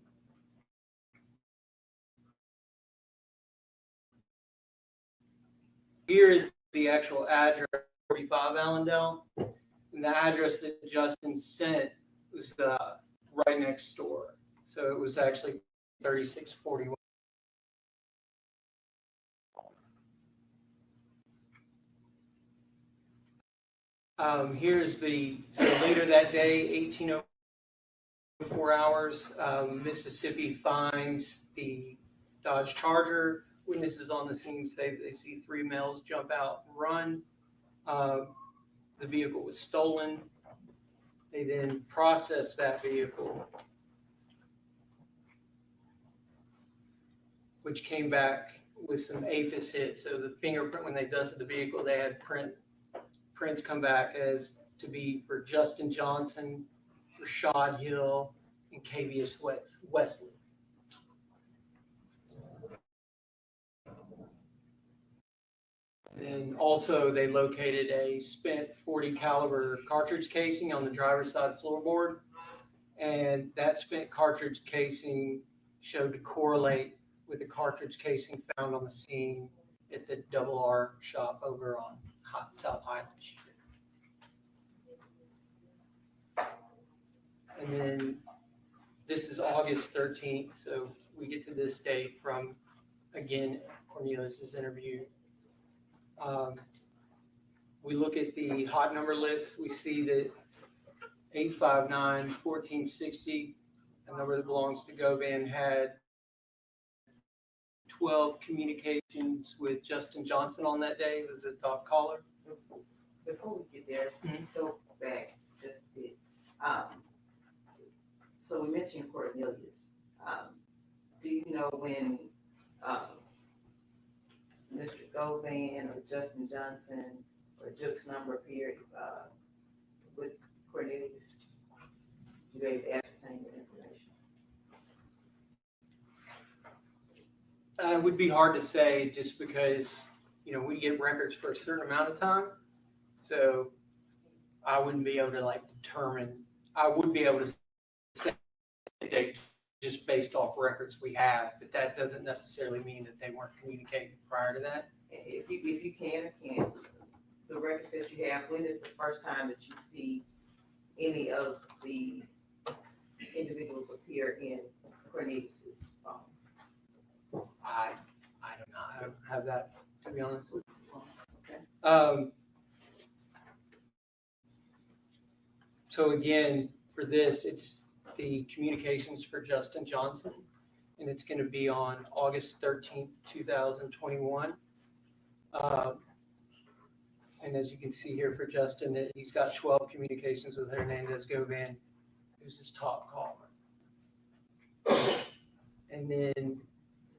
Here is the actual address, 45 Allendale, and the address that Justin sent was right next door. So it was actually 3641. Here's so later that day, 18:04 hours, Mississippi finds the Dodge Charger. Witnesses on the scene say they see 3 males jump out and run. The vehicle was stolen. They then processed that vehicle, which came back with some APHIS hits. So the fingerprint, when they dusted the vehicle, they had prints come back as to be for Justin Johnson, Rashad Hill, and Cavius Wesley. And also they located a spent .40 caliber cartridge casing on the driver's side floorboard. And that spent cartridge casing showed to correlate with the cartridge casing found on the scene at the Double R shop over on South Highland Street. And then this is August 13th, so we get to this date from, again, Cornelius's interview. We look at the hot number list, we see that 859-1460, a number that belongs to GOVAN, had 12 communications with Justin Johnson on that day. He was the top caller. Before we get there, go back just a bit. So we mentioned Cornelius. Do you know when Mr. Govan or Justin Johnson or Juke's number appeared with Cornelius? You guys ascertain that information? It would be hard to say just because, you know, we get records for a certain amount of time. So I wouldn't be able to like determine, I would be able to say the date just based off records we have, but that doesn't necessarily mean that they weren't communicating prior to that. If you can, the records that you have, when is the first time that you see any of the individuals appear in Cornelius's phone? I don't know. I don't have that, to be honest with you. Okay. So again, for this, it's the communications for Justin Johnson, and it's going to be on August 13th, 2021. And as you can see here for Justin, he's got 12 communications with Hernandez Govan, who's his top caller. And then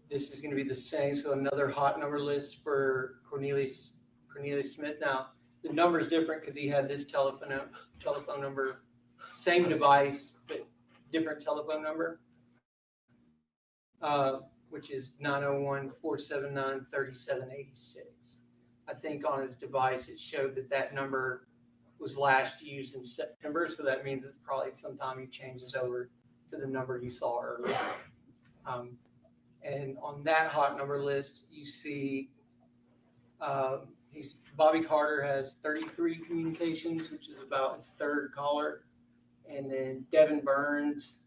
this is going to be the same. So another hot number list for Cornelius Smith. Now the number is different because he had this telephone number, same device, but different telephone number, which is 901-479-3786. I think on his device, it showed that number was last used in September. So that means it's probably sometime he changes over to the number you saw earlier. And on that hot number list, you see Bobby Carter has 33 communications, which is about his third caller. And then Devin Burns,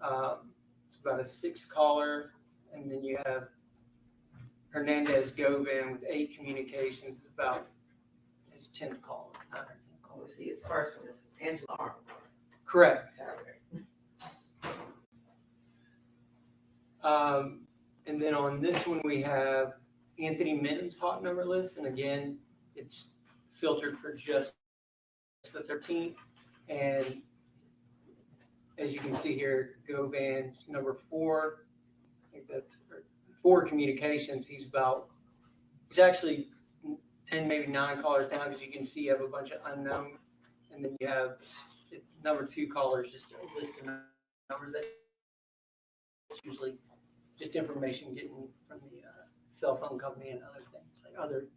it's about a sixth caller. And then you have Hernandez Govan with 8 communications, about his 10th caller. Let's see, his first one is Angela Arnold. Correct. And then on this one, we have Anthony Mims' hot number list. And again, it's filtered for just the 13th. And as you can see here, Govan's number 4, I think that's 4 communications. He's actually 10, maybe 9 callers down, because you can see you have a bunch of unknown. And then you have number 2 callers, just a list of numbers that it's usually just information getting from the cell phone company and other things, like other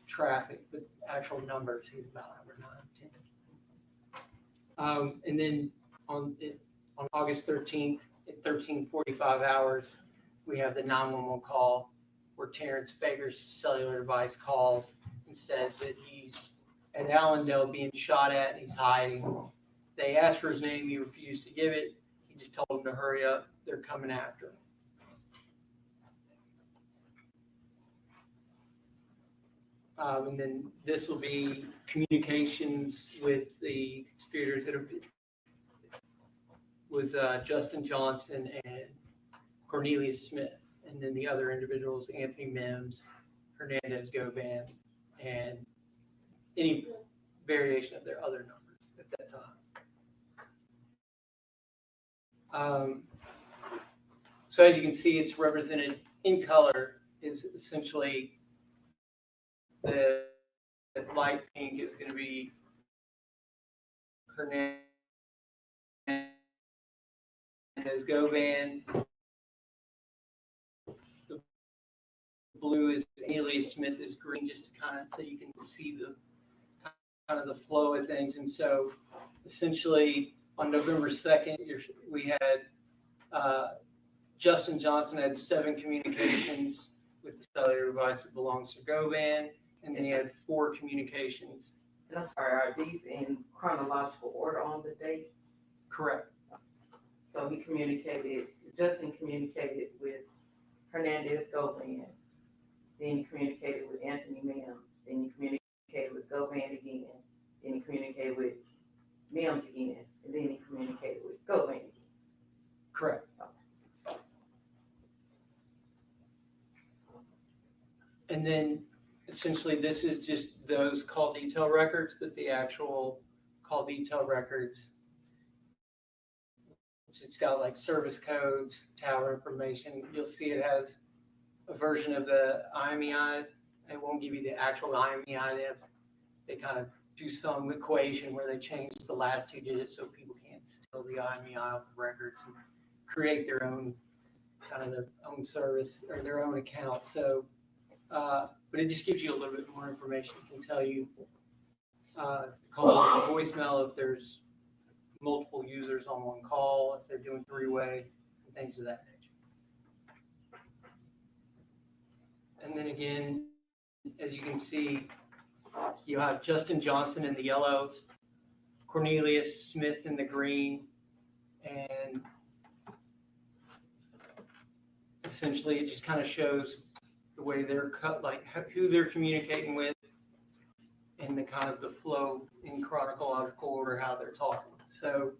traffic, but actual numbers, he's about number 9, 10. And then on August 13th at 13:45 hours, we have the 911 call where Terrence Fager's cellular device calls and says that he's at Allendale being shot at and he's hiding. They asked for his name, he refused to give it. He just told them to hurry up, they're coming after him. And then this will be communications with the conspirators that have been with Justin Johnson and Cornelius Smith, and then the other individuals, Anthony Mims, Hernandez Govan, and any variation of their other numbers at that time. So as you can see, it's represented in color is essentially the light pink is going to be Hernandez Govan. The blue is Cornelius Smith is green, just to kind of so you can see the kind of the flow of things. And so essentially on November 2nd, we had Justin Johnson had 7 communications with the cellular device that belongs to GOVAN, and then he had 4 communications. And I'm sorry, are these in chronological order on the date? Correct. So Justin communicated with Hernandez GOVAN, then he communicated with Anthony Mims, then he communicated with GOVAN again, then he communicated with Mims again, and then he communicated with GOVAN again. Correct. And then essentially this is just those call detail records, but the actual call detail records, it's got like service codes, tower information. You'll see it has a version of the IMEI. It won't give you the actual IMEI. They kind of do some equation where they change the last 2 digits so people can't steal the IMEI off the records and create their own kind of their own service or their own account. So, but it just gives you a little bit more information. It can tell you call voicemail if there's multiple users on one call, if they're doing three-way, and things of that nature. And then again, as you can see, you have Justin Johnson in the yellows, Cornelius Smith in the green, and essentially it just kind of shows the way they're cut, like who they're communicating with, and the kind of the flow in chronological order, how they're talking. So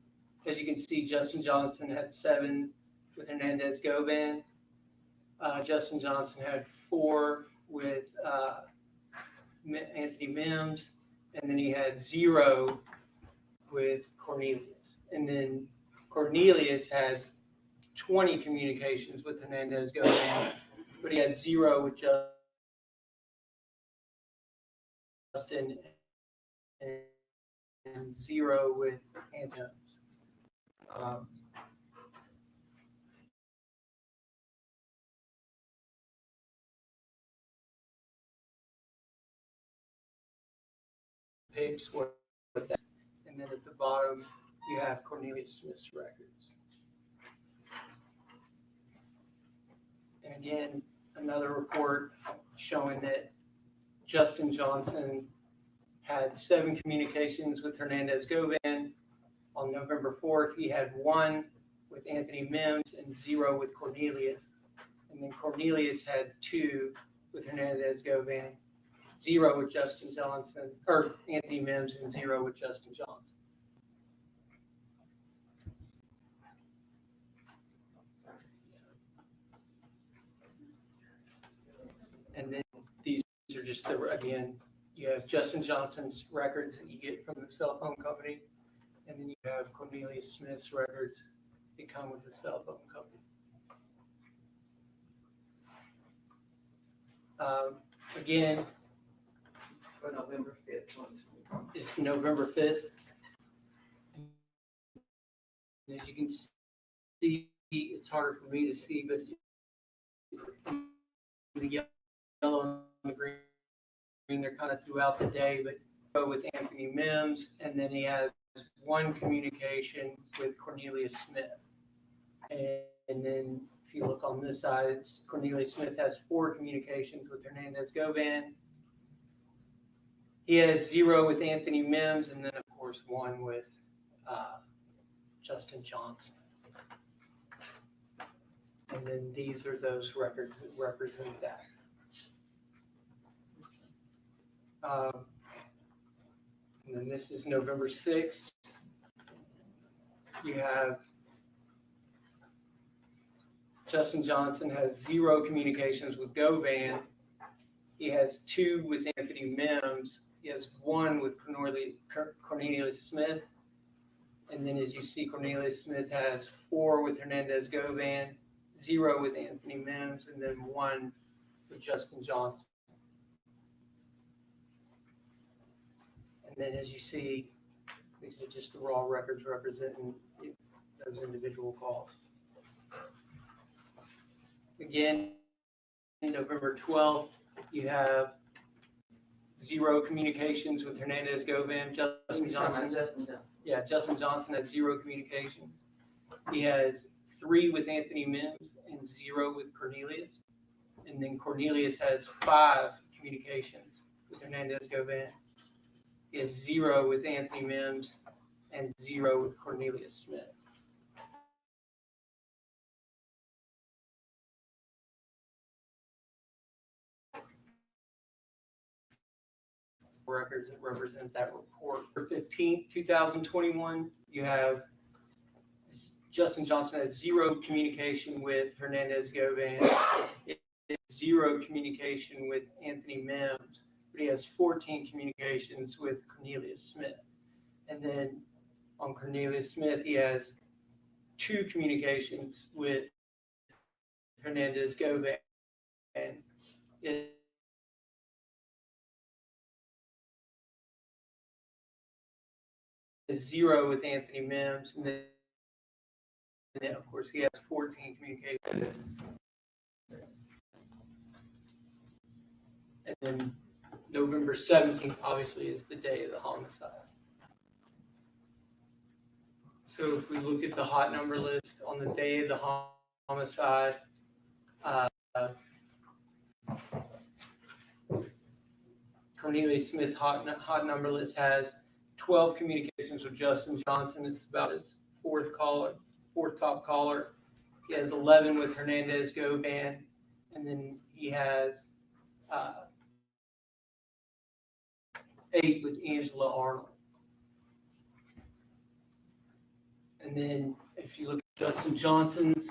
as you can see, Justin Johnson had 7 with Hernandez GOVAN. Justin Johnson had 4 with Anthony Mims, and then he had 0 with Cornelius. And then Cornelius had 20 communications with Hernandez GOVAN, but he had 0 with Justin and 0 with Anthony. Pigs with that. And then at the bottom, you have Cornelius Smith's records. And again, another report showing that Justin Johnson had 7 communications with Hernandez GOVAN. On November 4th, he had 1 with Anthony Mims and 0 with Cornelius. And then Cornelius had 2 with Hernandez GOVAN, 0 with Justin Johnson, or Anthony Mims, and 0 with Justin Johnson. And then these are just the, again, you have Justin Johnson's records that you get from the cell phone company, and then you have Cornelius Smith's records that come with the cell phone company. Again, For November 5th, it's November 5th. And as you can see, it's harder for me to see, but the yellow and the green, they're kind of throughout the day, but go with Anthony Mims, and then he has 1 communication with Cornelius Smith. And then if you look on this side, it's Cornelius Smith has 4 communications with Hernandez GOVAN. He has 0 with Anthony Mims, and then of course 1 with Justin Johnson. And then these are those records that represent that. And then this is November 6th. You have Justin Johnson has 0 communications with GOVAN. He has 2 with Anthony Mims. He has 1 with Cornelius Smith. And then as you see, Cornelius Smith has 4 with Hernandez GOVAN, 0 with Anthony Mims, and then 1 with Justin Johnson. And then as you see, these are just the raw records representing those individual calls. Again, November 12th, you have 0 communications with Hernandez GOVAN. Justin Johnson. Yeah, Justin Johnson has 0 communications. He has 3 with Anthony Mims and 0 with Cornelius. And then Cornelius has 5 communications with Hernandez GOVAN. He has 0 with Anthony Mims and 0 with Cornelius Smith. Records that represent that report. For 15th, 2021, you have Justin Johnson has 0 communication with Hernandez Govan, 0 communication with Anthony Mims, but he has 14 communications with Cornelius Smith. And then on Cornelius Smith, he has 2 communications with Hernandez Govan. And it is 0 with Anthony Mims, and then of course he has 14 communications. And then November 17th, obviously, is the day of the homicide. So if we look at the hot number list on the day of the homicide, Cornelius Smith hot number list has 12 communications with Justin Johnson. It's about his fourth top caller. He has 11 with Hernandez Govan, and then he has 8 with Angela Arnold. And then if you look at Justin Johnson's,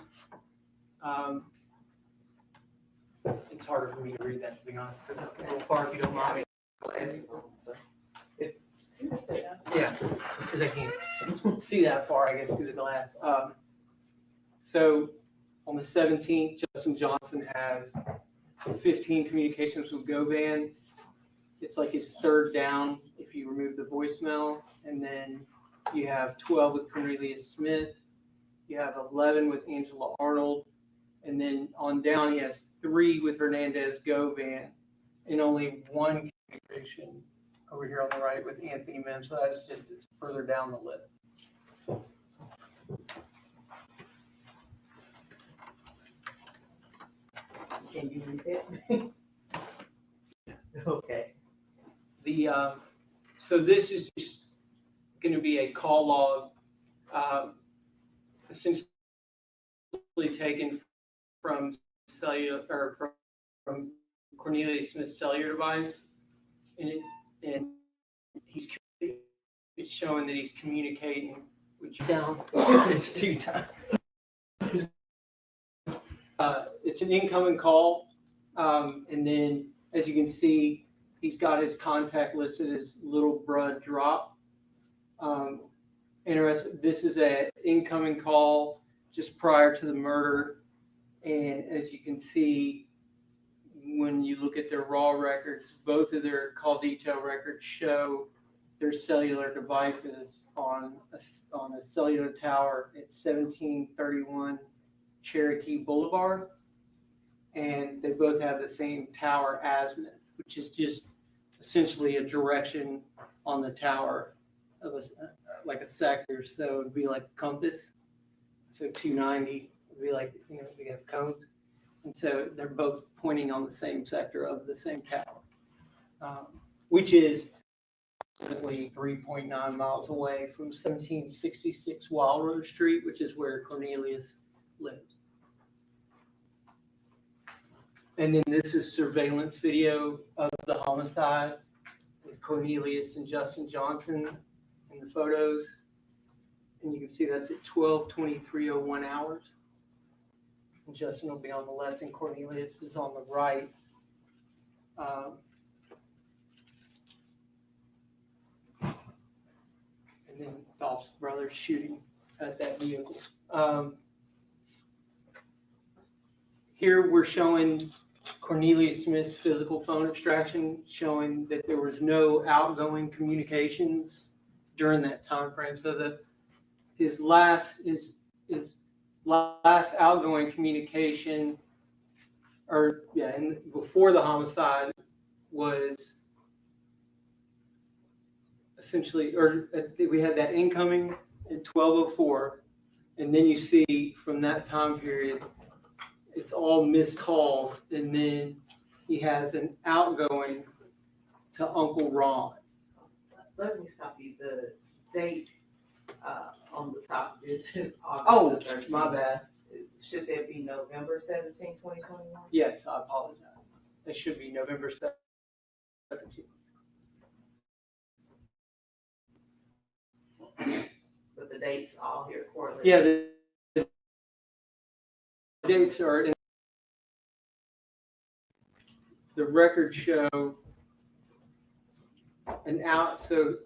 it's harder for me to read that, to be honest, because it's a little far if you don't mind me. Yeah, because I can't see that far, I guess, because of the glass. So on the 17th, Justin Johnson has 15 communications with Govan. It's like his third down if you remove the voicemail. And then you have 12 with Cornelius Smith. You have 11 with Angela Arnold. And then on down, he has 3 with Hernandez Govan and only 1 communication over here on the right with Anthony Mims. So that's just further down the list. Can you read that? Okay. So this is just going to be a call log, essentially taken from cellular or from Cornelius Smith's cellular device, and it's showing that he's communicating with you down. It's 2 times. It's an incoming call, and then as you can see, he's got his contact listed as Little Brud Drop. Interesting. This is an incoming call just prior to the murder, and as you can see, when you look at their raw records, both of their call detail records show their cellular devices on a cellular tower at 1731 Cherokee Boulevard, and they both have the same tower azimuth, which is just essentially a direction on the tower of like a sector. So it'd be like a compass. So 290 would be like, we have cones. And so they're both pointing on the same sector of the same tower, which is approximately 3.9 miles away from 1766 Wild Rose Street, which is where Cornelius lives. And then this is surveillance video of the homicide with Cornelius and Justin Johnson in the photos. And you can see that's at 12:23:01 hours. And Justin will be on the left and Cornelius is on the right. And then Dolph's brother shooting at that vehicle. Here we're showing Cornelius Smith's physical phone extraction, showing that there was no outgoing communications during that time frame. So his last outgoing communication, and before the homicide, was essentially, we had that incoming at 12:04, and then you see from that time period, it's all missed calls, and then he has an outgoing to Uncle Ron. Let me stop you. The date On the top of this is Oh, August the 13th. my bad. Should that be November 17, 2021? Yes, I apologize. It should be November 17th. But the dates all here correlated. Yeah, the dates are in the record show and out, so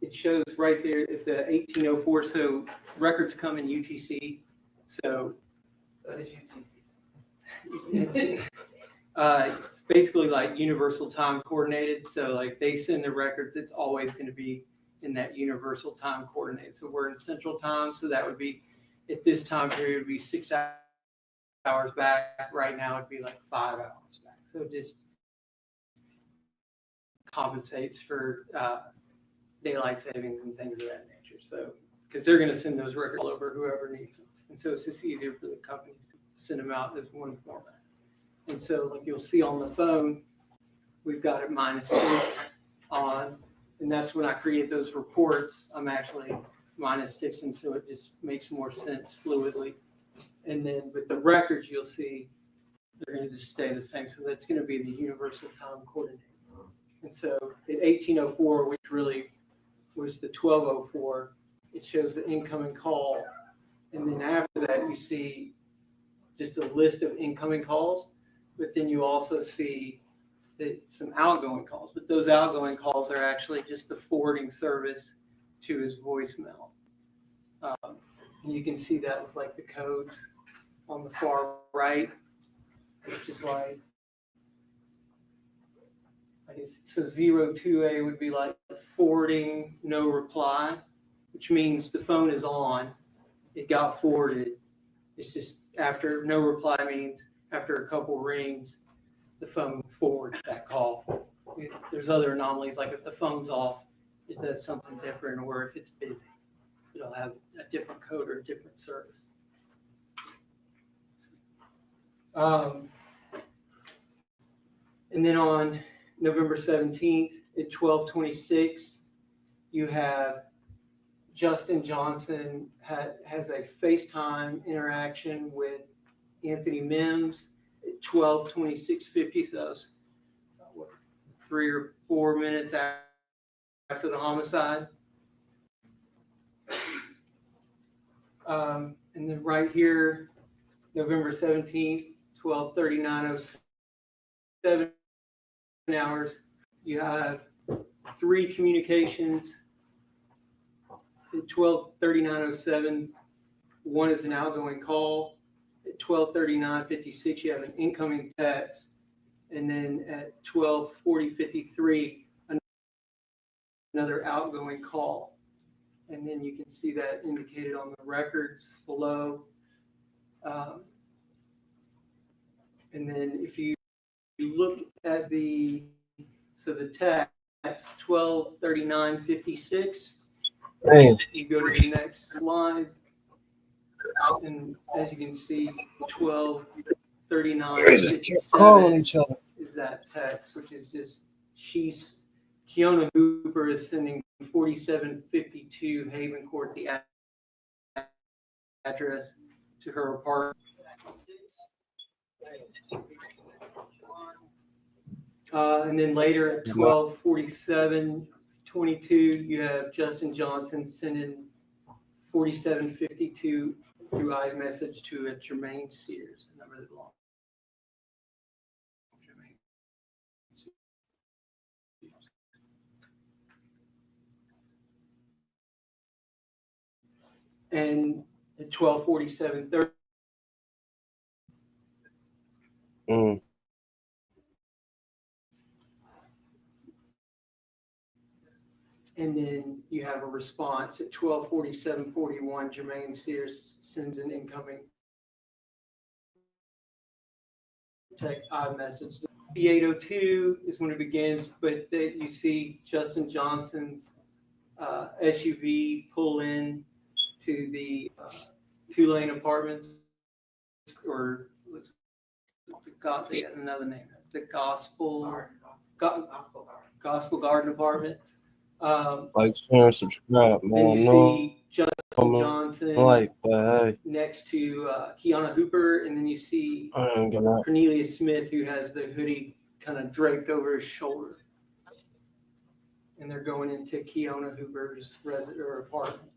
it shows right there at the 1804. So records come in UTC. So it is UTC. It's basically like universal time coordinated. So like they send the records, it's always going to be in that universal time coordinate. So we're in central time. So that would be at this time period would be 6 hours back. Right now it'd be like 5 hours back. So it just compensates for daylight savings and things of that nature. So because they're going to send those records all over whoever needs them. And so it's just easier for the companies to send them out as one format. And so like you'll see on the phone, we've got it -6 on, and that's when I create those reports. I'm actually -6, and so it just makes more sense fluidly. And then with the records, you'll see they're going to just stay the same. So that's going to be the universal time coordinate. And so at 1804, which really was the 1204, it shows the incoming call. And then after that, you see just a list of incoming calls, but then you also see that some outgoing calls. But those outgoing calls are actually just the forwarding service to his voicemail. And you can see that with like the codes on the far right, which is like, I guess, so 02A would be like forwarding no reply, which means the phone is on, it got forwarded. It's just after no reply means after a couple rings, the phone forwards that call. There's other anomalies, like if the phone's off, it does something different, or if it's busy, it'll have a different code or a different service. And then on November 17th at 12:26, you have Justin Johnson has a FaceTime interaction with Anthony Mims at 12:26:50. So that was 3 or 4 minutes after the homicide. And then right here, November 17th, 12:39:07 hours, you have 3 communications at 12:39:07. One is an outgoing call. At 12:39:56, you have an incoming text. And then at 12:40:53, another outgoing call. And then you can see that indicated on the records below. And then if you look at the text, 12:39:56, you go to the next slide. And as you can see, 12:39:57 is that text, which is just Kiona Hooper is sending 4752 Haven Court, the address to her apartment. And then later at 12:47:22, you have Justin Johnson sending 4752 through iMessage to a Jermaine Sears, a number that belongs. And at 12:47:30. And then you have a response at 12:47:41. Jermaine Sears sends an incoming text iMessage. The 802 is when it begins, but you see Justin Johnson's SUV pull in to the 2-lane apartments, or they got another name, the Gospel Garden Apartments. Like, share, and subscribe, Then man. you No, see Justin Johnson like, but hey, next to Kiana Hooper, and then you see I ain't gonna. Cornelius Smith, who has the hoodie kind of draped over his shoulder. And they're going into Kiana Hooper's apartment.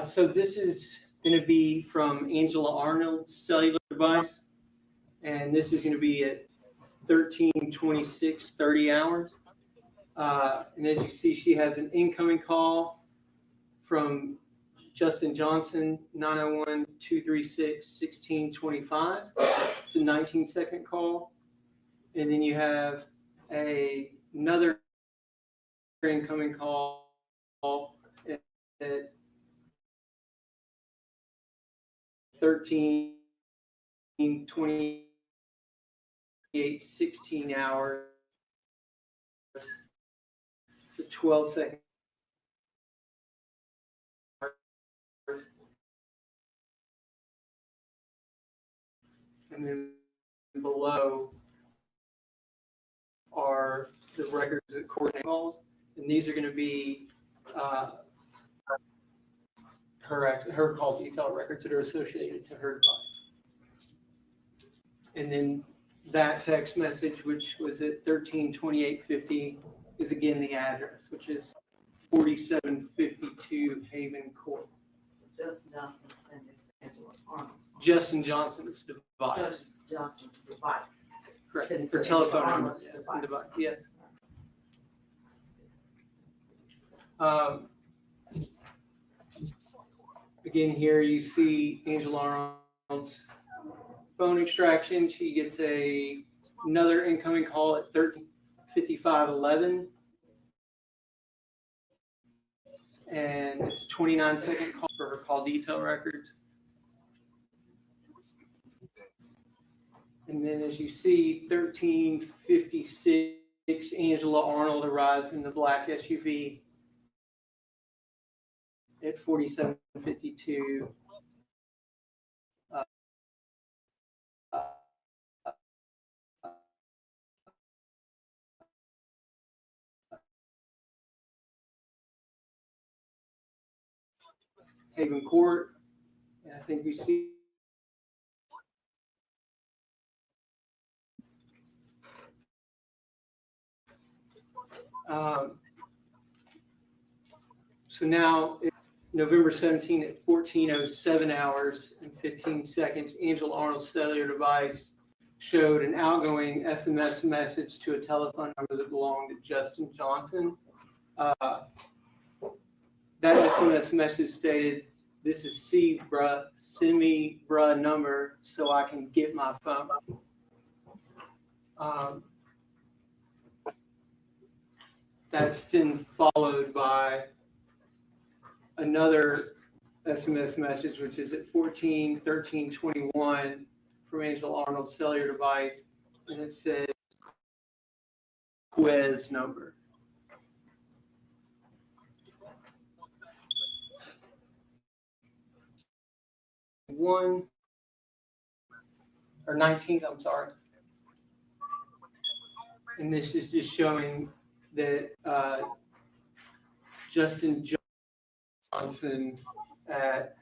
So this is going to be from Angela Arnold's cellular device, and this is going to be at 13:26, 30 hours. And as you see, she has an incoming call from Justin Johnson, 901-236-1625. It's a 19-second call. And then you have another incoming call at 13:28, 16 hours. The 12-second. And then below are the records that coordinate calls, and these are going to be her call detail records that are associated to her device. And then that text message, which was at 13:28:50, is again the address, which is 4752 Haven Court. Justin Johnson sent this to Angela Arnold. Justin Johnson's device. Justin Johnson's device. Correct. Sent it For to telephone Angela numbers. Arnold's device. Yes. Again, here you see Angela Arnold's phone extraction. She gets another incoming call at 13:55:11, and it's a 29-second call for her call detail records. And then, as you see, 13:56, Angela Arnold arrives in the black SUV at 47:52. Haven Court, and I think we see so now it's November 17 at 14:07 hours and 15 seconds. Angela Arnold's cellular device showed an outgoing SMS message to a telephone number that belonged to Justin Johnson. That SMS message stated, "This is C, bruh. Send me bruh number so I can get my phone." That's then followed by another SMS message, which is at 14:13:21 from Angela Arnold's cellular device, and it says Quiz number. One or 19th, I'm sorry. And this is just showing that Justin Johnson at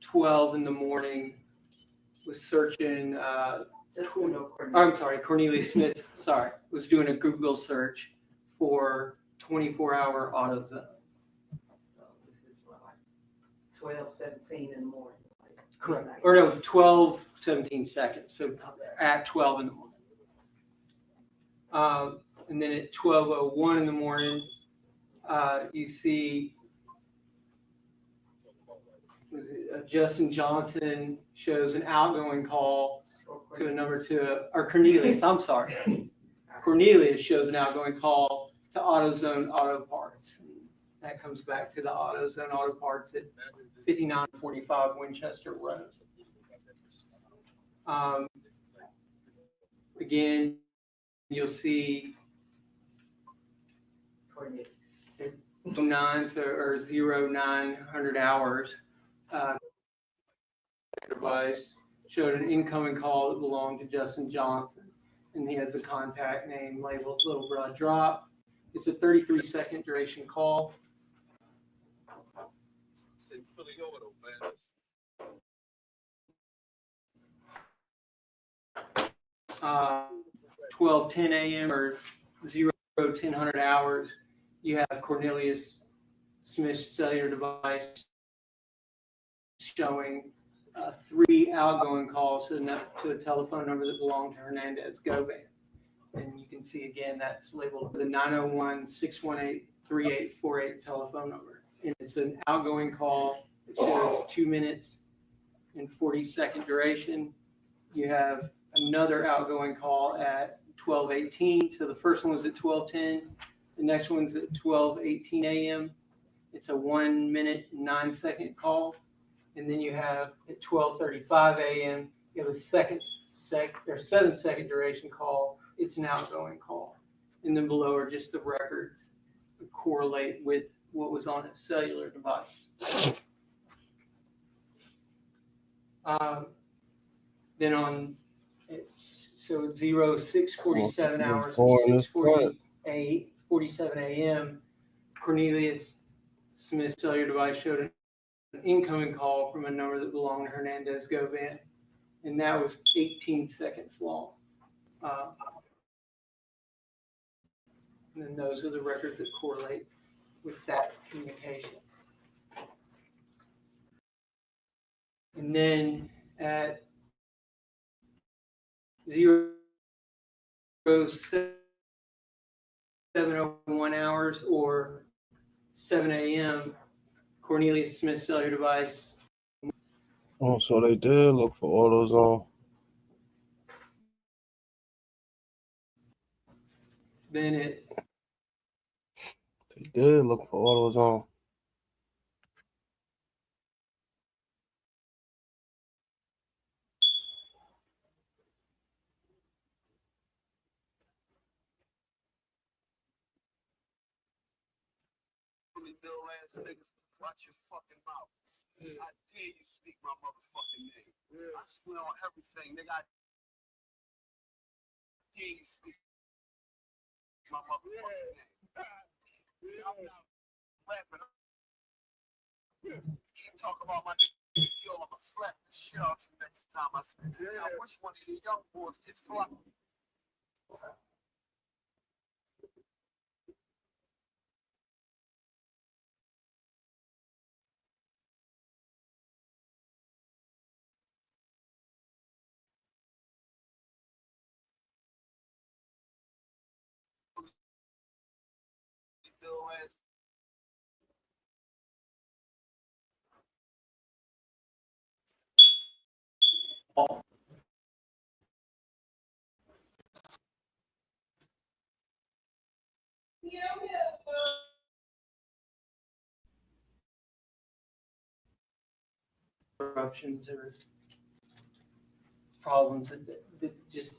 12 in the morning was searching, I'm sorry, Cornelius Smith, was doing a Google search for 24-hour AutoZone. So this is what, like 12:17 in the morning. Correct. Or no, 12:17 seconds. So at 12 in the morning. And then at 12:01 in the morning, you see Justin Johnson shows an outgoing call to a number or Cornelius, I'm sorry. Cornelius shows an outgoing call to AutoZone Auto Parts. That comes back to the AutoZone Auto Parts at 5945 Winchester Road. Again, you'll see 0900 hours. Device showed an incoming call that belonged to Justin Johnson. and he has a contact name labeled Little Broad Drop. It's a 33-second duration call. 12:10 a.m. or 0:10 hours, you have Cornelius Smith's cellular device showing 3 outgoing calls to a telephone number that belonged to Hernandez GOVAN. And you can see again that's labeled the 901-618-3848 telephone number. And it's an outgoing call. It shows 2 minutes and 40-second duration. You have another outgoing call at 12:18. So the first one was at 12:10. The next one's at 12:18 a.m. It's a 1 minute, 9-second call. And then you have at 12:35 a.m., you have a 7-second duration call. It's an outgoing call. And then below are just the records that correlate with what was on a cellular device. Then on, so 06:47 hours, 6:47 a.m., Cornelius Smith's cellular device showed an incoming call from a number that belonged to Hernandez GOVAN, and that was 18 seconds long. And then those are the records that correlate with that communication. And then at 07:01 hours or 7 a.m., Cornelius Smith's cellular device. Oh, so they did look for AutoZone. Then it. They did look for AutoZone. Watch your fucking mouth. I dare you speak my motherfucking name. I swear on everything, nigga. I dare you speak my motherfucking name. I'm not rapping. Keep talking about my nigga. Yo, I'ma slap the shit out you next time I speak. I wish one of you young boys could fly. Interruptions or problems that just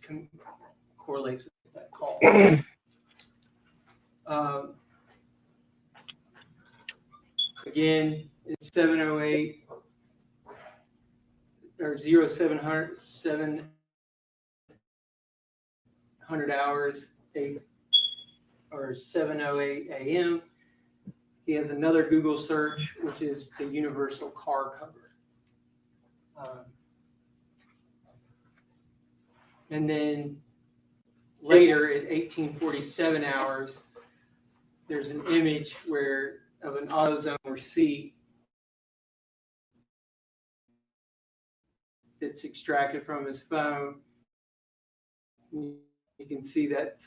correlates with that call. Again, it's 7:08 or 0700 hours 8 or 7:08 a.m. He has another Google search, which is the universal car cover. And then later at 18:47 hours, there's an image of an AutoZone receipt that's extracted from his phone. You can see that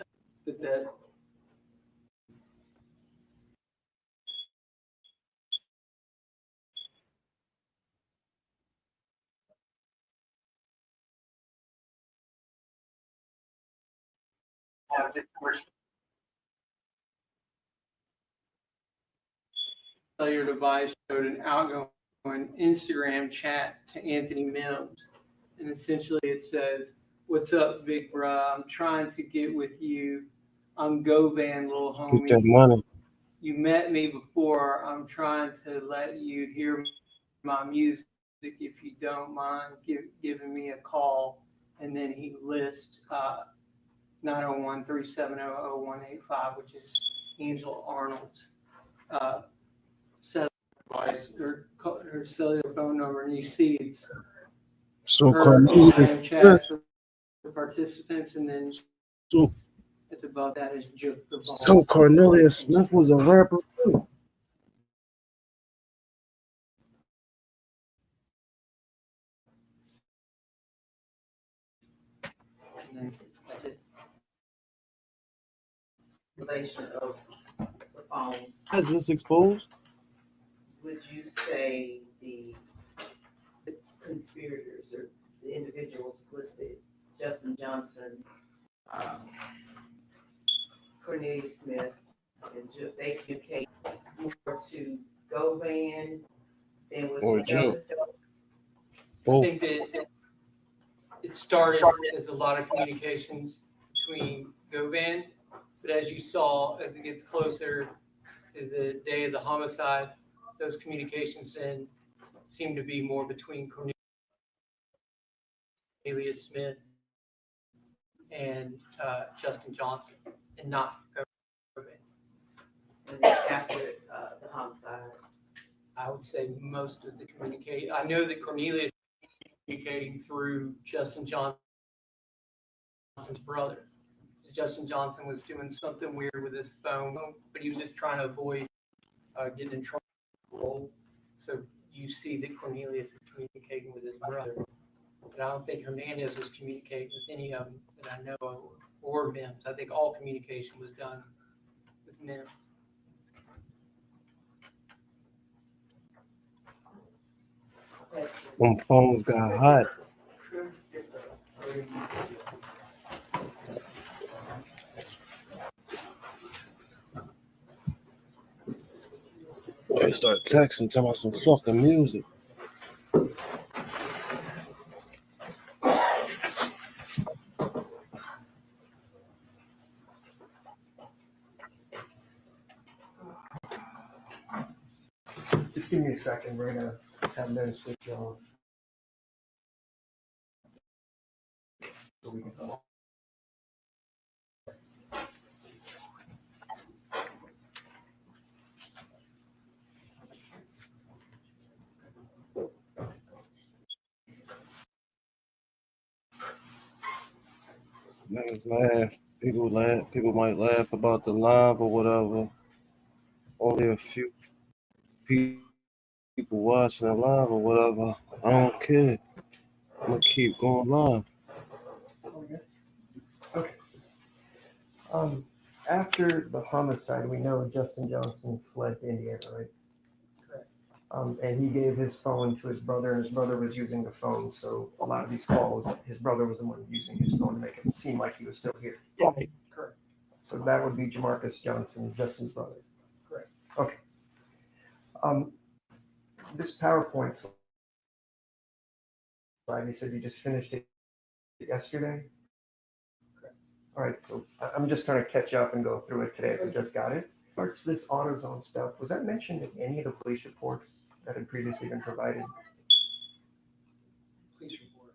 cellular device showed an outgoing Instagram chat to Anthony Mims. And essentially it says, "What's up, big bruh? I'm trying to get with you. I'm GOVAN, little homie. Get that money. You met me before. I'm trying to let you hear my music. If you don't mind giving me a call." And then he lists 901-370-0185, which is Angela Arnold's cellular device, her cellular phone number, and you see it's So her Cornelius chat Smith. for participants, and then So, at above that is just the so Cornelius Smith was a rapper too. and then that's it. Relation of the phones. That's just exposed. Would you say the conspirators or the individuals listed, Justin Johnson, Cornelius Smith, and they communicate more to GOVAN than with Or each other? I think that it started as a lot of communications between GOVAN, but as you saw, as it gets closer to the day of the homicide, those communications then seem to be more between Cornelius Smith and Justin Johnson, and not GOVAN. And after the homicide, I would say most of the communication. I know that Cornelius was communicating through Justin Johnson's brother. Justin Johnson was doing something weird with his phone, but he was just trying to avoid getting in trouble. So you see that Cornelius is communicating with his brother. But I don't think Hernandez was communicating with any of them that I know of, or Mims. I think all communication was done with Mims. When phones got hot. Boy, start texting, talking about some fucking music. Just give me a second. We're gonna have them switch off. So we can go. Niggas laugh. People might laugh about the live or whatever. Only a few people watching the live or whatever. I don't care. I'm gonna keep going live. Okay. After the homicide, we know Justin Johnson fled to Indiana, right? Correct. And he gave his phone to his brother, and his brother was using the phone. So a lot of these calls, his brother was the one using his phone to make it seem like he was still here. Right. Correct. So that would be Jamarcus Johnson, Justin's brother. Correct. Okay. This PowerPoint slide, you said you just finished it yesterday? Correct. All right, so I'm just trying to catch up and go through it today as I just got it. Starts this AutoZone stuff. Was that mentioned in any of the police reports that had previously been provided? Police report.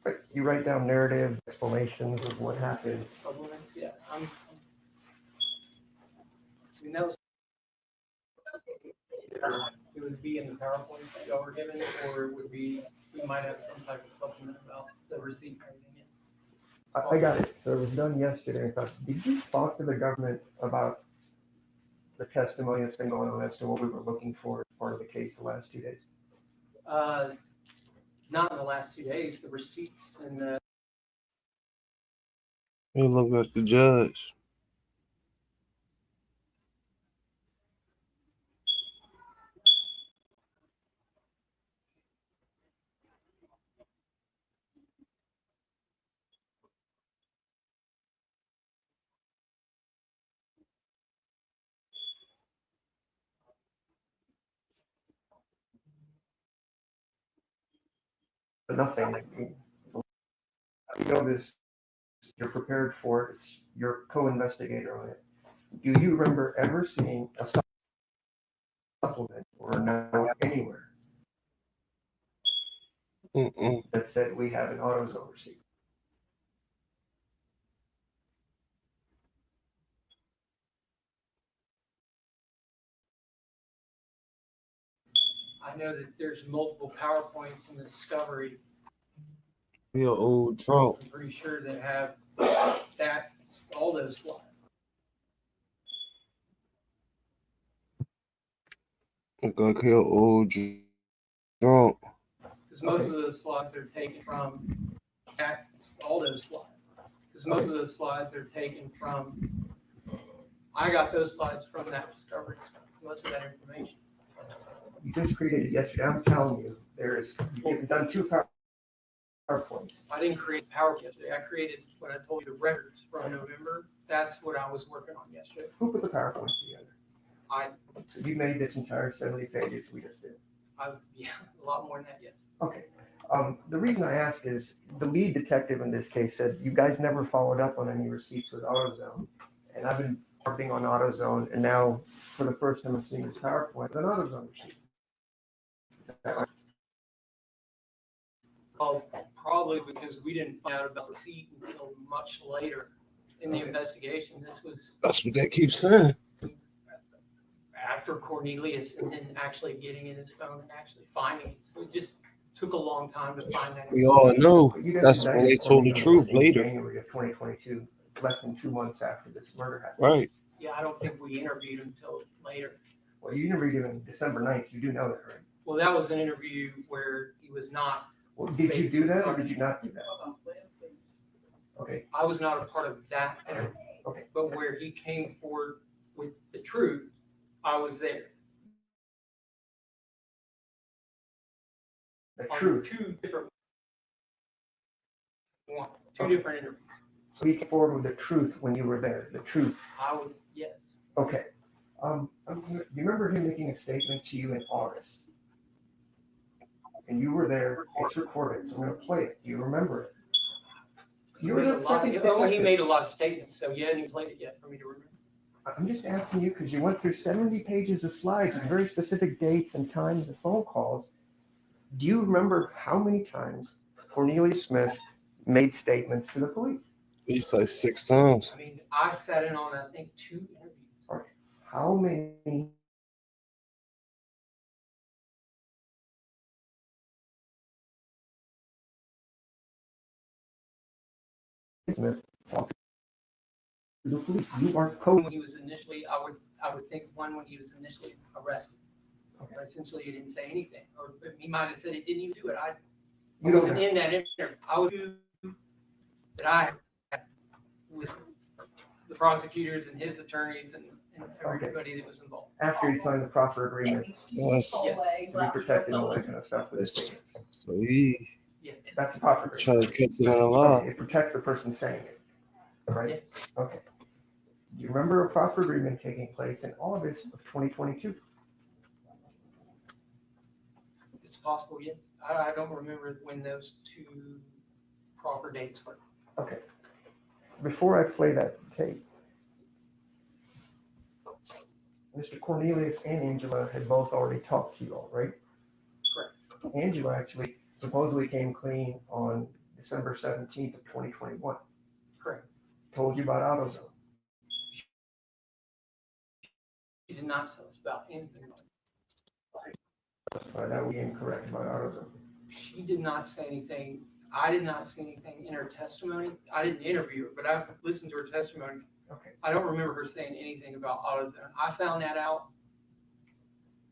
Right, you write down narratives, explanations of what happened. Supplements, yeah. I mean, that was, it would be in the PowerPoint that y'all were given, or it would be, we might have some type of supplement about the receipt and everything. I got it. So it was done yesterday. In fact, did you talk to the government about the testimony that's been going on as to what we were looking for as part of the case the last 2 days? Not in the last 2 days, the receipts and the. He look at the judge. Nothing. You know this, you're prepared for it, it's your co-investigator on it. Do you remember ever seeing a supplement or a note anywhere that said we have an AutoZone receipt? I know that there's multiple PowerPoints in the discovery. Your old drunk. I'm pretty sure that have that, all those slides. Look like your old drunk. Because most of those slides are taken from that, all those slides. Because most of those slides are taken from, I got those slides from that discovery, most of that information. You just created it yesterday. I'm telling you, you've done 2 PowerPoints. I didn't create PowerPoint yesterday. I created, when I told you the records from November, that's what I was working on yesterday. Who put the PowerPoints together? I, So you made this entire 70 pages we just did. yeah, a lot more than that, yes. Okay. The reason I ask is the lead detective in this case said you guys never followed up on any receipts with AutoZone. And I've been working on AutoZone, and now for the first time I'm seeing this PowerPoint with an AutoZone receipt. Is that right? Well, probably because we didn't find out about the seat until much later in the investigation. This was That's what they keep saying. after Cornelius and then actually getting in his phone and actually finding it. So it just took a long time to find that. We all know You guys that's when they told the truth in later. January of 2022, less than 2 months after this murder happened. Right. Yeah, I don't think we interviewed him until later. Well, you interviewed him December 9th. You do know that, right? Well, that was an interview where he was not. Well, did you do that or did you not do that? Okay. I was not a part of that interview. Okay. But where he came forward with the truth, I was there. The On truth. Two different interviews. So he came forward with the truth when you were there. The truth. I would, yes. Okay. You remember him making a statement to you in August? And you were there. It's recorded, so I'm going to play it. Do you remember it? You were the second He detective. made a lot of statements, so you hadn't played it yet for me to remember. I'm just asking you because you went through 70 pages of slides with very specific dates and times and phone calls. Do you remember how many times Cornelius Smith made statements to the police? At least like 6 times. I mean, I sat in on, I think, 2 interviews. All right. How many Smith talked to the police? You are When he was initially, I would think one when he was initially arrested. Okay. Essentially, he didn't say anything, or he might have said he didn't even do it. I You don't wasn't know. in that interview. I was that I had with the prosecutors and his attorneys and everybody that was involved. After he signed the proffer agreement, Yes. to be protected and all that kind of stuff with his statements. So he That's the proffer agreement. trying to catch it on a So lie. it protects the person saying it, right? Okay. Do you remember a proffer agreement taking place in August of 2022? It's possible, yes. I don't remember when those 2 proper dates were. Okay. Before I play that tape, Mr. Cornelius and Angela had both already talked to you all, right? Correct. Angela actually supposedly came clean on December 17th of 2021. Correct. Told you about AutoZone. He did not tell us about anything like That would be incorrect about AutoZone. She did not say anything. I did not see anything in her testimony. I didn't interview her, but I've listened to her testimony. Okay. I don't remember her saying anything about AutoZone. I found that out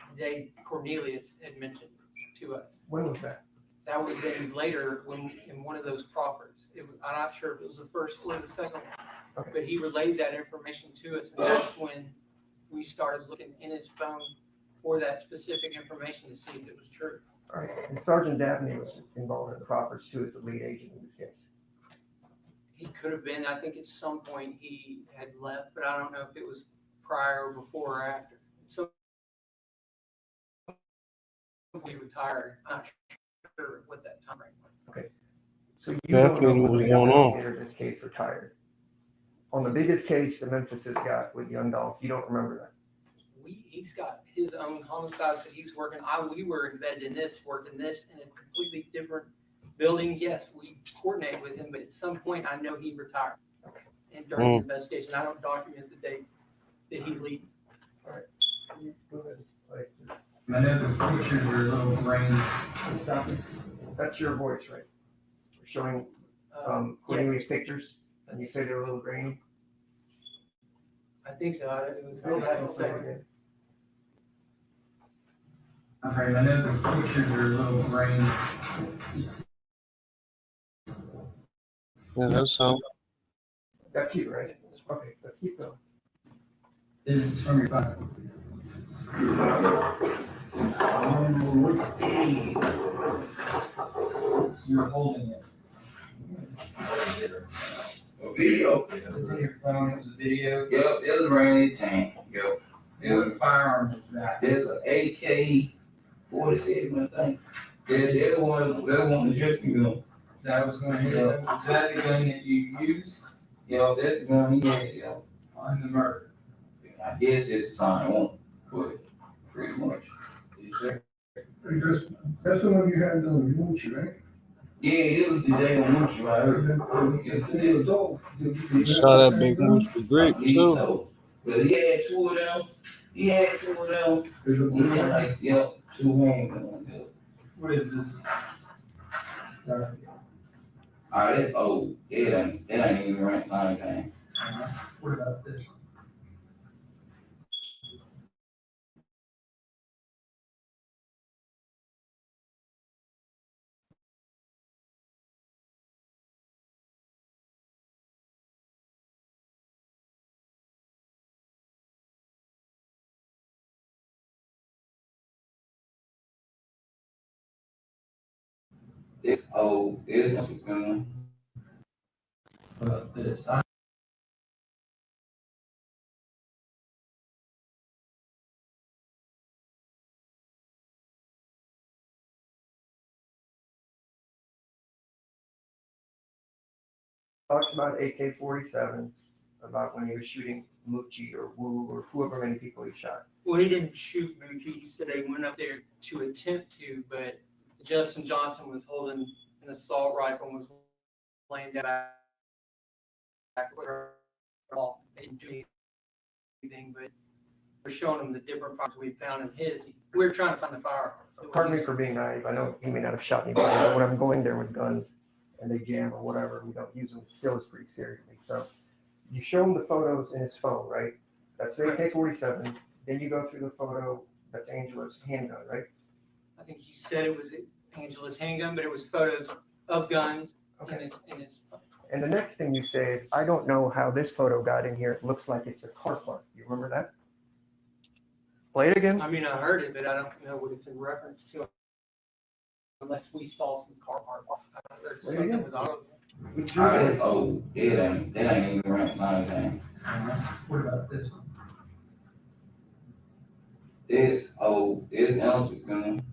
the day Cornelius had mentioned to us. When was that? That would have been later when in one of those proffers. I'm not sure if it was the first or the second one, Okay. but he relayed that information to us, and that's when we started looking in his phone for that specific information to see if it was true. All right. And Sergeant Dabney was involved in the proffers too as the lead agent in this case. He could have been. I think at some point he had left, but I don't know if it was prior, or before, or after. So he retired. I'm not sure what that time frame was. Okay. So you Definitely don't know what was when going the on. investigator in this case retired. On the biggest case the Memphis has got with Young DOLPH, you don't remember that. He's got his own homicides that he's working. We were embedded in this, working this in a completely different building. Yes, we coordinate with him, but at some point I know he retired. And during the investigation, I don't document the date that he leaves. All right. Go ahead. I know the pictures are a little grainy. That's your voice, right? We're showing Cornelius pictures, and you say they're a little grainy. I think so. It was still back in the second. I'm afraid I know the pictures are a little grainy. Yeah, that's all. That's you, right? Okay, let's keep going. This is from your phone. You're holding it. A video. It was in your phone, it was a video. Yep, it was a rainy tank. Yep. What firearm is that? There's an AK-47, I think. That one is just gun. That was gonna hit them. Is that the gun that you used Yep, that's the gun he had, yep. on the murder? I guess it's the sign one, but pretty much. Yes, sir. That's the one you had on the Moochie, right? Yeah, it was the day on Moochie, right? It was dope. You saw that big moose with grape too. So, but he had two of them. He had like, yep, two handguns. What is this? That's old. It ain't even right sign thing. What about this one? This old. This gun. What about this? Talks about AK-47s, about when he was shooting Moochie or Wu or whoever many people he shot. Well, he didn't shoot Moochie. He said they went up there to attempt to, but Justin Johnson was holding an assault rifle and was laying down back where they didn't do anything, but we're showing him the different parts we found in his. We were trying to find the firearm. Pardon me for being naive. I know he may not have shot anybody, but when I'm going there with guns and they jam or whatever, and we don't use them, still is pretty scary to me. So you show him the photos in his phone, right? That's the AK-47. Then you go through the photo, that's Angela's handgun, right? I think he said it was Angela's handgun, but it was photos of guns Okay. in his phone. And the next thing you say is, I don't know how this photo got in here. It looks like it's a car park. You remember that? Play it again. I mean, I heard it, but I don't know what it's in reference to. Unless we saw some car park. I heard Play it something again. with auto. That's old. It ain't even right sign thing. What about this one? This old. This else gun.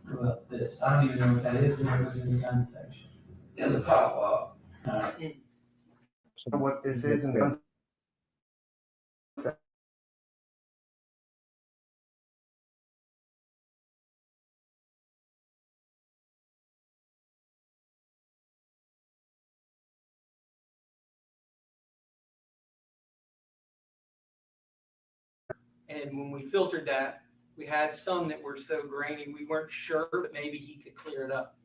What about this? I don't even know what that is, but it was in the gun section. It's a pop up. So what this is in the gun section. And when we filtered that, we had some that were so grainy, we weren't sure, but maybe he could clear it up.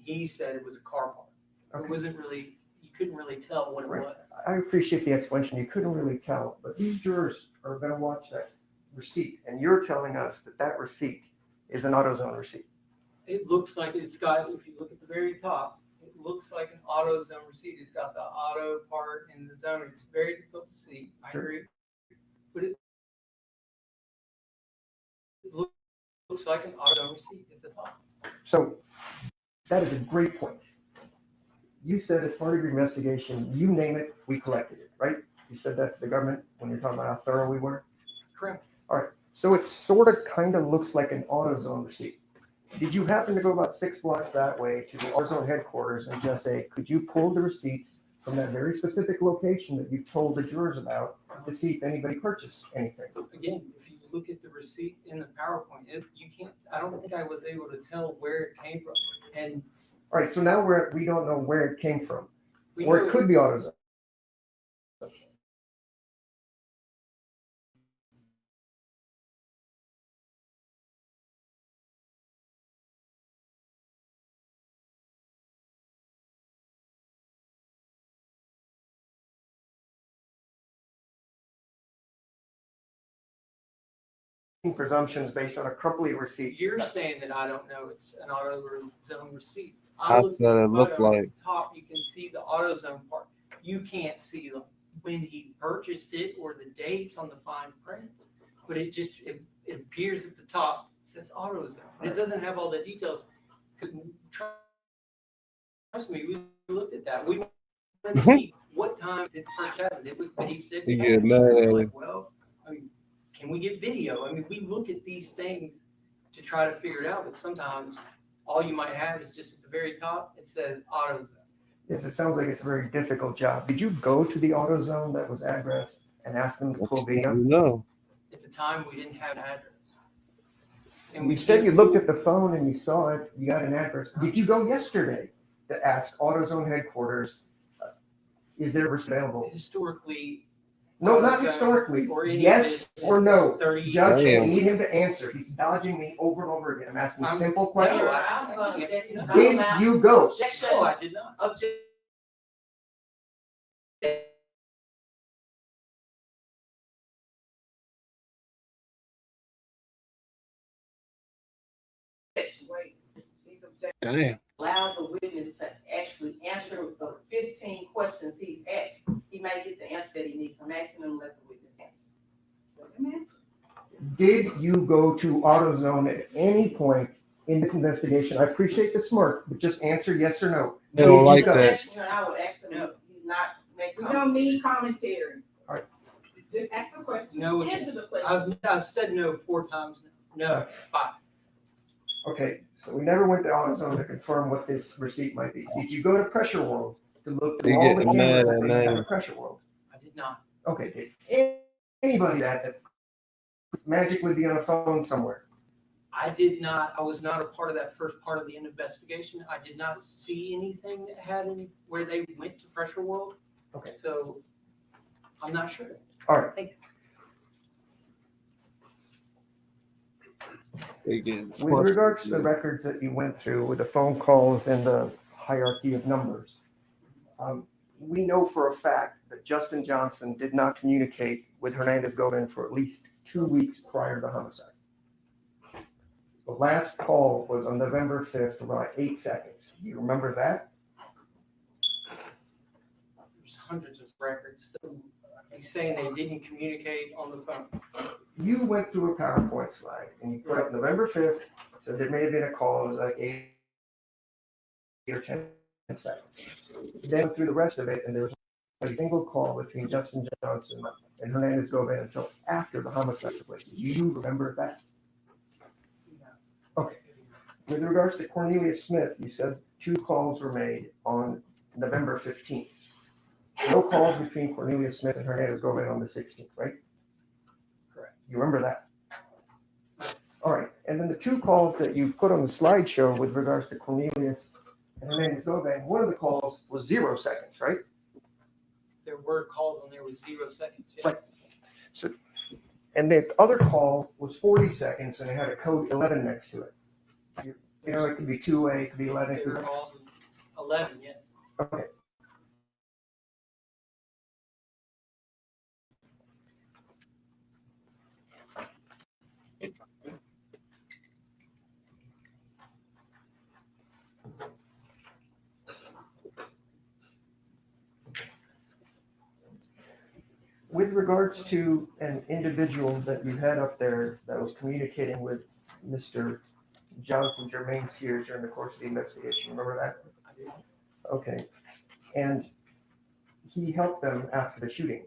He said it was a car park. Okay. It wasn't really, you couldn't really tell what it Right. was. I appreciate the explanation. You couldn't really tell, but these jurors are going to watch that receipt, and you're telling us that that receipt is an AutoZone receipt. It looks like it's got, if you look at the very top, it looks like an AutoZone receipt. It's got the auto part in the zone. It's very difficult to see. I Sure. agree. But it looks like an AutoZone receipt at the top. So that is a great point. You said as part of your investigation, you name it, we collected it, right? You said that to the government when you're talking about how thorough we were? Correct. All right. So it sort of kind of looks like an AutoZone receipt. Did you happen to go about 6 blocks that way to the AutoZone headquarters and just say, could you pull the receipts from that very specific location that you told the jurors about to see if anybody purchased anything? Again, if you look at the receipt in the PowerPoint, you can't, I don't think I was able to tell where it came from. And All right. So now we don't know where it came from, we or know it could be AutoZone. presumptions based on a complete receipt. You're saying that I don't know it's an AutoZone receipt. That's what it looked like. Top, you can see the AutoZone part. You can't see when he purchased it or the dates on the fine print. But it just it appears at the top. It says AutoZone. It doesn't have all the details. Trust me, we looked at that. We wanted to see what time did it first happen. But he said, You get mad at like, him. well, I mean, can we get video? I mean, we look at these things to try to figure it out, but sometimes all you might have is just at the very top, it says AutoZone. Yes, it sounds like it's a very difficult job. Did you go to the AutoZone that was addressed and ask them to pull video? No. At the time, we didn't have an address. And You said you looked at the phone and you saw it, you got an address. Did you go yesterday to ask AutoZone headquarters, is there available? Historically. No, not historically. Yes or no? Judge, I need him to answer. He's dodging me over and over again. I'm asking simple questions. I'm gonna get you. Did you go? No, I did not. Damn. Allow the witness to actually answer the 15 questions he's asked. He may get the answer that he needs. I'm asking him to let the witness answer. Let him answer. Did you go to AutoZone at any point in this investigation? I appreciate the smirk, but just answer yes or no. They don't like Did you go? that. You know, I would ask him, he's not making. We don't need commentary. All right. Just ask the question. No, Answer the question. I've said no 4 times now. No, 5. Okay, so we never went to AutoZone to confirm what this receipt might be. Did you go to Pressure World to look They through all the getting mad cameras at that they had me. at Pressure World? I did not. Okay, did anybody that magically be on a phone somewhere? I did not. I was not a part of that first part of the investigation. I did not see anything that had where they went to Pressure World. Okay. So I'm not sure. All right. With regards to the records that you went through with the phone calls and the hierarchy of numbers, we know for a fact that Justin Johnson did not communicate with Hernandez Govan for at least 2 weeks prior to the homicide. The last call was on November 5th, about 8 seconds. Do you remember that? There's hundreds of records. Are you saying they didn't communicate on the phone? You went through a PowerPoint slide and you put up November 5th, so there may have been a call, it was like 8 or 10 seconds. Then through the rest of it, and there was a single call between Justin Johnson and Hernandez Govan until after the homicide took place. Do you remember that? Okay. With regards to Cornelius Smith, you said 2 calls were made on November 15th. No calls between Cornelius Smith and Hernandez Govan on the 16th, right? Correct. You remember that? All right. And then the 2 calls that you put on the slideshow with regards to Cornelius and Hernandez Govan, one of the calls was 0 seconds, right? There were calls on there with 0 seconds. Yes. Right. So, and the other call was 40 seconds and it had a code 11 next to it. You know, it could be 2A, it could be 11. There were calls with 11, yes. Okay. With regards to an individual that you had up there that was communicating with Mr. Johnson, Jermaine Sears, during the course of the investigation, remember that? I did. Okay. And he helped them after the shooting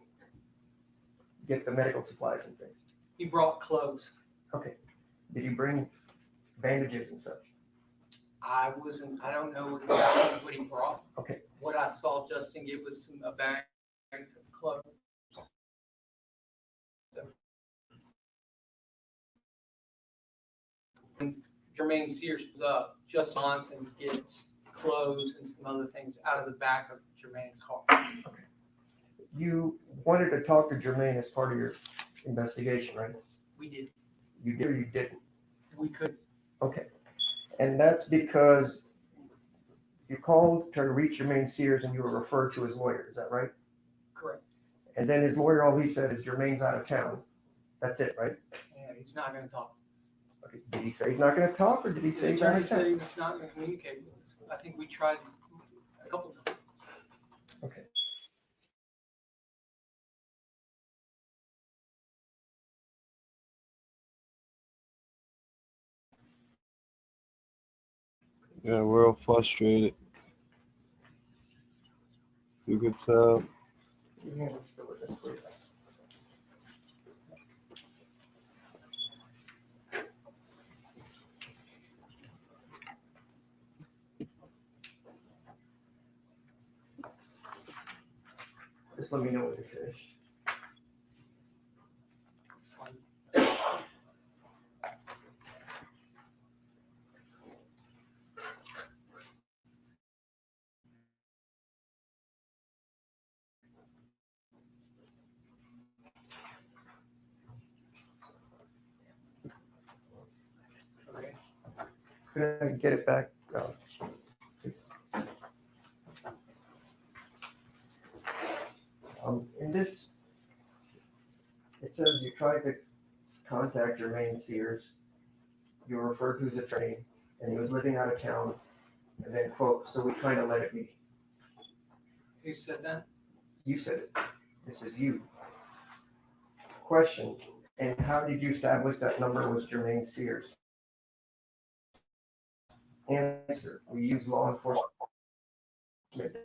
get the medical supplies and things. He brought clothes. Okay. Did he bring bandages and such? I don't know exactly what he brought. Okay. What I saw Justin give was a bag of clothes. When Jermaine Sears was up, Justin Johnson gets clothes and some other things out of the back of Jermaine's car. Okay. You wanted to talk to Jermaine as part of your investigation, right? We did. You did or you didn't? We could. Okay. And that's because you called to reach Jermaine Sears and you were referred to his lawyer, is that right? Correct. And then his lawyer, all he said is Jermaine's out of town. That's it, right? Yeah, he's not gonna talk. Okay. Did he say he's not going to talk, or did he say The he's attorney not said he going was not gonna communicate with us. I think we tried a couple times. Okay. Yeah, we're all frustrated. You could tell. Yeah, let's go with this, please. Just let me know when you're finished. Could I get it back? Please. In this, it says you tried to contact Jermaine Sears. You were referred to his attorney, and he was living out of town. And then, quote, so we kind of let it be. Who said that? You said it. This is you. Question, and how did you establish that number was Jermaine Sears? Answer, we use law enforcement.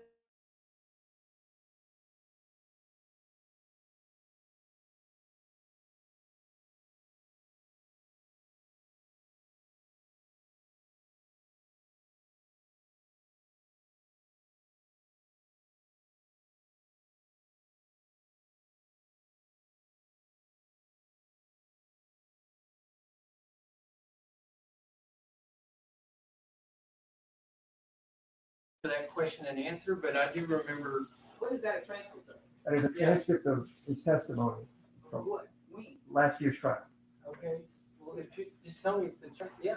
For that question and answer, but I do remember. What is that a transcript of? That is a transcript of his testimony from What? When? last year's trial. Okay, well, if you just tell me it's a, yeah.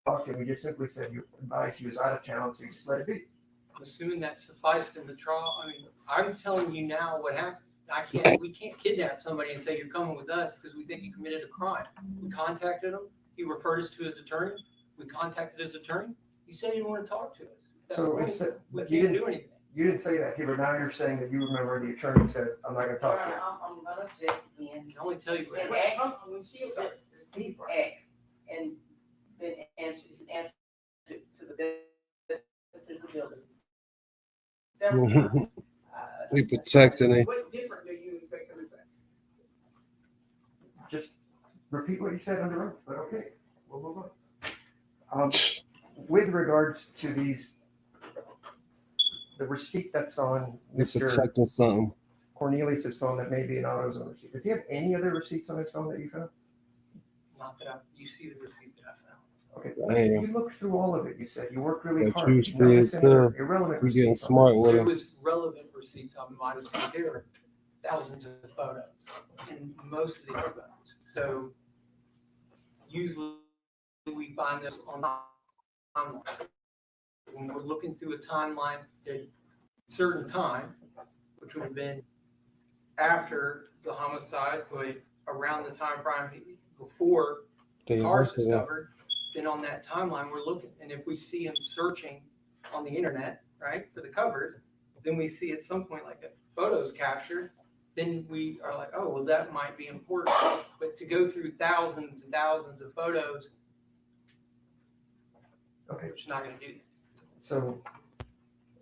Talked to him, he just simply said you advised he was out of town, so you just let it be. I'm assuming that sufficed in the trial. I mean, I'm telling you now what happened. We can't kidnap somebody and say you're coming with us because we think you committed a crime. We contacted him. He referred us to his attorney. We contacted his attorney. He said he didn't want to talk to us. At that So point, it's, we you can't didn't do anything. You didn't say that here, but now you're saying that you remember the attorney said, I'm not going to talk to you. I'm gonna check again. I can only tell you what And happened. ask, when she was, he's asked and been answered to the best of his abilities. Several times. We protecting it. What different do you expect him to say? Just repeat what you said under oath, but okay, we'll move on. With regards to these, the receipt that's on We Mr. protecting something. Cornelius's phone that may be an AutoZone receipt. Does he have any other receipts on his phone that you found? Not that you see the receipt that I found. Okay, Damn. you looked through all of it. You said you worked really But hard. you see it too. Irrelevant We getting receipts on smart with There it. was relevant receipts I might have seen. There are thousands of photos in most of these photos. So usually we find this on timeline. When we're looking through a timeline at a certain time, which would have been after the homicide, but around the time frame before the car is discovered, then on that timeline we're looking. And if we see him searching on the internet, right, for the covers, then we see at some point like a photos captured, then we are like, oh, well, that might be important. But to go through thousands and thousands of photos, okay, we're just not going to do that. So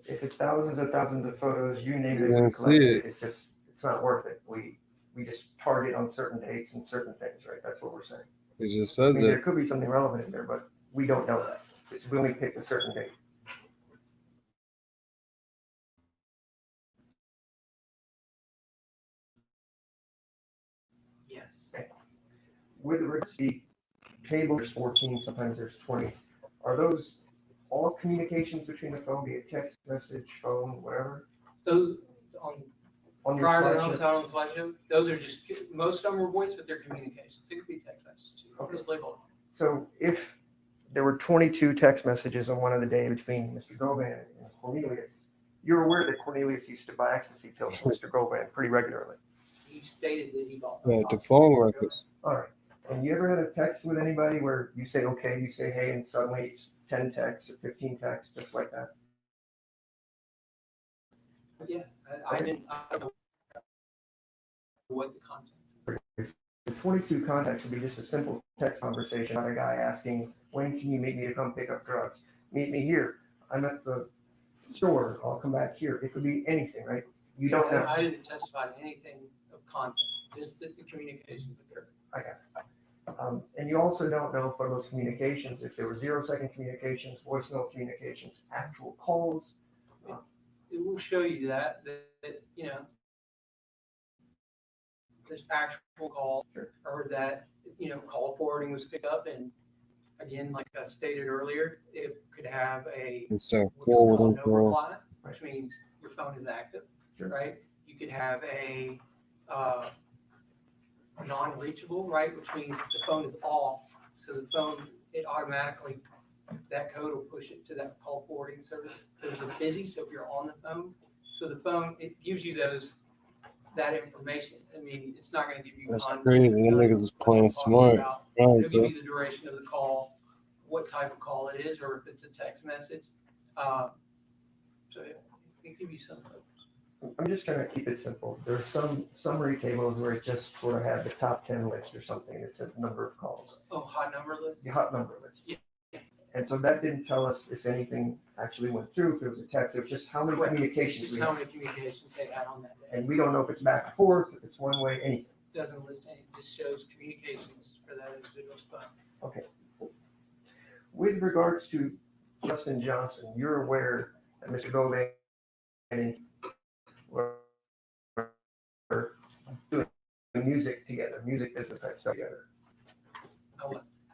if it's thousands and thousands of photos, you name it, Yeah, we see collect it. it. It's not worth it. We just target on certain dates and certain things, right? That's what we're saying. He just I said mean, there that. could be something relevant in there, but we don't know that. We only pick a certain date. Yes. Okay. With regards to the table, there's 14, sometimes there's 20. Are those all communications between the phone, be it text message, phone, whatever? Those on On your prior to the slideshow? homicide on the slideshow, those are just most of them are voice, but they're communications. It could be text messages too. Okay. Just label So if there were 22 text messages on one of the day between Mr. Govan and Cornelius, you're aware that Cornelius used to buy ecstasy pills from Mr. Govan pretty regularly. it. He stated that he bought Yeah, the phone records. All right. And you ever had a text with anybody where you say, okay, you say, hey, and suddenly it's 10 texts or 15 texts, just like that? Yeah, I don't know what the content. The 22 contacts would be just a simple text conversation about a guy asking, when can you meet me to come pick up drugs? Meet me here. I'm at the store. I'll come back here. It could be anything, right? You don't know. I didn't testify to anything of content, just that the communications occurred. I got it. And you also don't know from those communications if there were 0-second communications, voicemail communications, actual calls. It will show you that you know, there's actual call, or that, you know, call forwarding was picked up. And again, like I stated earlier, it could have a And start what we call forwarding no calls. reply, which means your phone is active, right? You could have a non-reachable, right, which means the phone is off. So the phone, it automatically, that code will push it to that call forwarding service. There's a busy, so if you're on the phone, so the phone, it gives you that information. I mean, it's not going to give you That's content. crazy. Them niggas is playing smart. It'll give you the duration of the call, what type of call it is, or if it's a text message. So it give you some. I'm just trying to keep it simple. There's some summary tables where it just sort of had the top 10 list or something. It's a number of calls. Oh, hot number list? The hot number list. Yeah. And so that didn't tell us if anything actually went through, if it was a text, it was just how many Correct. communications It's we just how had. many communications they had on that day. And we don't know if it's back and forth, if it's one way, anything. Doesn't list any, it just shows communications for that individual's phone. Okay. With regards to Justin Johnson, you're aware that Mr. Govan were doing music together, music business type stuff together.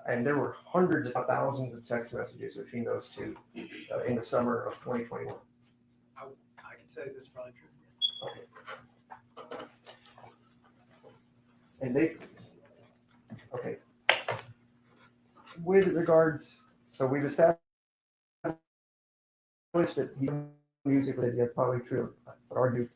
And there were hundreds of thousands of text messages between those two in the summer of 2021. I can say that's probably true. Okay. And they, okay. With regards, so we've established that music was probably true. I would argue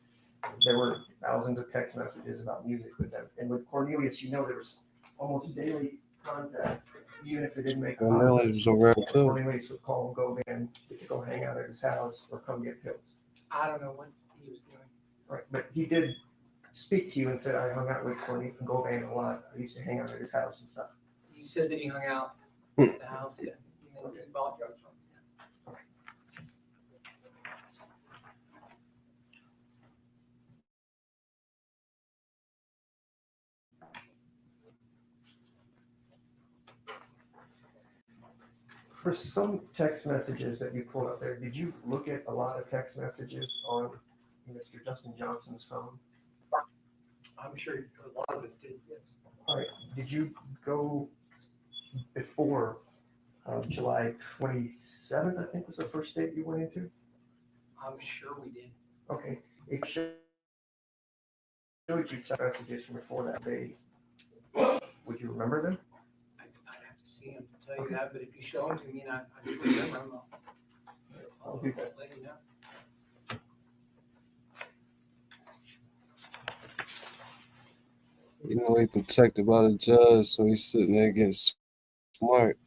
there were thousands of text messages about music with them. And with Cornelius, you know, there was almost daily contact, even if it didn't make a Cornelius was around too. Cornelius would call Govan to go hang out at his house or come get pills. I don't know what he was doing. Right, but he did speak to you and said, I hung out with Cornelius and Govan a lot. I used to hang out at his house and stuff. He said that he hung out at the house, yeah, and then he bought drugs from him. For some text messages that you pulled up there, did you look at a lot of text messages on Mr. Justin Johnson's phone? I'm sure a lot of it did, yes. All right, did you go before July 27th, I think was the first date you went into? I'm sure we did. Okay, it showed you text messages from before that day. Would you remember them? I'd have to see him to tell you that, but if you show them to me and I do remember them, I'll do that. let you know. You know, he protected by the judge, so he's sitting there getting smart.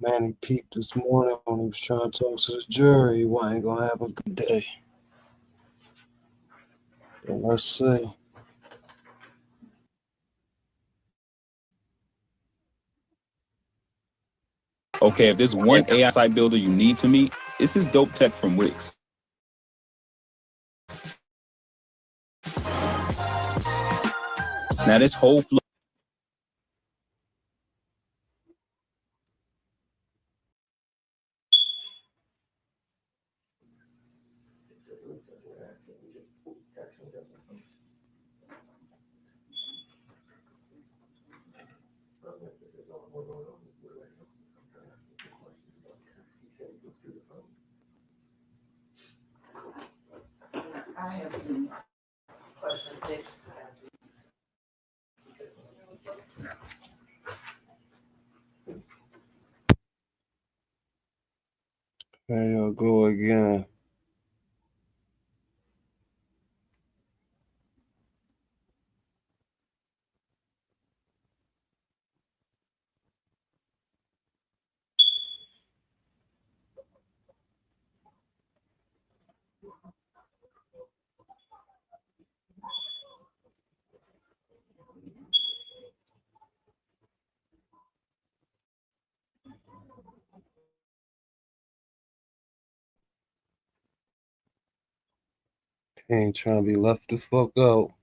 Man, he peeped this morning when he was trying to talk to the jury. He wasn't gonna have a good day. But let's see. Okay, if there's one AI site builder you need to meet, it's this dope tech from Wix. Now this whole flow. There you go again. Ain't trying to be left the fuck out.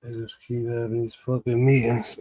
They just keep having these fucking meetings.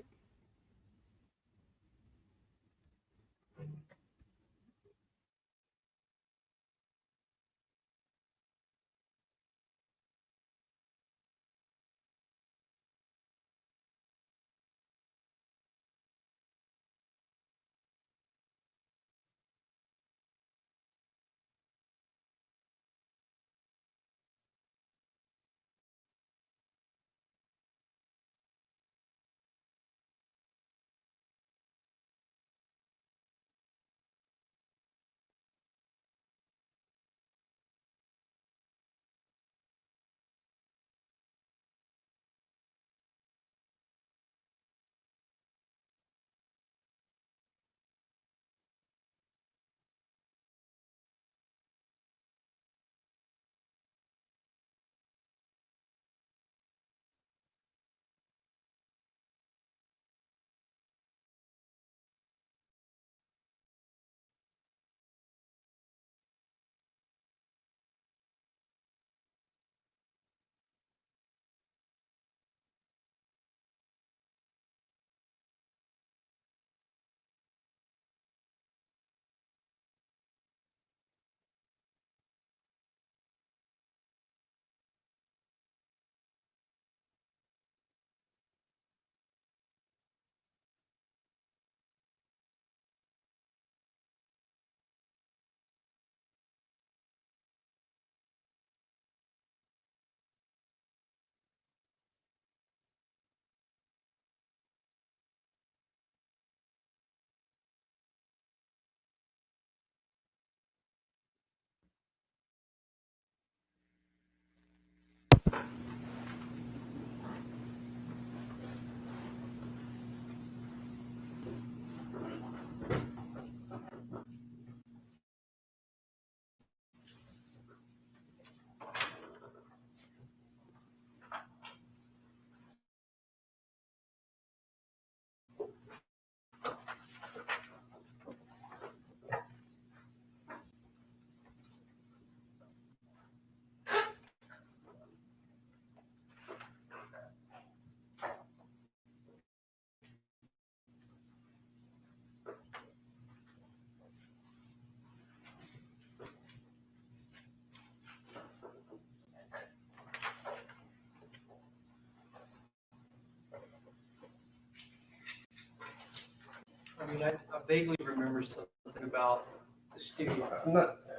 I mean, I vaguely remember something about the studio.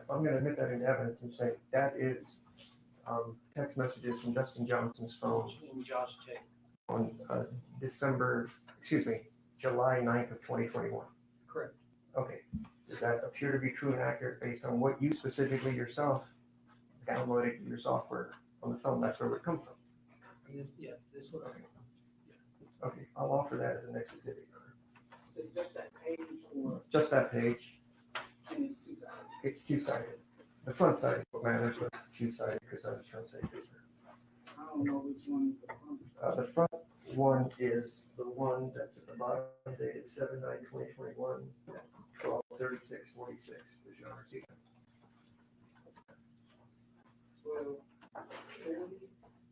I'm gonna admit that in evidence and say that is text messages from Dustin Johnson's phone And Josh Tate. on July 9th of 2021. Correct. Okay, does that appear to be true and accurate based on what you specifically yourself downloaded your software on the phone? That's where it would come from. Yeah, this looks. Okay, I'll offer that as an next exhibit. It's just that page or? Just that page. And it's two-sided. It's two-sided. The front side is what matters, but it's two-sided because I was trying to say paper. I don't know which one is the front. The front one is the one that's at the bottom, dated 7/9/2021, 12/36/46. Does your honor see that? 12/30,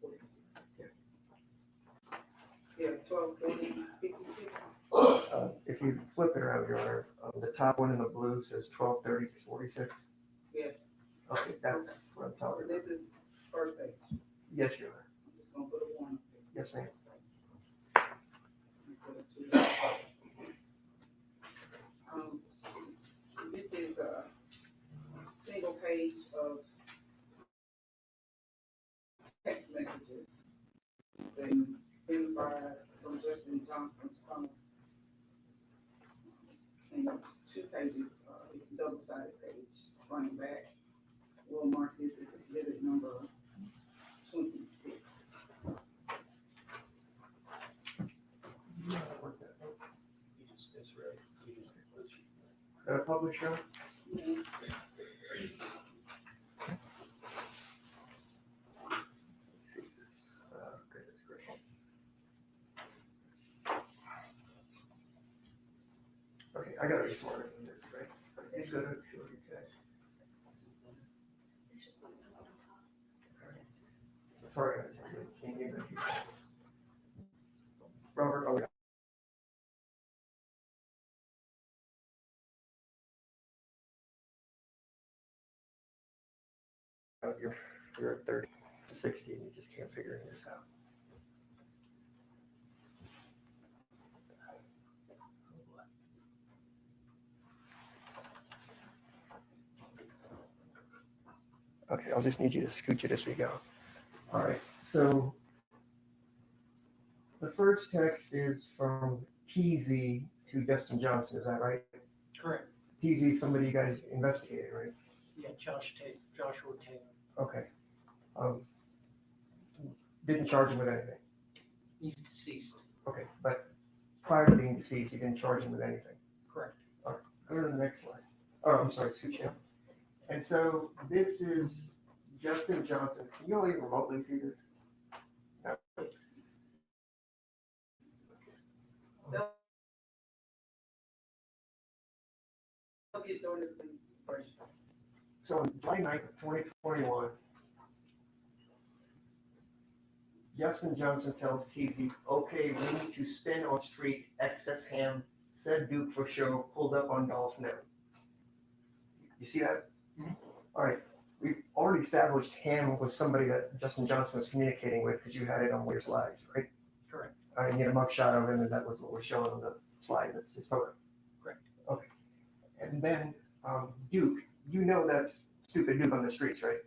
46. Yeah, 12/30/56. If you flip it around, your honor, the top one in the blue says 12/30/46. Yes. Okay, that's what I'm So talking about. this is first page. Yes, your honor. I'm just gonna put a one. Yes, ma'am. This is 2 pages, it's a double-sided page, front and back. We'll mark this as exhibit number 26. Publisher? Let's see this. Okay, that's great. Okay, I gotta be smarter than this, right? Okay, good, okay. Sorry, can you give me Robert, oh, you're at 30, 60, and you just can't figure this out. Okay, I'll just need you to scooch it as we go. All right, so the first text is from TZ to Justin Johnson, is that right? Correct. TZ, somebody you guys investigated, right? Yeah, Joshua Taylor. Okay. Didn't charge him with anything. He's deceased. Okay, but prior to being deceased, you didn't charge him with anything. Correct. All right, go to the next slide. Oh, I'm sorry, scooch down. And so this is Justin Johnson. Can you all even remotely see this? No. So on July 9th of 2021, Justin Johnson tells TZ, okay, we need to spin on street, excess ham, said Duke for show, pulled up on Dolph now. You see that? Mm-hmm. All right. We've already established Ham was somebody that Justin Johnson was communicating with because you had it on one of your slides, right? Correct. I didn't get a mugshot of him, and that was what was shown on the slide. That's his photo. Correct. Okay. And then Duke, you know that's stupid Duke on the streets, right?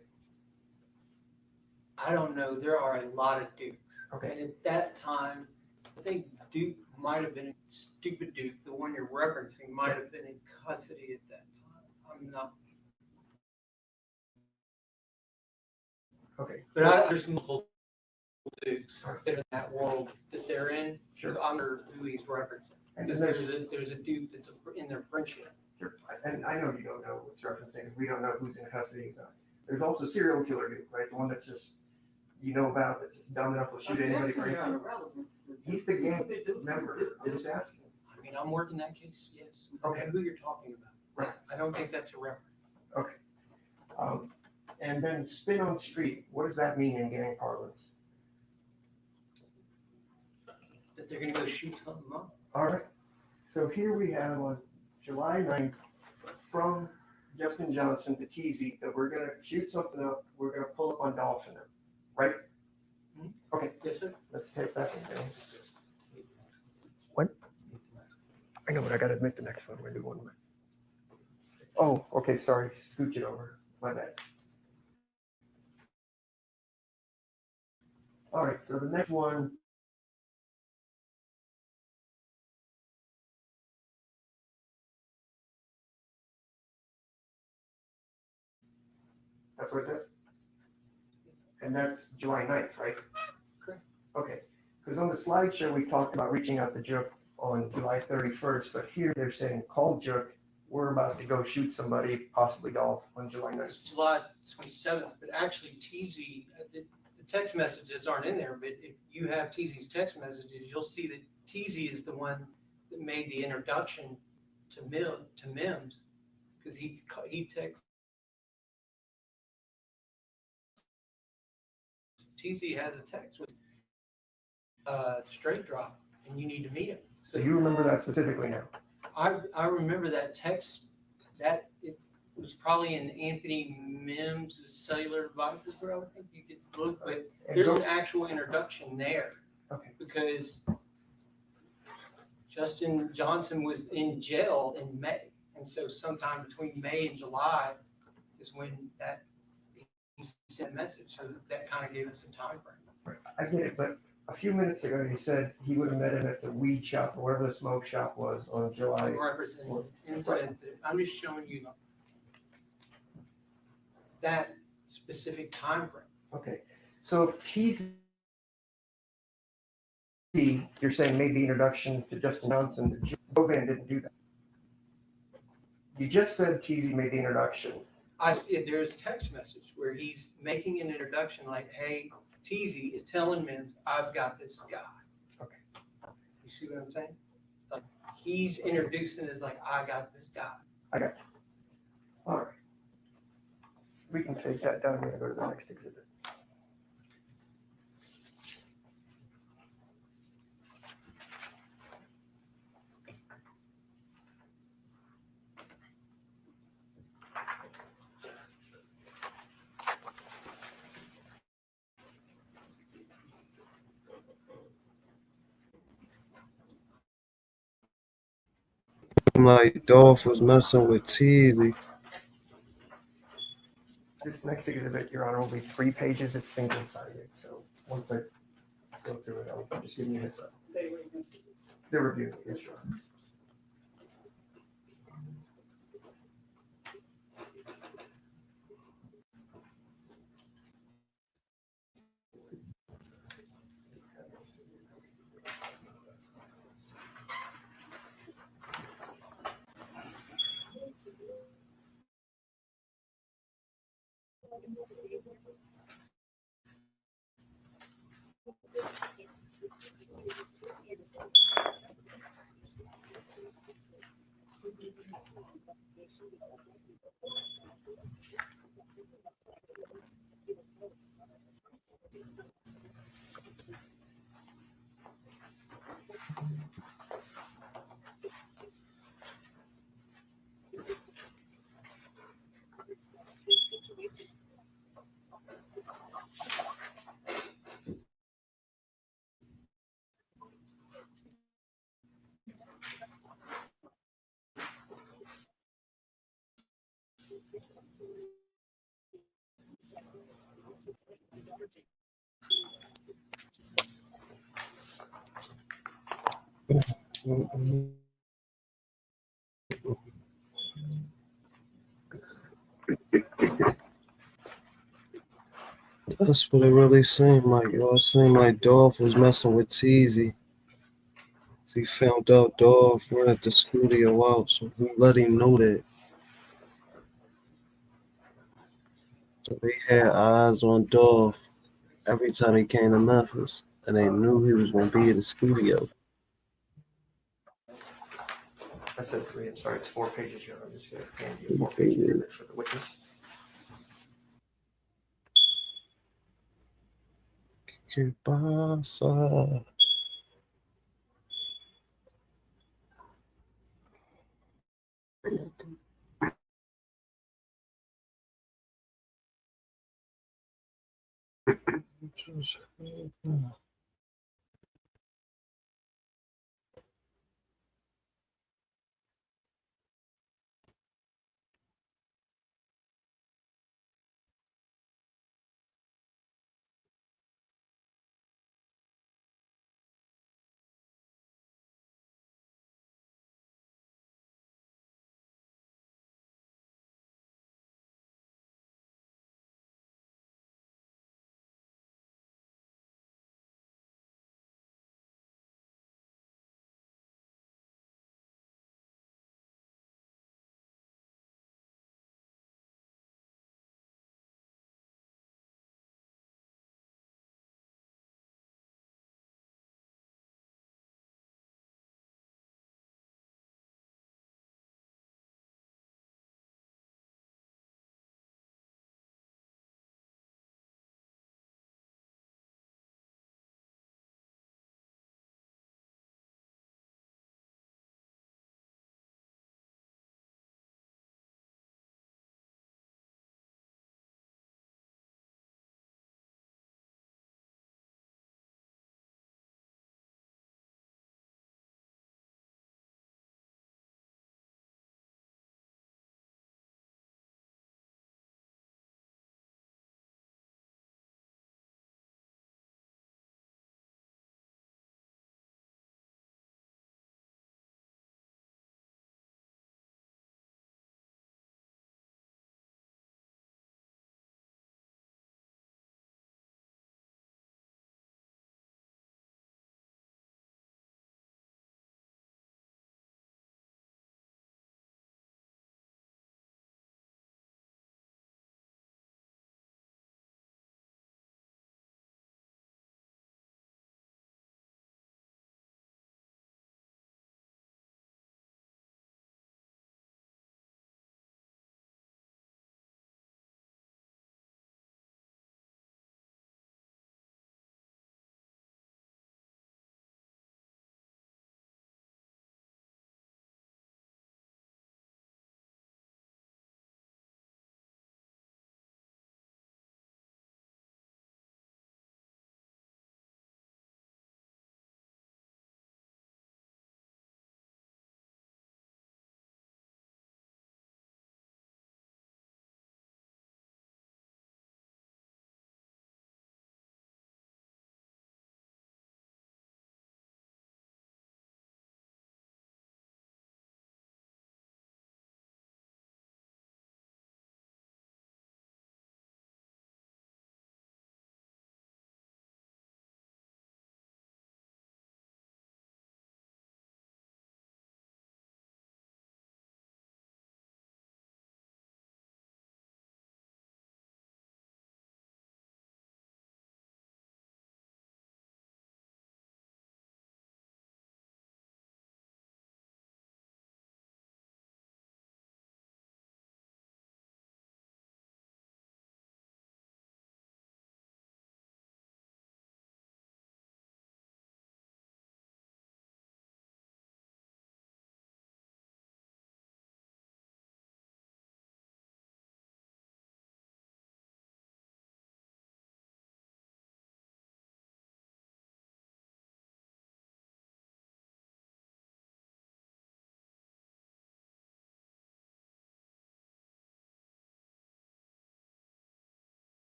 I don't know. There are a lot of Dukes. Okay. And at that time, I think Duke might have been stupid Duke. The one you're referencing might have been in custody at that time. I'm not. Okay. But there's multiple Dukes that are in that world that they're in. Sure. So I'm not sure who he's referencing. And Because there's there's a Duke that's in their friendship. Sure. And I know you don't know what's referencing because we don't know who's in custody, who's not. There's also serial killer Duke, right? The one that's just you know about that's just dumb enough to shoot anybody. Right? He's the gang member. I'm just asking. I mean, I'm working that case. Yes. Okay. I know who you're talking about. Right. I don't think that's a reference. Okay. And then spin on street. What does that mean in gang parlance? That they're going to go shoot something up. All right. So here we have on July 9th from Justin Johnson to TZ that we're going to shoot something up. We're going to pull up on Dolphin, right? Mm-hmm. Okay. Yes, sir. Let's take that one down. What? I know, but I got to admit the next one. We're going to do one more. Oh, okay. Sorry. Scooch it over. My bad. All right. So the next one. That's what it says? And that's July 9th, right? Correct. Okay, because on the slideshow, we talked about reaching out to Jook on July 31st, but here they're saying, call Jook, we're about to go shoot somebody, possibly Dolph, on July 9th. It's July 27th, but actually TZ, the text messages aren't in there, but if you have TZ's text messages, you'll see that TZ is the one that made the introduction to Mims, because he texted. TZ has a text with straight drop, and you need to meet him. So you remember that specifically now? I remember that text. That it was probably in Anthony Mims' cellular devices, where I would think you could look, but there's an actual introduction there. Okay. Because Justin Johnson was in jail in May, and so sometime between May and July is when he sent a message. So that kind of gave us some time frame. I get it, but a few minutes ago, you said he would have met him at the weed shop or wherever the smoke shop was on July. I'm representing incident. I'm just showing you that specific time frame. Okay, so if you're saying made the introduction to Justin Johnson, GOVAN didn't do that. You just said TZ made the introduction. I see there's a text message where he's making an introduction like, hey, TZ is telling Mims, I've got this guy. Okay. You see what I'm saying? Like he's introducing as like, I got this guy. I got you. All right. We can take that down. We're gonna go to the next exhibit. Like Dolph was messing with Teasy. This next exhibit, Your Honor, will be 3 pages. It's single-sided. So once I go through it, I'll just give you a heads up. They're reviewing it, yes, Your Honor. That's what it really seemed like, yo. It seemed like Dolph was messing with Teasy. He found out Dolph rented the studio out, so he let him know that. So they had eyes on Dolph every time he came to Memphis, and they knew he was going to be in the studio. I said 3. I'm sorry. It's 4 pages, Your Honor. I'm just going to hand you a 4-page exhibit for the witness. ¿Qué pasa?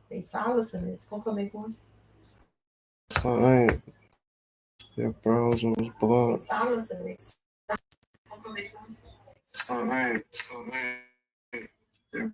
They silencing it. It's gonna come make one. So I ain't. Your browser was They blocked. silencing it. So I ain't. Your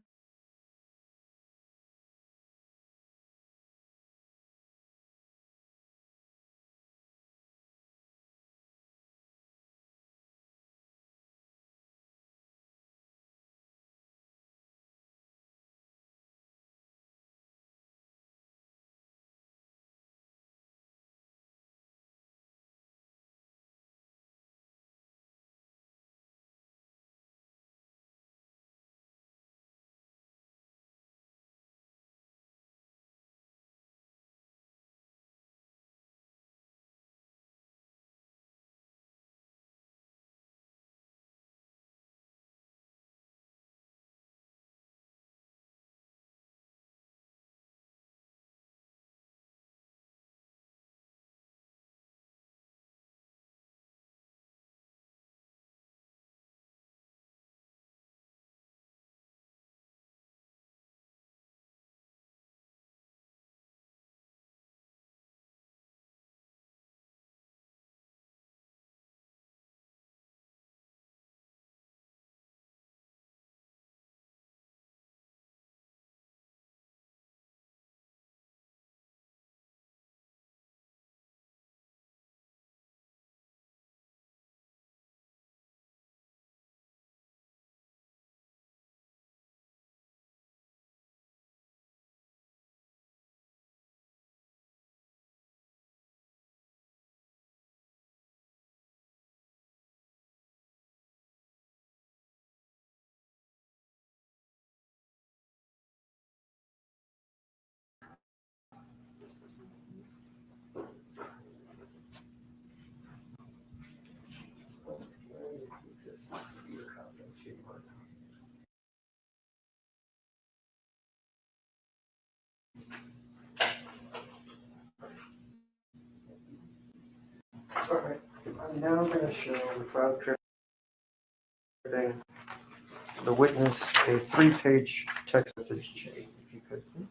All right, I'm now going to show without tripping the witness a 3-page text message chain, if you could, please.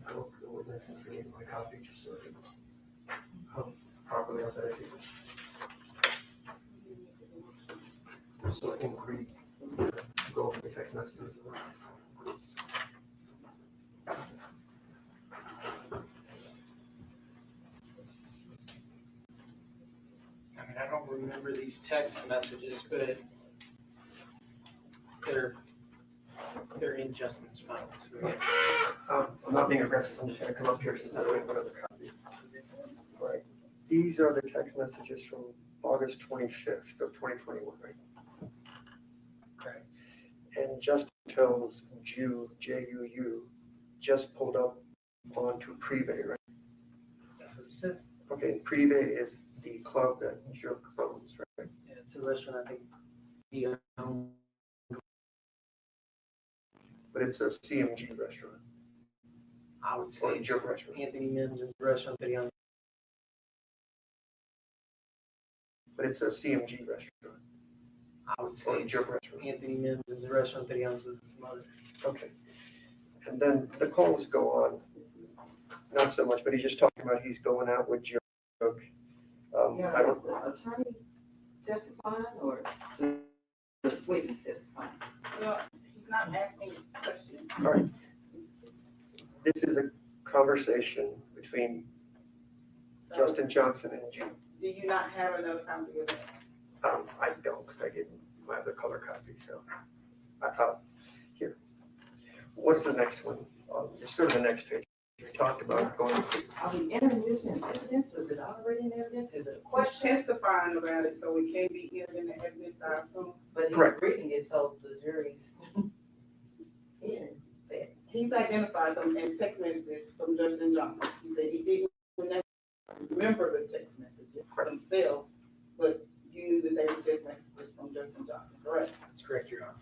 Go to the witness and see my copy just so I can properly authenticate it. So I can go over the text messages. I mean, I don't remember these text messages, but they're in Justin's phone. So yeah. I'm not being aggressive, I'm just gonna come up here since I don't have another copy. All right, these are the text messages from August 25th of 2021, right? Okay. And Justin tells Jew, J-U-U, just pulled up onto Privé, right? That's what it says. Okay, Privé is the club that Jerk owns, right? Yeah, it's a restaurant, I think. He owns. But it's a CMG restaurant. I would Or say a it's Jerk restaurant. Anthony Mims' restaurant that he owns. But it's a CMG restaurant. I would Or say a it's Jerk restaurant. Anthony Mims' restaurant that he owns with his mother. Okay. And then the calls go on, not so much, but he's just talking about he's going out with Jerk. Yeah, I don't, is the attorney testifying or the witness testifying? Well, he's not asking a question. all right. This is a conversation between Justin Johnson and Jew. Do you not have another copy of that? I don't, because I didn't have the color copy, so. Here. What's the next one? Just go to the next page, talked about going to. Are we entering this in evidence? Was it already in evidence? Is it a We're question? testifying about it, so it can be entered in the evidence, I assume. But he's Correct. reading it, so the jury's hearing that. He's identified them as text messages from Justin Johnson. He said he didn't remember the text messages themselves, but you knew that they were text messages from Justin Johnson, correct? That's correct, Your Honor.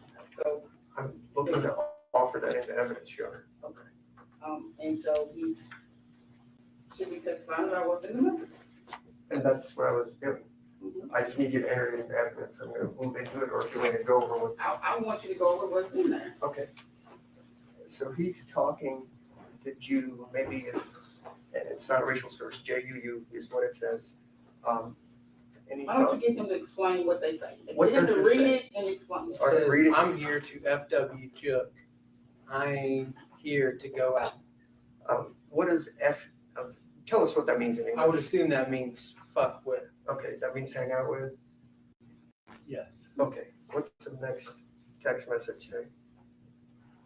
So, I'm looking to offer that into evidence, Your Honor. okay. And so should be testifying about what's in the message. And that's what I was doing. I just need you to enter it into evidence. I'm gonna move into it, or if you want to go over what. I want you to go over what's in there. Okay. So he's talking to Jew, maybe it's, and it's not a racial slurs, JUU is what it says. And he's Why don't talking. you get them to explain what they say? What Get them does to this read say? it and explain it. All right, read it. I'm here to FW Jook. I ain't here to go out. What is tell us what that means in English. I would assume that means fuck with. Okay, that means hang out with. Yes. Okay, what's the next text message say?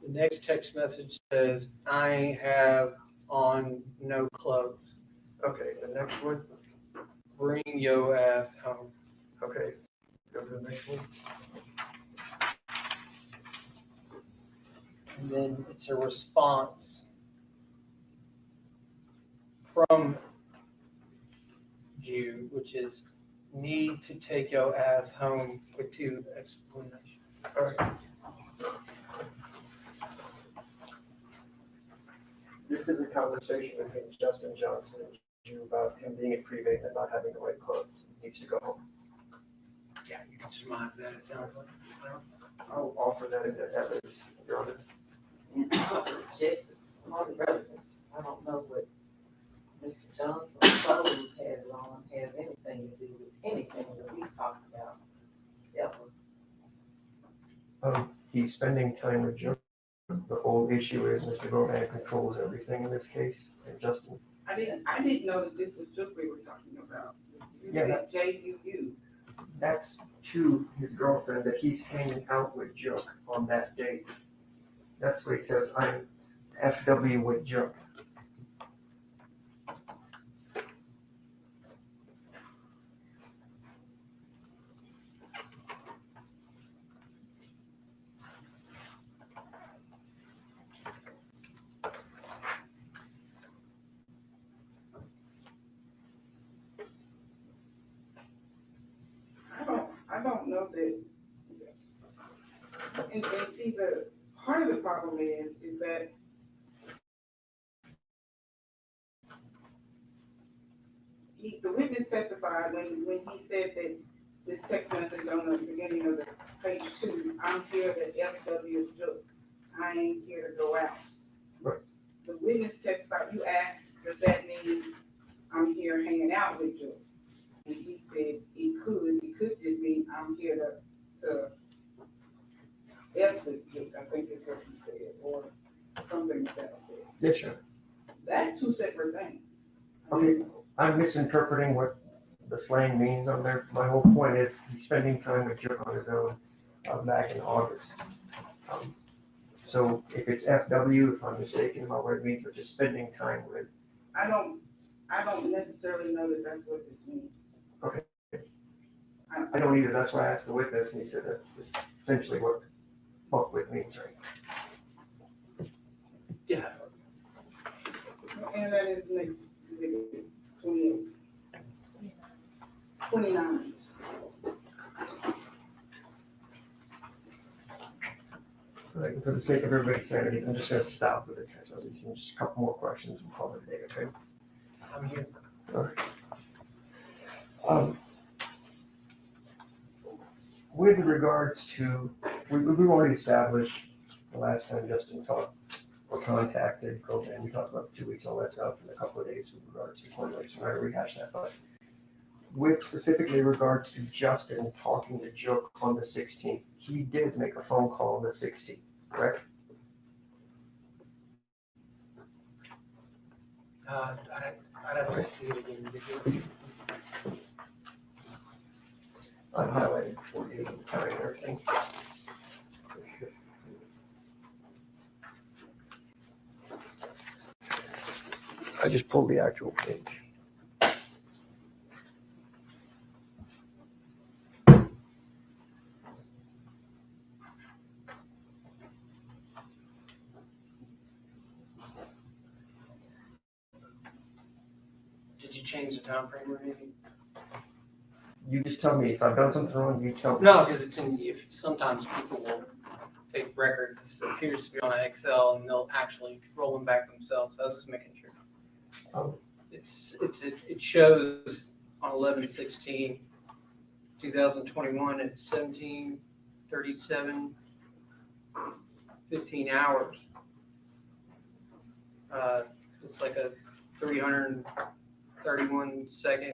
The next text message says, I ain't have on no clothes. Okay, the next one. Bring your ass home. Okay, go to the next one. And then it's a response from Jew, which is need to take your ass home with 2 explanations. All right. This is a conversation between Justin Johnson and Jew about him being at pre-vet and not having the right clothes. He needs to go home. Yeah, you can surmise that, it sounds like. I'll offer that into evidence, Your Honor. And I don't reject all the relevance. I don't know what Mr. Johnson's clothes has on has anything to do with anything that we talked about ever. He's spending time with Joe. The whole issue is Mr. Govan controls everything in this case, and Justin. I didn't know that this was Jook we were talking about. You Yeah, said JUU. That's to his girlfriend that he's hanging out with Jook on that date. That's what he says, I'm FW with Jook. I don't know that. And see, the part of the problem is that the witness testified when he said that this text message on the beginning of the page 2, I'm here at FW Jook. I ain't here to go out. Right. The witness testified, you asked, does that mean I'm here hanging out with Jook? And he said it could just mean I'm here to F with Jook, I think is what he said, or something like that. Yes, sir. That's 2 separate things. Okay, I'm misinterpreting what the slang means on there. My whole point is he's spending time with Jook on his own back in August. So if it's FW, if I'm mistaken about what it means, or just spending time with. I don't necessarily know that that's what this means. Okay. I don't either. That's why I asked the witness, and he said that's just essentially what fuck with means, right? Yeah. And that is next exhibit 28. 29. Like, for the sake of everybody's sanity, I'm just going to stop with the text message. Just a couple more questions. We'll call it a day, okay? I'm here. All right. With regards to, we've already established the last time Justin talked or contacted GOVAN, we talked about 2 weeks, all that stuff, in a couple of days with regards to correlates. I'm not going to rehash that, but with specifically regards to Justin talking to Jook on the 16th, he did make a phone call on the 16th, correct? I'd have to see it again. I highlighted for you the time and everything. I just pulled the actual page. Did you change the time frame or anything? You just tell me if I've done something wrong. You tell me. No, because it's in. If sometimes people will take records, it appears to be on an Excel, and they'll actually roll them back themselves. I was just making sure. Oh. It shows on 11/16/2021 at 17:37, 15 hours. It's like a 331 second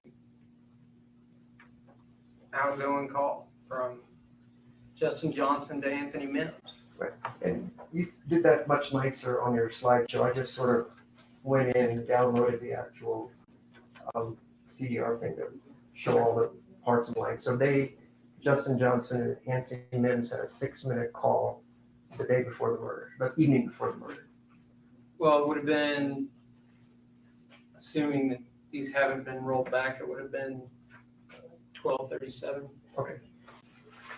outgoing call from Justin Johnson to Anthony Mims. Right. And you did that much nicer on your slideshow. I just sort of went in and downloaded the actual CDR thing to show all the parts of the line. So Justin Johnson and Anthony Mims had a 6-minute call the day before the murder, the evening before the murder. Well, it would have been, assuming that these haven't been rolled back, it would have been 12:37. Okay.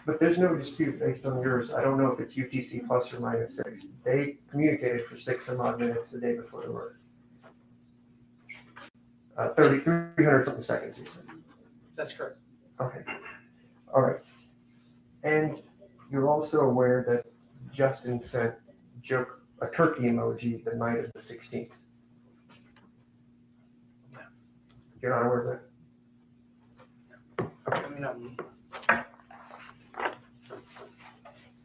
But there's no dispute based on yours. I don't know if it's UTC plus or minus 6. They communicated for 6 some odd minutes the day before the murder. 300 something seconds. You said. That's correct. Okay. All right. And you're also aware that Justin sent a turkey emoji the night of the 16th. No. You're not aware of that? I mean, I'm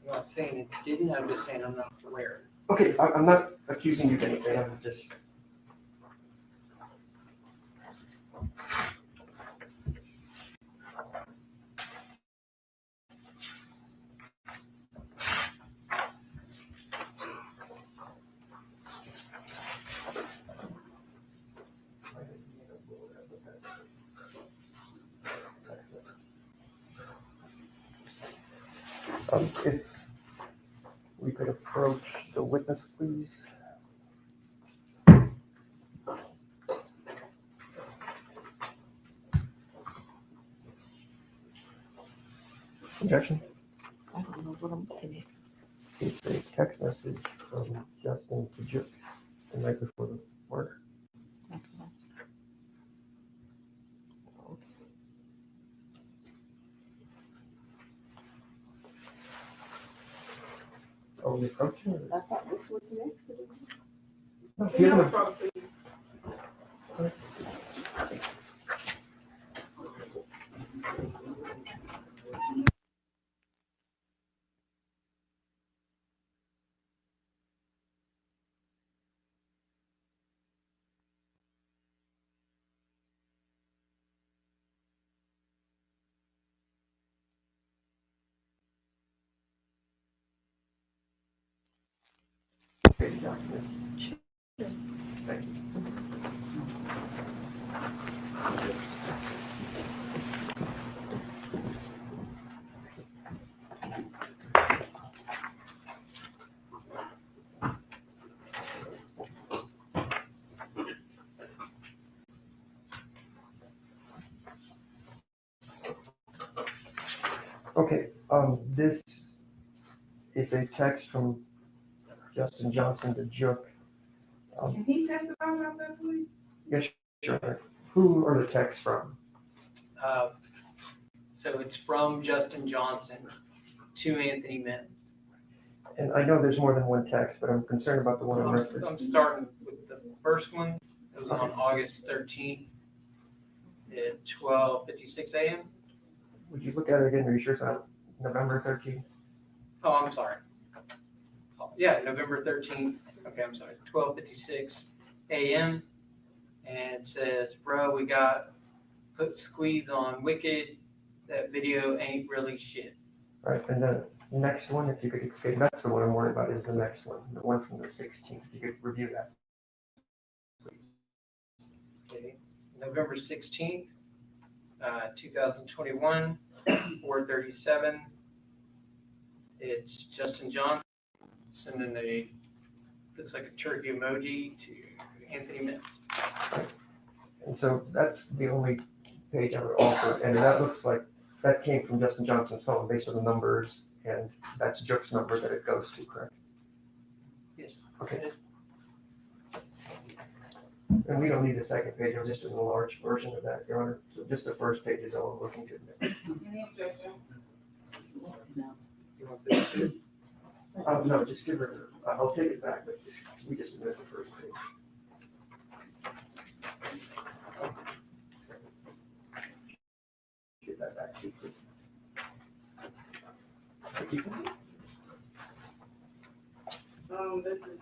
not saying it didn't, I'm just saying I'm not aware. Okay, I'm not accusing you of anything. I'm just. If we could approach the witness, please. Objection? I don't know what I'm looking at. It's a text message from Justin to Juk the night before the murder. Are we approaching it? I thought this was next to the. No, he hasn't- Okay, documents. Thank you. Okay, this is a text from Justin Johnson to Juk. Can he testify about that, please? Yes, sure. Who are the texts from? So it's from Justin Johnson to Anthony Mims. And I know there's more than one text, but I'm concerned about the one I'm I'm starting with the first one. It was on August 13th at 12:56 a.m. Would you look at it again? Are you sure it's not November 13th? Oh, I'm sorry. Oh, yeah, November 13th. Okay, I'm sorry. 12:56 a.m. And it says, bro, we got put squeeze on Wicked. That video ain't really shit. All right, and the next one, if you could escape, that's the one I'm worried about, is the next one, the one from the 16th. If you could review that, please. Okay. November 16th, 2021, 4:37. It's Justin Johnson sending looks like a turkey emoji to Anthony Mims. And so that's the only page I would offer, and that looks like that came from Justin Johnson's phone based on the numbers, and that's Jook's number that it goes to, correct? Yes. Okay. And we don't need the second page, I'm just doing a large version of that, Your Honor. So just the first page is all I'm looking to admit. Any objection? You want this too? No, just give her, I'll take it back, but we just admit the first page. Get that back to you, please. This is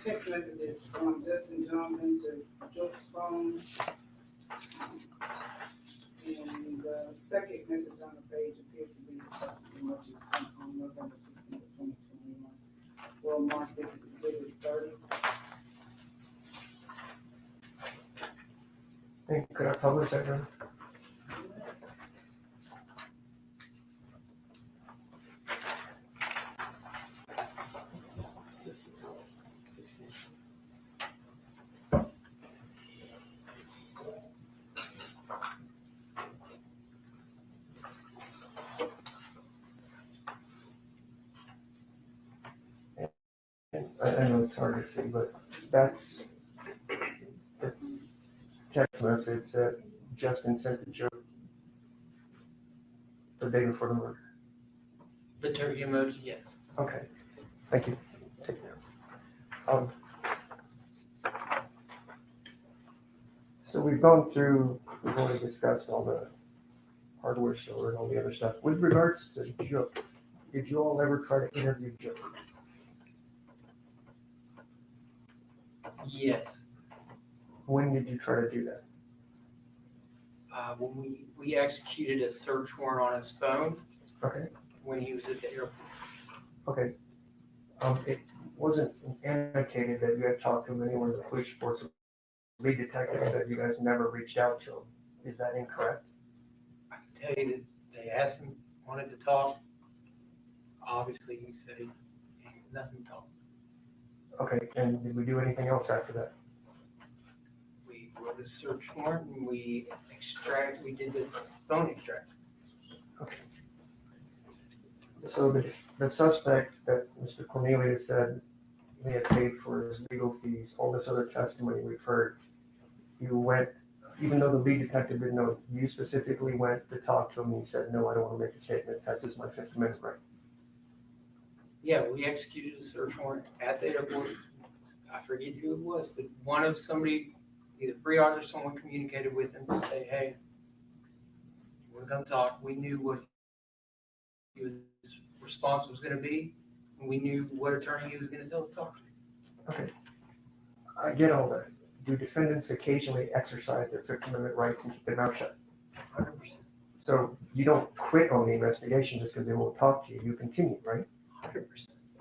text messages from Justin Johnson to Jook's phone. And the second message on the page appears to be what you sent on November 16th, 2021. We'll mark this as Exhibit 30. Hey, could I publish that, Your Honor? I know it's hard to see, but that's the text message that Justin sent to Joe the day before the murder. The turkey emoji, yes. Okay, thank you. Take it down. So we've gone through, we've already discussed all the hardware store and all the other stuff. With regards to Jook, did you all ever try to interview Jook? Yes. When did you try to do that? When we executed a search warrant on his phone Okay, when he was at the airport. okay. It wasn't indicated that you had talked to him anywhere in the police force. The lead detective said you guys never reached out to him. Is that incorrect? I can tell you that they asked him, wanted to talk. Obviously, he said he had nothing to talk. Okay, and did we do anything else after that? We wrote a search warrant and we did the phone extract. Okay. So the suspect that Mr. Cornelius said he had paid for his legal fees, all this other testimony we've heard, you went, even though the lead detective didn't know, you specifically went to talk to him and he said, no, I don't want to make a statement. That's just my Fifth Amendment right. Yeah, we executed a search warrant at the airport. I forget who it was, but somebody, either Friot or someone communicated with him to say, hey, you want to come talk? We knew what his response was going to be, and we knew what attorney he was going to tell us to talk to. Okay. I get all that. Do defendants occasionally exercise their Fifth Amendment rights and keep their mouth shut? 100%. So you don't quit on the investigation just because they won't talk to you. You continue, right? 100%.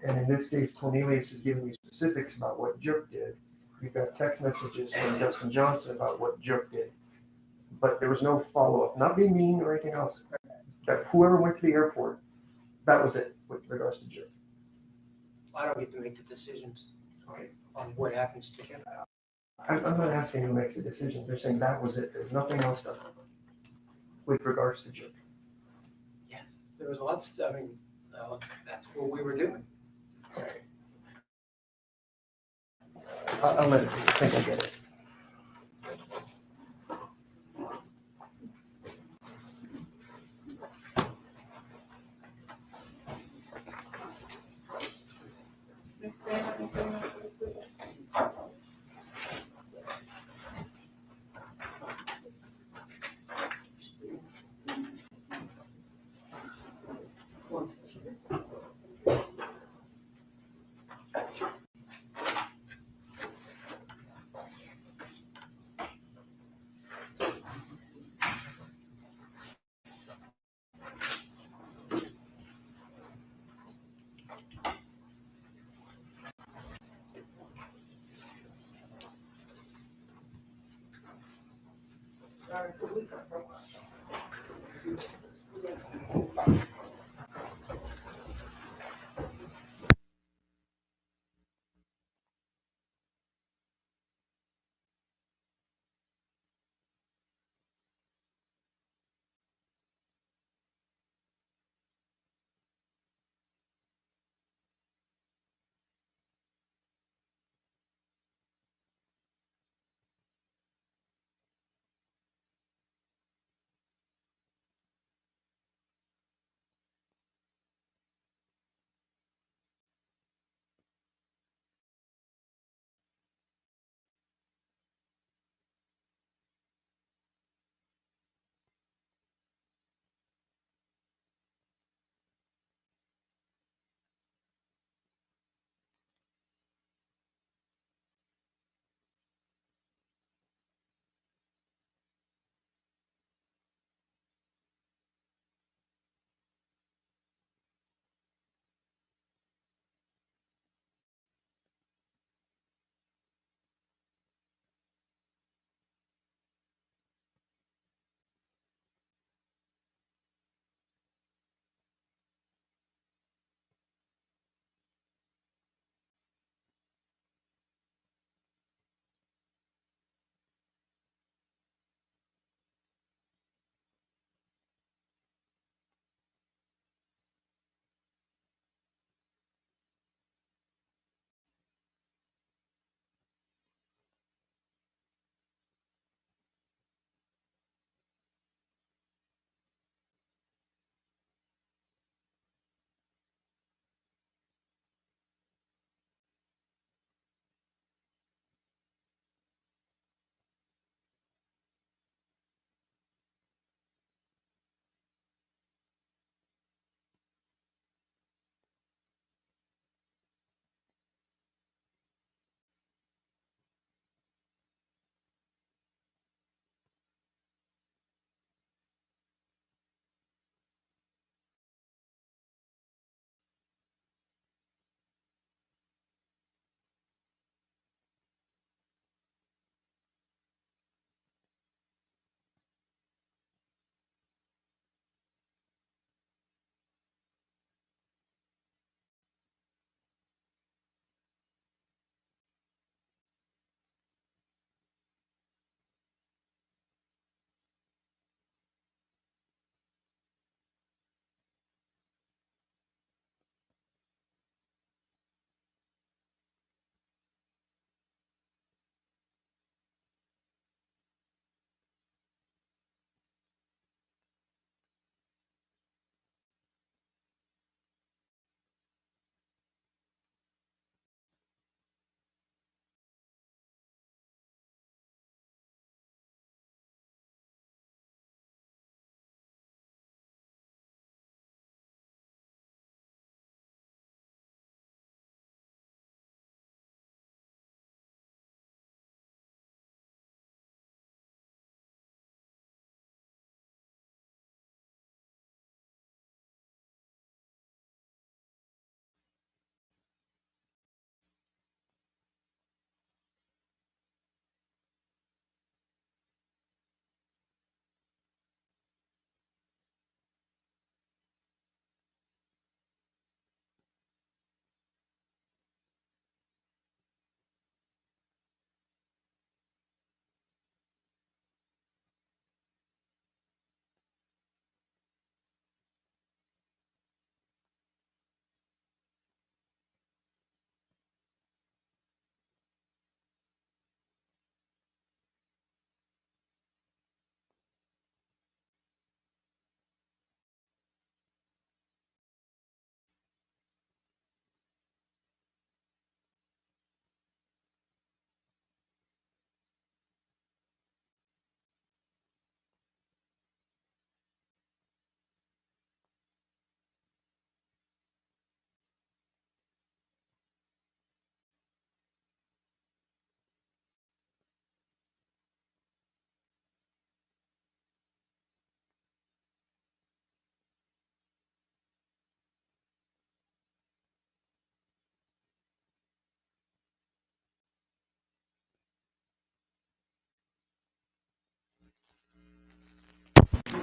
And in this case, Cornelius is giving you specifics about what Jook did. You've got text messages from Justin Johnson about what Jook did. But there was no follow-up, not being mean or anything else. That whoever went to the airport, that was it with regards to Jook. I don't get to make the decisions Okay. on what happens to him. I'm not asking who makes the decision. They're saying that was it. There's nothing else done with regards to Jook. Yes, there was a lot of stuff. I mean, that's what we were doing. Okay. I'll let it be. I think I get it.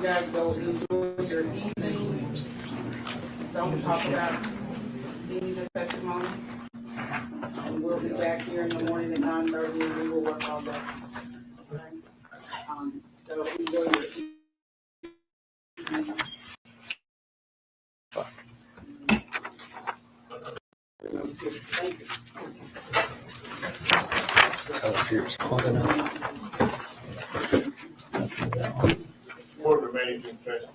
you guys go enjoy your evening. Don't talk about any of the testimony. And we'll be back here in the morning at 9:30 and we will work all day. Okay? So enjoy your evening. Thank you. Board remains in session.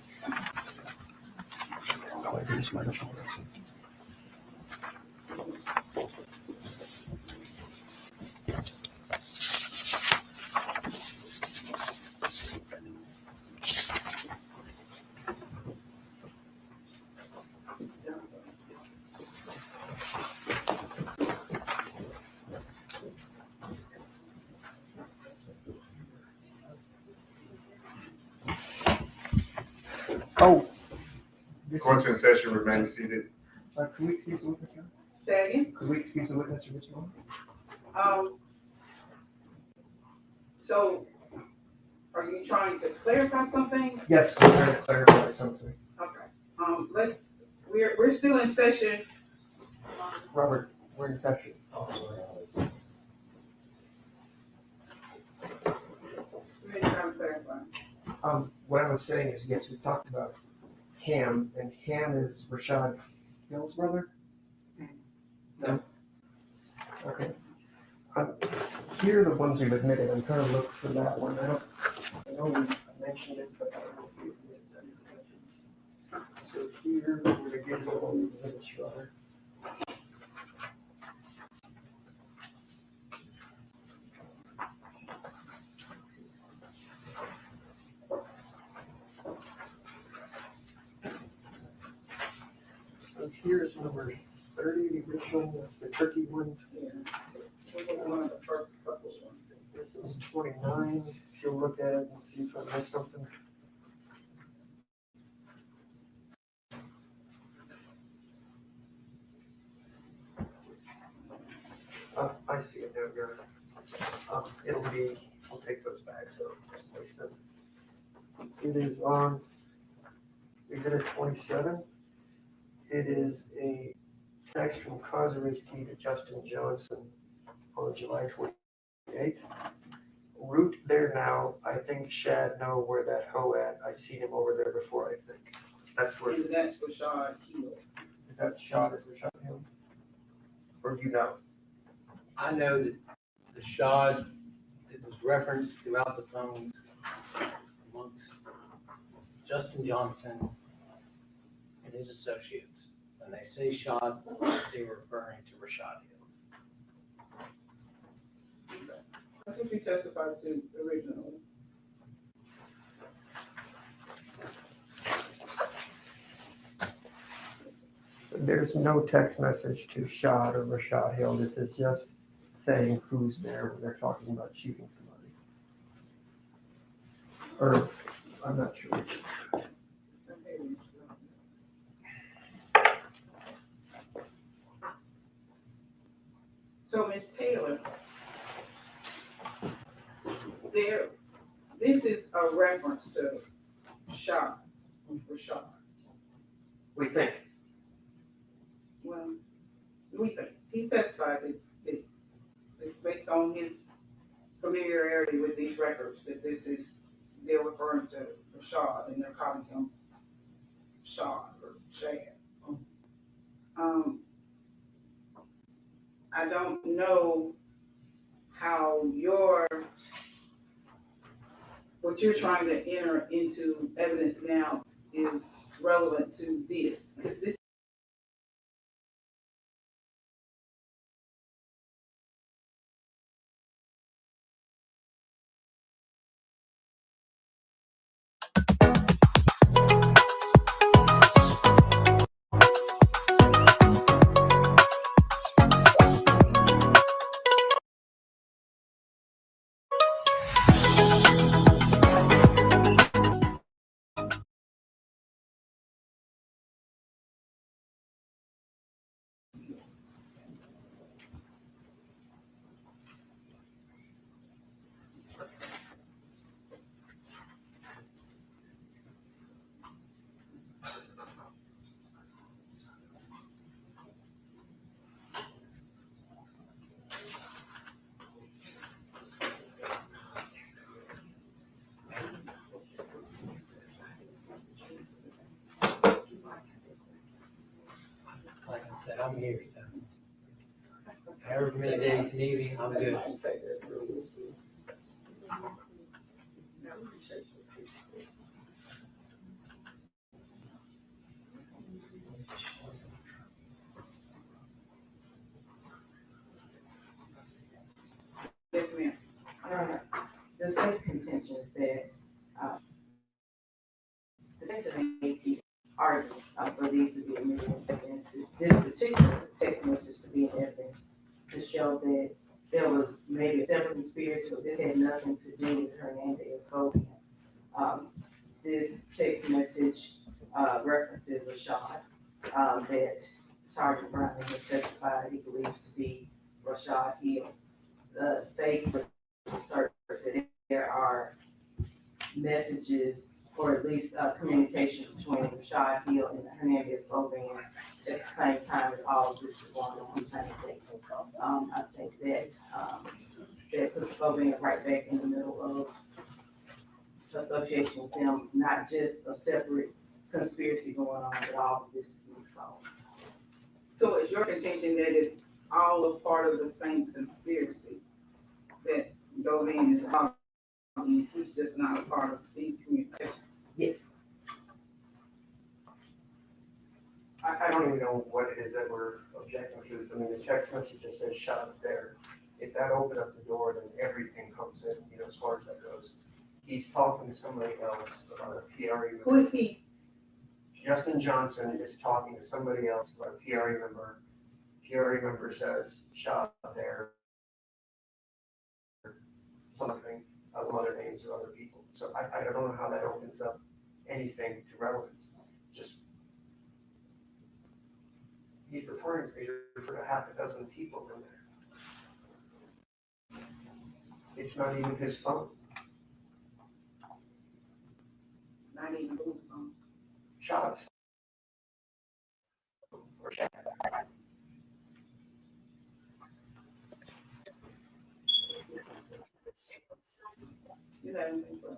Oh. Court's in session, remain seated. Can we excuse the witness? Say again? Could we excuse the witness for this moment? So are you trying to clarify something? Yes, I'm trying to clarify something. Okay. We're still in session. Robert, we're in session. We're trying to clarify. What I was saying is, yes, we talked about Ham, and Ham is Rashad Hill's brother? No? Okay. Here are the ones we've admitted. I'm trying to look for that one. I know we mentioned it, but I don't know if we admitted that. So here, we're going to give you all the exhibits, Robert. So here's number 30, the original, that's the turkey one. Yeah. It was one of the first couple ones. This is 29, if you'll look at it and see if I missed something. I see it now, yeah. It'll be, I'll take those back, so just place them. It is on exhibit 27. It is a text from Kazariski to Justin Johnson on July 28th. Route there now. I think Shad know where that hoe at. I seen him over there before, I think. That's where. And that's Rashad Hill. Is that shot at Rashad Hill? Or do you know? I know that the shod that was referenced throughout the phones amongst Justin Johnson and his associates. When they say shod, they were referring to Rashad Hill. That's what you testified to originally. So there's no text message to Shad or Rashad Hill. This is just saying who's there when they're talking about shooting somebody. Or, I'm not sure. So Ms. Taylor, this is a reference to Rashad. We think. Well, we think. He testified that it's based on his familiarity with these records, that they're referring to Rashad and they're calling him Shad or Shad. I don't know how what you're trying to enter into evidence now is relevant to this, because this said, I'm here, so. However many days you need me, I'm good. Yes, ma'am. The state's contention is that the defense attorney argued for these to be admitted into evidence, this particular text message to be in evidence to show that there was maybe a separate conspiracy, but this had nothing to do with Hernandez GOVAN. This text message references a shot that Sergeant Brown has testified he believes to be Rashad Hill. The state asserts that there are messages, or at least communication between Rashad Hill and the Hernandez GOVAN at the same time that all of this is going on the same day. I think that that puts GOVAN right back in the middle of association with them, not just a separate conspiracy going on, but all of this is mixed up. So it's your contention that it's all a part of the same conspiracy that GOVAN is involved in, it's just not a part of these communications? Yes. I don't even know what it is that we're objecting to. I mean, the text message just says shots there. If that opens up the door, then everything comes in, you know, as far as that goes. He's talking to somebody else about a PRE member. Who is he? Justin Johnson is talking to somebody else about a PRE member. PRE member says shot there. Something, other names or other people. So I don't know how that opens up anything to relevance. Just, he's referring to half a dozen people in there. It's not even his phone. Not even whose phone? Shots. Or chat. You have anything for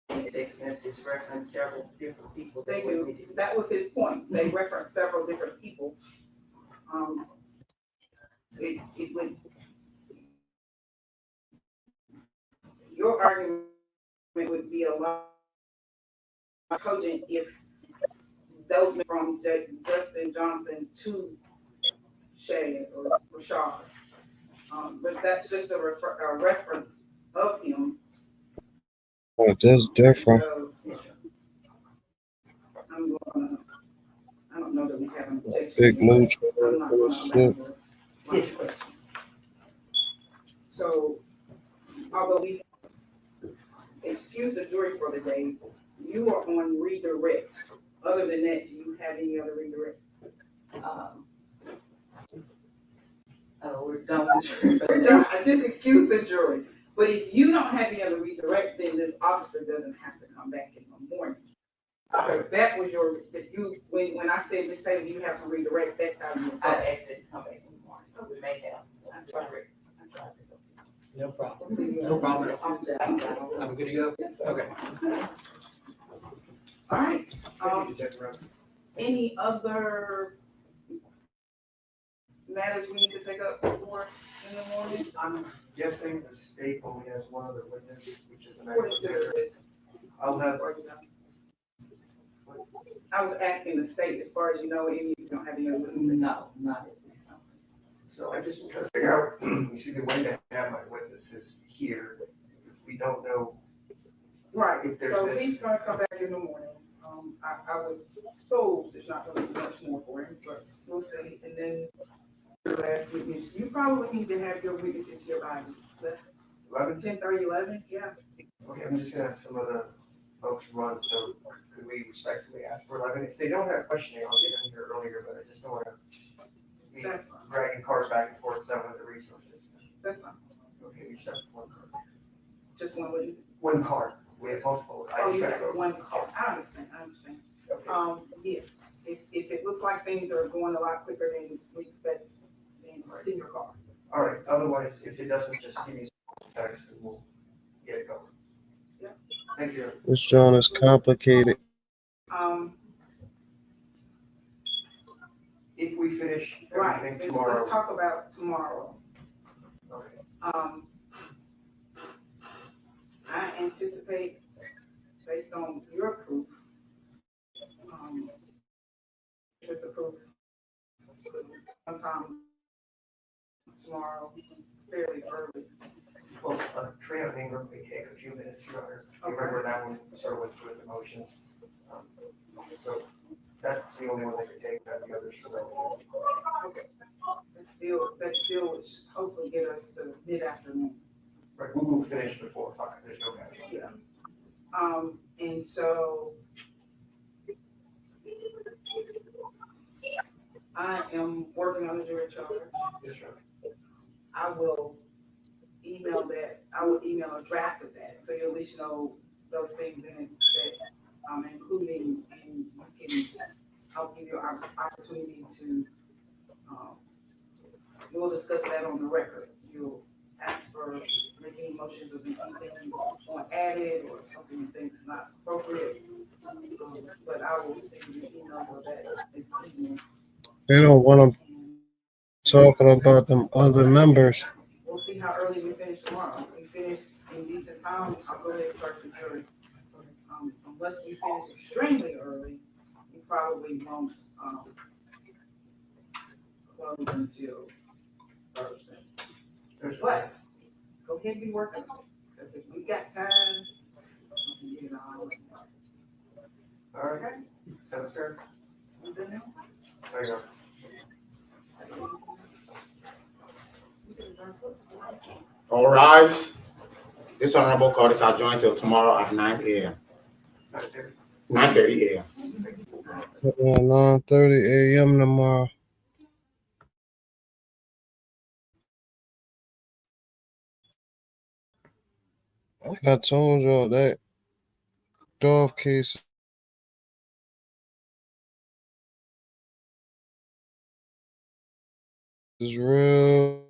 This text message referenced several different people. They do. That was his point. They referenced several different people. It would, your argument would be a lot more cogent if those went from Justin Johnson to Shay or Rashad. But that's just a reference of him. Oh, that's different. So, I don't know that we have an objection. Big mooch. I'm not gonna allow my question. So, although we excuse the jury for the day, you are on redirect. Other than that, do you have any other redirect? We're done with the jury. We're done. I just excuse the jury. But if you don't have any other redirect, then this officer doesn't have to come back in the morning. Because that was your, if you, when I said, Ms. Taylor, you have some redirect, that's how you. I asked it to come back in the morning. We may have. I'm trying to. No problem. No problem. I'm good to go? Okay. All right. Any other matters we need to take up before in the morning? I'm guessing the state only has one other witness, which is an According to actor. the- I'll have. I was asking the state, as far as you know, any, you don't have any other witnesses? No, not at this time. So I just try to figure out, excuse me, when to have my witnesses here. We don't know. Right, If there's so this- he's gonna come back in the morning. I would suppose there's not gonna be much more for him, but we'll see. And then your last witness, you probably need to have your witnesses here by 10:30, 11, yeah. Okay, I'm just gonna have some of the folks run, so could we respectfully ask for 11? If they don't have questioning, I'll get in here earlier, but I just don't wanna be That's fine. dragging cars back and forth, because I don't have the resources. That's fine. Okay, we just have one car. Just one witness. One car, we have multiple. I Oh, just you gotta have go. one call. I understand. Okay. Yeah, if it looks like things are going a lot quicker than we expect, then see your car. All right, otherwise, if it doesn't, just give me some text and we'll get it going. Thank you. This John is complicated. If we finish Right, everything let's tomorrow. talk about tomorrow. Okay. I anticipate, based on your proof, with the proof, sometime tomorrow, fairly early. Well, Trey on Ingram may take a few minutes, Your Honor. You remember that one sort of went through the motions. So that's the only one that could take that, the others. Okay. That still would hopefully get us to mid-afternoon. Right, we will finish before 5, there's no doubt. Yeah. And so I am working on the jury charge. Yes, sir. I will email a draft of that, so you at least know those things in it that I'm including, and I'll give you an opportunity to, we'll discuss that on the record. You'll ask for making motions of anything you want added or something you think is not appropriate. But I will send you emails of that this evening. They don't want them talking about them other members. We'll see how early we finish tomorrow. If we finish in decent time, I'll go ahead and start the jury. Unless we finish extremely early, you probably won't close until Thursday. But go ahead and be working on it, because if we got time, we can get it on. All right. Sounds fair. Anything else? There you go. All rise. This honorable court is adjourned till tomorrow at 9 a.m. 9:30 a.m. 9:30 a.m. tomorrow. Like I told y'all, that DOLPH case is real.